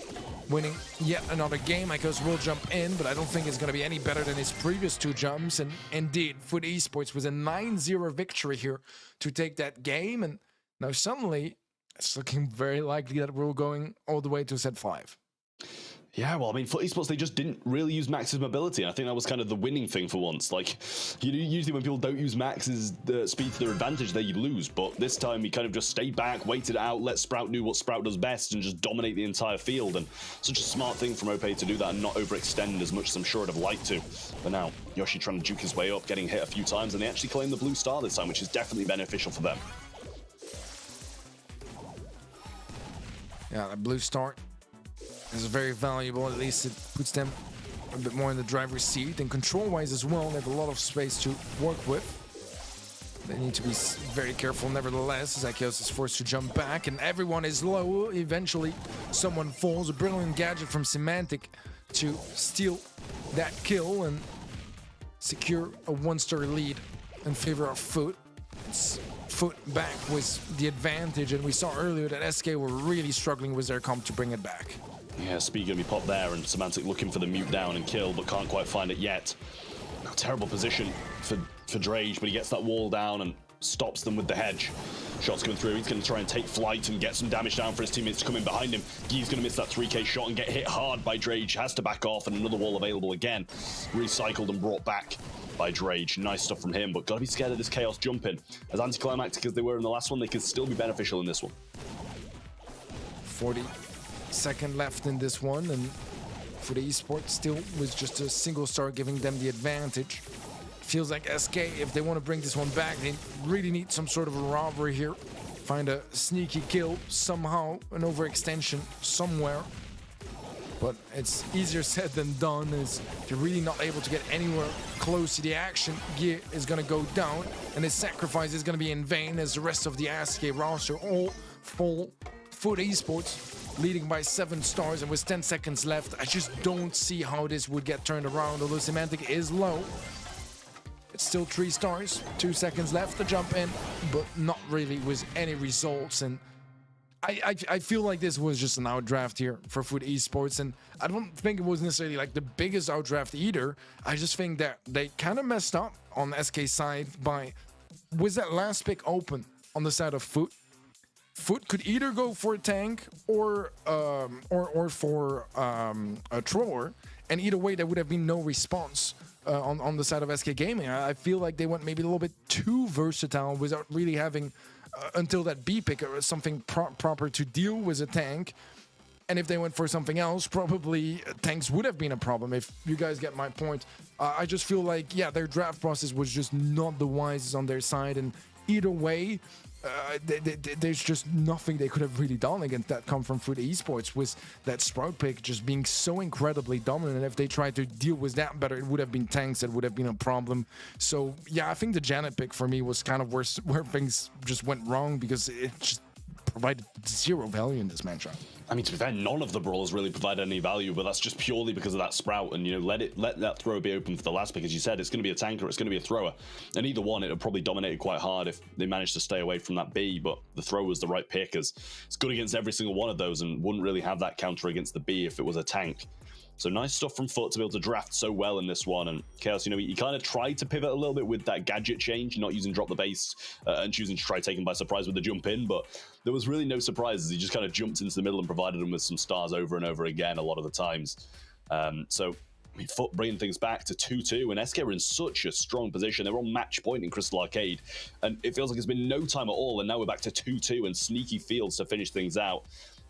winning yet another game. iKOS will jump in, but I don't think it's going to be any better than his previous 2 jumps. And indeed, Foot Esports was a 9-0 victory here to take that game. And now suddenly, it's looking very likely that we're going all the way to set 5. Yeah, well, I mean, for Esports, they just didn't really use Max's mobility. And I think that was kind of the winning thing for once. Like, usually when people don't use Max's speed to their advantage, they lose. But this time, he kind of just stayed back, waited out, let Sprout do what Sprout does best, and just dominate the entire field. And such a smart thing from OP to do that and not overextend as much as I'm sure I'd have liked to. But now, Yoshi trying to juke his way up, getting hit a few times, and they actually claim the blue star this time, which is definitely beneficial for them. Yeah, that blue star is very valuable. At least it puts them a bit more in the driver's seat. And control-wise as well, they have a lot of space to work with. They need to be very careful nevertheless, as iKOS is forced to jump back, and everyone is low. Eventually, someone falls. A brilliant gadget from Semantic to steal that kill and secure a 1-star lead in favor of Foot. It's Foot back was the advantage, and we saw earlier that SK were really struggling with their comp to bring it back. Yeah, speed gonna be popped there, and Semantic looking for the mute down and kill, but can't quite find it yet. Terrible position for Drage, but he gets that wall down and stops them with the hedge. Shots coming through. He's going to try and take flight and get some damage down for his teammates to come in behind him. Guy's going to miss that 3k shot and get hit hard by Drage. Has to back off, and another wall available again. Recycled and brought back by Drage. Nice stuff from him, but got to be scared of this chaos jumping. As anticlimactic as they were in the last one, they could still be beneficial in this one. 40-second left in this one, and for the Esports still was just a single star giving them the advantage. Feels like SK, if they want to bring this one back, they really need some sort of a robbery here. Find a sneaky kill somehow, an overextension somewhere. But it's easier said than done, as you're really not able to get anywhere close to the action. Gear is going to go down, and his sacrifice is going to be in vain, as the rest of the SK roster all fall. Foot Esports leading by 7 stars, and with 10 seconds left, I just don't see how this would get turned around, although Semantic is low. It's still 3 stars, 2 seconds left to jump in, but not really with any results. And I feel like this was just an outdraft here for Foot Esports, and I don't think it was necessarily like the biggest outdraft either. I just think that they kind of messed up on SK's side by, with that last pick open on the side of Foot. Foot could either go for a tank or for a thrower, and either way there would have been no response on the side of SK Gaming. I feel like they went maybe a little bit too versatile without really having until that B pick or something proper to deal with a tank. And if they went for something else, probably tanks would have been a problem, if you guys get my point. I just feel like, yeah, their draft process was just not the wisest on their side, and either way, there's just nothing they could have really done against that come from Foot Esports, with that Sprout pick just being so incredibly dominant. And if they tried to deal with that better, it would have been tanks that would have been a problem. So yeah, I think the Janet pick for me was kind of where things just went wrong, because it just provided 0 value in this matchup. I mean, to be fair, none of the brawlers really provided any value, but that's just purely because of that Sprout. And, you know, let that throw be open for the last pick. As you said, it's going to be a tanker, it's going to be a thrower. And either one, it would probably dominated quite hard if they managed to stay away from that B, but the throw was the right pick, as it's good against every single one of those and wouldn't really have that counter against the B if it was a tank. So nice stuff from Foot to be able to draft so well in this one. And Chaos, you know, he kind of tried to pivot a little bit with that gadget change, not using drop the base and choosing to try taking by surprise with the jump in, but there was really no surprises. He just kind of jumped into the middle and provided them with some stars over and over again a lot of the times. So I mean, Foot bringing things back to 2-2, and SK are in such a strong position. They were on match point in Crystal Arcade, and it feels like it's been no time at all, and now we're back to 2-2 and sneaky fields to finish things out.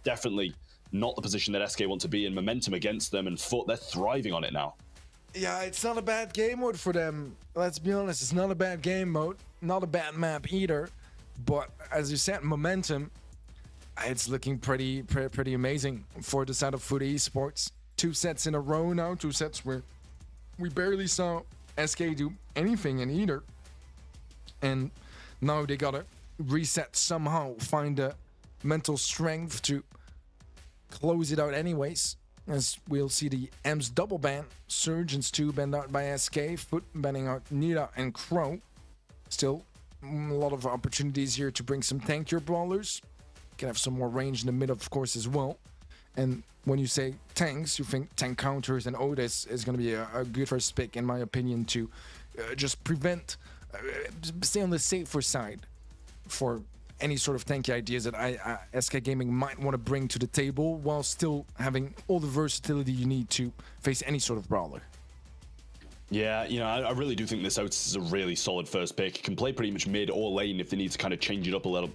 Definitely not the position that SK want to be in. Momentum against them, and Foot, they're thriving on it now. Yeah, it's not a bad game mode for them. Let's be honest, it's not a bad game mode, not a bad map either. But as you said, momentum, it's looking pretty amazing for the side of Foot Esports. 2 sets in a row now, 2 sets where we barely saw SK do anything in either. And now they gotta reset somehow, find the mental strength to close it out anyways, as we'll see the M's double ban, Surgeons 2 banned out by SK, Foot banning out Nita and Crow. Still a lot of opportunities here to bring some tankier brawlers. Can have some more range in the mid, of course, as well. And when you say tanks, you think tank counters, and Otis is going to be a good first pick, in my opinion, to just prevent, stay on the safer side for any sort of tanky ideas that SK Gaming might want to bring to the table, while still having all the versatility you need to face any sort of brawler. Yeah, you know, I really do think this Otis is a really solid first pick. He can play pretty much mid or lane if they need to kind of change it up a little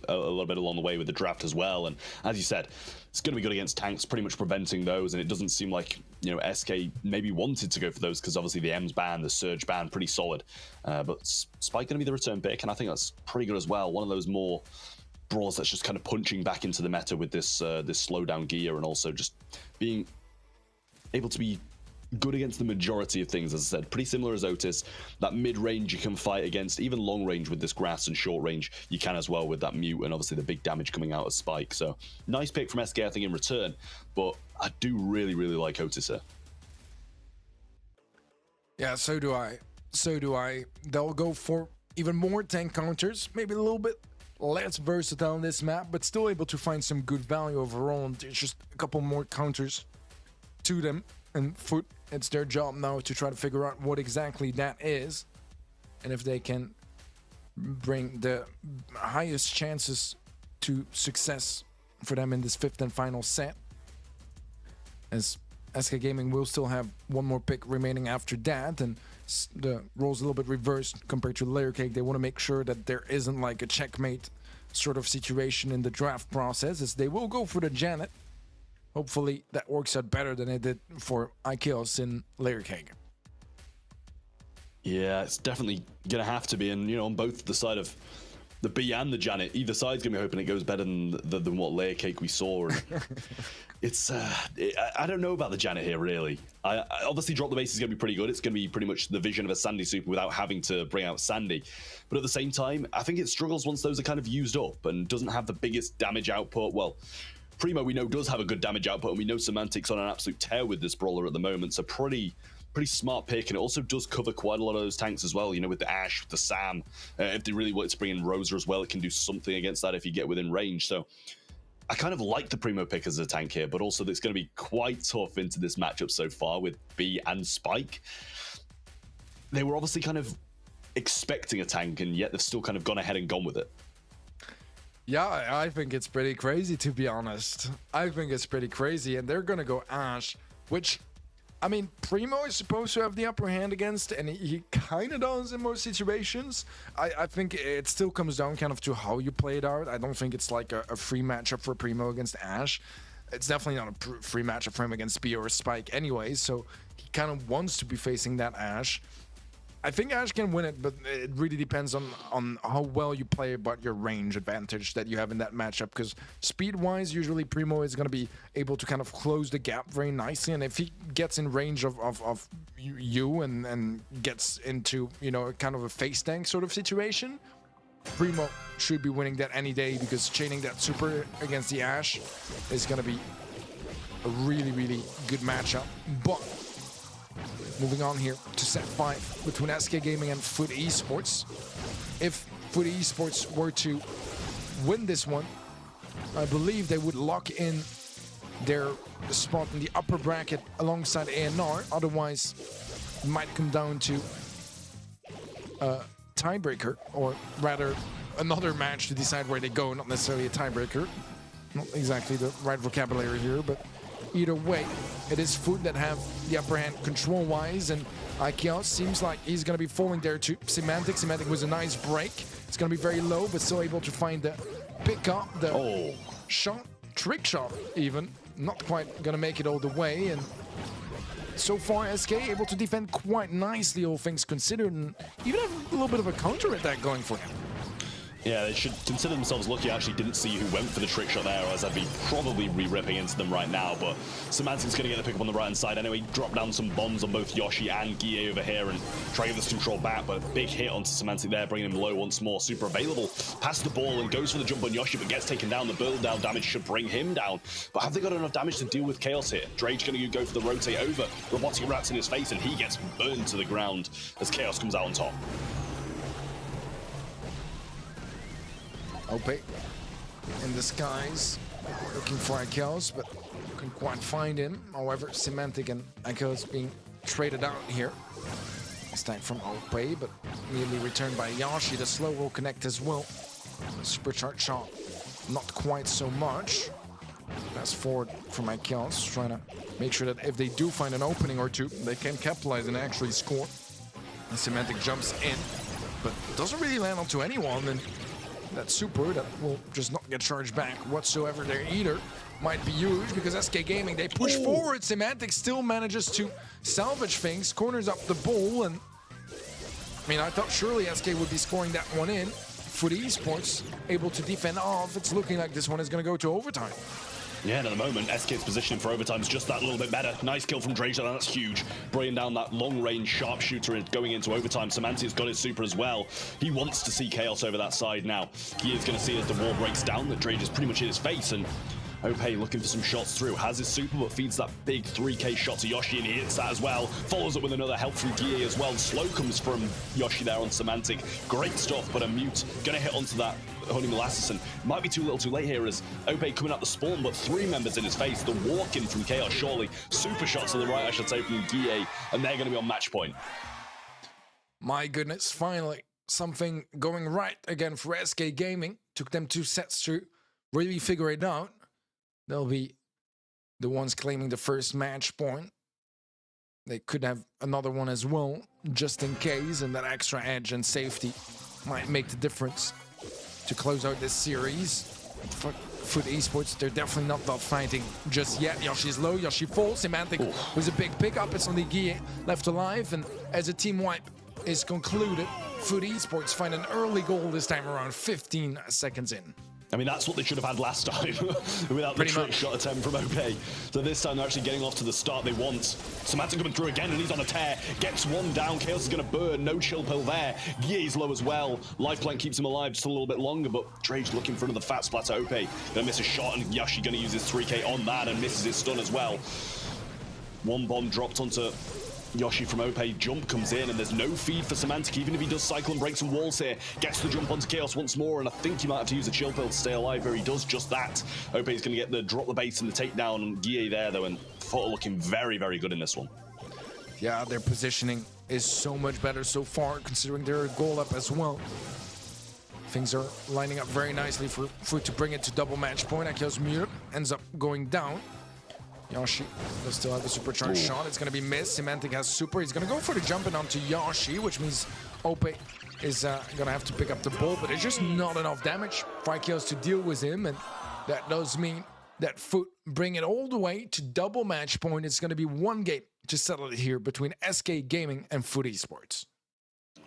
bit along the way with the draft as well. And as you said, it's going to be good against tanks, pretty much preventing those. And it doesn't seem like, you know, SK maybe wanted to go for those because obviously the M's ban, the Surge ban, pretty solid. But Spike going to be the return pick, and I think that's pretty good as well. One of those more brawls that's just kind of punching back into the meta with this this slowdown gear, and also just being able to be good against the majority of things. As I said, pretty similar as Otis. That mid-range you can fight against, even long range with this grass, and short range you can as well with that mute, and obviously the big damage coming out of Spike. So nice pick from SK, I think, in return, but I do really like Otis here. Yeah, so do I. They'll go for even more tank counters, maybe a little bit less versatile on this map, but still able to find some good value overall. And there's just a couple more counters to them. And Foot, it's their job now to try to figure out what exactly that is, and if they can bring the highest chances to success for them in this 5th and final set, as SK Gaming will still have one more pick remaining after that, and the role's a little bit reversed compared to Layer Cake. They want to make sure that there isn't like a checkmate sort of situation in the draft process, as they will go for the Janet. Hopefully that works out better than it did for Ikeos in Layer Cake. Yeah, it's definitely going to have to be. And, you know, on both the side of the B and the Janet, either side's going to be hoping it goes better than what Layer Cake we saw. And it's, I don't know about the Janet here, really. I obviously Drop the Base is going to be pretty good. It's going to be pretty much the vision of a Sandy super without having to bring out Sandy. But at the same time, I think it struggles once those are kind of used up and doesn't have the biggest damage output. Well, Primo, we know, does have a good damage output, and we know Semantic's on an absolute tear with this brawler at the moment, so pretty smart pick. And it also does cover quite a lot of those tanks as well, you know, with the Ashe, with the Sam. If they really want to bring in Rosa as well, it can do something against that if you get within range. So I kind of like the Primo pick as a tank here, but also it's going to be quite tough into this matchup so far with B and Spike. They were obviously kind of expecting a tank, and yet they've still kind of gone ahead and gone with it. Yeah, I think it's pretty crazy, to be honest. I think it's pretty crazy, and they're gonna go Ashe, which, I mean, Primo is supposed to have the upper hand against, and he kind of does in most situations. I think it still comes down kind of to how you play it out. I don't think it's like a free matchup for Primo against Ashe. It's definitely not a free matchup for him against B or Spike anyway, so he kind of wants to be facing that Ashe. I think Ashe can win it, but it really depends on how well you play about your range advantage that you have in that matchup, because speed-wise, usually Primo is going to be able to kind of close the gap very nicely, and if he gets in range of you and gets into, you know, kind of a face tank sort of situation, Primo should be winning that any day, because chaining that super against the Ashe is going to be a really good matchup. But moving on here to set 5 between SK Gaming and Foot Esports. If Foot Esports were to win this one, I believe they would lock in their spot in the upper bracket alongside ANR. Otherwise, it might come down to a tiebreaker, or rather another match to decide where they go, not necessarily a tiebreaker. Not exactly the right vocabulary here, but either way, it is Foot that have the upper hand control-wise, and Ikeos seems like he's going to be falling there to Semantic. Semantic was a nice break. It's going to be very low, but still able to find the pick up, the shot, trick shot even. Not quite going to make it all the way, and so far SK able to defend quite nicely, all things considered, and even have a little bit of a counter attack going for him. Yeah, they should consider themselves lucky I actually didn't see who went for the trick shot there, as I'd be probably re-ripping into them right now. But Semantic's going to get the pick up on the right-hand side anyway. Drop down some bombs on both Yoshi and Guille over here and try to get this control back. But a big hit onto Semantic there, bringing him low once more. Super available. Passes the ball and goes for the jump on Yoshi, but gets taken down. The build down damage should bring him down. But have they got enough damage to deal with Chaos here? Drage going to go for the rotate over. Robotic Rat's in his face, and he gets burned to the ground as Chaos comes out on top. Ope in the skies, looking for Ikeos, but Couldn't quite find him. However, Semantic and Echoes being traded out here. Stack from Opay, but immediately returned by Yashi. The slow will connect as well. Supercharged shot, not quite so much. Fast forward from Echoes, trying to make sure that if they do find an opening or two, they can capitalize and actually score. And Semantic jumps in, but doesn't really land onto anyone. And that super that will just not get charged back whatsoever there either might be huge, because SK Gaming, they push forward. Semantic still manages to salvage things, corners up the ball, and I mean, I thought surely SK would be scoring that one in. For the Esports, able to defend off, it's looking like this one is going to go to overtime. Yeah, and at the moment, SK's positioning for overtime is just that little bit better. Nice kill from Drake, that's huge. Bringing down that long-range sharpshooter going into overtime. Semantic's got his super as well. He wants to see Chaos over that side now. He is going to see as the wall breaks down that Drake is pretty much in his face, and Opay looking for some shots through. Has his super, but feeds that big 3K shot to Yoshi, and he hits that as well. Follows up with another help from Guille as well. Slow comes from Yoshi there on Semantic. Great stuff, but a mute gonna hit onto that Honey Molasses, and might be too little too late here as Opay coming out the spawn, but 3 members in his face. The walk-in from Chaos, surely. Super shots to the right, I should say, from Guille, and they're gonna be on match point. My goodness, finally, something going right again for SK Gaming. Took them 2 sets to really figure it out. They'll be the ones claiming the first match point. They could have another one as well, just in case, and that extra edge and safety might make the difference to close out this series. For the Esports, they're definitely not done fighting just yet. Yoshi's low, Yoshi falls. Semantic was a big pickup. It's only Guille left alive, and as a team wipe is concluded, for the Esports find an early goal this time around, 15 seconds in. I mean, that's what they should have had last time without the trick shot attempt from Opay. So this time they're actually getting off to the start they want. Semantic coming through again, and he's on a tear. Gets one down. Chaos is going to burn. No chill pill there. Guille's low as well. Life Plank keeps him alive just a little bit longer, but Drage looking for another fat splatter. Opay going to miss a shot, and Yoshi going to use his 3K on that and misses his stun as well. One bomb dropped onto Yoshi from Opay. Jump comes in, and there's no feed for Semantic, even if he does cycle and break some walls here. Gets the jump onto Chaos once more, and I think he might have to use a chill pill to stay alive here. He does just that. Opay's going to get the drop the base and the takedown on Guille there, though, and Foot looking very, very good in this one. Yeah, their positioning is so much better so far, considering they're a goal up as well. Things are lining up very nicely for Foot to bring it to double match point. Akios muted, ends up going down. Yoshi does still have a supercharged shot. It's going to be missed. Semantic has super. He's going to go for the jumping onto Yoshi, which means Opay is going to have to pick up the ball, but it's just not enough damage for Akios to deal with him, and that does mean that Foot bring it all the way to double match point. It's going to be 1 game to settle it here between SK Gaming and Foot Esports.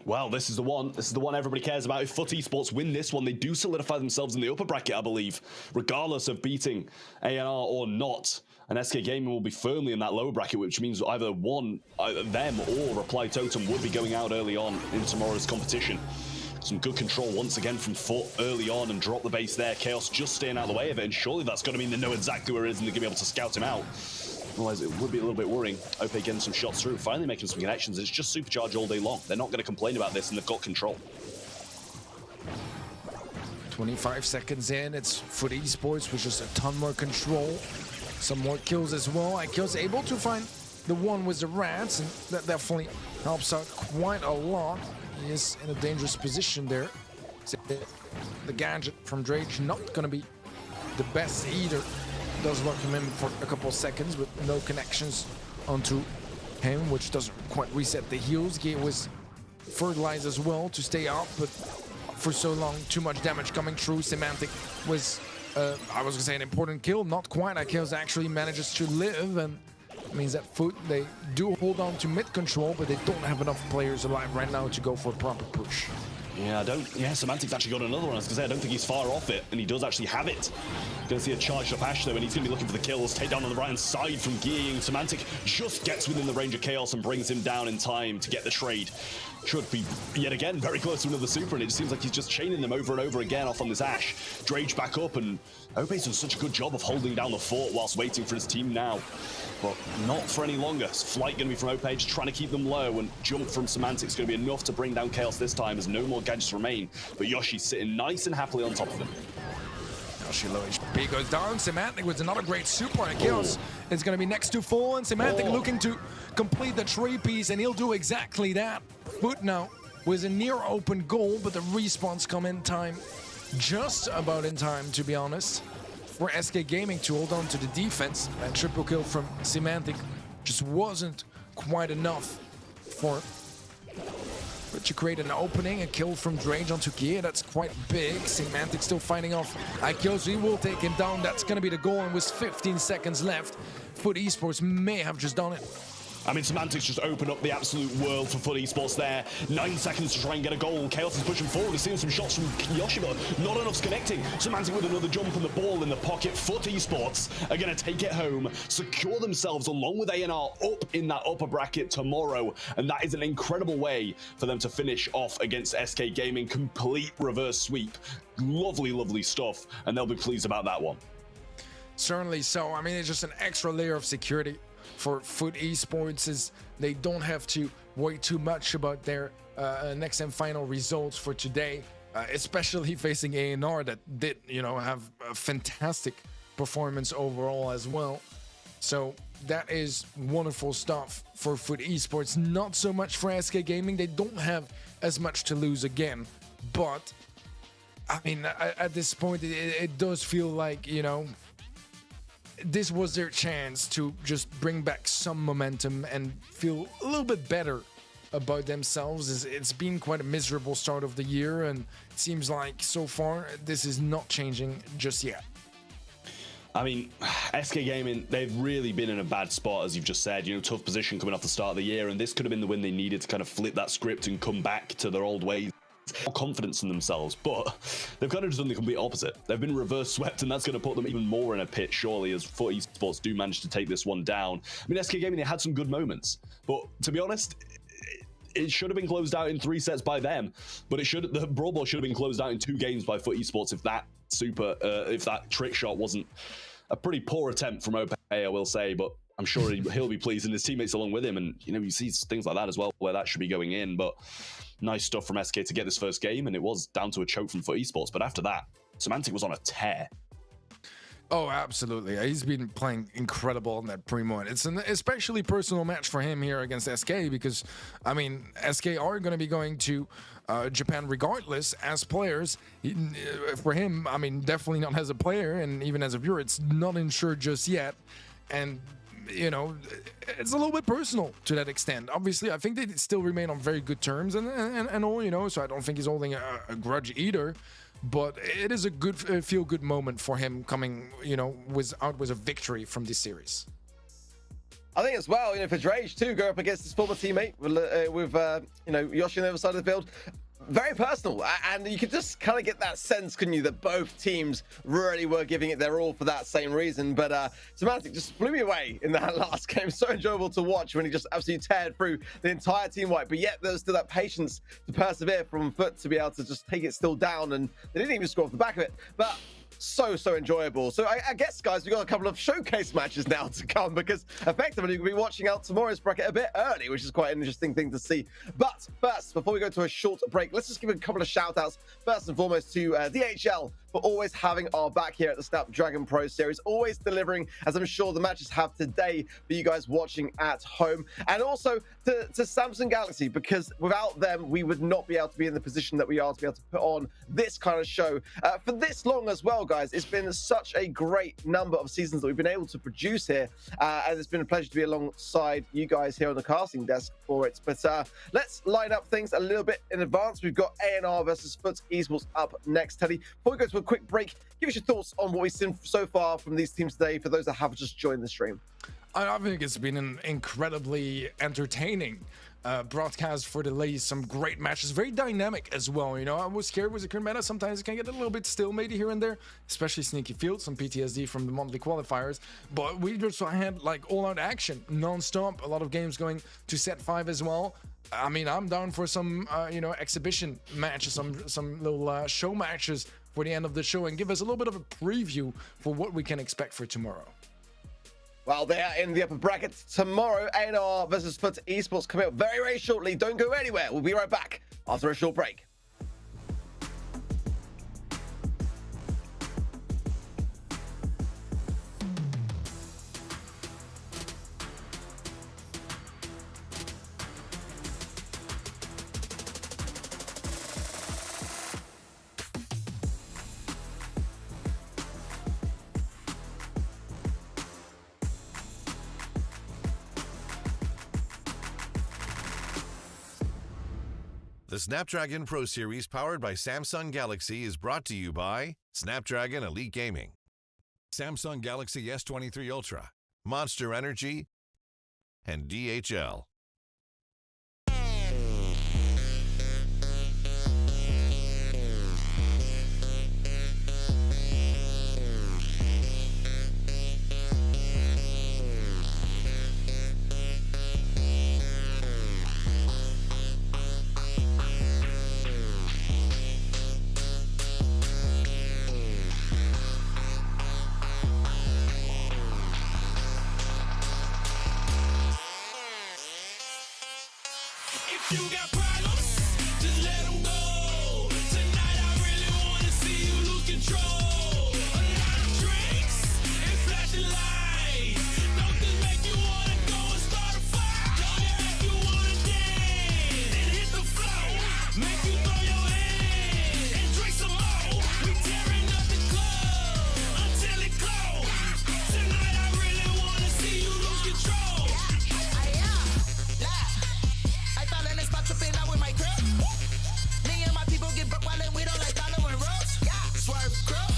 Well, this is the one. This is the one everybody cares about. If Foot Esports win this one, they do solidify themselves in the upper bracket, I believe, regardless of beating ANR or not. And SK Gaming will be firmly in that lower bracket, which means either them or Reply Totem would be going out early on in tomorrow's competition. Some good control once again from Foot early on and drop the base there. Chaos just staying out of the way of it, and surely that's going to mean they know exactly where it is and they're going to be able to scout him out. Otherwise, it would be a little bit worrying. Opay getting some shots through, finally making some connections. It's just supercharge all day long. They're not going to complain about this, and they've got control. 25 seconds in, it's Foot Esports with just a ton more control. Some more kills as well. Aikil's able to find the one with the rats, and that definitely helps out quite a lot. He is in a dangerous position there. The gadget from Drage not going to be the best either. Does lock him in for a couple of seconds, but no connections onto him, which doesn't quite reset the heals. Game was fertilized as well to stay up, but for so long, too much damage coming through. Semantic was, I was gonna say, an important kill, not quite. Akils actually manages to live, and it means that Foot, they do hold on to mid control, but they don't have enough players alive right now to go for a proper push. Yeah, Semantic's actually got another one. I was going to say, I don't think he's far off it, and he does actually have it. Going to see a charged up Ash, though, and he's going to be looking for the kills. Take down on the right-hand side from Guille. Semantic just gets within the range of Chaos and brings him down in time to get the trade. Should be, yet again, very close to another super, and it just seems like he's just chaining them over and over again off on this Ash. Drage back up, and Opay's done such a good job of holding down the fort whilst waiting for his team now. But not for any longer. Flight going to be from Opay, just trying to keep them low, and jump from Semantic's going to be enough to bring down Chaos this time as no more gadgets remain. But Yoshi's sitting nice and happily on top of him. Yoshi low HP goes down. Semantic with another great super. And Chaos is going to be next to full. And Semantic looking to complete the tree piece. And he'll do exactly that. Foot now with a near open goal. But the respawns come in time. Just about in time, to be honest. For SK Gaming to hold on to the defense. And triple kill from Semantic just wasn't quite enough for... But to create an opening, a kill from Drage onto Gear, that's quite big. Semantic still fighting off Aikyos. He will take him down. That's going to be the goal. And with 15 seconds left, Foot Esports may have just done it. I mean, Semantics just opened up the absolute world for Foot Esports there. 9 seconds to try and get a goal. Chaos is pushing forward. We're seeing some shots from Yoshi, but not enough's connecting. Semantic with another jump and the ball in the pocket. Foot Esports are going to take it home, secure themselves along with ANR up in that upper bracket tomorrow. And that is an incredible way for them to finish off against SK Gaming. Complete reverse sweep. Lovely, lovely stuff. And they'll be pleased about that one. Certainly so. I mean, it's just an extra layer of security for Foot Esports, is they don't have to worry too much about their next and final results for today, especially facing ANR that did, you know, have a fantastic performance overall as well. So that is wonderful stuff for Foot Esports. Not so much for SK Gaming. They don't have as much to lose again, but I mean, at this point, it does feel like, you know, this was their chance to just bring back some momentum and feel a little bit better about themselves. It's been quite a miserable start of the year, and it seems like so far this is not changing just yet. I mean, SK Gaming, they've really been in a bad spot, as you've just said. You know, tough position coming off the start of the year, and this could have been the win they needed to kind of flip that script and come back to their old ways. More confidence in themselves, but they've kind of just done the complete opposite. They've been reverse swept, and that's going to put them even more in a pit, surely, as Foot Esports do manage to take this one down. I mean, SK Gaming, they had some good moments, but to be honest, it should have been closed out in 3 sets by them, but the Brawl Ball should have been closed out in 2 games by Foot Esports if that trick shot wasn't a pretty poor attempt from Ope, I will say, but I'm sure he'll be pleased, and his teammates along with him, and you know, you see things like that as well where that should be going in. But nice stuff from SK to get this first game, and it was down to a choke from Foot Esports, but after that, Semantic was on a tear. Oh, absolutely. He's been playing incredible in that Primo, and it's an especially personal match for him here against SK because, I mean, SK are going to be going to Japan regardless as players. For him, I mean, definitely not as a player, and even as a viewer, it's not ensured just yet. And you know, it's a little bit personal to that extent. Obviously, I think they still remain on very good terms and all, you know, so I don't think he's holding a grudge either. But it is a good feel-good moment for him coming, you know, out with a victory from this series. I think as well, you know, for Drage too, go up against his former teammate with you know, Yoshi on the other side of the field. Very personal, and you could just kind of get that sense, couldn't you, that both teams really were giving it their all for that same reason. But Semantic just blew me away in that last game. So enjoyable to watch when he just absolutely teared through the entire team wipe. But yet there's still that patience to persevere from Foot to be able to just take it still down, and they didn't even score off the back of it. But so enjoyable. So I guess, guys, we've got a couple of showcase matches now to come, because effectively we'll be watching out tomorrow's bracket a bit early, which is quite an interesting thing to see. But first, before we go to a short break, let's just give a couple of shout outs first and foremost to DHL for always having our back here at the Snapdragon Pro Series, always delivering, as I'm sure the matches have today for you guys watching at home. And also to Samsung Galaxy, because without them, we would not be able to be in the position that we are to be able to put on this kind of show for this long as well, guys. It's been such a great number of seasons that we've been able to produce here, and it's been a pleasure to be alongside you guys here on the casting desk for it. But let's line up things a little bit in advance. We've got ANR versus Foot Esports up next, Teddy. Before we go to a quick break, give us your thoughts on what we've seen so far from these teams today for those that have just joined the stream. I think it's been an incredibly entertaining broadcast for the ladies. Some great matches, very dynamic as well. You know, I was scared with the current meta. Sometimes it can get a little bit still, maybe here and there, especially Sneaky Field, some PTSD from the monthly qualifiers. But we just had like all-out action, non-stop. A lot of games going to set 5 as well. I mean, I'm down for some, you know, exhibition matches, some little show matches for the end of the show, and give us a little bit of a preview for what we can expect for tomorrow. Well, they are in the upper bracket tomorrow. ANR versus Foot Esports coming up very, very shortly. Don't go anywhere. We'll be right back after a short break. The Snapdragon Pro Series powered by Samsung Galaxy is brought to you by Snapdragon Elite Gaming, Samsung Galaxy S23 Ultra, Monster Energy, and DHL. You got problems, just let them go. Tonight I really wanna see you lose control. A lot of drinks and flashing lights. Don't this make you wanna go and start a fight? Don't it make you wanna dance and hit the floor? Make you throw your hands and drink some more. We tearing up the club until it close. Tonight I really wanna see you lose control. I thought in this spot tripping out with my girl. Me and my people get broke while we don't like following rules. Swerve, girl.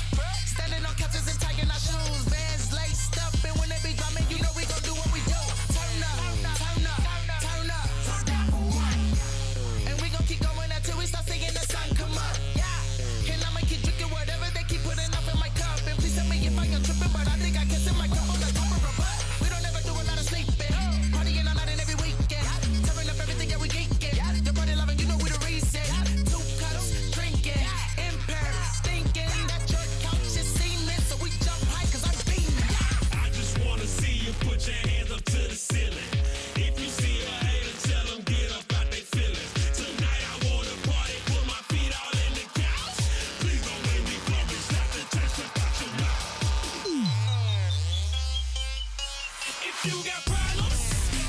Standing on couches and tying our shoes. Bands laced up, and when they be drumming, you know we gon' do what we do. Turn up, turn up, turn up. And we gon' keep going until we start seeing the sun come up. And I'ma keep drinking whatever they keep putting up in my cup. And please tell me if I am tripping, but I think I can sip my cup on the top of a butt. We don't ever do a lot of sleeping. Partying all night and every weekend. Tearing up everything, yeah, we geeking. Your body loving, you know we the reason. 2 cups, drinking, impaired, thinking that your couch is seeming. So we jump high, cause I'm beaming. I just wanna see you put your hands up to the ceiling. If you see a hater, tell them get up out they feelings. Tonight I wanna party, put my feet all in the couch. Please don't make me come and slap the taste up out your mouth. If you got problems,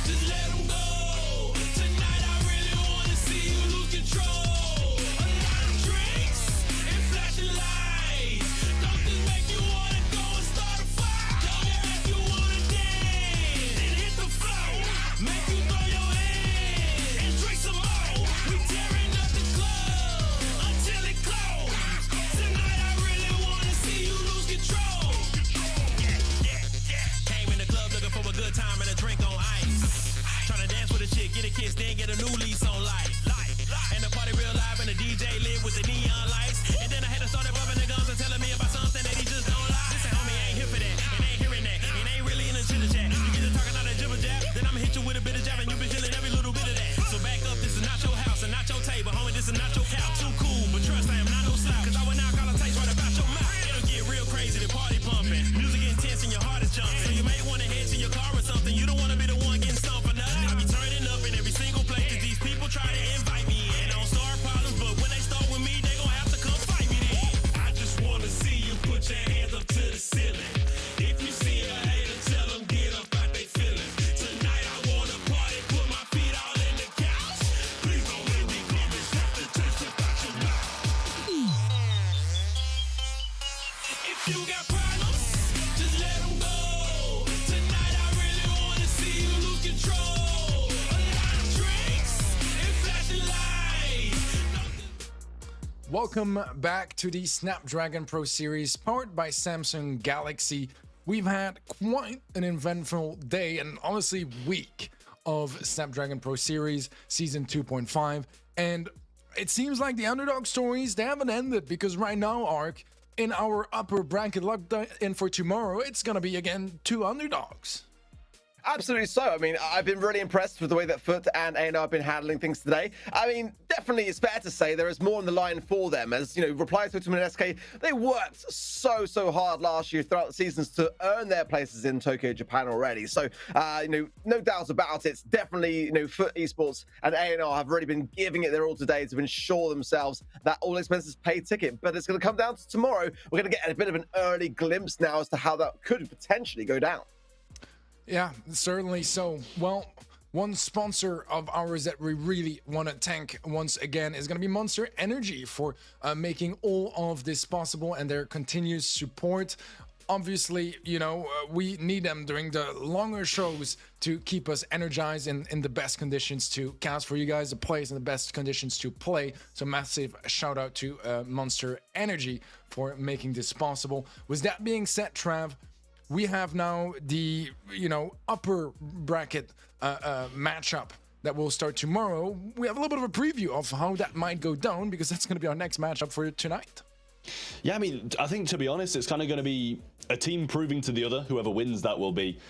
just let them go. Tonight I really wanna see you lose control. A lot of drinks and flashing lights. Don't this make you wanna go and start a fight? Don't it make you wanna dance and hit the floor? Make you throw your hands and drink some more. We tearing up the club until it close. Tonight I really wanna see you lose control. Came in the club looking for a good time and a drink on ice. Tryna dance with a chick, get a kiss, then get a new lease on life. And the party real live and the DJ lit with the neon lights. And then I had to start bumping the guns and telling me about something that he just don't like. Listen, homie, I ain't here for that, and ain't hearing that, and ain't really in the chitter chat. You get to talking all that jibber jab, then I'ma hit you with a bit of jab, and you been feeling every little bit of that. So back up, this is not your house and not your table, homie, this is not your couch. Too cool, but trust I am not no slouch, cause I will now call a taste right about your mouth. It'll get real crazy, the party pumping, music intense and your heart is jumping. So you may wanna head to your car or something, you don't wanna be the one getting stumped for nothing. I be turning up in every single place that these people try to invite me in. Don't start problems, but when they start with me, they gon' have to come fight me then. I just wanna see you put your hands up to the ceiling. If you see a hater, tell them get up out they feelings. Tonight I wanna party, put my feet all in the couch. Please don't make me come and slap the taste up out your mouth. If you got problems, just let them go. Tonight I really wanna see you lose control. A lot of drinks and flashing lights. Welcome back to the Snapdragon Pro Series powered by Samsung Galaxy. We've had quite an eventful day and honestly week of Snapdragon Pro Series Season 2.5, and it seems like the underdog stories, they haven't ended, because right now, Ark, in our upper bracket locked in for tomorrow, it's gonna be again 2 underdogs. Absolutely so. I mean, I've been really impressed with the way that Foot and A&O have been handling things today. I mean, definitely it's fair to say there is more on the line for them. As, you know, Reply, Totem and SK, they worked so hard last year throughout the seasons to earn their places in Tokyo, Japan already. So, you know, no doubt about it. It's definitely, you know, Foot Esports and A&O have already been giving it their all today to ensure themselves that all expenses paid ticket. But it's going to come down to tomorrow. We're going to get a bit of an early glimpse now as to how that could potentially go down. Yeah, certainly so. Well, one sponsor of ours that we really want to thank once again is going to be Monster Energy for making all of this possible and their continuous support obviously, we need them during the longer shows to keep us energized in the best conditions to cast for you guys, the plays in the best conditions to play. So massive shout out to Monster Energy for making this possible. With that being said, Trav, we have now the, upper bracket matchup that will start tomorrow. We have a little bit of a preview of how that might go down, because that's going to be our next matchup for tonight. Yeah, I mean, I think, to be honest, it's kind of going to be a team proving to the other, whoever wins that will be,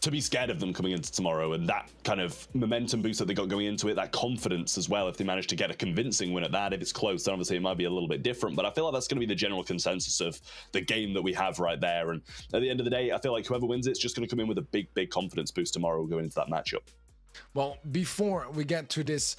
to be scared of them coming into tomorrow. And that kind of momentum boost that they got going into it, that confidence as well, if they manage to get a convincing win at that. If it's close, then obviously it might be a little bit different. But I feel like that's going to be the general consensus of the game that we have right there. And at the end of the day, I feel like whoever wins it's just going to come in with a big confidence boost tomorrow going into that matchup. Well, before we get to this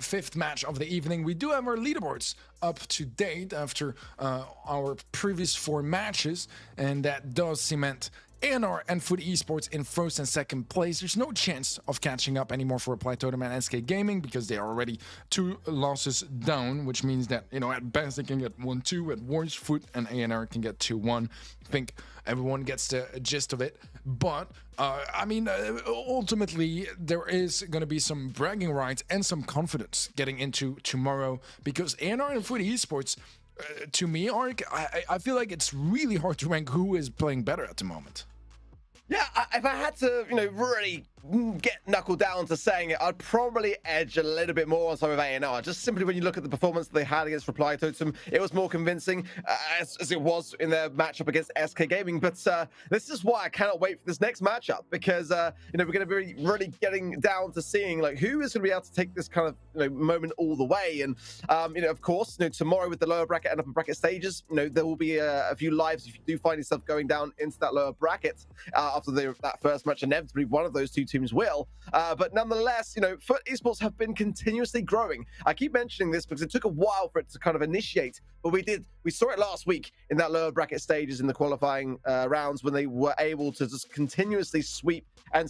fifth match of the evening, we do have our leaderboards up to date after our previous 4 matches, and that does cement ENR and FUT Esports in first and second place. There's no chance of catching up anymore for Reply Totem and SK Gaming, because they are already 2 losses down, which means that, at best they can get 1-2, at worst FUT and ENR can get 2-1. I think everyone gets the gist of it. But, ultimately, there is going to be some bragging rights and some confidence getting into tomorrow, because ENR and FUT Esports, to me, I feel like it's really hard to rank who is playing better at the moment. Yeah, if I had to, really get knuckled down to saying it, I'd probably edge a little bit more on some of A&R. Just simply when you look at the performance that they had against Reply Totem, it was more convincing as it was in their matchup against SK Gaming. But this is why I cannot wait for this next matchup, because we're going to be really getting down to seeing who is going to be able to take this kind of moment all the way. And of course, tomorrow with the lower bracket and upper bracket stages, there will be a few lives if you do find yourself going down into that lower bracket after that first match. Inevitably, one of those 2 teams will. But nonetheless, FUT Esports have been continuously growing. I keep mentioning this because it took a while for it to kind of initiate, but we saw it last week in that lower bracket stages in the qualifying rounds, when they were able to just continuously sweep, and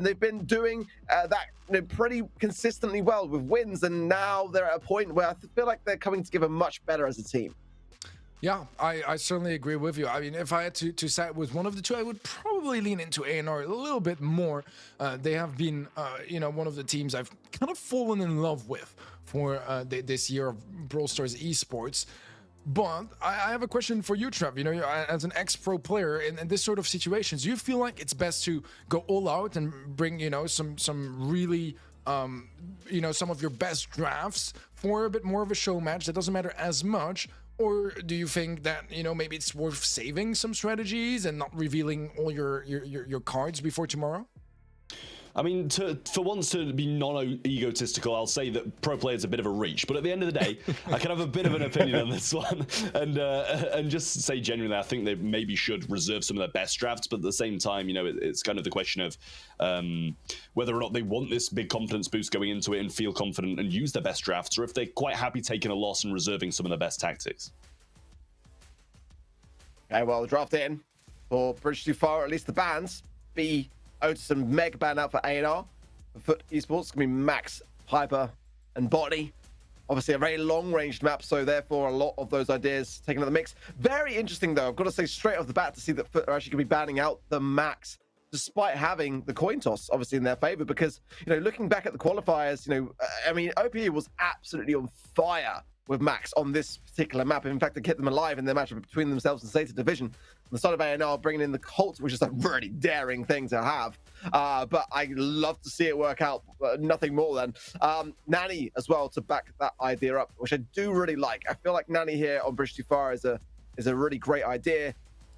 they've been doing that pretty consistently well with wins, and now they're at a point where I feel like they're coming together much better as a team. Yeah, I certainly agree with you. I mean, if I had to side with one of the 2, I would probably lean into A&R a little bit more. They have been, one of the teams I've kind of fallen in love with for this year of Brawl Stars Esports. But I have a question for you, Trev. As an ex-pro player in this sort of situations, do you feel like it's best to go all out and bring, some really, some of your best drafts for a bit more of a show match that doesn't matter as much? Or do you think that, maybe it's worth saving some strategies and not revealing all your cards before tomorrow? I mean, for once to be non-egotistical, I'll say that pro player's a bit of a reach, but at the end of the day, I can have a bit of an opinion on this one, and just say genuinely, I think they maybe should reserve some of their best drafts, but at the same time, it's kind of the question of whether or not they want this big confidence boost going into it and feel confident and use their best drafts, or if they're quite happy taking a loss and reserving some of their best tactics. Okay, well, the draft in for Bridge Too Far, at least the bans, Otis and Meg ban out for A&R. For FUT Esports, it's going to be Max, Hyper, and Body. Obviously, a very long-ranged map, so therefore a lot of those ideas taken in the mix. Very interesting, though. I've got to say straight off the bat to see that FUT are actually going to be banning out the Max, despite having the coin toss, obviously, in their favor. Because, looking back at the qualifiers, OPE was absolutely on fire with Max on this particular map. In fact, they kept them alive in their matchup between themselves and Zeta Division. On the side of A&R bringing in the Colt, which is a really daring thing to have. But I love to see it work out. Nothing more than Nanny as well to back that idea up, which I do really like. I feel like Nanny here on Bridge Too Far is a really great idea.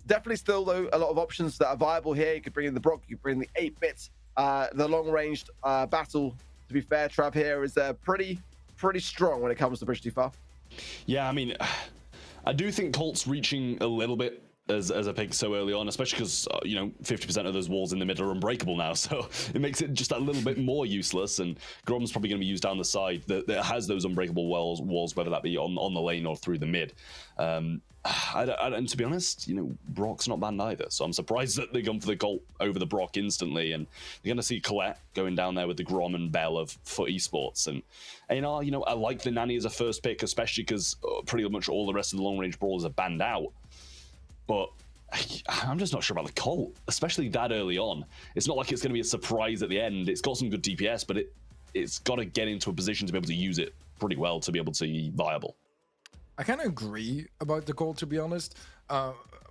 Definitely still, though, a lot of options that are viable here. You could bring in the Brock, you could bring in the 8-bit. The long-ranged battle, to be fair, Trav, here is pretty strong when it comes to Bridge Too Far. Yeah, I mean, I do think Colt's reaching a little bit as a pick so early on, especially because 50% of those walls in the middle are unbreakable now, so it makes it just a little bit more useless. And Grom's probably going to be used down the side that has those unbreakable walls, whether that be on the lane or through the mid. And to be honest, Brock's not banned either, so I'm surprised that they've gone for the Colt over the Brock instantly. And you're going to see Colette going down there with the Grom and Bell of FUT Esports. And I like the Nanny as a first pick, especially because pretty much all the rest of the long range brawlers are banned out. But I'm just not sure about the Colt, especially that early on. It's not like it's going to be a surprise at the end. It's got some good DPS, but it's got to get into a position to be able to use it pretty well to be able to be viable. I kind of agree about the Colt, to be honest.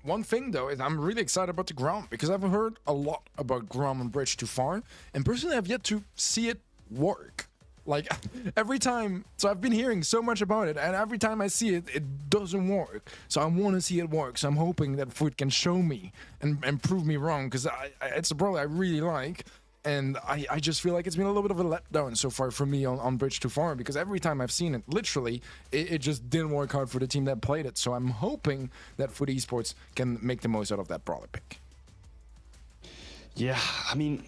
One thing, though, is I'm really excited about the Grom, because I've heard a lot about Grom and Bridge Too Far, and personally I've yet to see it work. Like, every time, so I've been hearing so much about it, and every time I see it, it doesn't work. So I want to see it work, so I'm hoping that Foot can show me and prove me wrong, because it's a brawler I really like, and I just feel like it's been a little bit of a letdown so far for me on Bridge Too Far, because every time I've seen it, literally, it just didn't work out for the team that played it. So I'm hoping that Foot Esports can make the most out of that brawler pick. Yeah, I mean,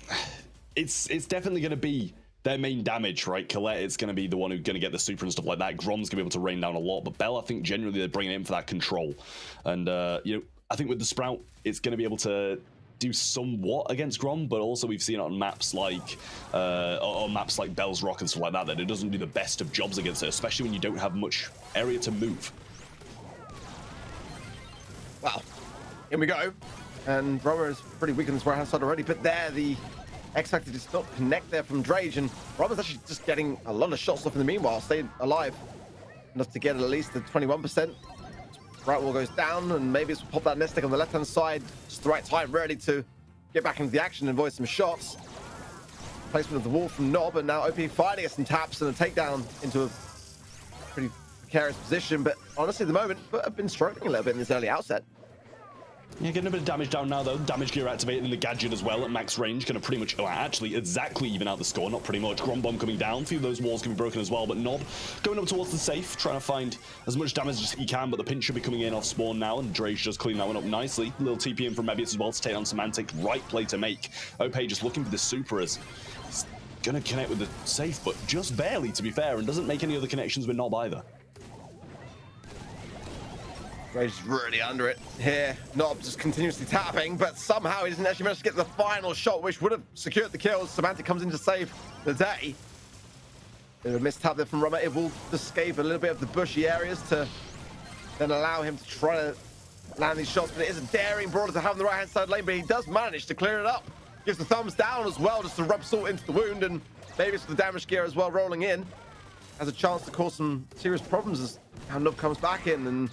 it's definitely going to be their main damage, right? Colette is going to be the one who's going to get the super and stuff like that. Grom's going to be able to rain down a lot, but Bell, I think generally they're bringing in for that control. And, you know, I think with the Sprout, it's going to be able to do somewhat against Grom, but also we've seen it on maps like maps like Bell's Rock and stuff like that, that it doesn't do the best of jobs against it, especially when you don't have much area to move. Well, here we go. And Roma is pretty weak on this right-hand side already, but there, the X-Factor does not connect there from Drage, and Roma's actually just getting a lot of shots off in the meanwhile, staying alive enough to get at least the 21%. Right wall goes down, and maybe it's pop that Nestic on the left-hand side. Just the right time, ready to get back into the action and avoid some shots. Placement of the wall from Nob, and now OP finding us some taps and a takedown into a pretty precarious position. But honestly, at the moment, I've been struggling a little bit in this early outset. Yeah, getting a bit of damage down now, though. Damage gear activated in the gadget as well at max range. Going to pretty much, actually, exactly even out the score. Not pretty much. Grom Bomb coming down. A few of those walls can be broken as well. But Nob going up towards the safe, trying to find as much damage as he can. But the pinch should be coming in off spawn now. And Drage just clean that one up nicely. A little TP in from Mebius as well to take on Semantic. Right play to make. Ope just looking for the super as he's going to connect with the safe, but just barely, to be fair. And doesn't make any other connections with Nob either. Rage's really under it here. Nob just continuously tapping, but somehow he doesn't actually manage to get the final shot, which would have secured the kills. Semantic comes in to save the day. Bit of a mistap there from Roma. It will escape a little bit of the bushy areas to then allow him to try to land these shots, but it is a daring brawler to have on the right-hand side lane, but he does manage to clear it up. Gives the thumbs down as well, just to rub salt into the wound, and maybe it's the damage gear as well rolling in. Has a chance to cause some serious problems as Nob comes back in, and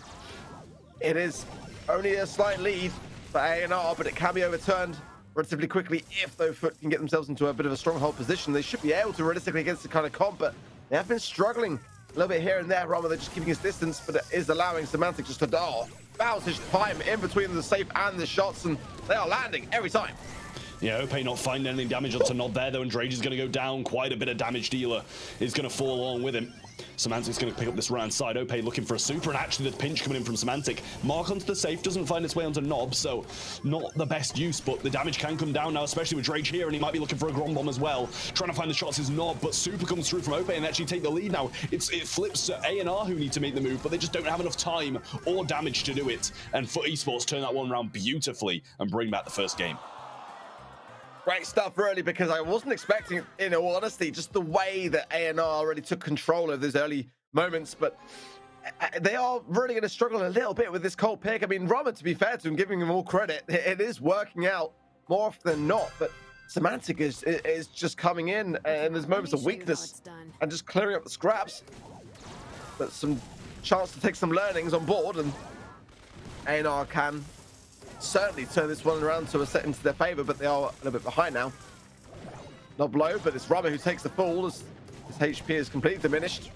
it is only a slight lead for A&R, but it can be overturned relatively quickly if though Foot can get themselves into a bit of a stronghold position. They should be able to realistically against the kind of comp, but they have been struggling a little bit here and there. Rather, they're just keeping his distance, but it is allowing Semantic just to bounce his time in between the safe and the shots, and they are landing every time. Yeah, Ope not finding any damage onto Nob there, though, and Drage is going to go down. Quite a bit of damage dealer is going to fall along with him. Semantic's going to pick up this right-hand side. Ope looking for a super, and actually the pinch coming in from Semantic. Mark onto the safe, doesn't find its way onto Nob, so not the best use, but the damage can come down now, especially with Drage here, and he might be looking for a Grom Bomb as well. Trying to find the shots is Nob, but super comes through from Ope and actually take the lead now. It flips to A&R who need to make the move, but they just don't have enough time or damage to do it. And Foot Esports turn that one around beautifully and bring back the first game. Great stuff, really, because I wasn't expecting, in all honesty, just the way that A&R really took control of those early moments, but they are really going to struggle a little bit with this Colt pick. I mean, Roma, to be fair to him, giving him all credit, it is working out more often than not, but Semantic is just coming in, and there's moments of weakness and just clearing up the scraps. But some chance to take some learnings on board, and A&R can certainly turn this one around to a set into their favor, but they are a little bit behind now. Nob low, but it's Rubber who takes the fall as his HP is completely diminished.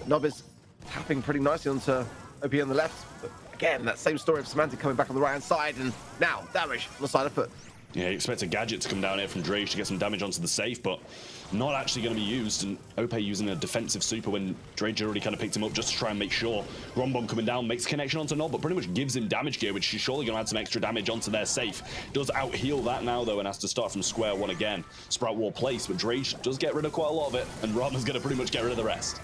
Nob is tapping pretty nicely onto OP on the left, but again, that same story of Semantic coming back on the right hand side, and now damage on the side of Foot. Yeah, you expect a gadget to come down here from Drage to get some damage onto the safe, but not actually going to be used. And Ope using a defensive super when Drage already kind of picked him up just to try and make sure. Grom Bomb coming down, makes connection onto Nob, but pretty much gives him damage gear, which is surely going to add some extra damage onto their safe. Does out-heal that now, though, and has to start from square one again. Sprout Wall placed, but Drage does get rid of quite a lot of it, and Rama's going to pretty much get rid of the rest.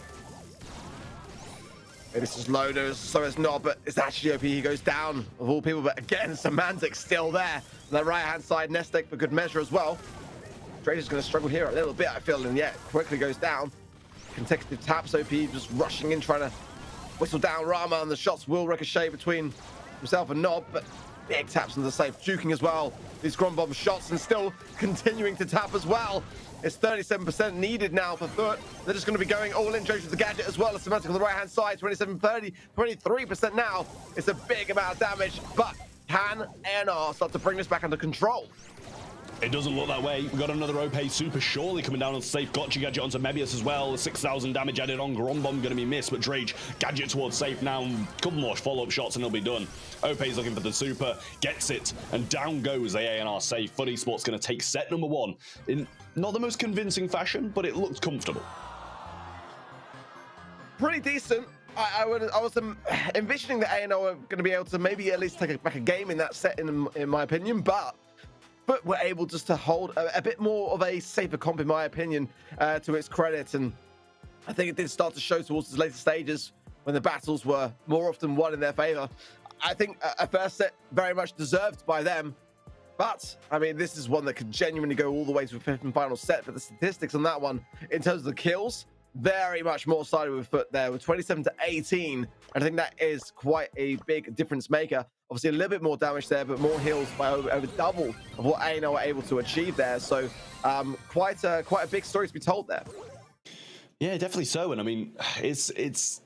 This is low, so it's not, but it's actually OP. He goes down, of all people, but again, Semantic still there. On the right-hand side, Nestic for good measure as well. Drage is going to struggle here a little bit, I feel, and yet quickly goes down. Consecutive taps, OP just rushing in, trying to whistle down Rama, and the shots will ricochet between himself and Nob, but Big taps into the safe, juking as well. These Grom Bomb shots and still continuing to tap as well. It's 37% needed now for Foot. They're just going to be going all in. Josh with the gadget as well as Semantic on the right-hand side. 27, 30, 23% now. It's a big amount of damage, but can ANR start to bring this back under control? It doesn't look that way. We got another OP super surely coming down on safe. Gotcha gadget onto Mebius as well. 6,000 damage added on. Grom Bomb going to be missed, but Drage gadget towards safe now. Couple more follow-up shots and he'll be done. OP's looking for the super, gets it, and down goes the ANR safe. Foot Esports going to take set number 1 in not the most convincing fashion, but it looked comfortable. Pretty decent. I was envisioning that ANR were going to be able to maybe at least take back a game in that set, in my opinion, but were able just to hold a bit more of a safer comp, in my opinion, to its credit. And I think it did start to show towards the later stages when the battles were more often won in their favor. I think a first set very much deserved by them. But, I mean, this is one that could genuinely go all the way to a 5th and final set. But the statistics on that one, in terms of the kills, very much more sided with Foot there, with 27 to 18. And I think that is quite a big difference maker. Obviously, a little bit more damage there, but more heals by over double of what ANR were able to achieve there. So, quite a big story to be told there. Yeah, definitely so. And I mean, it's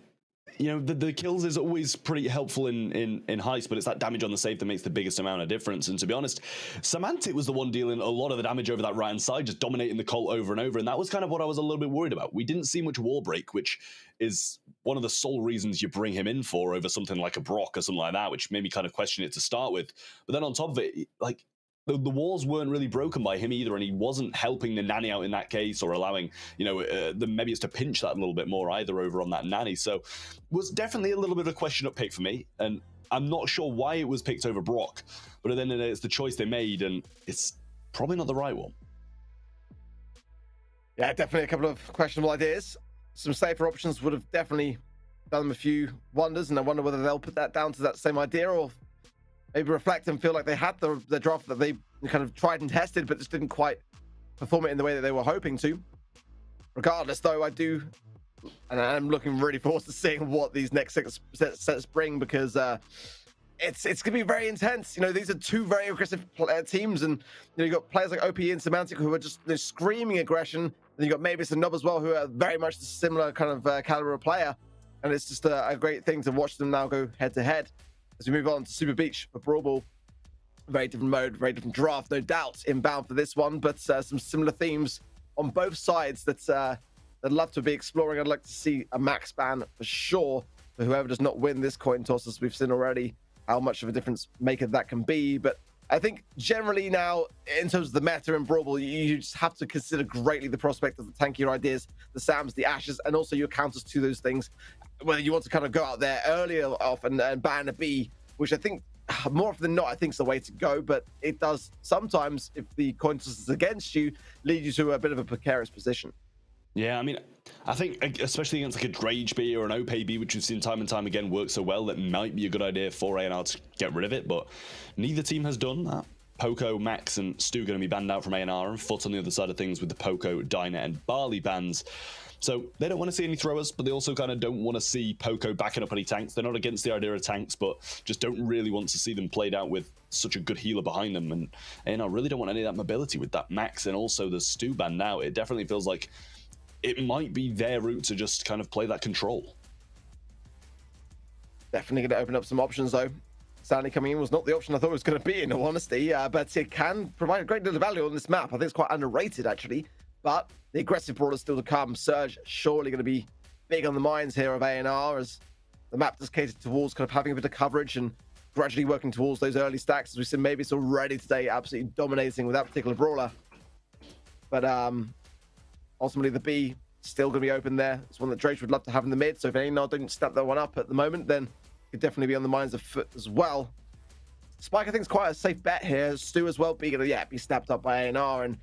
you know, the kills is always pretty helpful in heist, but it's that damage on the safe that makes the biggest amount of difference. And to be honest, Semantic was the one dealing a lot of the damage over that right-hand side, just dominating the Colt over and over. And that was kind of what I was a little bit worried about. We didn't see much wall break, which is one of the sole reasons you bring him in for over something like a Brock or something like that, which made me kind of question it to start with. But then on top of it, like, the walls weren't really broken by him either, and he wasn't helping the Nanny out in that case or allowing, you know, the Mebius to pinch that a little bit more either over on that Nanny. So was definitely a little bit of a question up pick for me, and I'm not sure why it was picked over Brock, but then it's the choice they made, and it's probably not the right one. Yeah, definitely a couple of questionable ideas. Some safer options would have definitely done them a few wonders, and I wonder whether they'll put that down to that same idea or maybe reflect and feel like they had the draft that they kind of tried and tested, but just didn't quite perform it in the way that they were hoping to. Regardless, though, and I'm looking really forward to seeing what these next sets bring, because it's going to be very intense. You know, these are two very aggressive teams, and you know, you got players like OP and Semantic who are just screaming aggression. Then you got Mavis and Nob as well, who are very much the similar kind of caliber of player, and it's just a great thing to watch them now go head to head. As we move on to Super Beach for Brawl Ball, very different mode, very different draft, no doubt, inbound for this one, but some similar themes on both sides that I'd love to be exploring. I'd like to see a max ban for sure for whoever does not win this coin toss, as we've seen already how much of a difference maker that can be. But I think generally now, in terms of the meta in Brawl Ball, you just have to consider greatly the prospect of the tankier ideas, the Sams, the Ashes, and also your counters to those things. Whether you want to kind of go out there earlier off and ban a B, which I think more often than not, I think is the way to go. But it does sometimes, if the coin toss is against you, lead you to a bit of a precarious position. Yeah, I mean, I think especially against like a Drage B or an OP B, which we've seen time and time again work so well, that might be a good idea for ANR to get rid of it, but neither team has done that. Poco, Max, and Stu going to be banned out from ANR, and Foot on the other side of things with the Poco, Dyna, and Barley bans. So they don't want to see any throwers, but they also kind of don't want to see Poco backing up any tanks. They're not against the idea of tanks, but just don't really want to see them played out with such a good healer behind them. And ANR really don't want any of that mobility with that Max and also the Stu ban now. It definitely feels like it might be their route to just kind of play that control. Definitely going to open up some options, though. Stanley coming in was not the option I thought it was going to be, in all honesty, but it can provide a great deal of value on this map. I think it's quite underrated, actually, but the aggressive brawlers still to come. Surge surely going to be big on the minds here of ANR, as the map does cater towards kind of having a bit of coverage and gradually working towards those early stacks. As we said, maybe it's already today absolutely dominating with that particular brawler. But ultimately, the B still going to be open there. It's one that Drake would love to have in the mid. So if ANR don't snap that one up at the moment, then it could definitely be on the minds of Foot as well. Spike, I think, is quite a safe bet here. Stu as well, be snapped up by ANR, and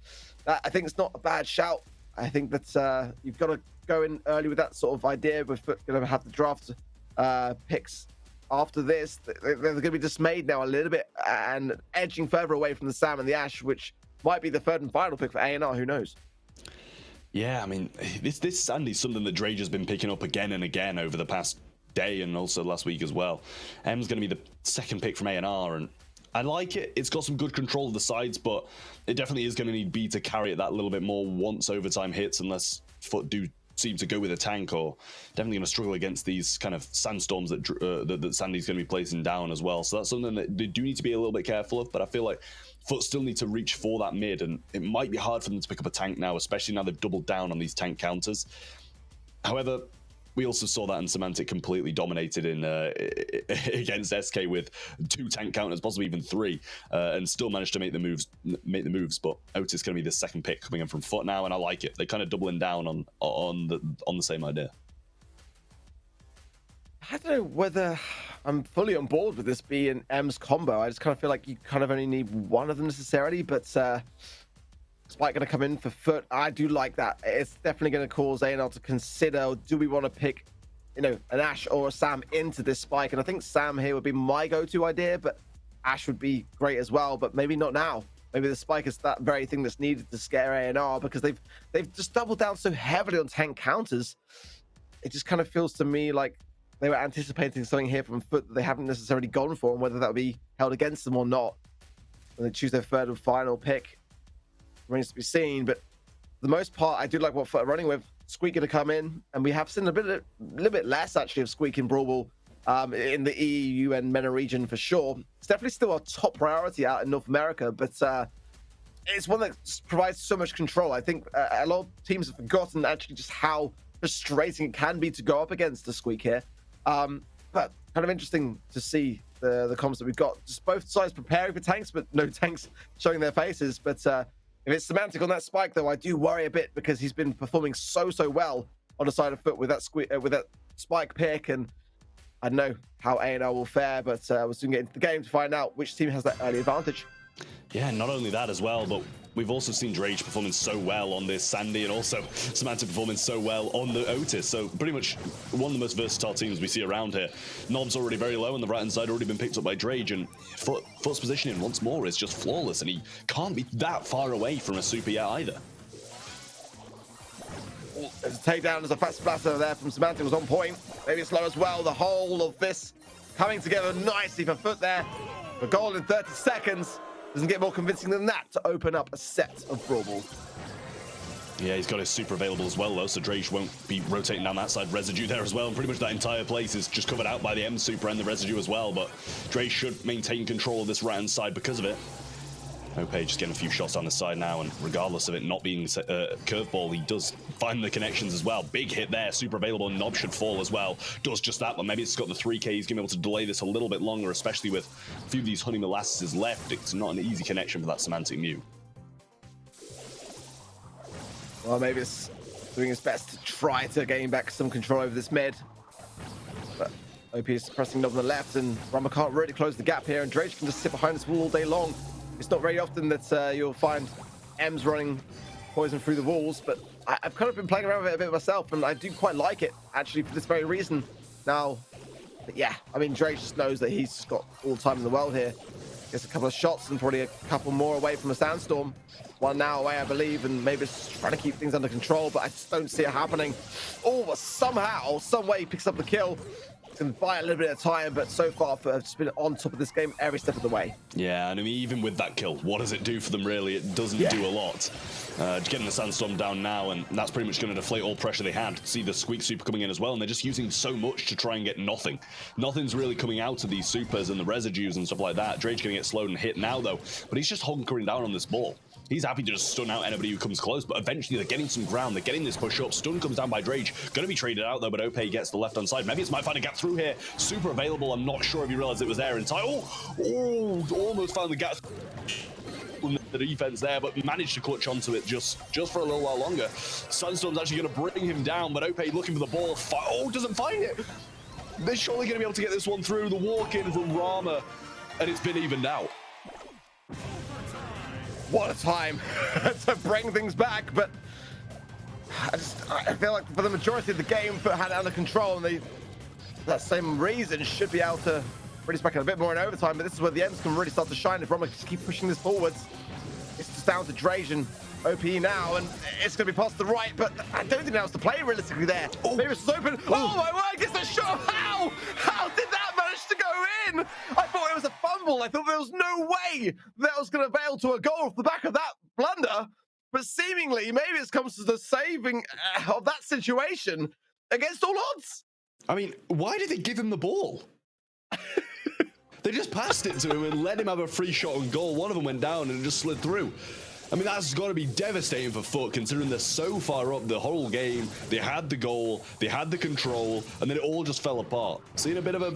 I think it's not a bad shout. I think that you've got to go in early with that sort of idea. With Foot going to have the draft picks after this. They're going to be dismayed now a little bit and edging further away from the Sam and the Ash, which might be the third and final pick for ANR. Who knows? Yeah, I mean, this Sandy's something that Drage has been picking up again and again over the past day and also last week as well. M's going to be the second pick from ANR, and I like it. It's got some good control of the sides, but it definitely is going to need B to carry it that little bit more once overtime hits, unless Foot do seem to go with a tank, or definitely going to struggle against these kind of sandstorms that Sandy's going to be placing down as well. So that's something that they do need to be a little bit careful of, but I feel like Foot still need to reach for that mid, and it might be hard for them to pick up a tank now, especially now they've doubled down on these tank counters. However, we also saw that, and Semantic completely dominated in against SK with 2 tank counters, possibly even 3, and still managed to make the moves. But Otis is going to be the second pick coming in from Foot now, and I like it. They're kind of doubling down on the same idea. I don't know whether I'm fully on board with this B and M's combo. I just kind of feel like you kind of only need one of them necessarily, but Spike going to come in for Foot. I do like that. It's definitely going to cause A&L to consider, do we want to pick, you know, an Ashe or a Sam into this Spike? And I think Sam here would be my go-to idea, but Ashe would be great as well, but maybe not now. Maybe the Spike is that very thing that's needed to scare A&R, because they've just doubled down so heavily on tank counters. It just kind of feels to me like they were anticipating something here from Foot that they haven't necessarily gone for, and whether that will be held against them or not when they choose their third and final pick remains to be seen. But for the most part, I do like what Foot are running with. Squeak going to come in, and we have seen a little bit less actually of Squeak in Brawl Ball in the EU and MENA region for sure. It's definitely still our top priority out in North America, but it's one that provides so much control. I think a lot of teams have forgotten actually just how frustrating it can be to go up against a Squeak here. But kind of interesting to see the comms that we've got. Just both sides preparing for tanks, but no tanks showing their faces. But if it's Semantic on that Spike, though, I do worry a bit, because he's been performing so well on the side of Foot with that Spike pick, and I don't know how A&R will fare, but we'll soon get into the game to find out which team has that early advantage. Yeah, not only that as well, but we've also seen Drage performing so well on this Sandy, and also Samantha performing so well on the Otis. So pretty much one of the most versatile teams we see around here. Nob's already very low on the right-hand side, already been picked up by Drage, and Foot's positioning once more is just flawless, and he can't be that far away from a super yet either. There's a takedown, there's a fast splatter there from Samantha, was on point. Maybe slow as well. The whole of this coming together nicely for Foot there. The goal in 30 seconds. Doesn't get more convincing than that to open up a set of Brawl Balls. Yeah, he's got his super available as well, though, so Drage won't be rotating down that side. Residue there as well, and pretty much that entire place is just covered out by the M super and the Residue as well, but Drage should maintain control of this right-hand side because of it. Ope just getting a few shots on the side now, and regardless of it not being curveball, he does find the connections as well. Big hit there, super available, and Nob should fall as well. Does just that, but maybe it's got the 3K. He's going to be able to delay this a little bit longer, especially with a few of these Honey Molasses left. It's not an easy connection for that Semantic Mew. Well, maybe it's doing its best to try to gain back some control over this mid. But OP is pressing Nob on the left, and Rama can't really close the gap here, and Drage can just sit behind this wall all day long. It's not very often that you'll find M's running poison through the walls, but I've kind of been playing around with it a bit myself, and I do quite like it, actually, for this very reason. Now, yeah, I mean, Drake just knows that he's just got all the time in the world here. Gets a couple of shots and probably a couple more away from a sandstorm. One now away, I believe, and maybe just trying to keep things under control, but I just don't see it happening. Oh, but somehow, some way he picks up the kill. It's going to buy a little bit of time, but so far, I've just been on top of this game every step of the way. Yeah, and I mean, even with that kill, what does it do for them, really? It doesn't do a lot. Getting the sandstorm down now, and that's pretty much going to deflate all pressure they had. See the Squeak super coming in as well, and they're just using so much to try and get nothing. Nothing's really coming out of these supers and the residues and stuff like that. Drage's going to get slowed and hit now, though, but he's just hunkering down on this ball. He's happy to just stun out anybody who comes close, but eventually they're getting some ground. They're getting this push up. Stun comes down by Drage. Going to be traded out, though, but Ope gets the left-hand side. Maybe it's might find a gap through here. Super available. I'm not sure if he realized it was there in time. Oh, almost found the gap. The defense there, but managed to clutch onto it just for a little while longer. Sunstorm's actually going to bring him down, but Ope looking for the ball. Oh, doesn't find it. They're surely going to be able to get this one through. The walk-in from Rama, and it's been evened out. What a time to bring things back, but I feel like for the majority of the game, Foot had it under control, and that same reason should be able to bring us back in a bit more in overtime, but this is where the ends can really start to shine if Rama just keep pushing this forwards. It's just down to Drage and OP now, and it's going to be past the right, but I don't think that was the play realistically there. Maybe it's open. Oh my word, gets the shot. How did that manage managed to go in. I thought it was a fumble. I thought there was no way that was going to avail to a goal off the back of that blunder. But seemingly, maybe it comes to the saving of that situation against all odds. I mean, why did they give him the ball? They just passed it to him and let him have a free shot on goal. One of them went down and it just slid through. I mean, that's got to be devastating for FUT, considering they're so far up the whole game. They had the goal, they had the control, and then it all just fell apart. Seeing a bit of a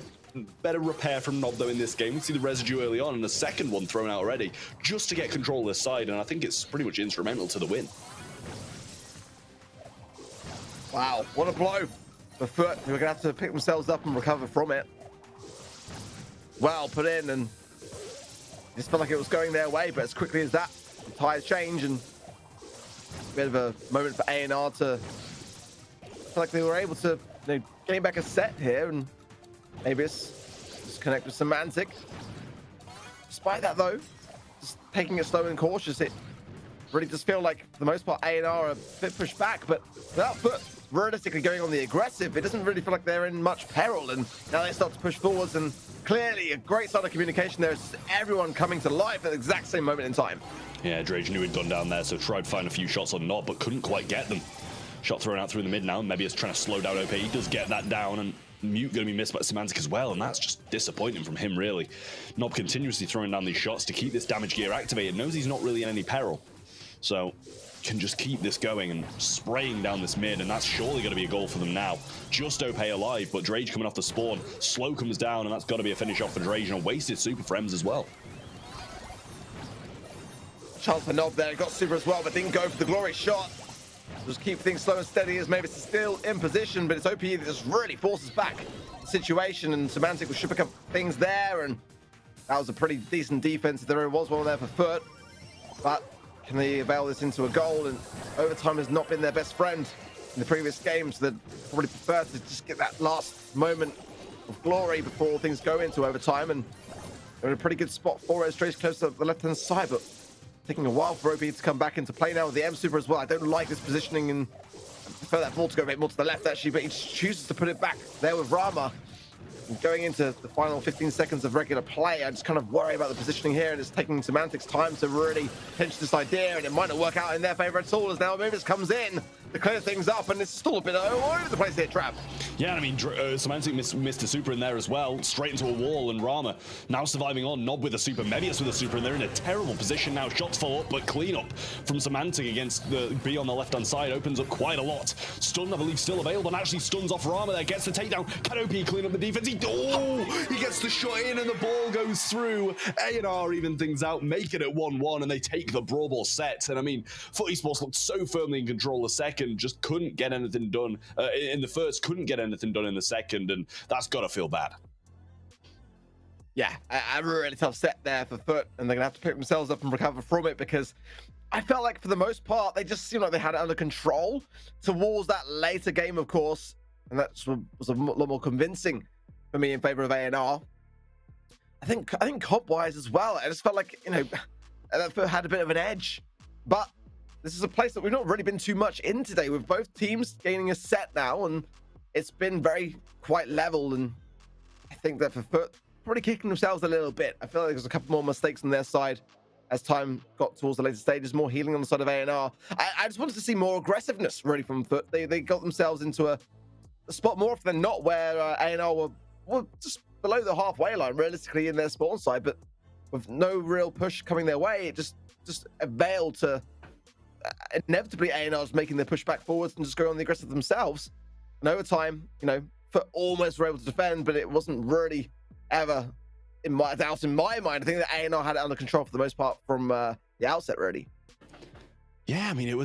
better repair from Nob, though, in this game. We see the residue early on and the second one thrown out already, just to get control of this side, and I think it's pretty much instrumental to the win. Wow, what a blow for FUT. They're going to have to pick themselves up and recover from it. Well put in, and just felt like it was going their way, but as quickly as that, the tires change, and a bit of a moment for A&R to feel like they were able to gain back a set here, and maybe it's just connect with Semantic. Despite that, though, just taking it slow and cautious, it really does feel like, for the most part, A&R are a bit pushed back, but without FUT realistically going on the aggressive, it doesn't really feel like they're in much peril, and now they start to push forwards, and clearly a great side of communication there. It's everyone coming to life at the exact same moment in time. Yeah, Drage knew he'd gone down there, so tried to find a few shots on Nob, but couldn't quite get them. Shot thrown out through the mid now, maybe it's trying to slow down OP. He does get that down, and Mute going to be missed by Semantic as well, and that's just disappointing from him, really. Nob continuously throwing down these shots to keep this damage gear activated, knows he's not really in any peril, so can just keep this going and spraying down this mid, and that's surely going to be a goal for them now. Just OP alive, but Drage coming off the spawn. Slow comes down, and that's got to be a finish off for Drage, and a wasted super for Ems as well. Chance for Nob there, got super as well, but didn't go for the glory shot. Just keep things slow and steady as maybe it's still in position, but it's OP that just really forces back the situation, and Semantic will ship a couple things there, and that was a pretty decent defense. There was one there for FUT, but can they avail this into a goal? And overtime has not been their best friend in the previous games. They'd probably prefer to just get that last moment of glory before things go into overtime, and they're in a pretty good spot for it. Straight close to the left-hand side, but taking a while for OP to come back into play now with the M Super as well. I don't like this positioning, and I prefer that ball to go a bit more to the left, actually, but he chooses to put it back there with Rama. And going into the final 15 seconds of regular play, I just kind of worry about the positioning here, and it's taking Semantic's time to really pinch this idea, and it might not work out in their favor at all, as now Movis comes in to clear things up, and it's still a bit all over the place here, Trav. Yeah, I mean, Semantic missed a super in there as well, straight into a wall, and Rama now surviving on. Nob with a super, Mebius with a super, and they're in a terrible position now. Shots fall up, but clean up from Semantic against the B on the left-hand side opens up quite a lot. Stun, I believe, still available, and actually stuns off Rama there, gets the takedown. Can OP clean up the defense? He gets the shot in, and the ball goes through. A&R even things out, make it at 1-1, and they take the Brawl Ball set. And I mean, FUT Esports looked so firmly in control the second, just couldn't get anything done in the first, couldn't get anything done in the second, and that's got to feel bad. Yeah, a really tough set there for FUT, and they're going to have to pick themselves up and recover from it, because I felt like for the most part, they just seemed like they had it under control towards that later game, of course, and that was a lot more convincing for me in favor of A&R. I think comp-wise as well, I just felt like, that FUT had a bit of an edge, but this is a place that we've not really been too much in today, with both teams gaining a set now, and it's been quite level, and I think that for FUT, probably kicking themselves a little bit. I feel like there's a couple more mistakes on their side as time got towards the later stages, more healing on the side of A&R. I just wanted to see more aggressiveness, really, from FUT. They got themselves into a spot more often than not where A&R were just below the halfway line, realistically, in their spawn side, but with no real push coming their way, it just availed to inevitably A&R's making their push back forwards and just going on the aggressive themselves. And over time, FUT almost were able to defend, but it wasn't really ever in my mind. I think that A&R had it under control for the most part from the outset, really. Yeah, I mean,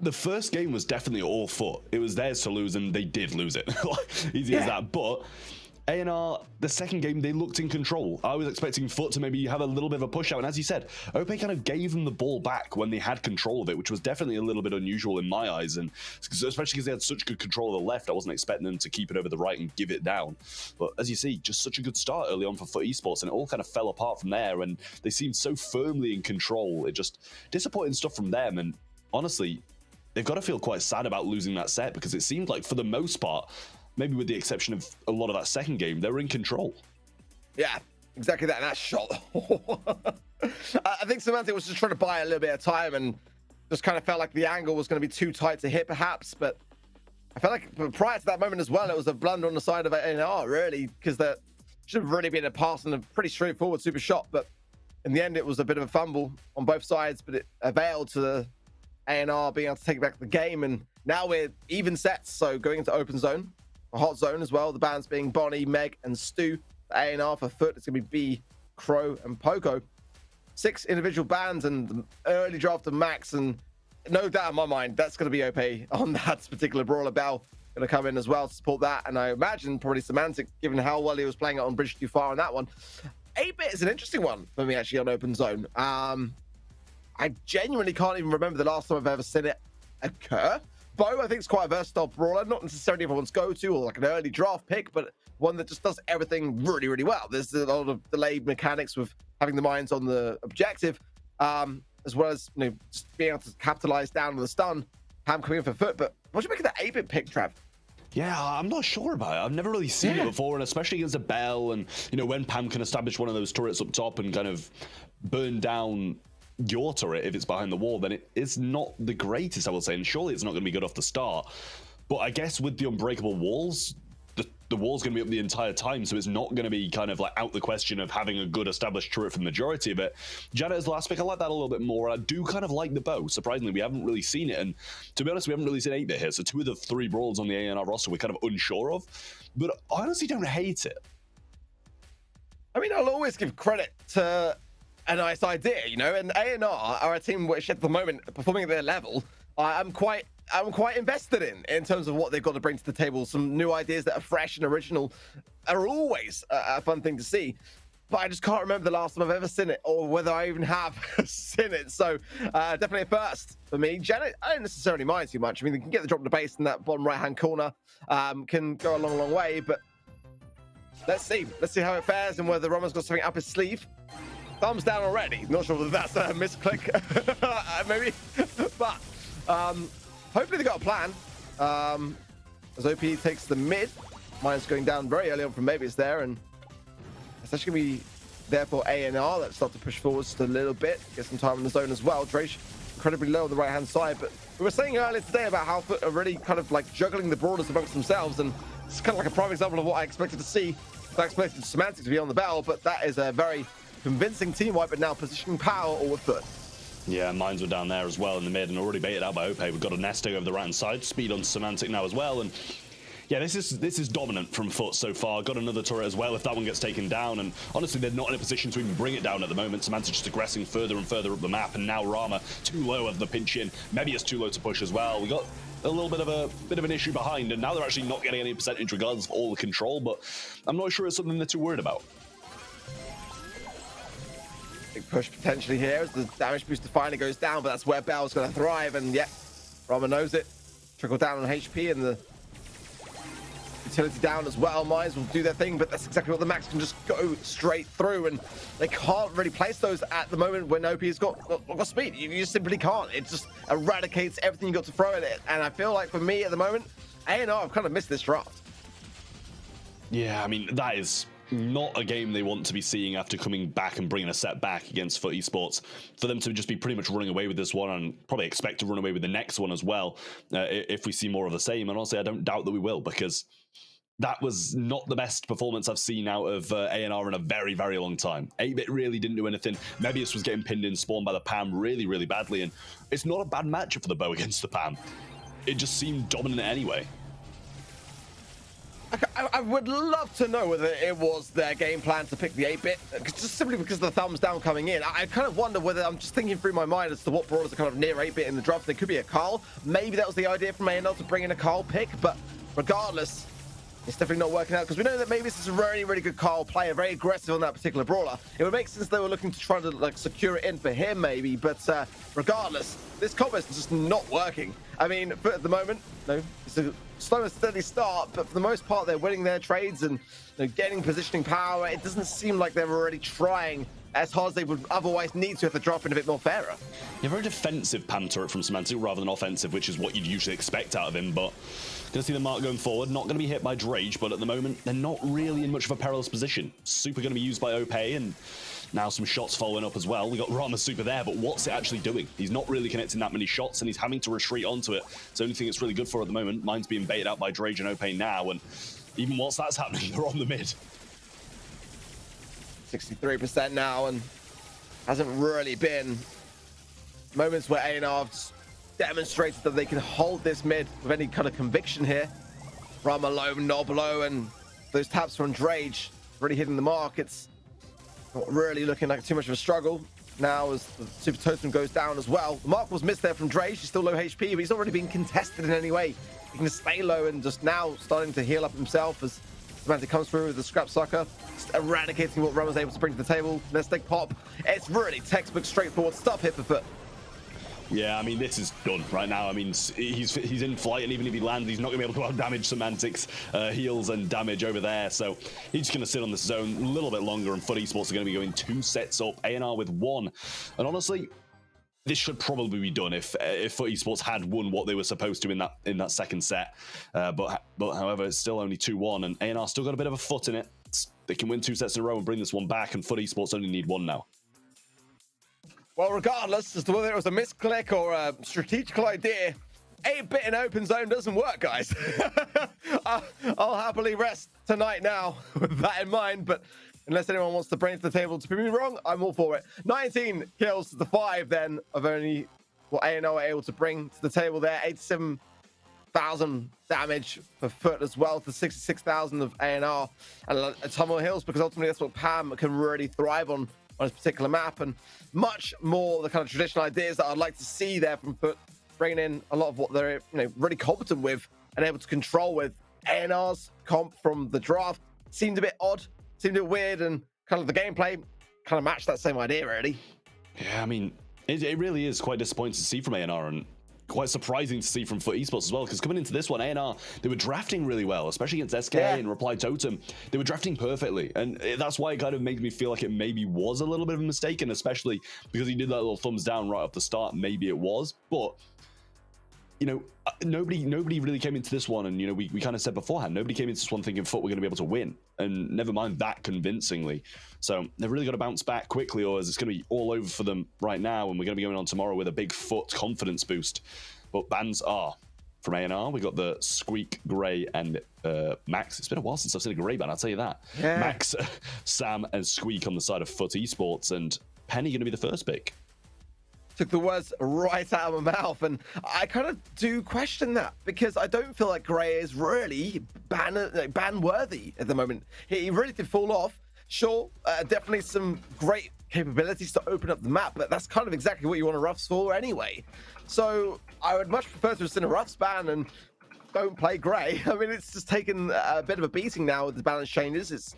the first game was definitely all FUT. It was theirs to lose, and they did lose it. Easy as that. But A&R, the second game, they looked in control. I was expecting FUT to maybe have a little bit of a push out, and as you said, OP kind of gave them the ball back when they had control of it, which was definitely a little bit unusual in my eyes, and especially because they had such good control of the left, I wasn't expecting them to keep it over the right and give it down. But as you see, just such a good start early on for FUT Esports, and it all kind of fell apart from there, and they seemed so firmly in control. It just disappointing stuff from them, and honestly, they've got to feel quite sad about losing that set, because it seemed like, for the most part, maybe with the exception of a lot of that second game, they were in control. Yeah, exactly that. And that shot. I think Semantic was just trying to buy a little bit of time and just kind of felt like the angle was going to be too tight to hit, perhaps. But I felt like prior to that moment as well, it was a blunder on the side of A&R, really, because that should have really been a pass and a pretty straightforward super shot. But in the end, it was a bit of a fumble on both sides, but it availed to the A&R being able to take back the game. And now we're even sets, so going into open zone, a hot zone as well. The bans being Bonnie, Meg, and Stu. The A&R for Foot, it's going to be B, Crow, and Poco. 6 individual bans and the early draft of Max, and no doubt in my mind, that's going to be OP on that particular brawler. Bell going to come in as well to support that, and I imagine probably Semantic, given how well he was playing it on Bridge Too Far on that one. 8-bit is an interesting one for me, actually, on open zone. I genuinely can't even remember the last time I've ever seen it occur. Bo, I think, is quite a versatile brawler, not necessarily everyone's go-to or like an early draft pick, but one that just does everything really, really well. There's a lot of delayed mechanics with having the minds on the objective, as well as, you know, just being able to capitalize down on the stun. Pam coming in for Foot, but what do you make of that 8-bit pick, Trav? Yeah, I'm not sure about it. I've never really seen it before, and especially against a Bell, and, you know, when Pam can establish one of those turrets up top and kind of burn down your turret if it's behind the wall, then it's not the greatest, I will say, and surely it's not going to be good off the start. But I guess with the unbreakable walls, the wall's going to be up the entire time, so it's not going to be kind of like out the question of having a good established turret for the majority of it. Janet is the last pick. I like that a little bit more. I do kind of like the bow. Surprisingly, we haven't really seen it, and to be honest, we haven't really seen 8-bit here, so 2 of the 3 brawls on the A&R roster we're kind of unsure of, but I honestly don't hate it. I mean, I'll always give credit to a nice idea, you know, and A&R are a team which at the moment, performing at their level, I'm quite invested in terms of what they've got to bring to the table. Some new ideas that are fresh and original are always a fun thing to see. But I just can't remember the last time I've ever seen it, or whether I even have seen it. So definitely a first for me. Janet, I don't necessarily mind too much. I mean, they can get the drop to base in that bottom right-hand corner, can go a long, long way. But let's see how it fares and whether Roman's got something up his sleeve. Thumbs down already. Not sure whether that's a misclick, maybe. But hopefully they got a plan. As OP takes the mid, mine's going down very early on from maybe it's there, and it's actually going to be there for A&R. Let's start to push forward just a little bit, get some time in the zone as well. Drake incredibly low on the right-hand side, but we were saying earlier today about how Foot are really kind of like juggling the brawlers amongst themselves, and it's kind of like a prime example of what I expected to see. I expected Semantic to be on the bell, but that is a very convincing team wipe, but now positioning power all with Foot. Yeah, mines were down there as well in the mid and already baited out by OP. We've got a nesting over the right-hand side, speed on Semantic now as well, and yeah, this is dominant from Foot so far. Got another turret as well if that one gets taken down, and honestly, they're not in a position to even bring it down at the moment. Semantic just aggressing further and further up the map, and now Rama too low of the pinch in. Maybe it's too low to push as well. We got a little bit of an issue behind, and now they're actually not getting any percentage regardless of all the control, but I'm not sure it's something they're too worried about. Big push potentially here as the damage booster finally goes down, but that's where Bell's going to thrive, and yeah, Rama knows it. Trickle down on HP, and the utility down as well. Mines will do their thing, but that's exactly what the Max can just go straight through, and they can't really place those at the moment when OP's got speed. You just simply can't. It just eradicates everything you got to throw at it, and I feel like for me at the moment, A&R have kind of missed this draft. Yeah, I mean, that is not a game they want to be seeing after coming back and bringing a set back against Foot Esports. For them to just be pretty much running away with this one and probably expect to run away with the next one as well, if we see more of the same. And honestly, I don't doubt that we will, because that was not the best performance I've seen out of A&R in a very, very long time. 8-bit really didn't do anything. Mebius was getting pinned in spawn by the Pam really, really badly, and it's not a bad matchup for the bow against the Pam. It just seemed dominant anyway. I would love to know whether it was their game plan to pick the 8-bit, just simply because of the thumbs down coming in. I kind of wonder whether, I'm just thinking through my mind as to what brawlers are kind of near 8-bit in the draft. There could be a Carl. Maybe that was the idea from A&R to bring in a Carl pick, but regardless, it's definitely not working out, because we know that maybe this is a really, really good Carl player, very aggressive on that particular brawler. It would make sense they were looking to try to like secure it in for him maybe, but regardless, this combo is just not working. I mean, at the moment, no, it's a slow and steady start, but for the most part, they're winning their trades and getting positioning power. It doesn't seem like they're already trying as hard as they would otherwise need to if the drop in a bit more fairer. Yeah, very defensive PAM turret from Semantic rather than offensive, which is what you'd usually expect out of him, but gonna see the mark going forward. Not gonna be hit by Drage, but at the moment, they're not really in much of a perilous position. Super gonna be used by OP, and now some shots following up as well. We got Rama Super there, but what's it actually doing? He's not really connecting that many shots, and he's having to retreat onto it. It's the only thing it's really good for at the moment. Mine's being baited out by Drage and OP now, and even whilst that's happening, they're on the mid. 63% now, and hasn't really been moments where A&R have demonstrated that they can hold this mid with any kind of conviction here. Rama low, Nob low, and those taps from Drage really hitting the mark. It's not really looking like too much of a struggle now as the Super Totem goes down as well. The mark was missed there from Drage. He's still low HP, but he's not really being contested in any way. He can just stay low and just now starting to heal up himself as Semantic comes through with the Scrap Sucker, just eradicating what Rama's able to bring to the table. Let's take pop. It's really textbook straightforward stuff here for Foot. Yeah, I mean, this is done right now. I mean, he's in flight, and even if he lands, he's not going to be able to out damage Semantics, heals and damage over there. So he's just going to sit on this zone a little bit longer, and Foot Esports are going to be going 2 sets up, A&R with 1. And honestly, this should probably be done if Foot Esports had won what they were supposed to in that second set. But however, it's still only 2-1, and A&R still got a bit of a foot in it. They can win 2 sets in a row and bring this one back, and Foot Esports only need 1 now. Well, regardless as to whether it was a misclick or a strategical idea, 8-bit in open zone doesn't work, guys. I'll happily rest tonight now with that in mind, but unless anyone wants to bring it to the table to prove me wrong, I'm all for it. 19 kills to the 5 then of only what A&O are able to bring to the table there. 87,000 damage for Foot as well to 66,000 of A&R and a ton more hills, because ultimately that's what PAM can really thrive on this particular map, and much more the kind of traditional ideas that I'd like to see there from Foot, bringing in a lot of what they're really competent with and able to control with. A&R's comp from the draft seemed a bit odd, seemed a bit weird, and kind of the gameplay kind of matched that same idea, really. Yeah, I mean, it really is quite disappointing to see from A&R, and quite surprising to see from Foot Esports as well, because coming into this one, A&R, they were drafting really well, especially against SK and Reply Totem. They were drafting perfectly, and that's why it kind of made me feel like it maybe was a little bit of a mistake, and especially because he did that little thumbs down right off the start, maybe it was. But nobody really came into this one, and we kind of said beforehand, nobody came into this one thinking Foot were going to be able to win, and never mind that convincingly. So they've really got to bounce back quickly, or it's going to be all over for them right now, and we're going to be going on tomorrow with a big Foot confidence boost. But bans are from A&R. We got the Squeak, Grey, and Max. It's been a while since I've seen a Grey ban, I'll tell you that. Yeah. Max, Sam, and Squeak on the side of Foot Esports, and Penny going to be the first pick. Took the words right out of my mouth, and I kind of do question that, because I don't feel like Grey is really ban worthy at the moment. He really did fall off. Sure, definitely some great capabilities to open up the map, but that's kind of exactly what you want a Ruffs for anyway. So I would much prefer to have seen a Ruffs ban and don't play Grey. I mean, it's just taken a bit of a beating now with the balance changes. It's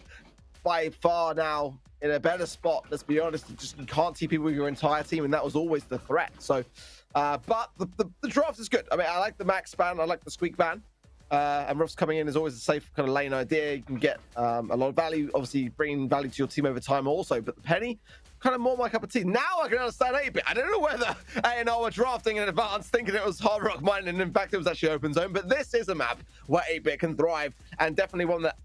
by far now in a better spot, let's be honest. You can't TP with your entire team, and that was always the threat. So, but the draft is good. I mean, I like the Max ban, I like the Squeak ban, and Ruffs coming in is always a safe kind of lane idea. You can get a lot of value, obviously bringing value to your team over time also, but the Penny, kind of more my cup of tea. Now I can understand 8-bit. I don't know whether A&R were drafting in advance thinking it was Hard Rock Mine, and in fact it was actually open zone, but this is a map where 8-bit can thrive, and definitely one that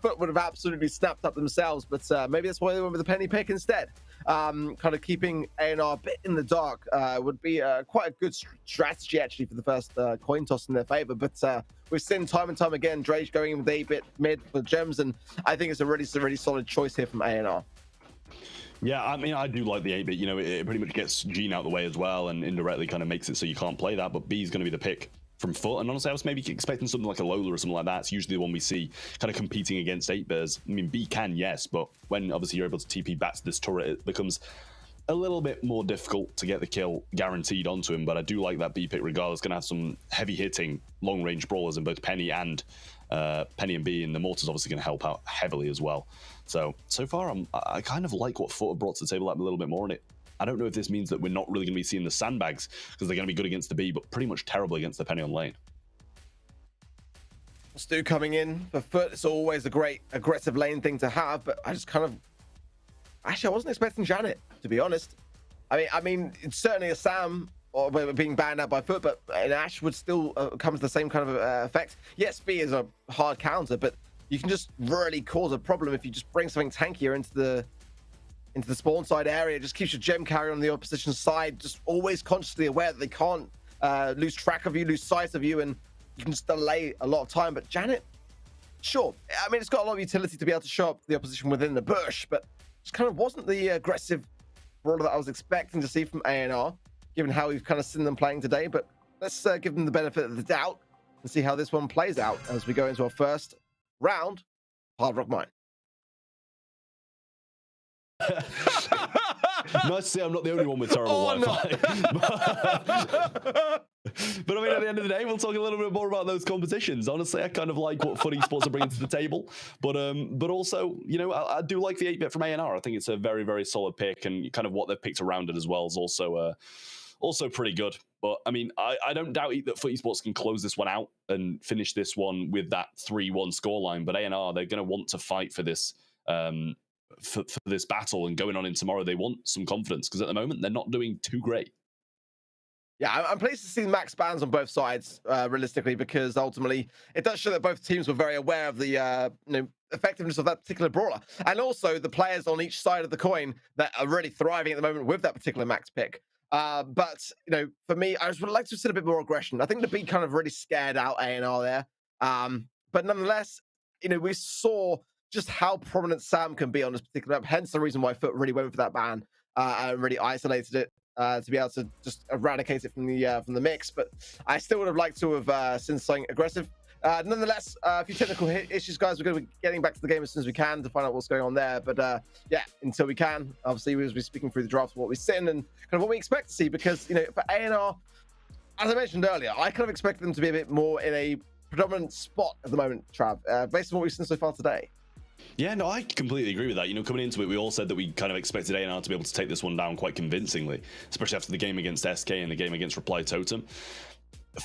Foot would have absolutely snapped up themselves, but maybe that's why they went with the Penny pick instead. Kind of keeping A&R a bit in the dark would be quite a good strategy actually for the first coin toss in their favor, but we've seen time and time again Drage going in with 8-bit mid for gems, and I think it's a really solid choice here from A&R. Yeah, I mean, I do like the 8-bit. It pretty much gets Gene out of the way as well, and indirectly kind of makes it so you can't play that, but B is going to be the pick from Foot. And honestly, I was maybe expecting something like a Lola or something like that. It's usually the one we see kind of competing against 8-bitters. I mean, B can, yes, but when obviously you're able to TP back to this turret, it becomes a little bit more difficult to get the kill guaranteed onto him. But I do like that B pick regardless. Going to have some heavy hitting long range brawlers in both Penny and B, and the Mortar's obviously going to help out heavily as well. So far I kind of like what Foot have brought to the table a little bit more in it. I don't know if this means that we're not really going to be seeing the sandbags, because they're going to be good against the B, but pretty much terrible against the Penny on lane. Stu coming in for Foot. It's always a great aggressive lane thing to have, but I just kind of Actually, I wasn't expecting Janet, to be honest. I mean, it's certainly a Sam or being banned out by Foot, but an Ashe would still come to the same kind of effect. Yes, B is a hard counter, but you can just really cause a problem if you just bring something tankier into the spawn side area. It just keeps your gem carrier on the opposition side, just always consciously aware that they can't lose track of you, lose sight of you, and you can just delay a lot of time. But Janet, sure, I mean, it's got a lot of utility to be able to show up the opposition within the bush, but just kind of wasn't the aggressive brawler that I was expecting to see from ANR, given how we've kind of seen them playing today. But let's give them the benefit of the doubt and see how this one plays out as we go into our first round, Hard Rock Mine. Nice to see I'm not the only one with terrible Wi-Fi. But I mean, at the end of the day, we'll talk a little bit more about those competitions. Honestly, I kind of like what Fun Esports are bringing to the table. But also, you know, I do like the 8-bit from ANR. I think it's a very, very solid pick, and kind of what they've picked around it as well is also pretty good. But I mean, I don't doubt that Fun Esports can close this one out and finish this one with that 3-1 scoreline. But ANR, they're going to want to fight for this for this battle, and going on in tomorrow, they want some confidence, because at the moment they're not doing too great. Yeah, I'm pleased to see max bans on both sides, realistically, because ultimately it does show that both teams were very aware of the effectiveness of that particular brawler, and also the players on each side of the coin that are really thriving at the moment with that particular max pick. But you know, for me, I just would like to see a bit more aggression. I think the B kind of really scared out ANR there, but nonetheless, you know, we saw just how prominent Sam can be on this particular map. Hence the reason why Foot really went for that ban and really isolated it to be able to just eradicate it from the mix. But I still would have liked to have seen something aggressive. Nonetheless, a few technical issues, guys. We're going to be getting back to the game as soon as we can to find out what's going on there. But yeah, until we can, obviously, we'll be speaking through the draft of what we've seen and kind of what we expect to see. Because, you know, for ANR, as I mentioned earlier, I kind of expect them to be a bit more in a predominant spot at the moment, Trav, based on what we've seen so far today. Yeah, no, I completely agree with that. You know, coming into it, we all said that we kind of expected ANR to be able to take this one down quite convincingly, especially after the game against SK and the game against Reply Totem.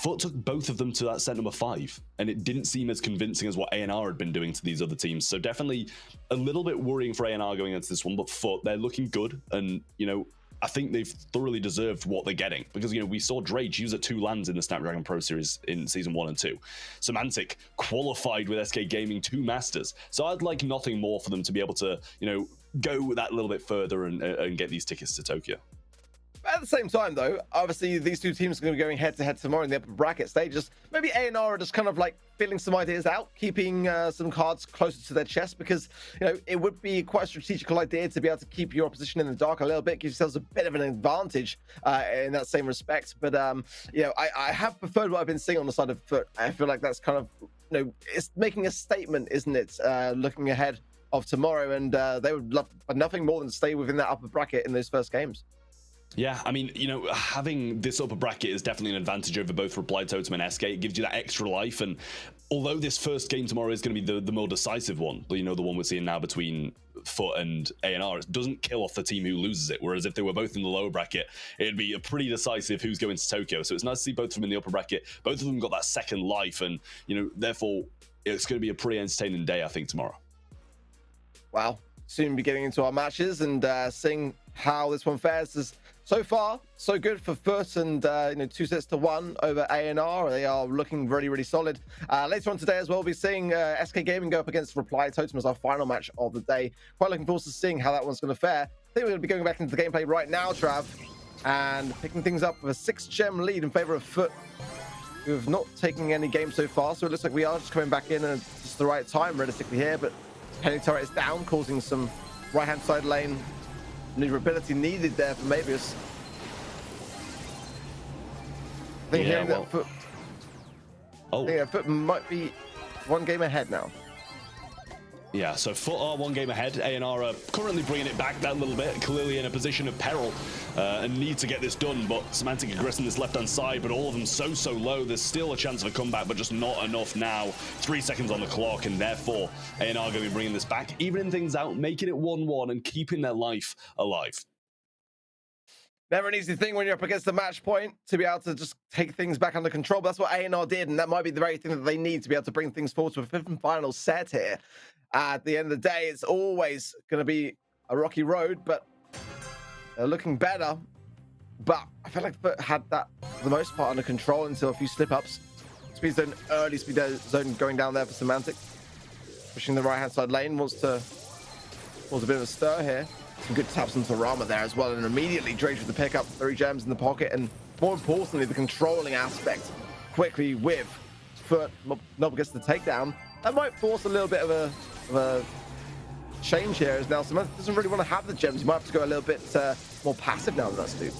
Foot took both of them to that set number 5, and it didn't seem as convincing as what ANR had been doing to these other teams. So definitely a little bit worrying for ANR going into this one, but Foot, they're looking good, and, you know, I think they've thoroughly deserved what they're getting, because, you know, we saw Drage use at 2 lands in the Snapdragon Pro Series in Season 1 and 2. Semantic qualified with SK Gaming 2 Masters. So I'd like nothing more for them to be able to, you know, go that little bit further and get these tickets to Tokyo. At the same time, though, obviously these two teams are going to be going head-to-head tomorrow in the upper bracket stages. Maybe ANR are just kind of like feeling some ideas out, keeping some cards closer to their chest, because, you know, it would be quite a strategical idea to be able to keep your opposition in the dark a little bit, give yourselves a bit of an advantage in that same respect. But, you know, I have preferred what I've been seeing on the side of Foot. I feel like that's kind of, you know, it's making a statement, isn't it, looking ahead of tomorrow, and they would love nothing more than stay within that upper bracket in those first games. Yeah, I mean, you know, having this upper bracket is definitely an advantage over both Reply Totem and SK. It gives you that extra life, and although this first game tomorrow is going to be the more decisive one, you know, the one we're seeing now between Foot and ANR, it doesn't kill off the team who loses it, whereas if they were both in the lower bracket, it'd be a pretty decisive who's going to Tokyo. So it's nice to see both of them in the upper bracket. Both of them got that second life, and, you know, therefore, it's going to be a pretty entertaining day, I think, tomorrow. Wow. Soon be getting into our matches and seeing how this one fares. So far, so good for Foot, and you know, 2-1 over ANR. They are looking really, really solid. Later on today as well, we'll be seeing SK Gaming go up against Reply Totem as our final match of the day. Quite looking forward to seeing how that one's going to fare. I think we're going to be going back into the gameplay right now, Trav, and picking things up with a 6-gem lead in favor of Foot, who have not taken any games so far. So it looks like we are just coming back in at just the right time, realistically, here. But Penny Turret is down, causing some right-hand side lane maneuverability needed there for Mavius. I think Yeah, that Foot, Foot might be 1 game ahead now. Yeah, so Foot are 1 game ahead. ANR are currently bringing it back that little bit, clearly in a position of peril and need to get this done. But Semantic aggressing this left-hand side, but all of them so low. There's still a chance of a comeback, but just not enough now. 3 seconds on the clock, and therefore ANR going to be bringing this back, evening things out, making it 1-1 and keeping their life alive. Never an easy thing when you're up against the match point to be able to just take things back under control. But that's what ANR did, and that might be the very thing that they need to be able to bring things forward to a 5th and final set here. At the end of the day, it's always going to be a rocky road, but they're looking better. But I feel like FUT had that, for the most part, under control until a few slip-ups. Speed zone, early speed zone going down there for Semantic. Pushing the right-hand side lane, wants a bit of a stir here. Some good taps onto Rama there as well, and immediately Drake with the pickup, 3 gems in the pocket, and more importantly, the controlling aspect quickly with FUT. Nob gets the takedown. That might force a little bit of a change here, as now Semantic doesn't really want to have the gems. He might have to go a little bit more passive now than that's due.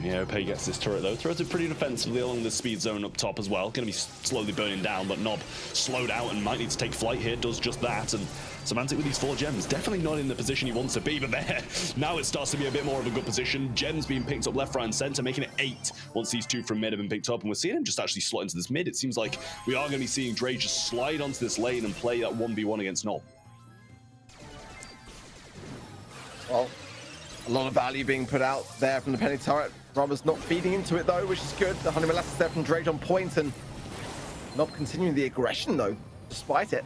Yeah, Opay gets this turret though. Throws it pretty defensively along the speed zone up top as well. Going to be slowly burning down, but Nob slowed out and might need to take flight here. Does just that, and Semantic with these 4 gems, definitely not in the position he wants to be, but there, now it starts to be a bit more of a good position. Gems being picked up left, right, and center, making it 8 once these 2 from mid have been picked up, and we're seeing him just actually slot into this mid. It seems like we are going to be seeing Dre just slide onto this lane and play that 1v1 against Nob. Well, a lot of value being put out there from the penny turret. Rama's not feeding into it though, which is good. The 100 molasses there from Drake on point, and not continuing the aggression though, despite it.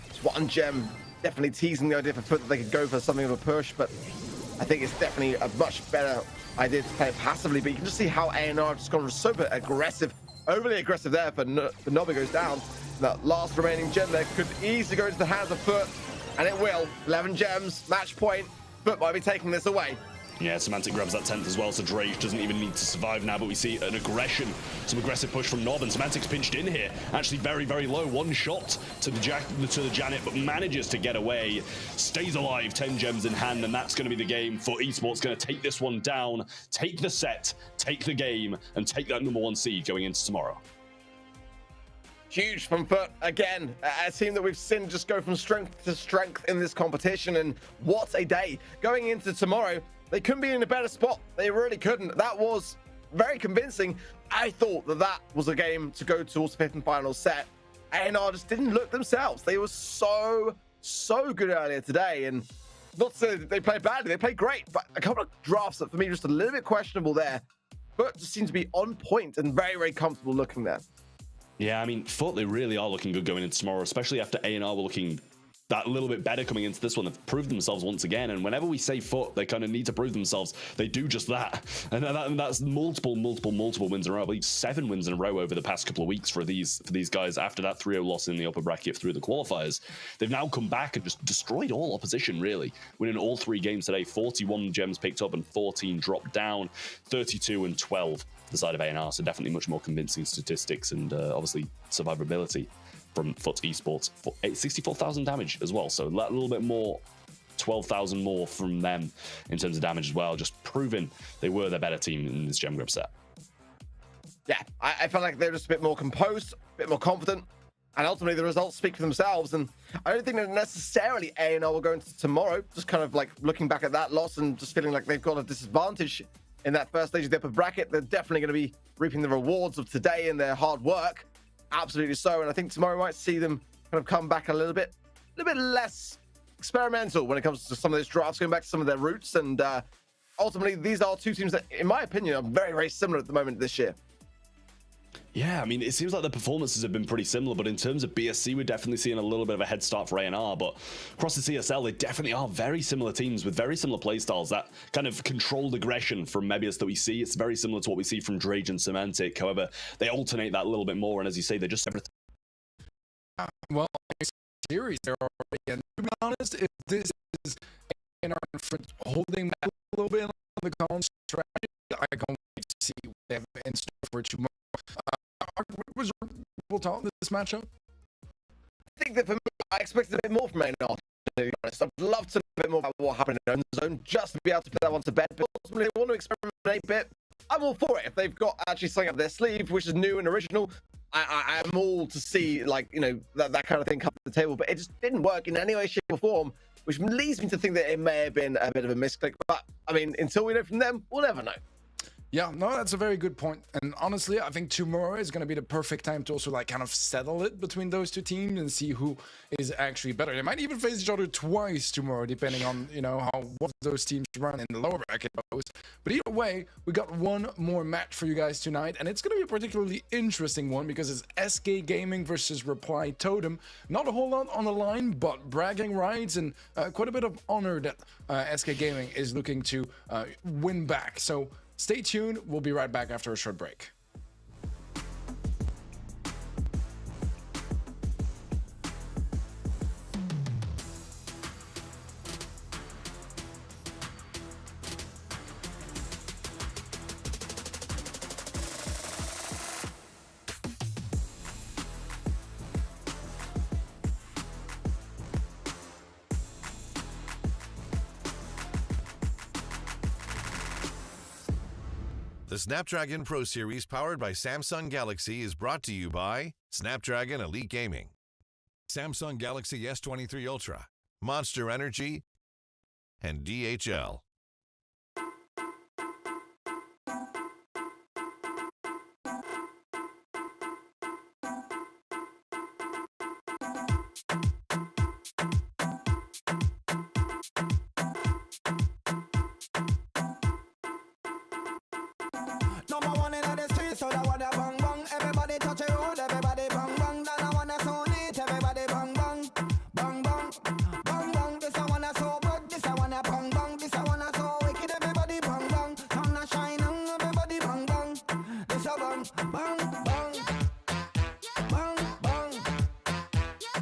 Just 1 gem, definitely teasing the idea for FUT that they could go for something of a push, but I think it's definitely a much better idea to play it passively. But you can just see how A&R just gone super aggressive, overly aggressive there for Nob. Goes down. That last remaining gem there could easily go into the hands of FUT, and it will. 11 gems, match point. FUT might be taking this away. Yeah, Semantic grabs that 10th as well, so Drake doesn't even need to survive now, but we see an aggression, some aggressive push from Nob, and Semantic's pinched in here. Actually very, very low. 1 shot to the Janet, but manages to get away. Stays alive, 10 gems in hand, and that's going to be the game for Esports. Going to take this one down, take the set, take the game, and take that #1 seed going into tomorrow. Huge from FUT again, a team that we've seen just go from strength to strength in this competition, and what a day. Going into tomorrow, they couldn't be in a better spot. They really couldn't. That was very convincing. I thought that was a game to go towards the 5th and final set. A&R just didn't look themselves. They were so good earlier today, and not to say that they played badly, they played great, but a couple of drafts that for me just a little bit questionable there. But just seems to be on point and very, very comfortable looking there. Yeah, I mean, FUT, they really are looking good going into tomorrow, especially after A&R were looking that little bit better coming into this one. They've proved themselves once again, and whenever we say FUT, they kind of need to prove themselves. They do just that, and that's multiple wins in a row. I believe 7 wins in a row over the past couple of weeks for these guys after that 3-0 loss in the upper bracket through the qualifiers. They've now come back and just destroyed all opposition, really, winning all 3 games today. 41 gems picked up and 14 dropped down, 32 and 12 the side of A&R, so definitely much more convincing statistics and obviously survivability from FUT Esports. 64,000 damage as well, so a little bit more, 12,000 more from them in terms of damage as well, just proving they were the better team in this gem grab set. Yeah, I felt like they're just a bit more composed, a bit more confident, and ultimately the results speak for themselves. And I don't think that necessarily A&R will go into tomorrow just kind of like looking back at that loss and just feeling like they've got a disadvantage in that first stage of the upper bracket. They're definitely going to be reaping the rewards of today and their hard work. Absolutely so, and I think tomorrow might see them kind of come back a little bit less experimental when it comes to some of those drafts, going back to some of their roots. And ultimately, these are 2 teams that, in my opinion, are very, very similar at the moment this year. Yeah, I mean, it seems like the performances have been pretty similar, but in terms of BSC, we're definitely seeing a little bit of a head start for A&R, but across the CSL, they definitely are very similar teams with very similar playstyles. That kind of controlled aggression from Mebius that we see, it's very similar to what we see from Drage and Semantic. However, they alternate that a little bit more, and as you say, they're just everything. Well, series there already, and to be honest, if this is A&R holding back a little bit on the Collins strategy, I can't wait to see what they have in store for tomorrow. Was we'll talk this matchup? I think that for me, I expected a bit more from A&R, to be honest. I'd love to know a bit more about what happened in the zone, just to be able to put that one to bed. But ultimately, I want to experiment a bit. I'm all for it. If they've got actually something up their sleeve, which is new and original, I'm all to see, like, you know, that kind of thing come to the table. But it just didn't work in any way, shape, or form, which leads me to think that it may have been a bit of a misclick. But, I mean, until we know from them, we'll never know. Yeah, no, that's a very good point. And honestly, I think tomorrow is going to be the perfect time to also like kind of settle it between those two teams and see who is actually better. They might even face each other twice tomorrow, depending on, you know, how what those teams run in the lower bracket goes. But either way, we got one more match for you guys tonight, and it's going to be a particularly interesting one because it's SK Gaming versus Reply Totem. Not a whole lot on the line, but bragging rights and quite a bit of honor that SK Gaming is looking to win back. So stay tuned. We'll be right back after a short break. The Snapdragon Pro Series powered by Samsung Galaxy is brought to you by Snapdragon Elite Gaming, Samsung Galaxy S23 Ultra, Monster Energy, and DHL. Number one in the street, so that one a bang bang. Everybody touch a road, everybody bang bang. Then I wanna so neat, everybody bang bang, bang bang, bang bang. This I wanna so good, this I wanna bang bang. This I wanna so wicked, everybody bang bang. Sun a shining, everybody bang bang. This a bang bang bang, bang bang, bang bang, bang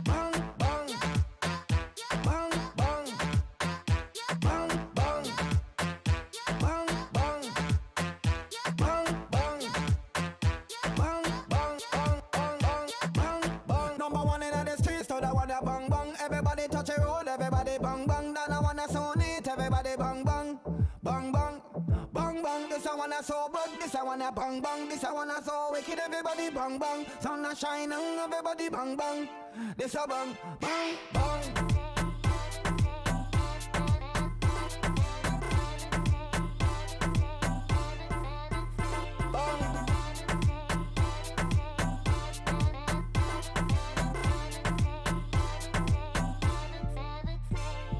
bang, bang bang, bang bang. Bang, bang, bang, bang, bang, bang, bang, bang. Number one in the streets, so that one a bang bang. Everybody touch a road, everybody bang bang. Then I wanna so neat, everybody bang bang, bang bang, bang bang. This I wanna so good, this I wanna bang bang. This I wanna so wicked, everybody bang bang. Sun a shining, everybody bang bang. This a bang, bang, bang.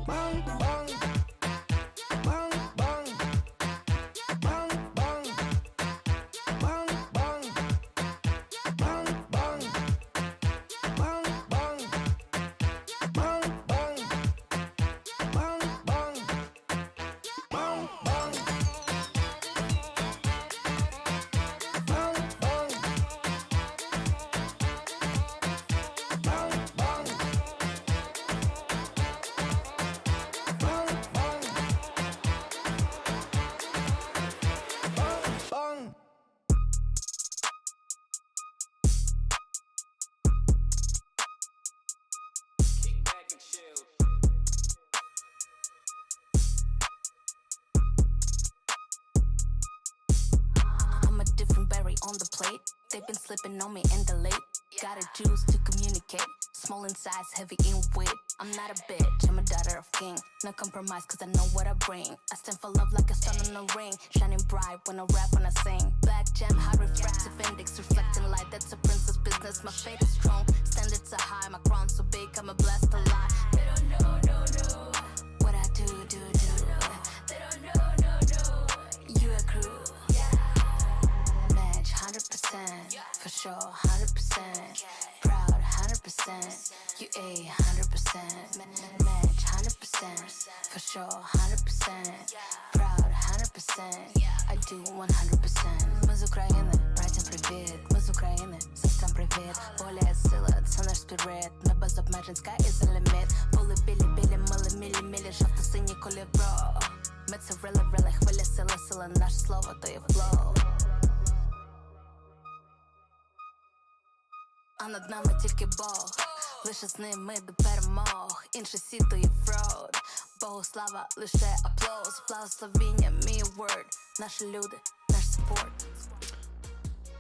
Bang, bang, bang, bang, bang, bang, bang, bang, bang, bang, bang, bang, bang, bang, bang, bang, bang, bang. I'm a different berry on the plate. They've been slipping on me in the late. Got a juice to communicate. Small in size, heavy in weight. I'm not a bitch, I'm a daughter of king. No compromise, cause I know what I bring. I stand for love like a sun on a ring. Shining bright when I rap, when I sing. Black gem, high refractive index, reflecting light. That's a princess business, my fate is strong. Standards are high, my crown so big, I'm a blessed to lie. They don't know, no. What I do. They don't know. You a crew. Match 100%, for sure 100%. Proud 100%, you a 100%. Match 100%, for sure 100%. Proud 100%, I do 100%. Мы из Украины, братья, привет. Мы из Украины, сестрам привет. Воля и сила, це наш спірит. Небо з обмежень, sky is the limit. Були білі, мили, жовто-сині кольоро. Ми це рили, хвиля, сила, наше слово, то є flow. А над нами тільки Бог, лише з ним ми до перемог. Інший світ то є фрод, Богу слава, лише аплоз. Благословіння, мій word, наші люди, наш support.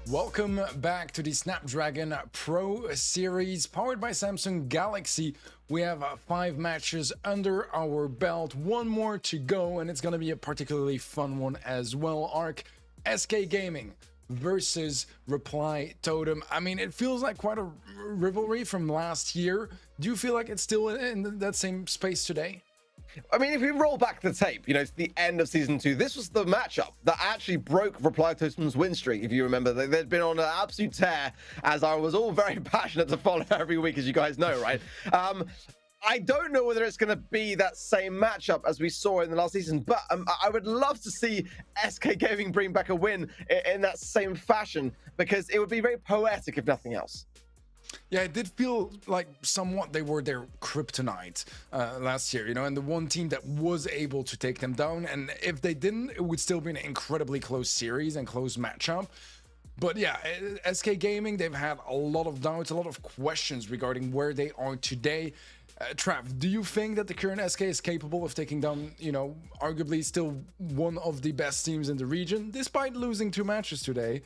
Welcome back to the Snapdragon Pro Series powered by Samsung Galaxy. We have 5 matches under our belt, one more to go, and it's going to be a particularly fun one as well. Ark, SK Gaming versus Reply Totem. I mean, it feels like quite a rivalry from last year. Do you feel like it's still in that same space today? I mean, if we roll back the tape, to the end of season 2, this was the matchup that actually broke Reply Totem's win streak. If you remember, they'd been on an absolute tear, as I was all very passionate to follow every week, as you guys know, right? I don't know whether it's going to be that same matchup as we saw in the last season, but I would love to see SK Gaming bring back a win in that same fashion, because it would be very poetic, if nothing else. Yeah, it did feel like somewhat they were their kryptonite last year, and the one team that was able to take them down. And if they didn't, it would still be an incredibly close series and close matchup. But yeah, SK Gaming, they've had a lot of doubts, a lot of questions regarding where they are today. Trav, do you think that the current SK is capable of taking down, arguably still one of the best teams in the region, despite losing 2 matches today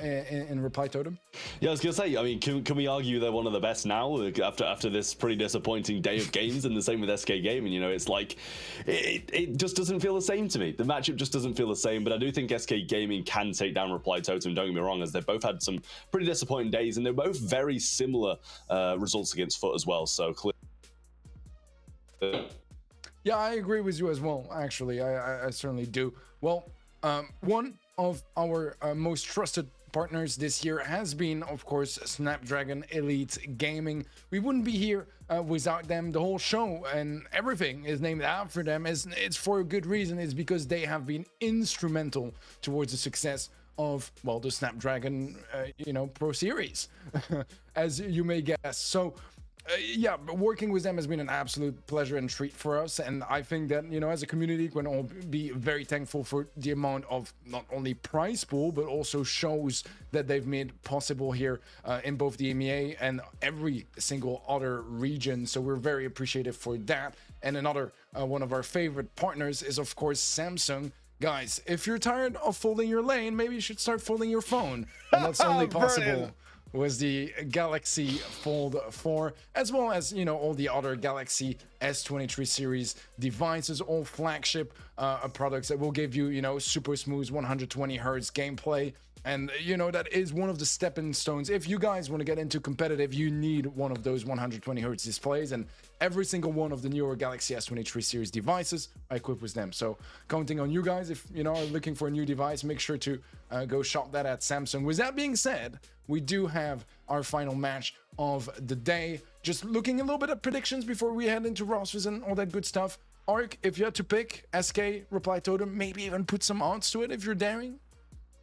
in Reply Totem? Yeah, I was gonna say, I mean, can we argue they're one of the best now after this pretty disappointing day of games? And the same with SK Gaming. It's like it just doesn't feel the same to me. The matchup just doesn't feel the same. But I do think SK Gaming can take down Reply Totem. Don't get me wrong, as they've both had some pretty disappointing days, and they're both very similar results against Foot as well. So clearly. Yeah, I agree with you as well, actually. I certainly do. Well, one of our most trusted partners this year has been, of course, Snapdragon Elite Gaming. We wouldn't be here without them. The whole show and everything is named after them. It's for a good reason. It's because they have been instrumental towards the success of, well, the Snapdragon, Pro Series, as you may guess. So, yeah, working with them has been an absolute pleasure and treat for us. And I think that, as a community, we can all be very thankful for the amount of not only prize pool, but also shows that they've made possible here in both the EMEA and every single other region. So we're very appreciative for that. And another one of our favorite partners is, of course, Samsung. Guys, if you're tired of folding your lane, maybe you should start folding your phone. And that's only possible was the Galaxy Fold 4, as well as, all the other Galaxy S23 series devices, all flagship products that will give you, super smooth 120 hertz gameplay. And, that is one of the stepping stones. If you guys want to get into competitive, you need one of those 120 hertz displays. And every single one of the newer Galaxy S23 series devices are equipped with them. So counting on you guys, if, are looking for a new device, make sure to go shop that at Samsung. With that being said, we do have our final match of the day. Just looking a little bit at predictions before we head into rosters and all that good stuff. Ark, if you had to pick SK, Reply Totem, maybe even put some odds to it if you're daring.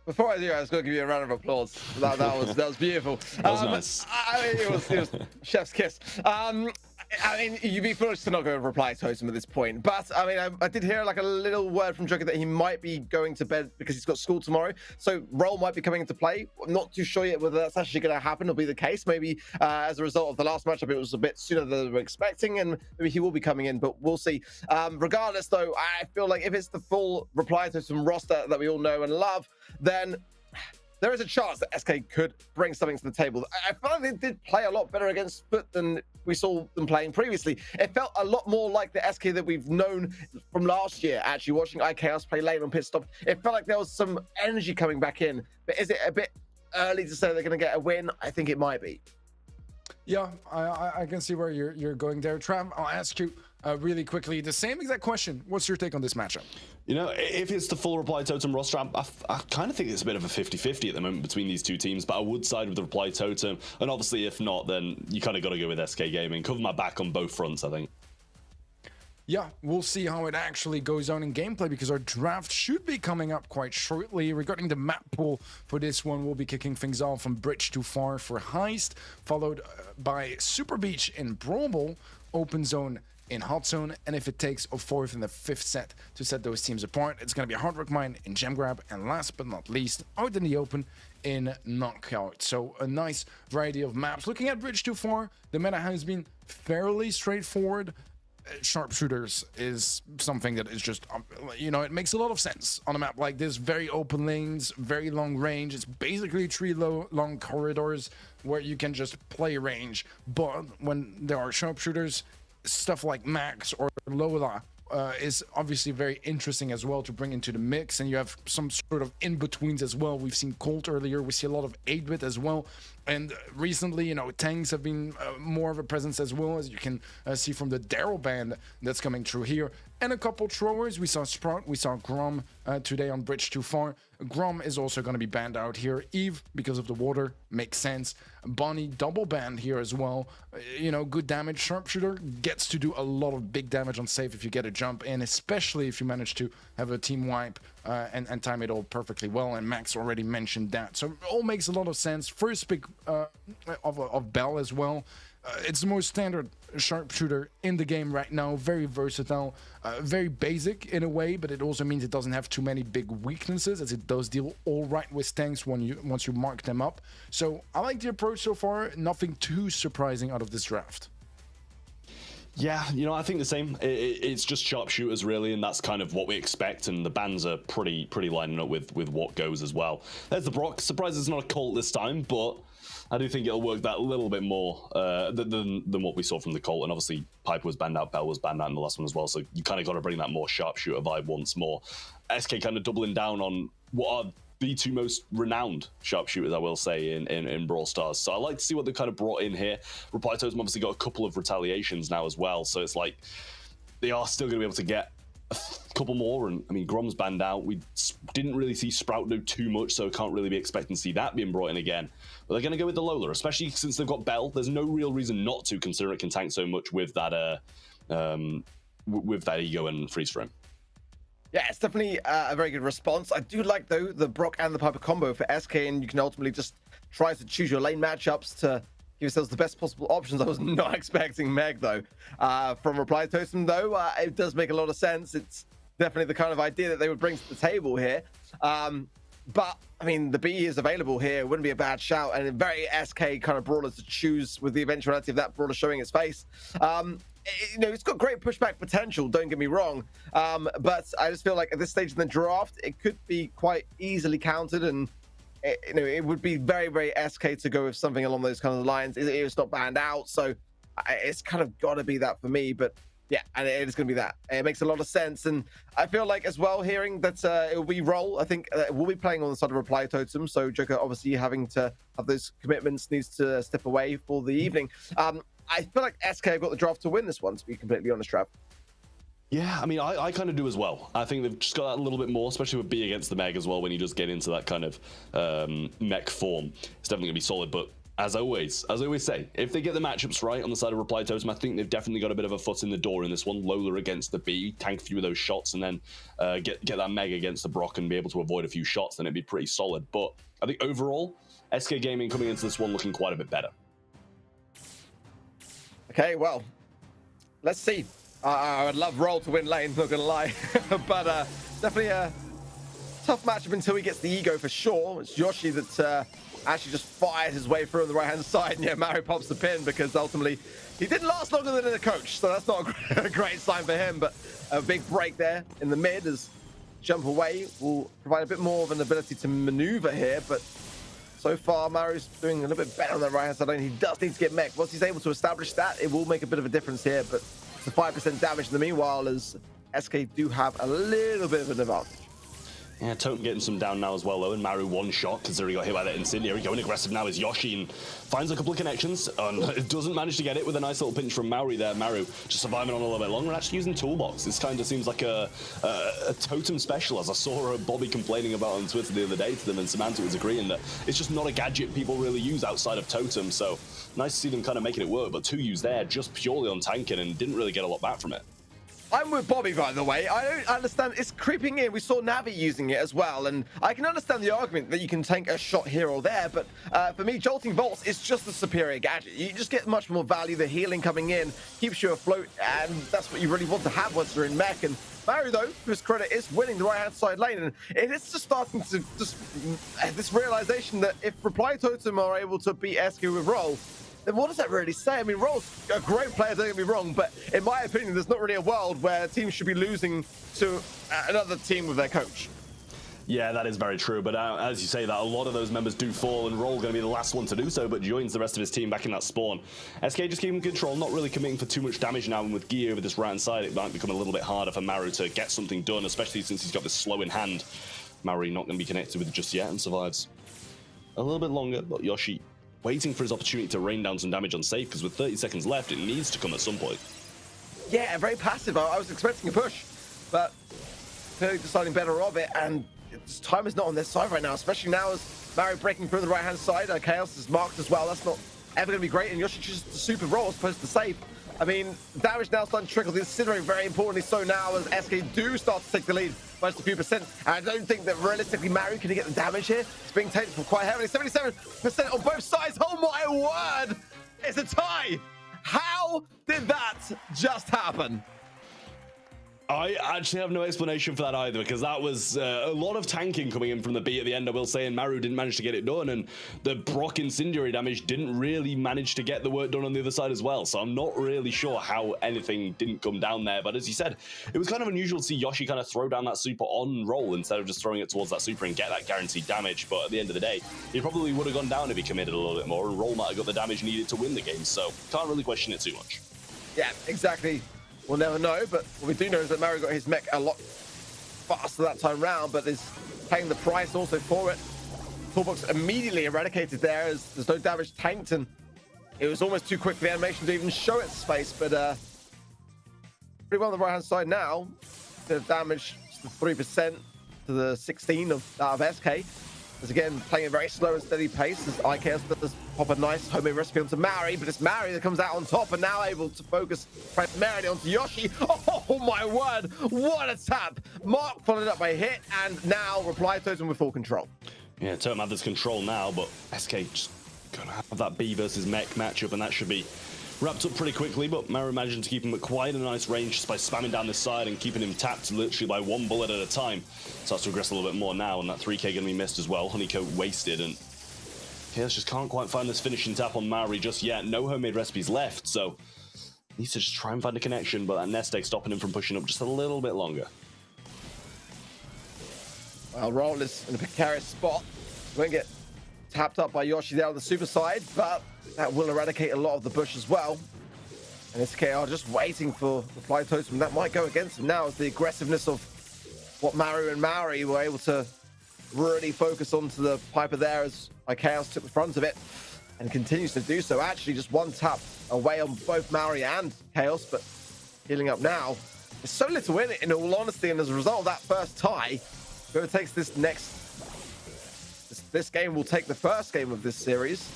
Before I do, I was going to give you a round of applause. That was beautiful. That was nice. It was chef's kiss. You'd be foolish to not go with Reply Totem at this point. But, I did hear like a little word from Joker that he might be going to bed because he's got school tomorrow. So Roll might be coming into play. I'm not too sure yet whether that's actually going to happen or be the case. Maybe as a result of the last matchup, it was a bit sooner than we were expecting, and maybe he will be coming in, but we'll see. Regardless, though, I feel like if it's the full Reply Totem roster that we all know and love, then there is a chance that SK could bring something to the table. I felt like they did play a lot better against Foot than we saw them playing previously. It felt a lot more like the SK that we've known from last year, actually, watching IKS play late on pit stop. It felt like there was some energy coming back in. But is it a bit early to say they're going to get a win? I think it might be. Yeah, I can see where you're going there. Trav, I'll ask you really quickly the same exact question. What's your take on this matchup? If it's the full Reply Totem roster, I kind of think it's a bit of a 50-50 at the moment between these two teams, but I would side with the Reply Totem. And obviously, if not, then you kind of got to go with SK Gaming. Cover my back on both fronts, I think. Yeah, we'll see how it actually goes on in gameplay, because our draft should be coming up quite shortly. Regarding the map pool for this one, we'll be kicking things off from Bridge Too Far for Heist, followed by Super Beach in Brawl Ball, Open Zone in Hot Zone, and if it takes a 4th and a 5th set to set those teams apart, it's going to be a Hard Rock Mine in Gem Grab, and last but not least, out in the open in Knockout. So a nice variety of maps. Looking at Bridge Too Far, the meta has been fairly straightforward. Sharpshooters is something that is just, it makes a lot of sense on a map like this. Very open lanes, very long range. It's basically 3 long corridors where you can just play range. But when there are sharpshooters, stuff like Max or Lola is obviously very interesting as well to bring into the mix, and you have some sort of in-betweens as well. We've seen Colt earlier, we see a lot of 8-bit as well, and recently, you know, tanks have been more of a presence as well, as you can see from the Daryl band that's coming through here, and a couple throwers. We saw Sprout, we saw Grom today on Bridge Too Far. Grom is also going to be banned out here. Eve, because of the water, makes sense. Bonnie double banned here as well. You know, good damage. Sharpshooter gets to do a lot of big damage on safe if you get a jump in, especially if you manage to have a team wipe and time it all perfectly well. And Max already mentioned that. So it all makes a lot of sense. First pick of Bell as well. It's the most standard sharpshooter in the game right now. Very versatile, very basic in a way, but it also means it doesn't have too many big weaknesses, as it does deal all right with tanks once you mark them up. So I like the approach so far. Nothing too surprising out of this draft. Yeah, you know, I think the same. It's just sharpshooters really, and that's kind of what we expect. And the bans are pretty lining up with what goes as well. There's the Brock. Surprised it's not a Colt this time, but I do think it'll work that a little bit more than what we saw from the Colt. And obviously, Piper was banned out, Bell was banned out in the last one as well. So you kind of got to bring that more sharpshooter vibe once more. SK kind of doubling down on what are the two most renowned sharpshooters, I will say, in Brawl Stars. So I like to see what they kind of brought in here. Reply Totem obviously got a couple of retaliations now as well. So it's like they are still going to be able to get a couple more. And I mean, Grom's banned out. We didn't really see Sprout do too much, so can't really be expecting to see that being brought in again. But they're going to go with the Lola, especially since they've got Bell. There's no real reason not to, consider it can tank so much with that ego and freeze frame. Yeah, it's definitely a very good response. I do like, though, the Brock and the Piper combo for SK, and you can ultimately just try to choose your lane matchups to give yourselves the best possible options. I was not expecting Meg, though. From Reply Totem, though, it does make a lot of sense. It's definitely the kind of idea that they would bring to the table here. But, I mean, the B is available here. It wouldn't be a bad shout, and a very SK kind of brawler to choose with the eventuality of that brawler showing its face. You know, it's got great pushback potential, don't get me wrong, but I just feel like at this stage in the draft it could be quite easily countered, and you know, it would be very SK to go with something along those kinds of lines. It's not banned out, so it's kind of got to be that for me. But yeah, and it is going to be that. It makes a lot of sense, and I feel like as well, hearing that it will be Roll, I think we'll be playing on the side of Reply Totem, so Joker obviously having to have those commitments needs to step away for the evening. I feel like SK have got the draft to win this one, to be completely honest, Trav. Yeah, I mean, I kind of do as well. I think they've just got that a little bit more, especially with B against the Meg as well, when you just get into that kind of mech form. It's definitely going to be solid, but as I always say, if they get the matchups right on the side of Reply Totem, I think they've definitely got a bit of a foot in the door in this one. Lola against the B, tank a few of those shots, and then get that Meg against the Brock and be able to avoid a few shots, then it'd be pretty solid. But I think overall, SK Gaming coming into this one looking quite a bit better. Okay, well, let's see. I would love Roll to win lane, not gonna lie. But definitely a tough matchup until he gets the ego for sure. It's Yoshi that actually just fired his way through on the right-hand side. And yeah, Mario pops the pin because ultimately he didn't last longer than the coach. So that's not a great sign for him, but a big break there in the mid as jump away will provide a bit more of an ability to maneuver here, but so far, Mario's doing a little bit better on that right-hand side lane. He does need to get mech. Once he's able to establish that, it will make a bit of a difference here, but it's a 5% damage in the meanwhile, as SK do have a little bit of an advantage. Yeah, Totem getting some down now as well, though, and Maru one shot, considering he got hit by that incendiary. Going aggressive now is Yoshi, and finds a couple of connections, and doesn't manage to get it with a nice little pinch from Maru there. Maru just surviving on a little bit longer and actually using Toolbox. This kind of seems like a Totem special, as I saw Bobby complaining about on Twitter the other day to them, and Samantha was agreeing that it's just not a gadget people really use outside of Totem, so nice to see them kind of making it work, but 2 use there just purely on tanking and didn't really get a lot back from it. I'm with Bobby, by the way. I don't understand. It's creeping in. We saw Navi using it as well, and I can understand the argument that you can tank a shot here or there, but for me, Jolting Bolts is just a superior gadget. You just get much more value. The healing coming in keeps you afloat, and that's what you really want to have once you're in mech. And Mario, though, to his credit, is winning the right-hand side lane, and it is just starting to this realization that if Reply Totem are able to beat SQ with Roll, then what does that really say? I mean, Roll's a great player, don't get me wrong, but in my opinion, there's not really a world where teams should be losing to another team with their coach. Yeah, that is very true. But as you say that, a lot of those members do fall, and Roll going to be the last one to do so, but joins the rest of his team back in that spawn. SK just keeping control, not really committing for too much damage now, and with Gia over this right-hand side, it might become a little bit harder for Maru to get something done, especially since he's got this slow in hand. Maru not going to be connected with it just yet and survives a little bit longer, but Yoshi waiting for his opportunity to rain down some damage on safe, because with 30 seconds left, it needs to come at some point. Yeah, very passive. I was expecting a push, but clearly deciding better of it, and time is not on their side right now, especially now as Mario breaking through the right-hand side. Chaos is marked as well. That's not ever going to be great, and Yoshi chooses to super roll as opposed to save. I mean, damage now starting to trickle, considering very importantly so now as SK do start to take the lead by just a few percent. And I don't think that realistically Mario can get the damage here. It's being taken for quite heavily. 77% on both sides. Oh my word! It's a tie! How did that just happen? I actually have no explanation for that either, because that was a lot of tanking coming in from the B at the end, I will say, and Maru didn't manage to get it done, and the Brock incendiary damage didn't really manage to get the work done on the other side as well, so I'm not really sure how anything didn't come down there. But as you said, it was kind of unusual to see Yoshi kind of throw down that super on Roll instead of just throwing it towards that super and get that guaranteed damage. But at the end of the day, he probably would have gone down if he committed a little bit more, and Roll might have got the damage needed to win the game, so can't really question it too much. Yeah, exactly. We'll never know, but what we do know is that Mario got his mech a lot faster that time round, but is paying the price also for it. Toolbox immediately eradicated there as there's no damage tanked, and it was almost too quick for the animation to even show its face, but pretty well on the right-hand side now. Bit of damage to 3% to the 16 of SK. As again, playing a very slow and steady pace as IKS does pop a nice homemade recipe onto Mari, but it's Mari that comes out on top and now able to focus primarily onto Yoshi. Oh my word, what a tap! Mark followed up by a hit, and now Reply Totem with full control. Yeah, Totem have this control now, but SK just gonna have that B versus mech matchup, and that should be wrapped up pretty quickly. But Maru managing to keep him at quite a nice range just by spamming down this side and keeping him tapped literally by one bullet at a time. Starts to regress a little bit more now, and that 3k gonna be missed as well. Honeycoat wasted, and Chaos just can't quite find this finishing tap on Maru just yet. No homemade recipes left, so needs to just try and find a connection, but that nest egg stopping him from pushing up just a little bit longer. Well, Roll is in a precarious spot. Won't get tapped up by Yoshi there on the super side, but that will eradicate a lot of the bush as well. And SK are just waiting for the Reply Totem. That might go against him now as the aggressiveness of what Maru and Mari were able to really focus onto the Piper there as Chaos took the front of it and continues to do so. Actually, just one tap away on both Mari and Chaos, but healing up now. There's so little in it, in all honesty, and as a result of that first tie, whoever takes this next... This game will take the first game of this series.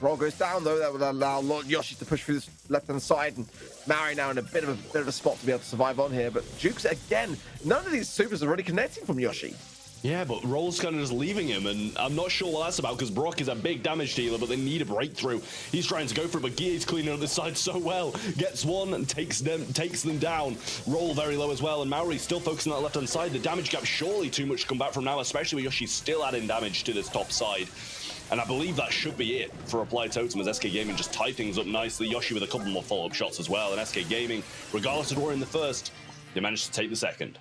Roll goes down though. That would allow Lord Yoshi to push through this left-hand side, and Mari now in a bit of a spot to be able to survive on here. But Jukes again, none of these supers are really connecting from Yoshi. Yeah, but Roll's kind of just leaving him, and I'm not sure what that's about, because Brock is a big damage dealer, but they need a breakthrough. He's trying to go for it, but Gear's cleaning up this side so well. Gets one and takes them down. Roll very low as well, and Maori still focusing on that left-hand side. The damage gap surely too much to come back from now, especially with Yoshi still adding damage to this top side. And I believe that should be it for Reply Totem, as SK Gaming just tie things up nicely. Yoshi with a couple more follow-up shots as well, and SK Gaming, regardless of who were in the first, they managed to take the second.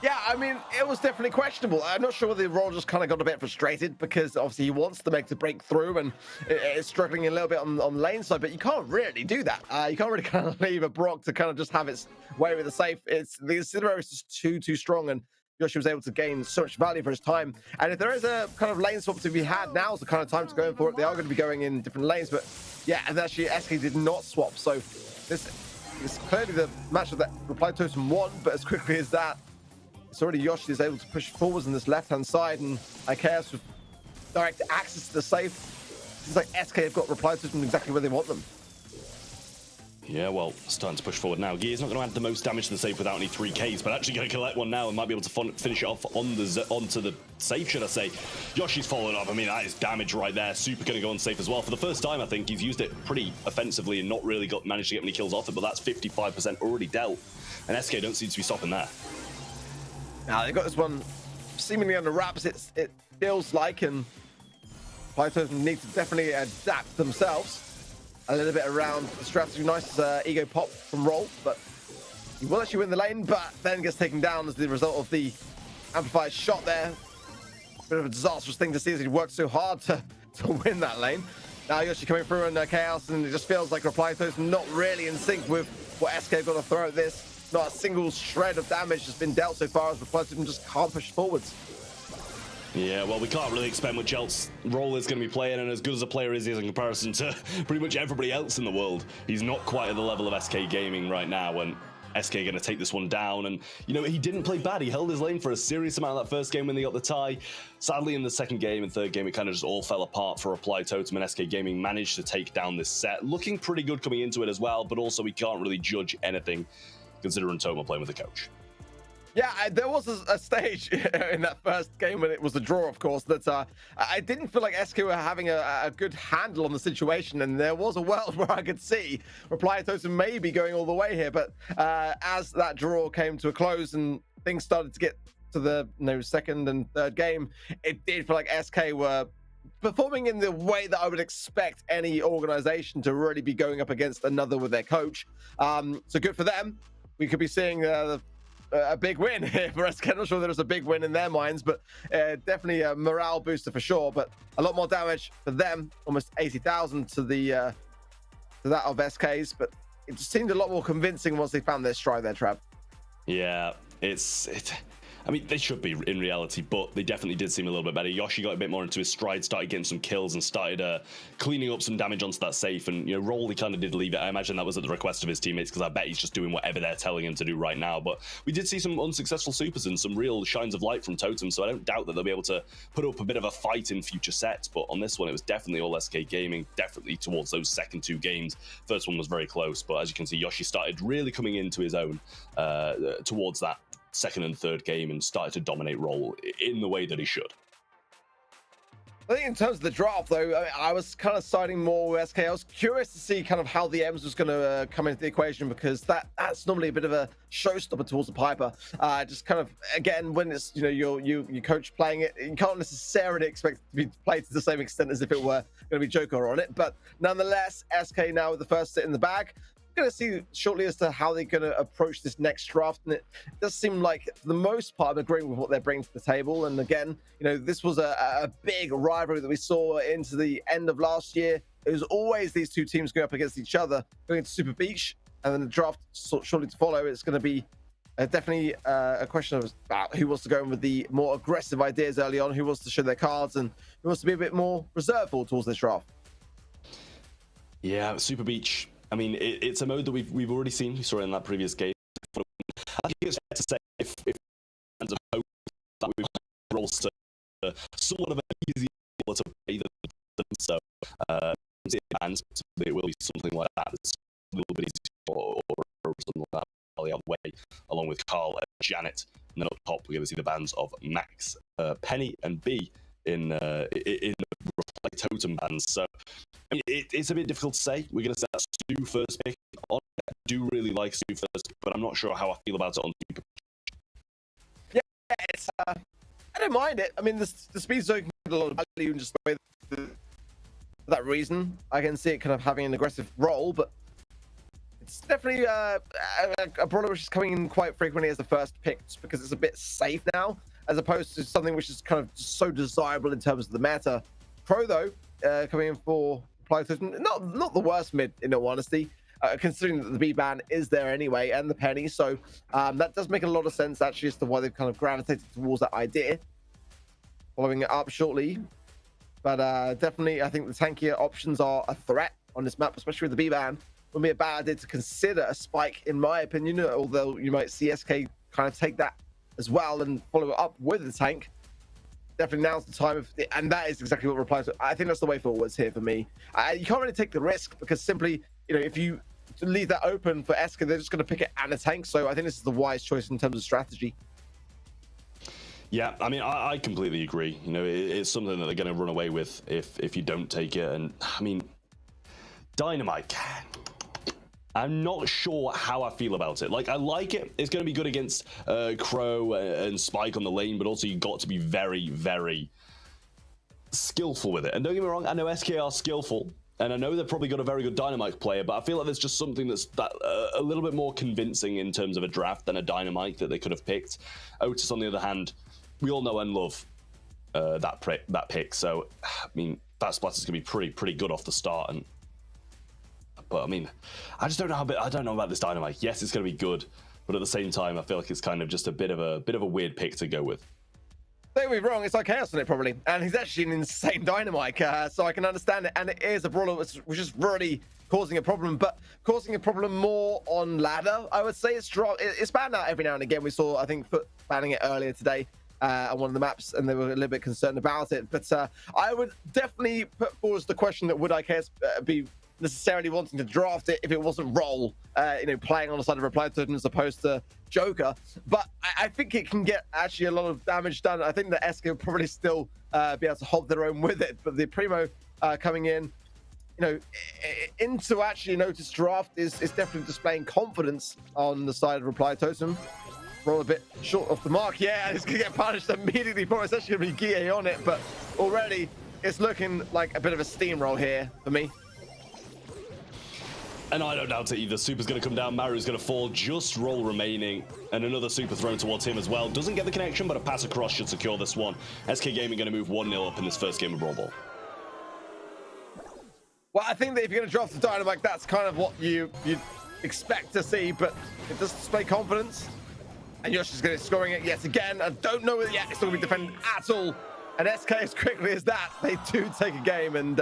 Yeah, I mean, it was definitely questionable. I'm not sure whether Roll just kind of got a bit frustrated because obviously he wants the mech to break through and it's struggling a little bit on the lane side, but you can't really do that. You can't really kind of leave a Brock to kind of just have its way with the safe. The Incineroar is just too strong, and Yoshi was able to gain so much value for his time. And if there is a kind of lane swap to be had, now's the kind of time to go in for it. They are going to be going in different lanes, but yeah, and actually SK did not swap. So this is clearly the match that Reply Totem won, but as quickly as that, it's already Yoshi is able to push forwards on this left-hand side, and Chaos with direct access to the safe. It's like SK have got Reply Totem exactly where they want them. Yeah, well, starting to push forward now. Gear's not going to add the most damage to the safe without any 3Ks, but actually going to collect one now and might be able to finish it off on onto the safe, should I say. Yoshi's followed up. I mean, that is damage right there. Super going to go on safe as well. For the first time, I think he's used it pretty offensively and not really managed to get many kills off it, but that's 55% already dealt. And SK don't seem to be stopping there. Now, they've got this one seemingly under wraps, it feels like, and Reply Totem need to definitely adapt themselves a little bit around the strategy. Nice ego pop from Roll, but he will actually win the lane, but then gets taken down as the result of the Amplified shot there. Bit of a disastrous thing to see as he worked so hard to win that lane. Now Yoshi coming through in Chaos, and it just feels like Reply Totem not really in sync with what SK got to throw at this. Not a single shred of damage has been dealt so far as Reply Totem just can't push forwards. Yeah, well, we can't really expect much else. Roll is going to be playing, and as good as a player is in comparison to pretty much everybody else in the world, he's not quite at the level of SK Gaming right now, and SK going to take this one down. And, you know, he didn't play bad. He held his lane for a serious amount of that first game when they got the tie. Sadly, in the second game and third game, it kind of just all fell apart for Reply Totem, and SK Gaming managed to take down this set. Looking pretty good coming into it as well, but also we can't really judge anything considering Totem playing with a coach. Yeah, there was a stage in that first game when it was a draw, of course, that I didn't feel like SK were having a good handle on the situation, and there was a world where I could see Reply Totem maybe going all the way here, but as that draw came to a close and things started to get to the second and third game, it did feel like SK were performing in the way that I would expect any organization to really be going up against another with their coach. So good for them. We could be seeing a big win here for SK. I'm not sure there's a big win in their minds, but definitely a morale booster for sure. But a lot more damage for them, almost 80,000 to that of SK's. But it just seemed a lot more convincing once they found their stride there, Trav. Yeah, I mean, they should be in reality, but they definitely did seem a little bit better. Yoshi got a bit more into his stride, started getting some kills, and started cleaning up some damage onto that safe. And, you know, Roll, he kind of did leave it. I imagine that was at the request of his teammates, because I bet he's just doing whatever they're telling him to do right now. But we did see some unsuccessful supers and some real shines of light from Totem, so I don't doubt that they'll be able to put up a bit of a fight in future sets. But on this one, it was definitely all SK Gaming, definitely towards those second two games. First one was very close, but as you can see, Yoshi started really coming into his own towards that second and third game and started to dominate Roll in the way that he should. I think in terms of the draft, though, I was kind of siding more with SK. I was curious to see kind of how the M's was going to come into the equation, because that's normally a bit of a showstopper towards the Piper. Just kind of, again, when it's, you know, your coach playing it, you can't necessarily expect it to be played to the same extent as if it were going to be Joker on it. But nonetheless, SK now with the first sit in the bag. Going to see shortly as to how they're going to approach this next draft, and it does seem like for the most part I'm agreeing with what they're bringing to the table. And again, you know, this was a big rivalry that we saw into the end of last year. It was always these two teams going up against each other, going into Super Beach, and then the draft shortly to follow. It's going to be definitely a question of about who wants to go in with the more aggressive ideas early on, who wants to show their cards, and who wants to be a bit more reserveful towards this draft. Yeah, Super Beach, I mean, it's a mode that we've already seen. We saw it in that previous game. I think it's fair to say if fans of hope that we roll somewhat of an easy to play them, so fans, it will be something like that. It's a little bit easier or something like that. The other way, along with Carl and Janet, and then up top we're going to see the bands of Max, Penny, and B in the Reply Totem bands. So I mean, it's a bit difficult to say. We're going to set Stu first pick. I do really like Stu first, but I'm not sure how I feel about it on Super. Yeah, it's I don't mind it. I mean, the speed zone can get a lot of value, and just the way for that reason, I can see it kind of having an aggressive role, but it's definitely a brawler which is coming in quite frequently as the first pick, just because it's a bit safe now, as opposed to something which is kind of so desirable in terms of the meta. Pro, though, coming in for Reply Totem, not the worst mid, in all honesty, considering that the B ban is there anyway, and the Penny, so that does make a lot of sense, actually, as to why they've kind of gravitated towards that idea. Following it up shortly, but definitely, I think the tankier options are a threat on this map, especially with the B ban. Would be a bad idea to consider a spike, in my opinion, although you might see SK kind of take that as well and follow it up with the tank. Definitely now's the time and that is exactly what Reply to. I think that's the way forwards here for me. You can't really take the risk, because simply, you know, if you leave that open for SK, they're just going to pick it and a tank. So I think this is the wise choice in terms of strategy. Yeah, I mean, I completely agree. You know, it's something that they're going to run away with if you don't take it. And I mean, Dynamite, I'm not sure how I feel about it. Like, I like it. It's going to be good against Crow and Spike on the lane, but also you got to be very, very skillful with it. And don't get me wrong, I know SK are skillful, and I know they've probably got a very good Dynamite player, but I feel like there's just something that's a little bit more convincing in terms of a draft than a Dynamite that they could have picked. Otis, on the other hand, we all know and love that pick. So, I mean, that splatter's gonna be pretty good off the start. But I mean, I just don't know I don't know about this Dynamite. Yes, it's gonna be good, but at the same time, I feel like it's kind of just a bit of a weird pick to go with. Don't get me wrong, it's like Chaos on it probably, and he's actually an insane Dynamite, so I can understand it. And it is a brawler which is really causing a problem, but causing a problem more on ladder. I would say it's banned out every now and again. We saw, I think, Foot banning it earlier today on one of the maps, and they were a little bit concerned about it. But I would definitely put forward the question that would IKS be necessarily wanting to draft it if it wasn't Roll, playing on the side of Reply Totem as opposed to Joker. But I think it can get actually a lot of damage done. I think the SK will probably still be able to hold their own with it. But the Primo coming in, into actually notice draft is definitely displaying confidence on the side of Reply Totem. Roll a bit short of the mark. Yeah, it's gonna get punished immediately for it. It's actually gonna be Guille on it, but already it's looking like a bit of a steamroll here for me. And I don't doubt it either. Super's going to come down. Maru's going to fall. Just Roll remaining. And another super thrown towards him as well. Doesn't get the connection, but a pass across should secure this one. SK Gaming going to move 1-0 up in this first game of Brawl Ball. Well, I think that if you're going to draft the Dynamite, that's kind of what you'd expect to see, but it does display confidence. And Yoshi's going to be scoring it yet again. I don't know whether it's going to be defended at all. And SK, as quickly as that, they do take a game. And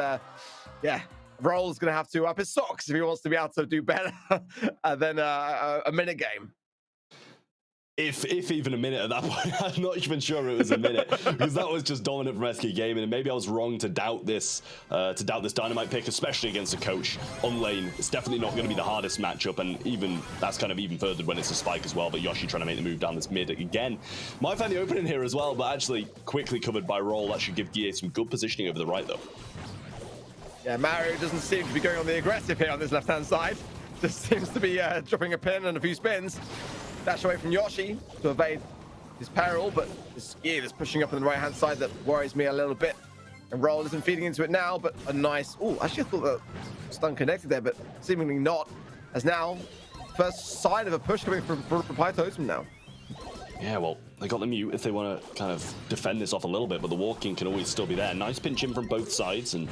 yeah. Roll's going to have to up his socks if he wants to be able to do better than a minute game. If even a minute at that point. I'm not even sure it was a minute because that was just dominant from SK Gaming, and maybe I was wrong to doubt this Dynamite pick, especially against a coach on lane. It's definitely not going to be the hardest matchup, and even that's kind of even furthered when it's a spike as well. But Yoshi trying to make the move down this mid again. Might find the opening here as well, but actually quickly covered by Roll. That should give Guille some good positioning over the right though. Yeah, Mario doesn't seem to be going on the aggressive here on this left-hand side. Just seems to be dropping a pin and a few spins. Dash away from Yoshi to evade his peril, but this Guille is pushing up on the right-hand side that worries me a little bit. And Roll isn't feeding into it now, but a nice... Oh, actually I thought that stun connected there, but seemingly not. As now, first sign of a push coming from Reply Totem now. Yeah, well, they got the mute if they want to kind of defend this off a little bit, but the walking can always still be there. Nice pinch in from both sides, and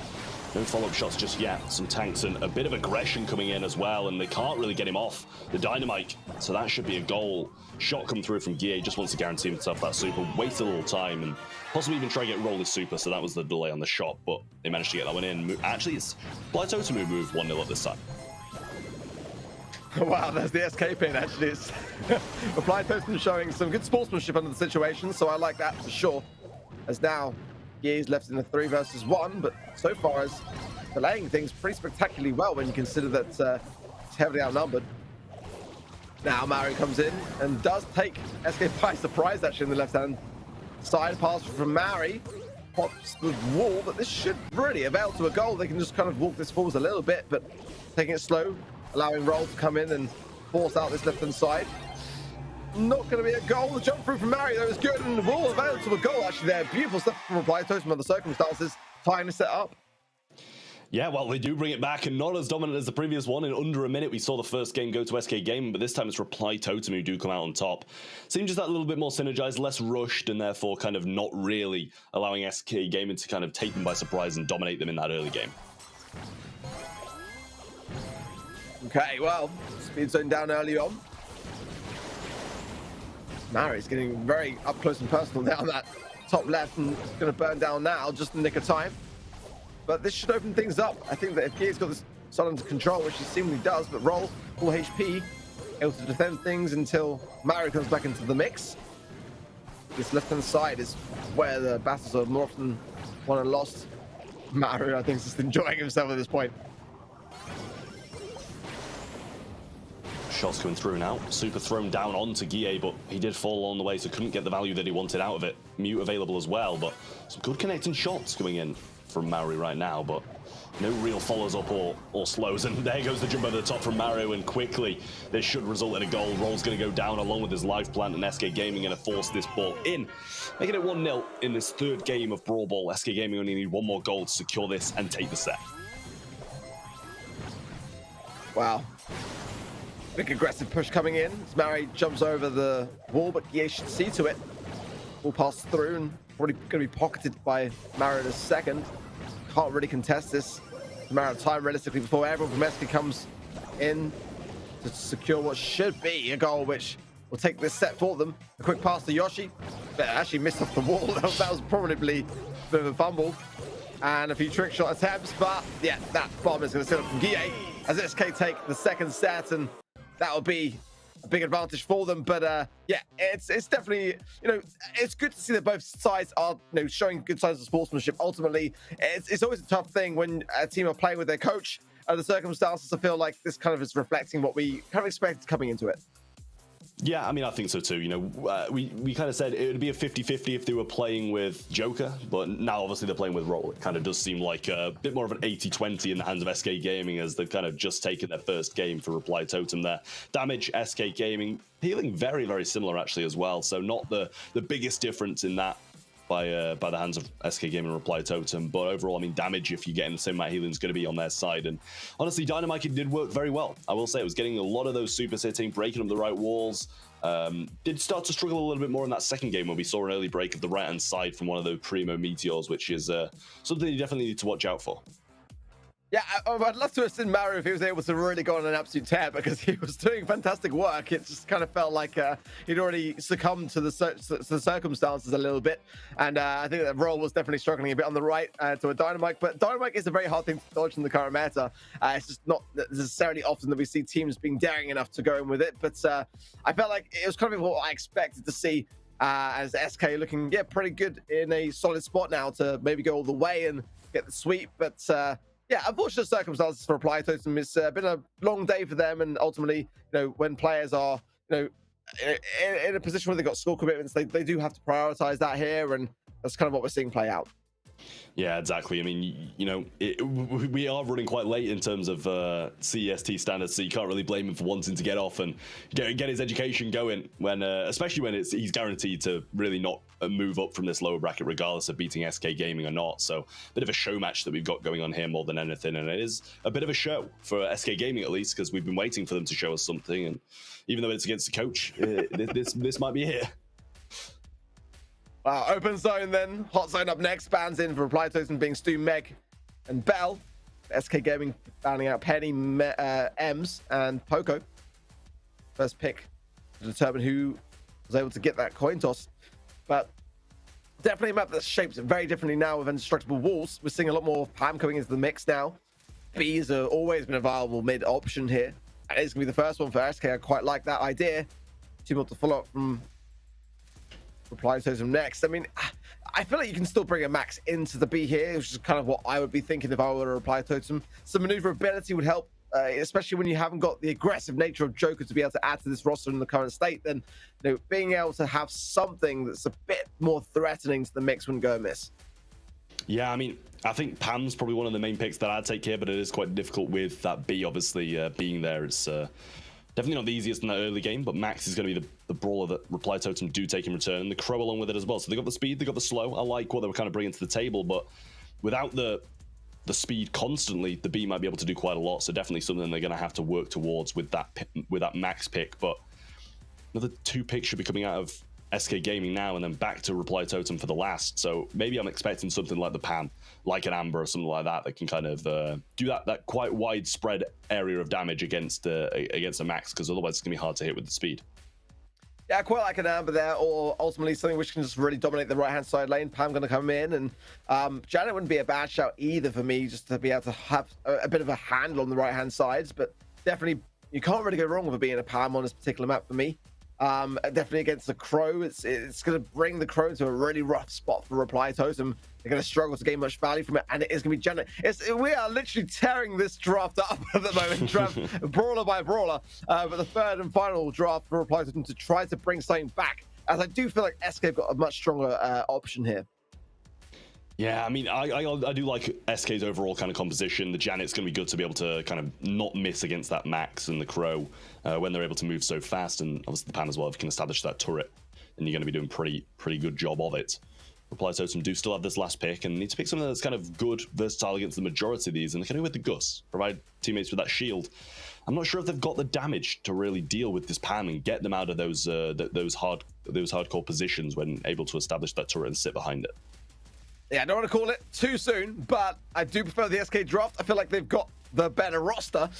no follow-up shots just yet. Some tanks and a bit of aggression coming in as well, and they can't really get him off the Dynamite, so that should be a goal. Shot come through from Guille, just wants to guarantee himself that super, waste a little time, and possibly even try to get Roll his super, so that was the delay on the shot, but they managed to get that one in. Actually, it's Reply Totem who moved 1-0 at this time. Wow, there's the SK pin, actually. It's Reply Totem showing some good sportsmanship under the situation, so I like that for sure. As now, Guille's left in a 3 versus 1, but so far as delaying things pretty spectacularly well when you consider that it's heavily outnumbered. Now Mario comes in and does take SK by surprise, actually, on the left-hand side. Pass from Mari, pops the wall, but this should really avail to a goal. They can just kind of walk this forwards a little bit, but taking it slow, allowing Roll to come in and force out this left-hand side. Not going to be a goal. The jump through from Mario is good, and the Roll availed to a goal actually there. Beautiful stuff from Reply Totem under the circumstances. Time to set up. Yeah, well, they do bring it back, and not as dominant as the previous one. In under a minute, we saw the first game go to SK Gaming, but this time it's Reply Totem who do come out on top. Seems just that little bit more synergized, less rushed, and therefore kind of not really allowing SK Gaming to kind of take them by surprise and dominate them in that early game. Okay, well, speed zone down early on. Mari's getting very up close and personal down that top left, and it's going to burn down now just in the nick of time. But this should open things up. I think that if Guille's got this side under control, which he seemingly does, but Roll, full HP, able to defend things until Mario comes back into the mix. This left-hand side is where the battles are more often won and lost. Mario, I think, is just enjoying himself at this point. Shots coming through now. Super thrown down onto Guille, but he did fall along the way, so couldn't get the value that he wanted out of it. Mute available as well, but some good connecting shots coming in from Mario right now, but no real follows up or slows. And there goes the jump over the top from Mario, and quickly this should result in a goal. Roll's going to go down along with his life plant, and SK Gaming going to force this ball in, making it 1-0 in this third game of Brawl Ball. SK Gaming only need one more goal to secure this and take the set. Wow. Big aggressive push coming in. Mari jumps over the wall, but Guille should see to it. will pass through and probably going to be pocketed by Mara in a second. Can't really contest this. It's a matter of time realistically before everyone from SK comes in to secure what should be a goal, which will take this set for them. A quick pass to Yoshi, but actually missed off the wall. That was probably a bit of a fumble. And a few trick shot attempts, but yeah, that bomb is going to sit up from Guille as SK take the second set, and that will be a big advantage for them. But yeah, it's definitely, you know, it's good to see that both sides are, you know, showing good signs of sportsmanship. Ultimately, it's always a tough thing when a team are playing with their coach. Under the circumstances, I feel like this kind of is reflecting what we kind of expected coming into it. Yeah, I mean, I think so too. You know, we kind of said it would be a 50-50 if they were playing with Joker, but now obviously they're playing with Roll. It kind of does seem like a bit more of an 80-20 in the hands of SK Gaming, as they've kind of just taken their first game for Reply Totem there. Damage, SK Gaming, healing very, very similar actually as well, so not the biggest difference in that by the hands of SK Gaming and Reply Totem, but overall, I mean, damage, if you're getting the same amount of healing, is going to be on their side. And honestly, Dynamite, it did work very well. I will say it was getting a lot of those super sitting, breaking up the right walls. Did start to struggle a little bit more in that second game where we saw an early break of the right-hand side from one of those Primo Meteors, which is something you definitely need to watch out for. Yeah, I'd love to have seen Mario if he was able to really go on an absolute tear, because he was doing fantastic work. It just kind of felt like he'd already succumbed to the circumstances a little bit. And I think that Roll was definitely struggling a bit on the right to a Dynamite. But Dynamite is a very hard thing to dodge in the current meta. It's just not necessarily often that we see teams being daring enough to go in with it. But I felt like it was kind of what I expected to see, as SK looking, yeah, pretty good in a solid spot now to maybe go all the way and get the sweep. But yeah, unfortunate circumstances for Reply Totem. It's been a long day for them, and ultimately, you know, when players are, you know, in a position where they've got score commitments, they do have to prioritize that here, and that's kind of what we're seeing play out. Yeah, exactly. I mean, you know, we are running quite late in terms of CEST standards, so you can't really blame him for wanting to get off and get his education going, when especially when he's guaranteed to really not move up from this lower bracket regardless of beating SK Gaming or not. So a bit of a show match that we've got going on here more than anything, and it is a bit of a show for SK Gaming at least, because we've been waiting for them to show us something, and even though it's against the coach, this might be here. Wow, open zone then. Hot zone up next. Bans in for Reply Totem being Stu, Meg, and Bell. SK Gaming banning out Penny, Ems, and Poco. First pick to determine who was able to get that coin toss. But definitely a map that's shaped very differently now with indestructible walls. We're seeing a lot more Pam coming into the mix now. Bees have always been a viable mid option here. And it's going to be the first one for SK. I quite like that idea. 2 more to follow up from Reply Totem next. I mean, I feel like you can still bring a Max into the B here, which is kind of what I would be thinking if I were to Reply Totem. Some maneuverability would help, especially when you haven't got the aggressive nature of Joker to be able to add to this roster in the current state. Then, you know, being able to have something that's a bit more threatening to the mix wouldn't go amiss. Yeah, I mean, I think Pam's probably one of the main picks that I'd take here, but it is quite difficult with that B obviously being there. It's definitely not the easiest in that early game, but Max is going to be the brawler that Reply Totem do take in return, and the Crow along with it as well. So they got the speed, they got the slow. I like what they were kind of bringing to the table, but without the speed constantly, the B might be able to do quite a lot. So definitely something they're going to have to work towards with that Max pick. But another 2 picks should be coming out of SK Gaming now, and then back to Reply Totem for the last. So maybe I'm expecting something like the Pam, like an Amber or something like that can kind of do that quite widespread area of damage against a Max, because otherwise it's gonna be hard to hit with the speed. Yeah, I quite like an Amber there, or ultimately something which can just really dominate the right-hand side lane. Pam going to come in, and Janet wouldn't be a bad shout either for me, just to be able to have a bit of a handle on the right-hand sides. But definitely, you can't really go wrong with being a Pam on this particular map for me. Definitely against the Crow, it's going to bring the Crow to a really rough spot for Reply Totem. They're going to struggle to gain much value from it, and it is going to be Janet. We are literally tearing this draft up at the moment, draft brawler by brawler. But the third and final draft for Reply Totem to try to bring something back, as I do feel like SK have got a much stronger option here. Yeah, I mean, I do like SK's overall kind of composition. The Janet's going to be good to be able to kind of not miss against that Max and the Crow when they're able to move so fast, and obviously the Pan as well, if you can establish that turret, then you're going to be doing pretty good job of it. Reply Totem do still have this last pick and need to pick something that's kind of good, versatile against the majority of these, and they can do with the Gus, provide teammates with that shield. I'm not sure if they've got the damage to really deal with this Pam and get them out of those hardcore positions when able to establish that turret and sit behind it. Yeah, I don't want to call it too soon, but I do prefer the SK draft. I feel like they've got the better roster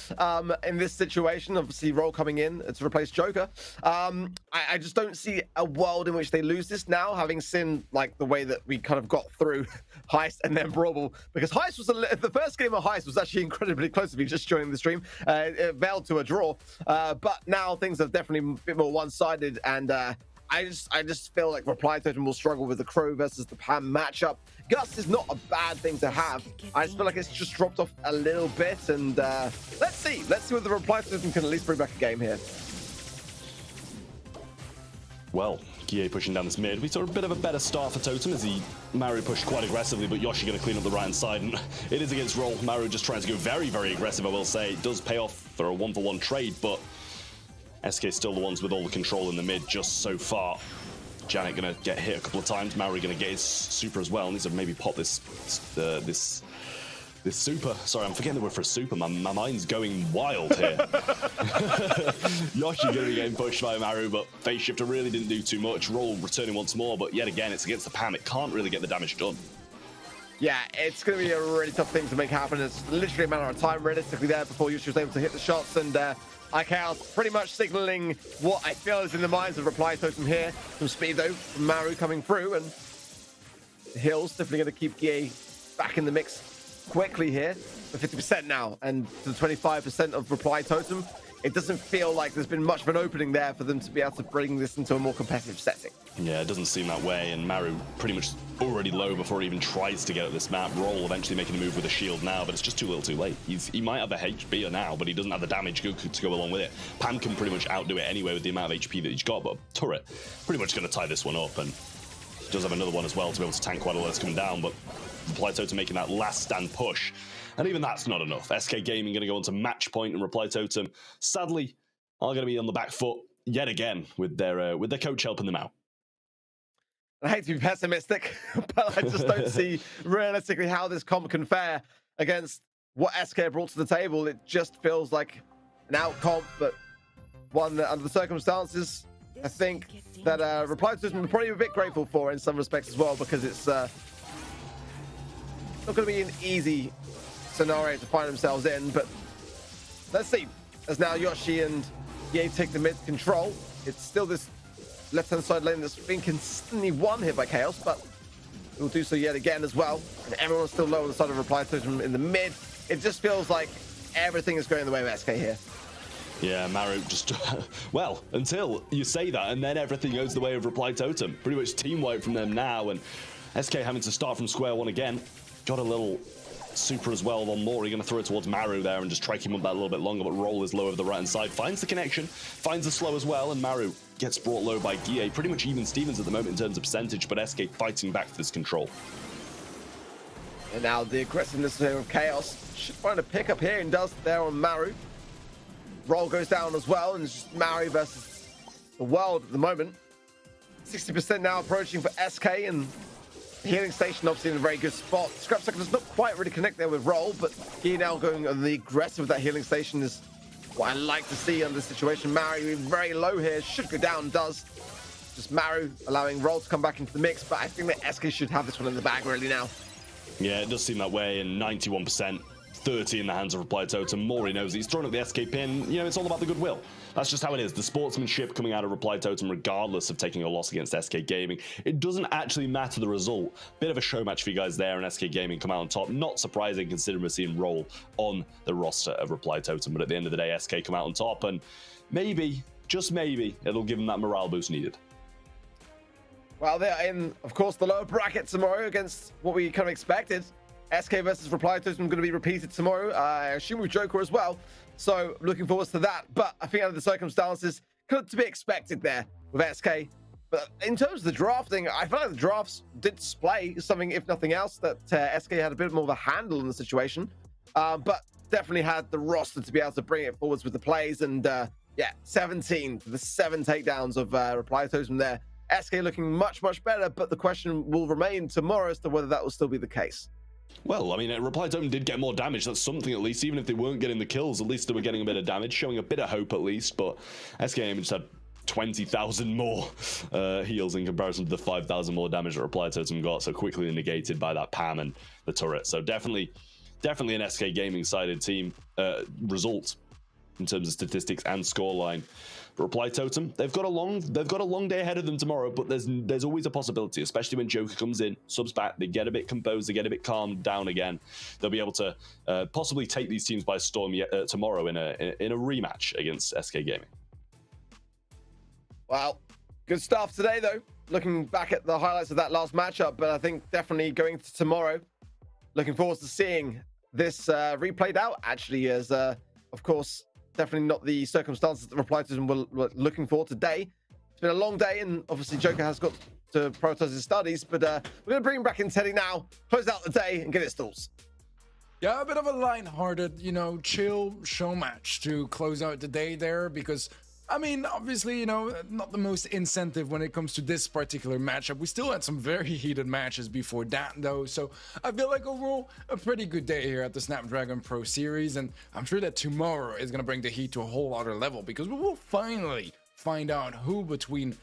in this situation. Obviously, Roll coming in to replace Joker. I just don't see a world in which they lose this now, having seen like the way that we kind of got through Heist and then Brawl. Because Heist was the first game of Heist was actually incredibly close to me just joining the stream. It veiled to a draw, but now things are definitely a bit more one-sided, and I just feel like Reply Totem will struggle with the Crow versus the Pam matchup. Gus is not a bad thing to have. I just feel like it's just dropped off a little bit, and let's see whether the Reply Totem can at least bring back a game here. Well, Gie pushing down this mid. We saw a bit of a better start for Totem as Maru pushed quite aggressively, but Yoshi going to clean up the right-hand side, and it is against Roll. Maru just trying to go very, very aggressive, I will say. It does pay off for a one-for-one trade, but SK still the ones with all the control in the mid just so far. Janet gonna get hit a couple of times. Maori gonna get his super as well. Needs to maybe pop this super. Sorry, I'm forgetting the word for super. My mind's going wild here. Yoshi gonna be getting pushed by Maru, but Phase Shifter really didn't do too much. Roll returning once more, but yet again, it's against the Pam. It can't really get the damage done. Yeah, it's going to be a really tough thing to make happen. It's literally a matter of time, realistically, there before Yoshi was able to hit the shots, and IKL pretty much signaling what I feel is in the minds of Reply Totem here. Some speed, though, from Maru coming through, and the Hills definitely going to keep Gie back in the mix quickly here. For 50% now, and to the 25% of Reply Totem, it doesn't feel like there's been much of an opening there for them to be able to bring this into a more competitive setting. Yeah, it doesn't seem that way, and Maru pretty much already low before he even tries to get at this map. Roll eventually making a move with a shield now, but it's just too little too late. He might have the HP now, but he doesn't have the damage to go along with it. Pam can pretty much outdo it anyway with the amount of HP that he's got, but Turret pretty much going to tie this one up, and he does have another one as well to be able to tank quite a lot that's coming down, but Reply Totem making that last stand push, and even that's not enough. SK Gaming going to go on to match point, and Reply Totem sadly are going to be on the back foot yet again with their coach helping them out. I hate to be pessimistic, but I just don't see realistically how this comp can fare against what SK brought to the table. It just feels like an out comp, but one that under the circumstances, I think that Reply Totem would probably be a bit grateful for in some respects as well, because it's not going to be an easy scenario to find themselves in. But let's see, as now Yoshi and Ye take the mid control, it's still this left-hand side lane that's been consistently one hit by Chaos, but it will do so yet again as well. And everyone's still low on the side of Reply Totem in the mid. It just feels like everything is going the way of SK here. Yeah, Maru just, well, until you say that, and then everything goes the way of Reply Totem. Pretty much team wipe from them now, and SK having to start from square one again. Got a little super as well on Mori, going to throw it towards Maru there and just try him up that a little bit longer, but Roll is low over the right-hand side. Finds the connection, finds the slow as well, and Maru gets brought low by Gie. Pretty much even Stevens at the moment in terms of percentage, but SK fighting back for this control. And now the aggressiveness of Chaos should find a pickup here, and does there on Maru. Roll goes down as well, and it's just Maru versus the world at the moment. 60% now approaching for SK, and the healing station obviously in a very good spot. Scrapsucker does not quite really connect there with Roll, but he now going on the aggressive with that healing station is what I like to see under this situation. Maru very low here, should go down, does. Just Maru allowing Roll to come back into the mix, but I think that SK should have this one in the bag really now. Yeah, it does seem that way, and 91%. 30 in the hands of Reply Totem. Mori knows he's thrown up the SK pin. You know, it's all about the goodwill. That's just how it is. The sportsmanship coming out of Reply Totem, regardless of taking a loss against SK Gaming. It doesn't actually matter the result. Bit of a show match for you guys there, and SK Gaming come out on top. Not surprising considering we're seeing Roll on the roster of Reply Totem, but at the end of the day, SK come out on top, and maybe, just maybe, it'll give them that morale boost needed. Well, they're in, of course, the lower bracket tomorrow against what we kind of expected. SK versus Reply Totem going to be repeated tomorrow. I assume with Joker as well. So looking forward to that. But I think under the circumstances, kind of to be expected there with SK. But in terms of the drafting, I feel like the drafts did display something, if nothing else, that SK had a bit more of a handle in the situation. But definitely had the roster to be able to bring it forwards with the plays. And yeah, 17 for the 7 takedowns of Reply Totem there. SK looking much, much better, but the question will remain tomorrow as to whether that will still be the case. Well, I mean, Reply Totem did get more damage. That's something, at least. Even if they weren't getting the kills, at least they were getting a bit of damage, showing a bit of hope, at least. But SK just had 20,000 more heals in comparison to the 5,000 more damage that Reply Totem got, so quickly negated by that PAM and the turret. So definitely an SK Gaming sided team result in terms of statistics and scoreline. But Reply Totem, they've got a long day ahead of them tomorrow, but there's always a possibility, especially when Joker comes in, subs back, they get a bit composed, they get a bit calmed down again. They'll be able to possibly take these teams by storm tomorrow in a rematch against SK Gaming. Well, good stuff today, though. Looking back at the highlights of that last matchup, but I think definitely going to tomorrow, looking forward to seeing this replayed out, actually, as, of course, definitely not the circumstances that Reply Totem were looking for today. It's been a long day, and obviously Joker has got to prioritize his studies, but we're going to bring him back in Teddy now, close out the day, and get his thoughts. Yeah, a bit of a lighthearted, chill show match to close out the day there, because I mean, obviously, not the most incentive when it comes to this particular matchup. We still had some very heated matches before that, though. So I feel like overall, a pretty good day here at the Snapdragon Pro Series. And I'm sure that tomorrow is going to bring the heat to a whole other level, because we will finally find out who between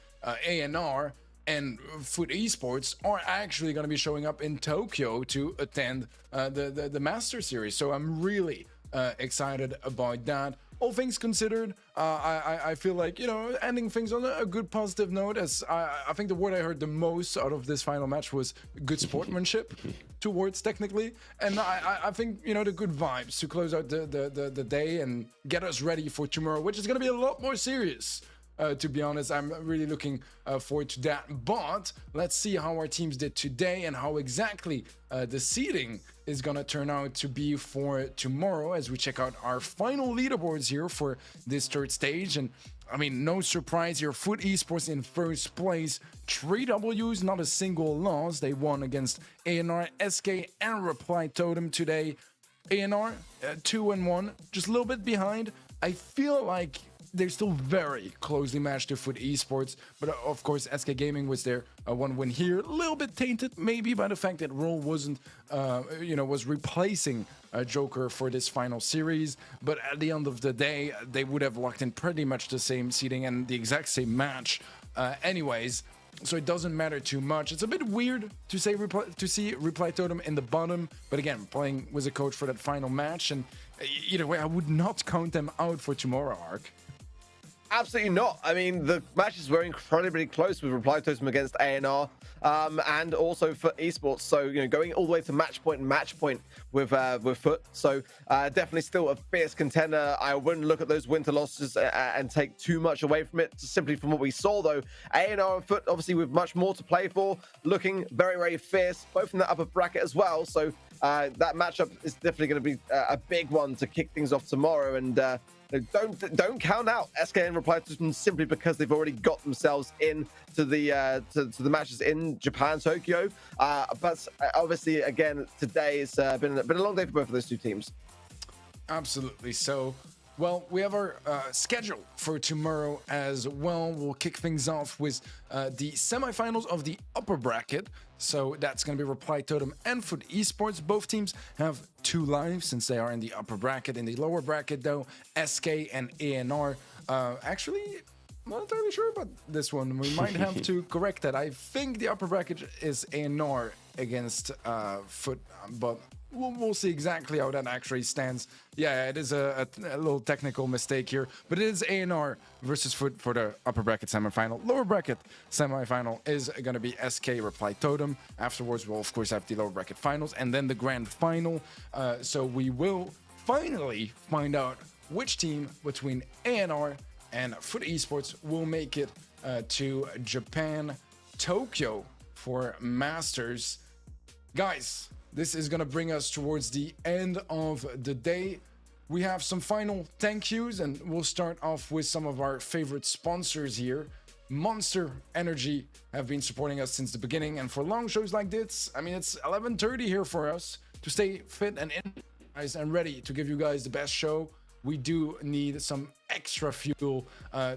ANR and Foot Esports are actually going to be showing up in Tokyo to attend the Master Series. So I'm really excited about that. All things considered, I feel like, ending things on a good positive note, as I think the word I heard the most out of this final match was good sportsmanship, 2 words technically. And I think, the good vibes to close out the day and get us ready for tomorrow, which is going to be a lot more serious. To be honest, I'm really looking forward to that. But let's see how our teams did today and how exactly the seeding is going to turn out to be for tomorrow as we check out our final leaderboards here for this 3rd stage. And I mean, no surprise here, Foot Esports in 1st place. 3 W's, not a single loss. They won against ANR, SK, and Reply Totem today. ANR, 2-1, just a little bit behind. I feel like they're still very closely matched to Foot Esports, but of course SK Gaming was their 1 win here, a little bit tainted maybe by the fact that Roll wasn't, was replacing Joker for this final series, but at the end of the day, they would have locked in pretty much the same seeding and the exact same match anyways, so it doesn't matter too much. It's a bit weird to see Reply Totem in the bottom, but again, playing with a coach for that final match, and either way, I would not count them out for tomorrow, Ark. Absolutely not. I mean, the matches were incredibly close with Reply Totem against ANR and also for Esports. So, going all the way to match point with Foot. So, definitely still a fierce contender. I wouldn't look at those winter losses and take too much away from it. Simply from what we saw, though, ANR and Foot, obviously with much more to play for, looking very, very fierce, both in the upper bracket as well. So, that matchup is definitely going to be a big one to kick things off tomorrow. And don't count out SK and Reply Totem simply because they've already got themselves in to the matches in Japan, Tokyo. But obviously, again, today has been a long day for both of those 2 teams. Absolutely. So, well, we have our schedule for tomorrow as well. We'll kick things off with the semifinals of the upper bracket. So that's going to be Reply Totem and Foot Esports. Both teams have 2 lives since they are in the upper bracket. In the lower bracket, though, SK and ANR. Actually, I'm not entirely sure about this one. We might have to correct that. I think the upper bracket is ANR against Foot, but we'll see exactly how that actually stands. Yeah, it is a little technical mistake here, but it is ANR versus Foot for the upper bracket semifinal. Lower bracket semifinal is going to be SK Reply Totem. Afterwards, we'll of course have the lower bracket finals and then the grand final. So we will finally find out which team between ANR and Foot Esports will make it to Japan, Tokyo for Masters. Guys, this is going to bring us towards the end of the day. We have some final thank yous, and we'll start off with some of our favorite sponsors here. Monster Energy have been supporting us since the beginning, and for long shows like this, I mean, it's 11:30 here for us to stay fit and energized and ready to give you guys the best show. we do need some extra fuel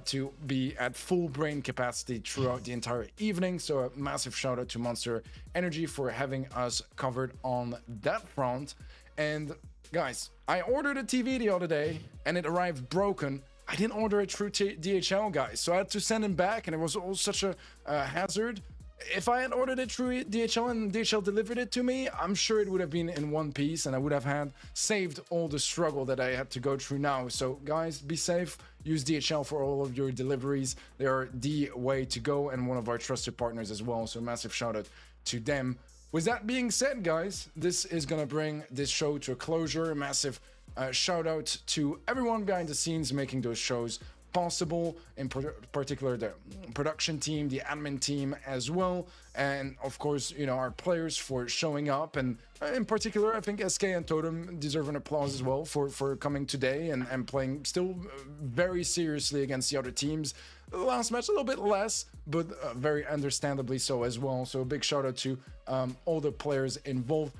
to be at full brain capacity throughout the entire evening. So a massive shout out to Monster Energy for having us covered on that front. And guys, I ordered a TV the other day and it arrived broken. I didn't order it through DHL, guys, so I had to send it back, and it was all such a hazard. If I had ordered it through DHL and DHL delivered it to me, I'm sure it would have been in one piece and I would have had saved all the struggle that I had to go through now. So guys, be safe. Use DHL for all of your deliveries. They are the way to go and one of our trusted partners as well. So massive shout out to them. With that being said, guys, this is going to bring this show to a closure. A massive shout out to everyone behind the scenes making those shows possible, in particular the production team, the admin team as well, and of course, you know, our players for showing up, and in particular I think SK and Totem deserve an applause as well for coming today and playing still very seriously against the other teams. The last match a little bit less, but very understandably so as well. So a big shout out to all the players involved.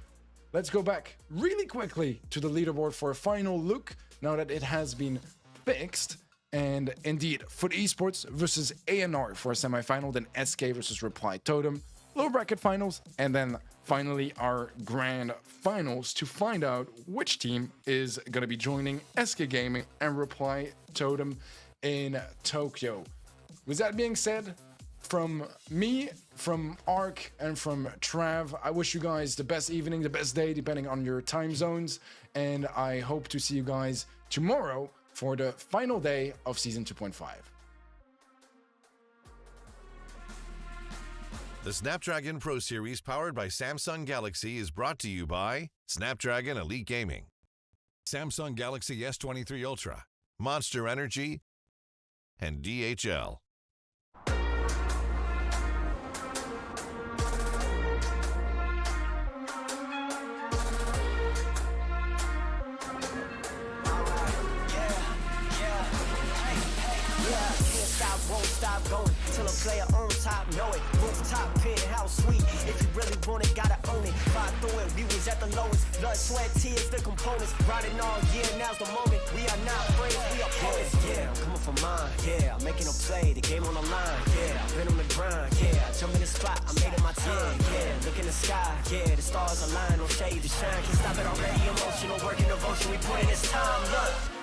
Let's go back really quickly to the leaderboard for a final look now that it has been fixed. And indeed, Foot Esports versus ANR for a semi-final, then SK versus Reply Totem, lower bracket finals, and then finally our grand finals to find out which team is going to be joining SK Gaming and Reply Totem in Tokyo. With that being said, from me, from Ark, and from Trav, I wish you guys the best evening, the best day, depending on your time zones, and I hope to see you guys tomorrow for the final day of Season 2.5. The Snapdragon Pro Series powered by Samsung Galaxy is brought to you by Snapdragon Elite Gaming, Samsung Galaxy S23 Ultra, Monster Energy, and DHL. Stop going till a player on top know it. Rooftop, penthouse suite. If you really want it, gotta own it. Fight through it, we was at the lowest. Blood, sweat, tears, the components. Riding all year, now's the moment. We are not afraid, we are opponents. Yeah, I'm coming for mine. Yeah, I'm making a play, the game on the line. Yeah, I've been on the grind. Yeah, I jump in the spot, I made it my time. Yeah, look in the sky. Yeah, the stars align, no shade to shine. Can't stop it already, emotional, working devotion. We put in this time, look.